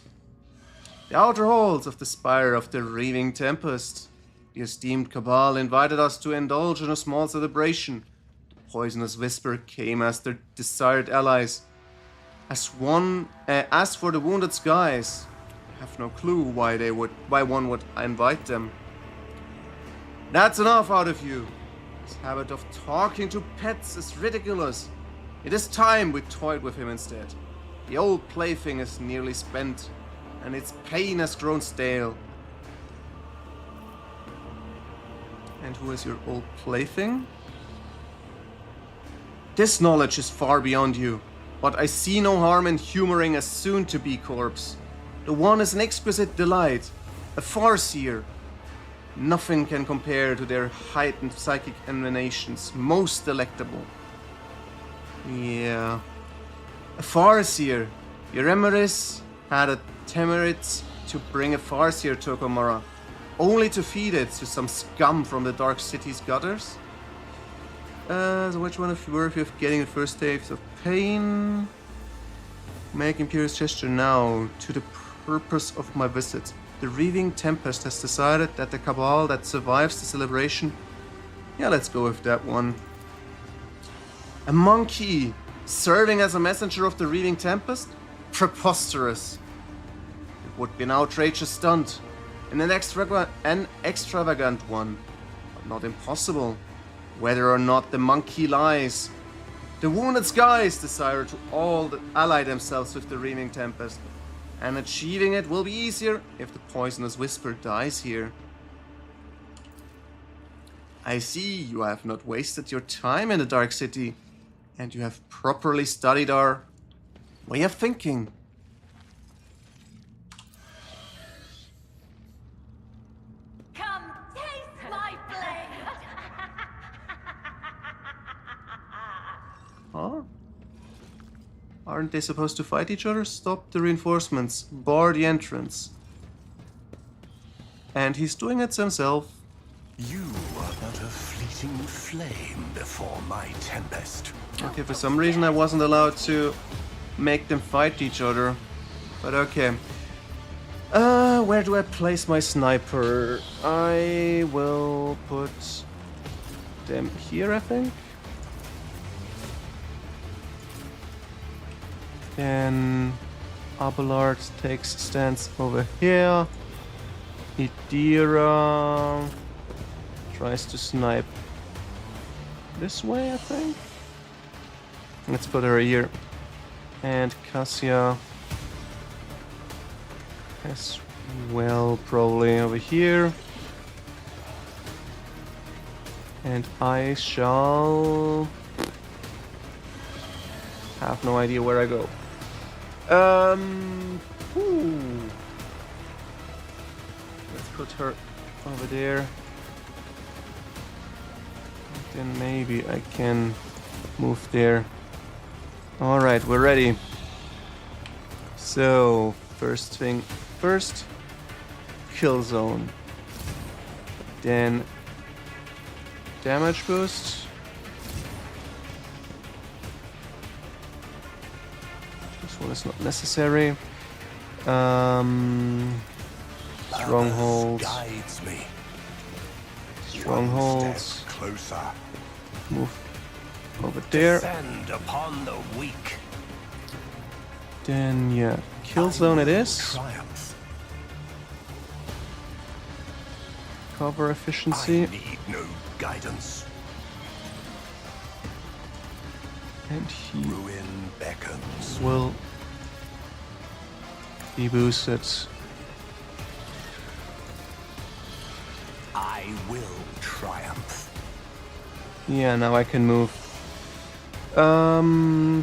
The outer halls of the spire of the Raving Tempest. The esteemed Cabal invited us to indulge in a small celebration. The poisonous whisper came as their desired allies. As for the wounded skies, I have no clue why one would invite them. That's enough out of you. This habit of talking to pets is ridiculous. It is time we toyed with him instead. The old plaything is nearly spent, and its pain has grown stale. And who is your old plaything? This knowledge is far beyond you, but I see no harm in humoring a soon-to-be corpse. The one is an exquisite delight, a farseer. Nothing can compare to their heightened psychic emanations, most delectable. Yeah. A farseer. Euremeris had a temerity to bring a farseer to Commorragh, only to feed it to some scum from the Dark City's gutters. So which one of you worthy of getting the first taste of pain? Make imperious gesture now to the purpose of my visit. The Reaving Tempest has decided that the Cabal that survives the celebration... Yeah, let's go with that one. A monkey serving as a messenger of the Reaving Tempest? Preposterous. It would be an outrageous stunt. And an extravagant one. But not impossible. Whether or not the monkey lies. The wounded skies desire to all ally themselves with the Reaving Tempest. And achieving it will be easier if the poisonous whisper dies here. I see you have not wasted your time in the Dark City, and you have properly studied our way of thinking. Come taste my blade! Huh? Aren't they supposed to fight each other? Stop the reinforcements. Bar the entrance. And he's doing it himself. You are but a fleeting flame before my tempest. Okay, for some reason I wasn't allowed to make them fight each other. But okay. Where do I place my sniper? I will put them here, I think. Then Abelard takes stance over here. Idira tries to snipe this way, I think. Let's put her here. And Cassia as well, probably over here. And I shall have no idea where I go. Let's put her over there. Then maybe I can move there. Alright, we're ready. So, first thing first, kill zone. Then damage boost. This one is not necessary. Strongholds. Guides me. Strongholds. Closer. Move over there. Descend upon the weak. Then yeah, kill zone it is. Triumph. Cover efficiency. I need no guidance. And he Ruin beckons. will be boosted. I will triumph. Yeah, now I can move.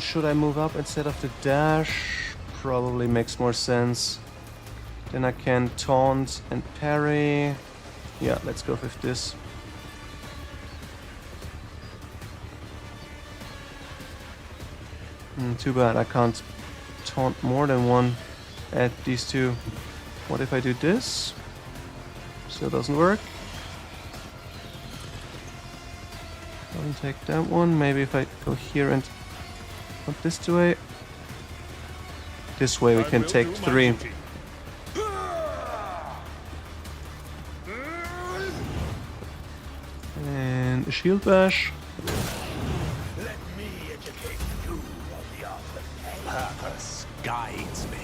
Should I move up instead of the dash? Probably makes more sense. Then I can taunt and parry. Yeah, let's go with this. Too bad I can't taunt more than one at these two. What if I do this? Still doesn't work. Don't take that one. Maybe if I go here and put this way. This way we can take 3. shield bash. Let me educate you on the art of pain. Purpose guides me.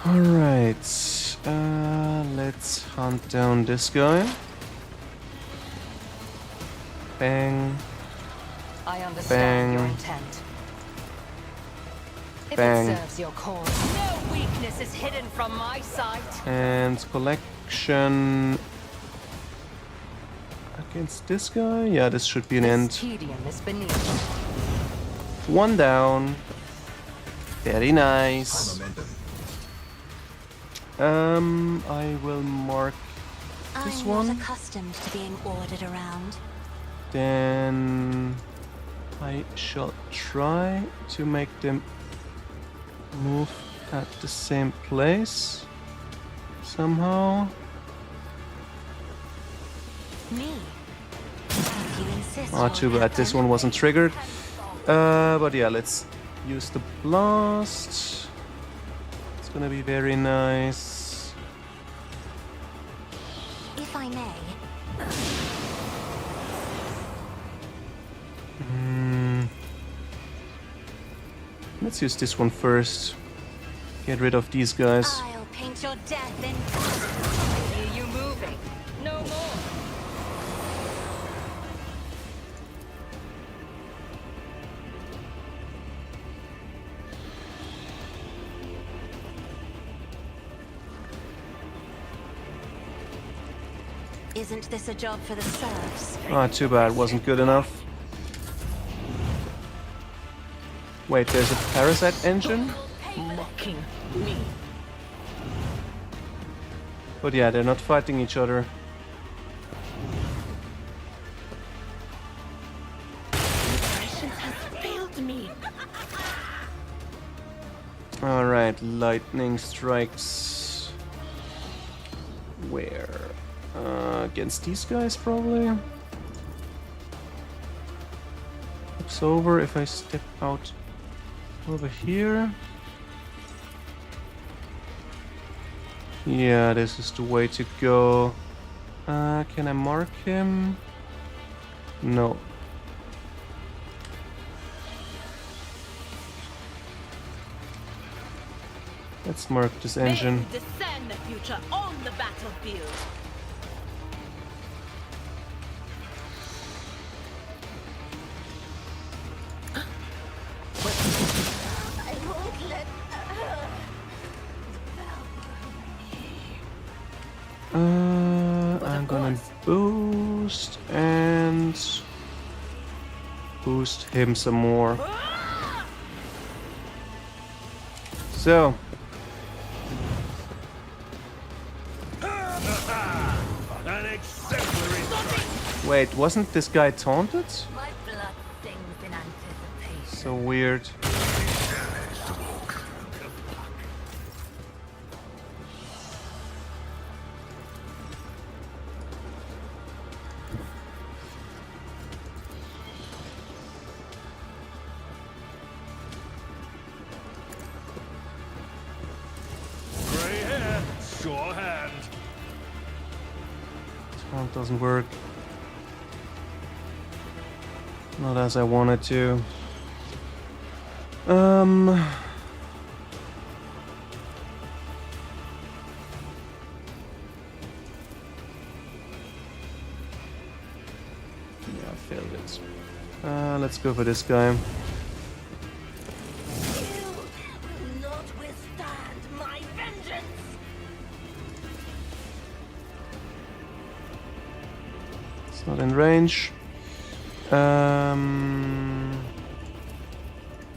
Alright, let's hunt down this guy. Bang. I understand your Bang. intent. If Bang. it serves your cause. No weakness is hidden from my sight. And collection against this guy. Yeah, this should be an This end. tedium is beneath. One down. Very nice. I will mark this I'm one. not accustomed to being ordered around. Then I shall try to make them move at the same place somehow. Me? If you insist, Oh, too Lord bad this one wasn't triggered. But yeah, let's use the blast. It's gonna be very nice. If I may. Let's use this one first. Get rid of these guys. I'll paint your death in. I hear you moving. No more. Isn't this a job for the serfs? Ah, too bad, wasn't good enough. Wait, there's a parasite engine? Mocking me. But yeah, they're not fighting each other. Patience has failed me. Alright, lightning strikes. Where? Against these guys, probably? It's over if I step out over here. Yeah, this is the way to go. Can I mark him? No. Let's mark this engine. May you discern the future on the battlefield. I won't let. I'm gonna boost and boost him some more. So, An exemplary strike. wait, wasn't this guy taunted? My blood sings in anticipation. So weird. Gray hair, sure hand. Taunt doesn't work. Not as I wanted to. Yeah, I failed it. Let's go for this guy. You will not withstand my vengeance. It's not in range.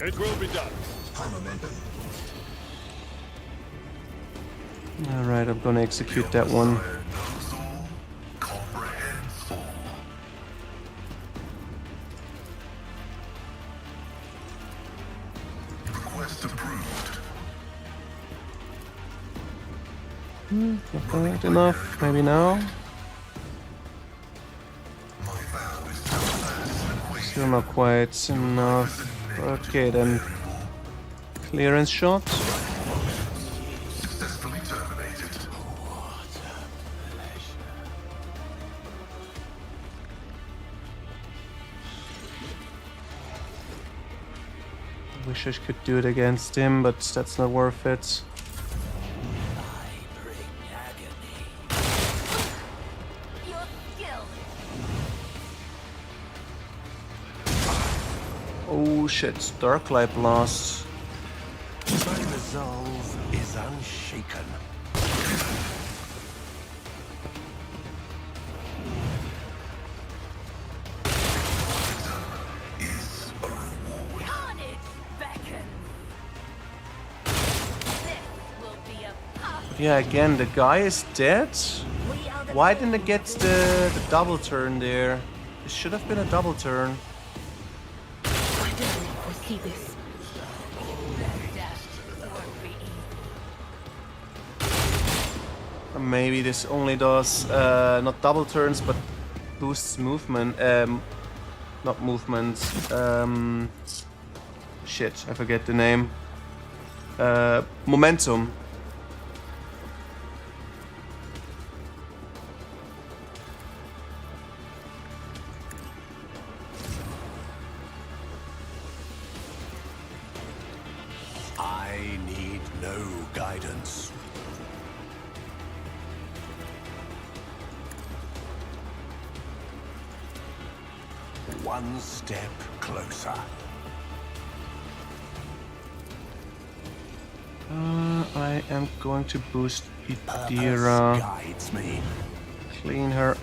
It will be done. Alright, I'm gonna execute that one. Request approved. Not quite enough, maybe now. Still not quite enough. Okay, then. Clearance shot. Successfully terminated. wish I could do it against him, but that's not worth it. Your skill. Oh shit, Darklight Blast. My resolve is unshaken. Carnage beckons. This will be a perfect. Yeah, again, the guy is dead. We are the Why didn't it get the double turn there? It should have been a double turn. I didn't foresee this. Maybe this only does not double turns, but boosts movement. Not movement. Shit, I forget the name. Momentum. I need no guidance. One step closer. I am going to boost Purpose Idira. guides me. Clean her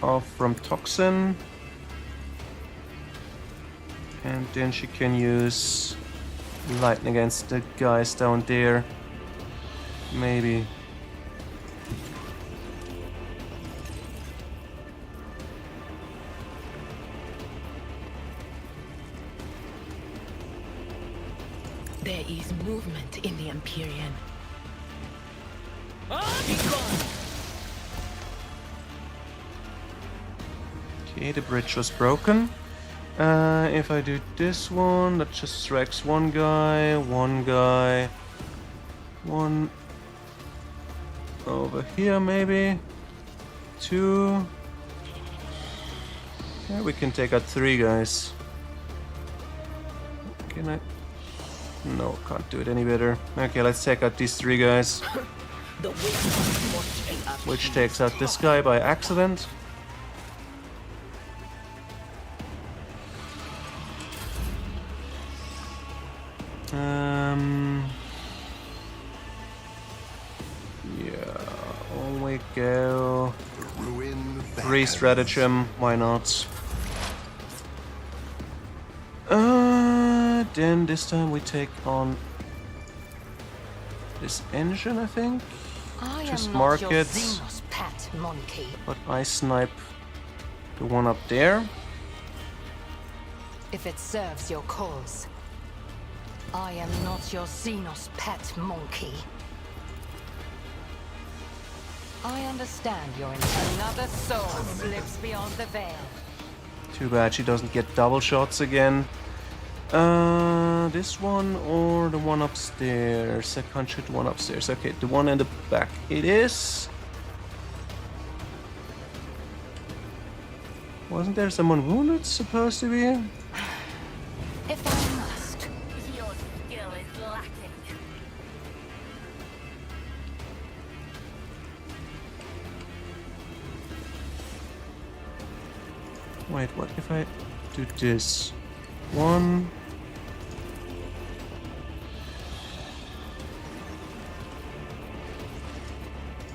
off from toxin. And then she can use lightning against the guys down there. Maybe. There is movement in the Empyrean. Okay, the bridge was broken. If I do this one, that just strikes one guy, one over here maybe, two. Yeah, we can take out 3 guys. Can I? No, can't do it any better. Okay, let's take out these 3 guys. The wisdom must be Which takes out this guy by accident. Yeah, on we go. Ruin 3 stratagem, why not? Then this time we take on this engine, I think. I Just am mark not your it. Xenos pet monkey. But I snipe the one up there. If it serves your cause. I am not your Xenos pet monkey. I understand your intent. Another soul slips beyond the veil. Too bad she doesn't get double shots again. This one or the one upstairs? I can't shoot the one upstairs. Okay, the one in the back. It is. Wasn't there someone wounded supposed to be? If I must. Your skill is lacking. Wait, what if I do this? One.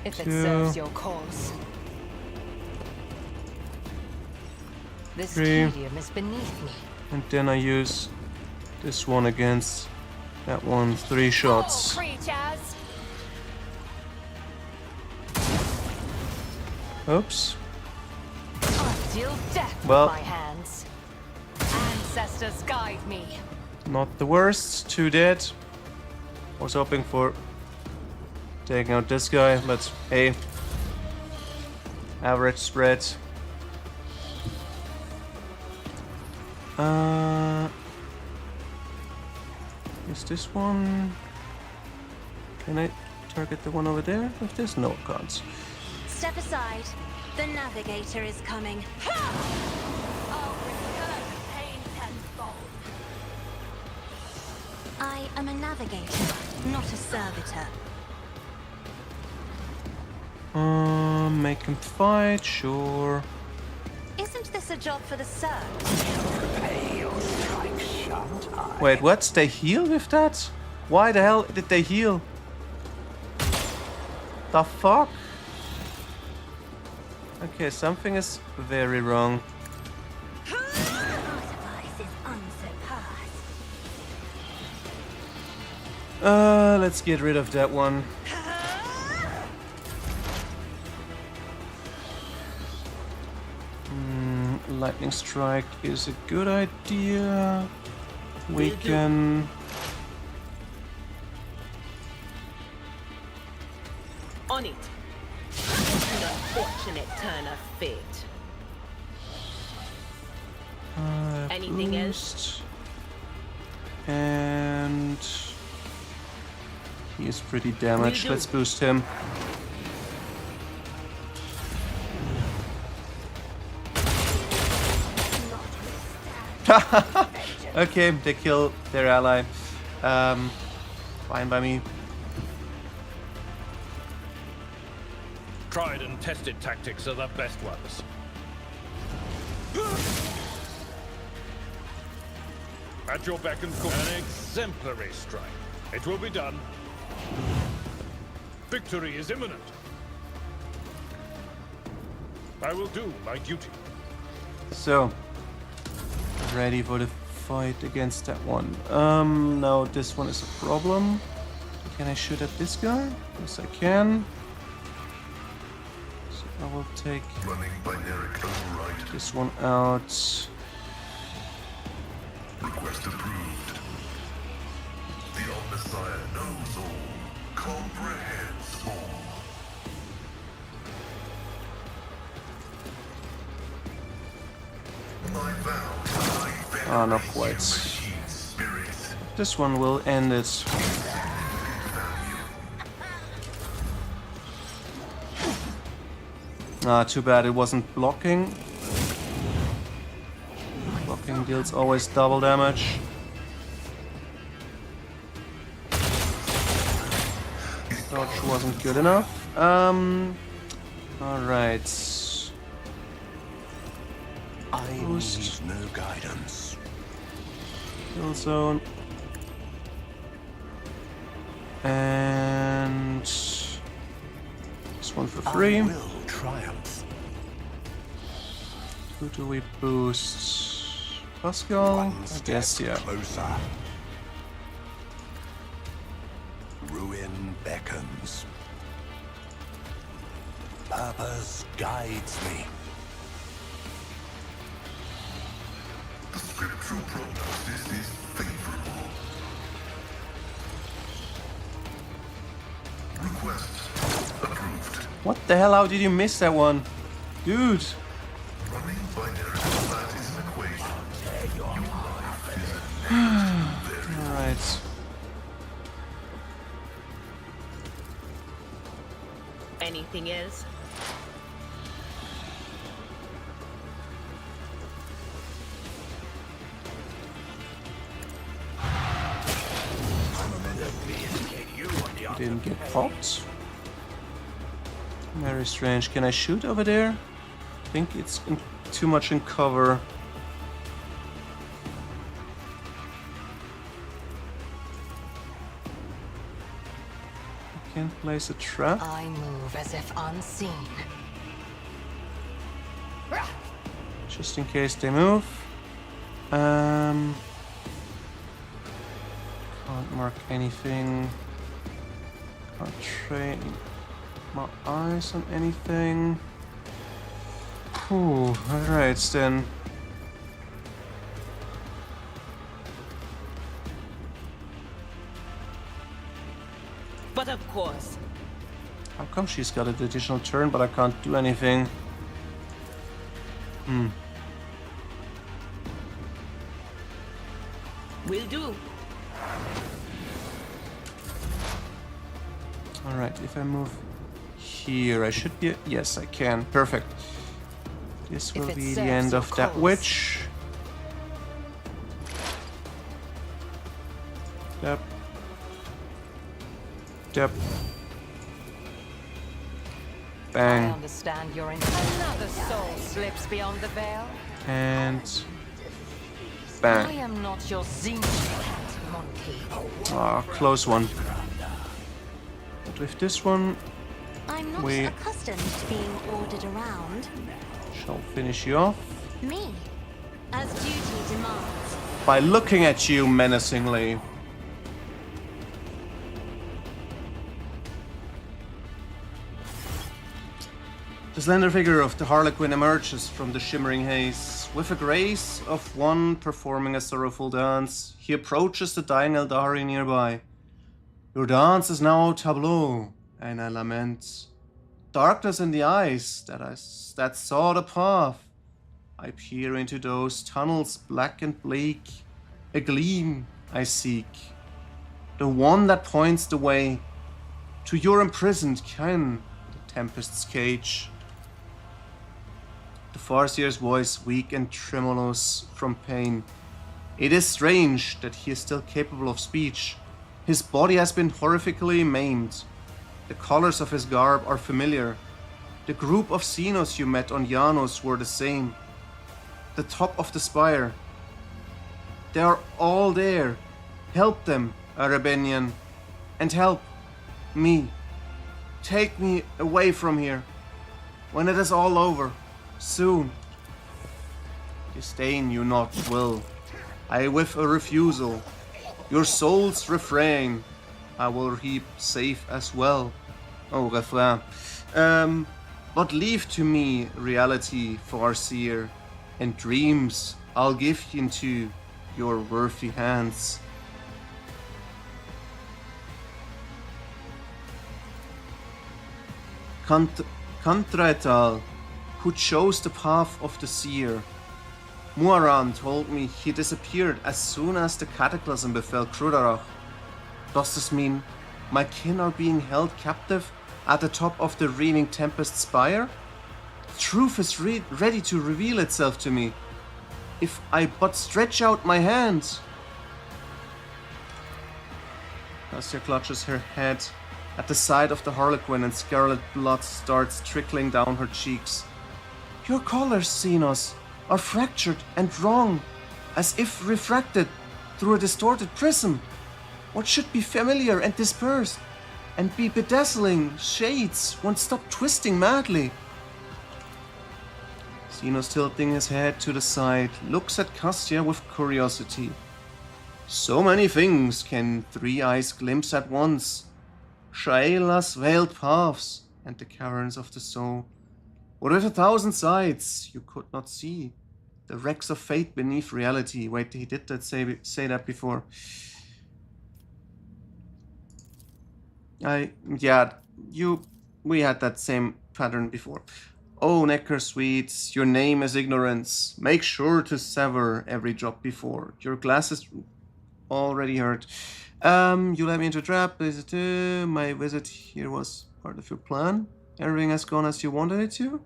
If it 2. serves your cause. This 3. tedium is beneath me. And then I use this one against that one. 3 shots. Creatures. Oops. I deal death Well. with my hands. Ancestors guide me. Not the worst. 2 dead. Was hoping for taking out this guy, but hey. Average spread. Is this one? Can I target the one over there with this? No, I can't. Step aside. The navigator is coming. I'll return pain tenfold. I am a navigator, not a servitor. Make him fight, sure. Isn't this a job for the serfs? Wait, what? They heal with that? Why the hell did they heal? The fuck? Okay, something is very wrong. Artifice is unsurpassed. Let's get rid of that one. Lightning strike is a good idea. We can... On it. An unfortunate turn of fate. Anything else? And... he is pretty damaged. Let's boost him. Okay, they kill their ally. Fine by me. Tried and tested tactics are the best ones. At your beck and call. An exemplary strike. It will be done. Victory is imminent. I will do my duty. So, ready for the fight against that one. Now this one is a problem. Can I shoot at this guy? Yes, I can. So I will take this one out. Request approved. The Old Messiah knows all, comprehends all. My vow. Ah, not quite. This one will end it. Ah, too bad it wasn't blocking. Blocking deals always double damage. Dodge wasn't good enough. Alright. I need no guidance. Kill zone. And this one for free. I will triumph. Who do we boost? Pascal? I guess, yeah. Closer. Ruin beckons. Purpose guides me. The scriptural prognosis is favorable. Request approved. What the hell? How did you miss that one? Dude! Running binary that is an equation. Your life is Alright. Anything else? Didn't get popped. Very strange. Can I shoot over there? I think it's too much in cover. I can place a trap. I move as if unseen. Just in case they move. Can't mark anything. Can't train my eyes on anything. Whew, alright then. But of course. How come she's got an additional turn but I can't do anything? Will do. Alright, if I move here, I should be... Yes, I can. Perfect. This will be the end of that witch. Yep. Yep. I Bang. understand you're in another soul slips beyond the veil. And I bang. am not your xenocat monkey. Ah, close one. But with this one, I'm not we accustomed to being ordered around. shall finish you off Me, as duty demands. by looking at you menacingly. The slender figure of the Harlequin emerges from the shimmering haze. With a grace of one performing a sorrowful dance, he approaches the dying Eldari nearby. Your dance is now tableau, and I lament. Darkness in the eyes that saw the path. I peer into those tunnels black and bleak. A gleam I seek. The one that points the way to your imprisoned ken, the tempest's cage. The Farseer's voice weak and tremulous from pain. It is strange that he is still capable of speech. His body has been horrifically maimed. The colors of his garb are familiar. The group of Xenos you met on Janos were the same. The top of the spire. They are all there. Help them, Arabenian. And help me. Take me away from here. When it is all over. Soon. Disdain you not will. I with a refusal. Your soul's refrain I will reap safe as well. Oh, refrain. But leave to me reality, Farseer, and dreams I'll give into your worthy hands. Contretal, who chose the path of the seer. Commorragh told me he disappeared as soon as the cataclysm befell Commorragh. Does this mean my kin are being held captive at the top of the reeling Tempest Spire? The truth is ready to reveal itself to me, if I but stretch out my hand. Cassia clutches her head at the side of the Harlequin and scarlet blood starts trickling down her cheeks. Your colors, Xenos, are fractured and wrong, as if refracted through a distorted prism. What should be familiar and dispersed, and be bedazzling shades won't stop twisting madly. Xenos, tilting his head to the side, looks at Cassia with curiosity. So many things can three eyes glimpse at once. Shaela's veiled paths and the caverns of the soul. What with 1,000 sides you could not see? The wrecks of fate beneath reality. Wait, he did that say that before. We had that same pattern before. Oh, Necker Sweets, your name is ignorance. Make sure to sever every drop before. Your glass is already hurt. You let me into a trap. My visit here was part of your plan. Everything has gone as you wanted it to.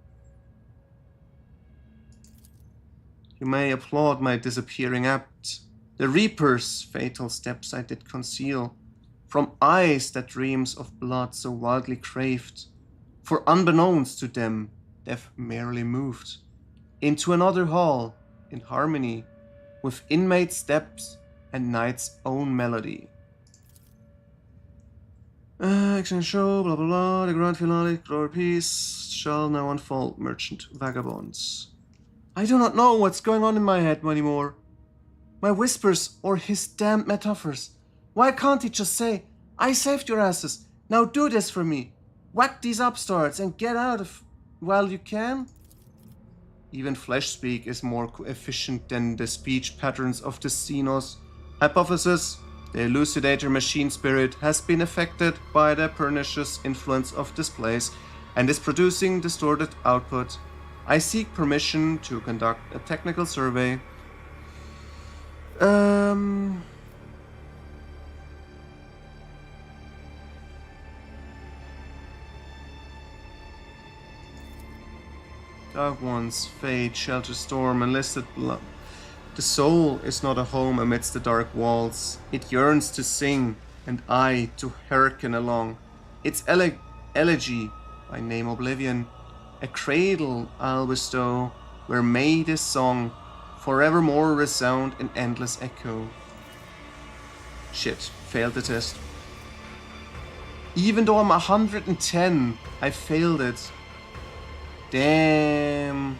You may applaud my disappearing act. The Reaper's fatal steps I did conceal. From eyes that dreams of blood so wildly craved. For unbeknownst to them, death merely moved. Into another hall, in harmony, with inmate steps and night's own melody. Action show, blah blah blah, the grand finale, glory peace, shall now unfold, merchant vagabonds. I do not know what's going on in my head anymore. My whispers or his damned metaphors. Why can't he just say, I saved your asses, now do this for me. Whack these upstarts and get out of while you can? Even flesh speak is more efficient than the speech patterns of the Xenos. Hypothesis: the elucidator machine spirit has been affected by the pernicious influence of this place and is producing distorted output. I seek permission to conduct a technical survey. Dark Ones, Fate, Shelter Storm, Enlisted Blood. The soul is not a home amidst the dark walls. It yearns to sing, and I to hearken along. Its elegy, by name Oblivion, a cradle I'll bestow, where may this song forevermore resound in endless echo. Shit, failed the test. Even though I'm 110, I failed it. Damn.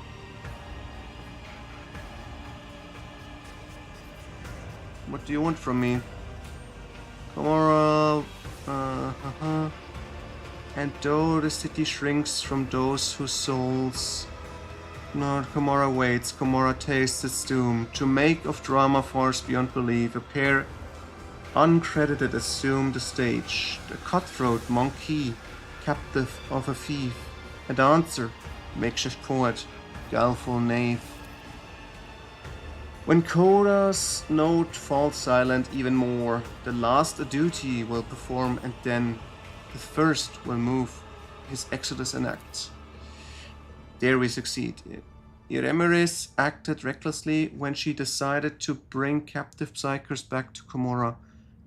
What do you want from me? Commorragh. And though the city shrinks from those whose souls. No, Commorragh waits, Commorragh tastes its doom. To make of drama farce beyond belief, a pair uncredited assume the stage. The cutthroat monkey, captive of a thief. A dancer, makeshift poet, guileful knave. When Coda's note falls silent even more, the last a duty will perform, and then the first will move his exodus enact. There we succeed. Iremeris acted recklessly when she decided to bring captive psychers back to Commorragh.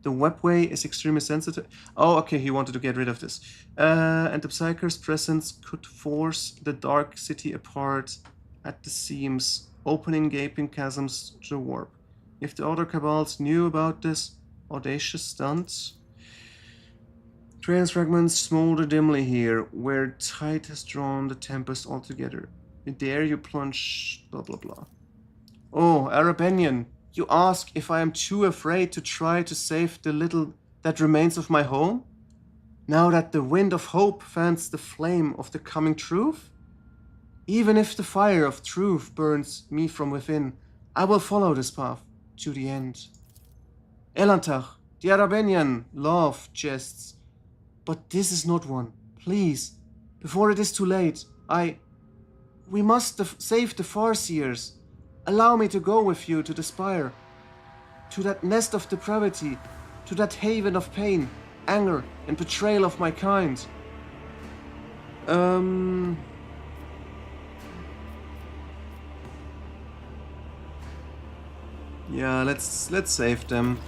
The webway is extremely sensitive. Oh, okay, he wanted to get rid of this. And the psychers' presence could force the dark city apart at the seams, opening gaping chasms to warp. If the other cabals knew about this audacious stunt... Trail's fragments smolder dimly here, where tide has drawn the tempest altogether. Dare you plunge... blah blah blah. Oh, Arabenian, you ask if I am too afraid to try to save the little that remains of my home? Now that the wind of hope fans the flame of the coming truth? Even if the fire of truth burns me from within, I will follow this path to the end. Elantach, the Arabenian, love jests. But this is not one. Please, before it is too late, we must save the Farseers. Allow me to go with you to the spire, to that nest of depravity, to that haven of pain, anger, and betrayal of my kind. Yeah, let's save them.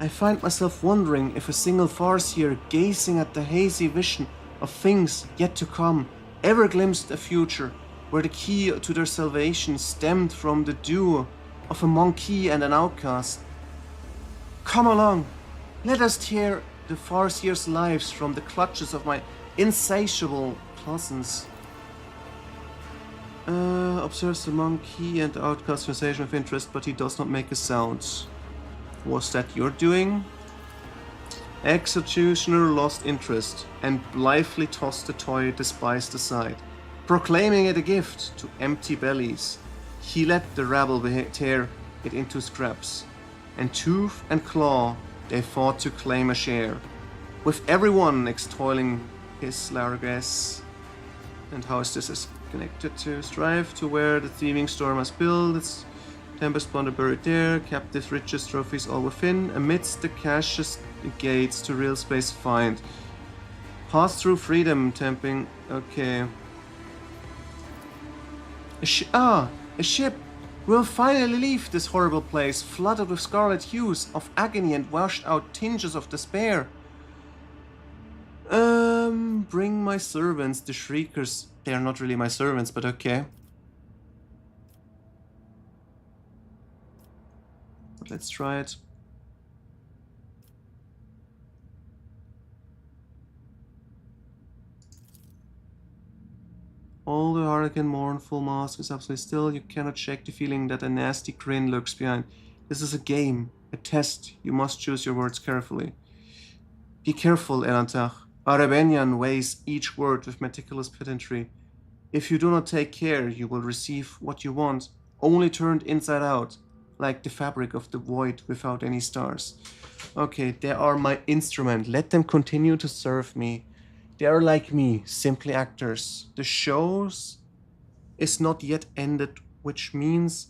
I find myself wondering if a single Farseer gazing at the hazy vision of things yet to come ever glimpsed a future where the key to their salvation stemmed from the duo of a monkey and an outcast. Come along, let us tear the Farseers' lives from the clutches of my insatiable cousins. Observes the monkey and the outcast sensation of interest, but he does not make a sound. Was that your doing? Executioner lost interest and blithely tossed the toy despised aside. Proclaiming it a gift to empty bellies, he let the rabble tear it into scraps. And tooth and claw they fought to claim a share, with everyone extolling his largesse. And how is this connected to strive to where the thieving storm has built its tempest plunder buried there, captive riches, trophies all within, amidst the caches gates to real space find. Pass through freedom, temping. Okay. A ship! We'll finally leave this horrible place, flooded with scarlet hues of agony and washed out tinges of despair. Bring my servants, the Shriekers. They are not really my servants, but okay. But let's try it. All the hurricane mournful mask is absolutely still. You cannot shake the feeling that a nasty grin lurks behind. This is a game, a test. You must choose your words carefully. Be careful, Elantach. Arabenian weighs each word with meticulous pedantry. If you do not take care, you will receive what you want, only turned inside out, like the fabric of the void without any stars. Okay, they are my instrument. Let them continue to serve me. They are like me, simply actors. The show is not yet ended, which means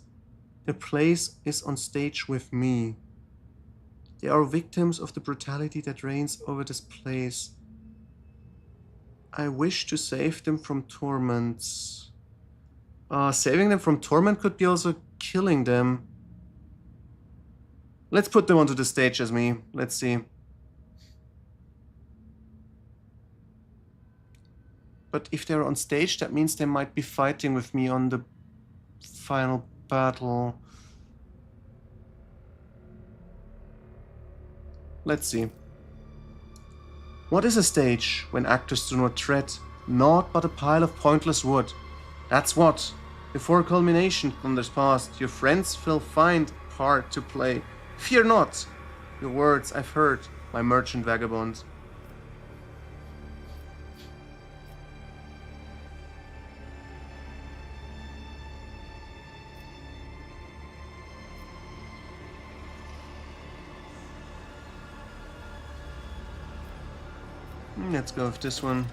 the place is on stage with me. They are victims of the brutality that reigns over this place. I wish to save them from torments. Saving them from torment could be also killing them. Let's put them onto the stage as me. Let's see. But if they're on stage, that means they might be fighting with me on the final battle. Let's see. What is a stage when actors do not tread? Naught but a pile of pointless wood. That's what. Before culmination thunders past, your friends will find part to play. Fear not. Your words I've heard, my merchant vagabond. Let's go with this one.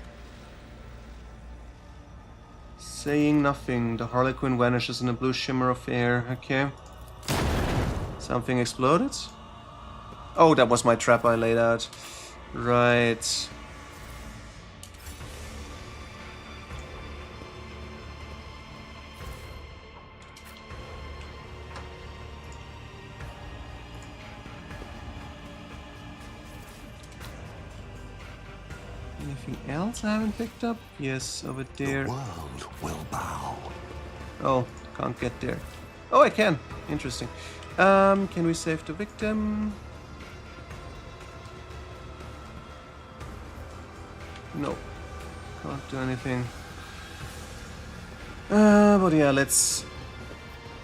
Saying nothing, the Harlequin vanishes in a blue shimmer of air. Okay. Something exploded? Oh, that was my trap I laid out. Right. Anything else I haven't picked up? Yes, over there. The world will bow. Oh, can't get there. Oh, I can. Interesting. Can we save the victim? No. Can't do anything. But yeah, let's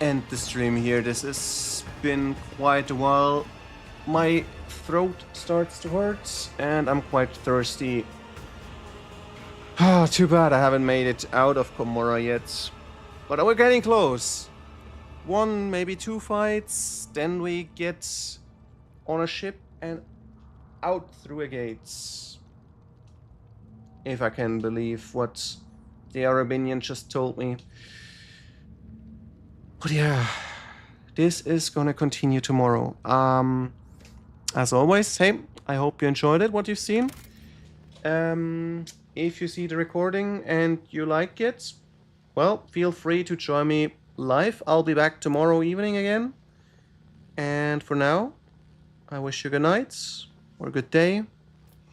end the stream here. This has been quite a while. My throat starts to hurt and I'm quite thirsty. Too bad I haven't made it out of Commorragh yet. But we're getting close. 1, maybe 2 fights, then we get on a ship and out through a gate. If I can believe what the Arabinian just told me. But yeah, this is gonna continue tomorrow. As always, hey, I hope you enjoyed it, what you've seen. If you see the recording and you like it, well, feel free to join me live. I'll be back tomorrow evening again. And for now, I wish you good night or good day.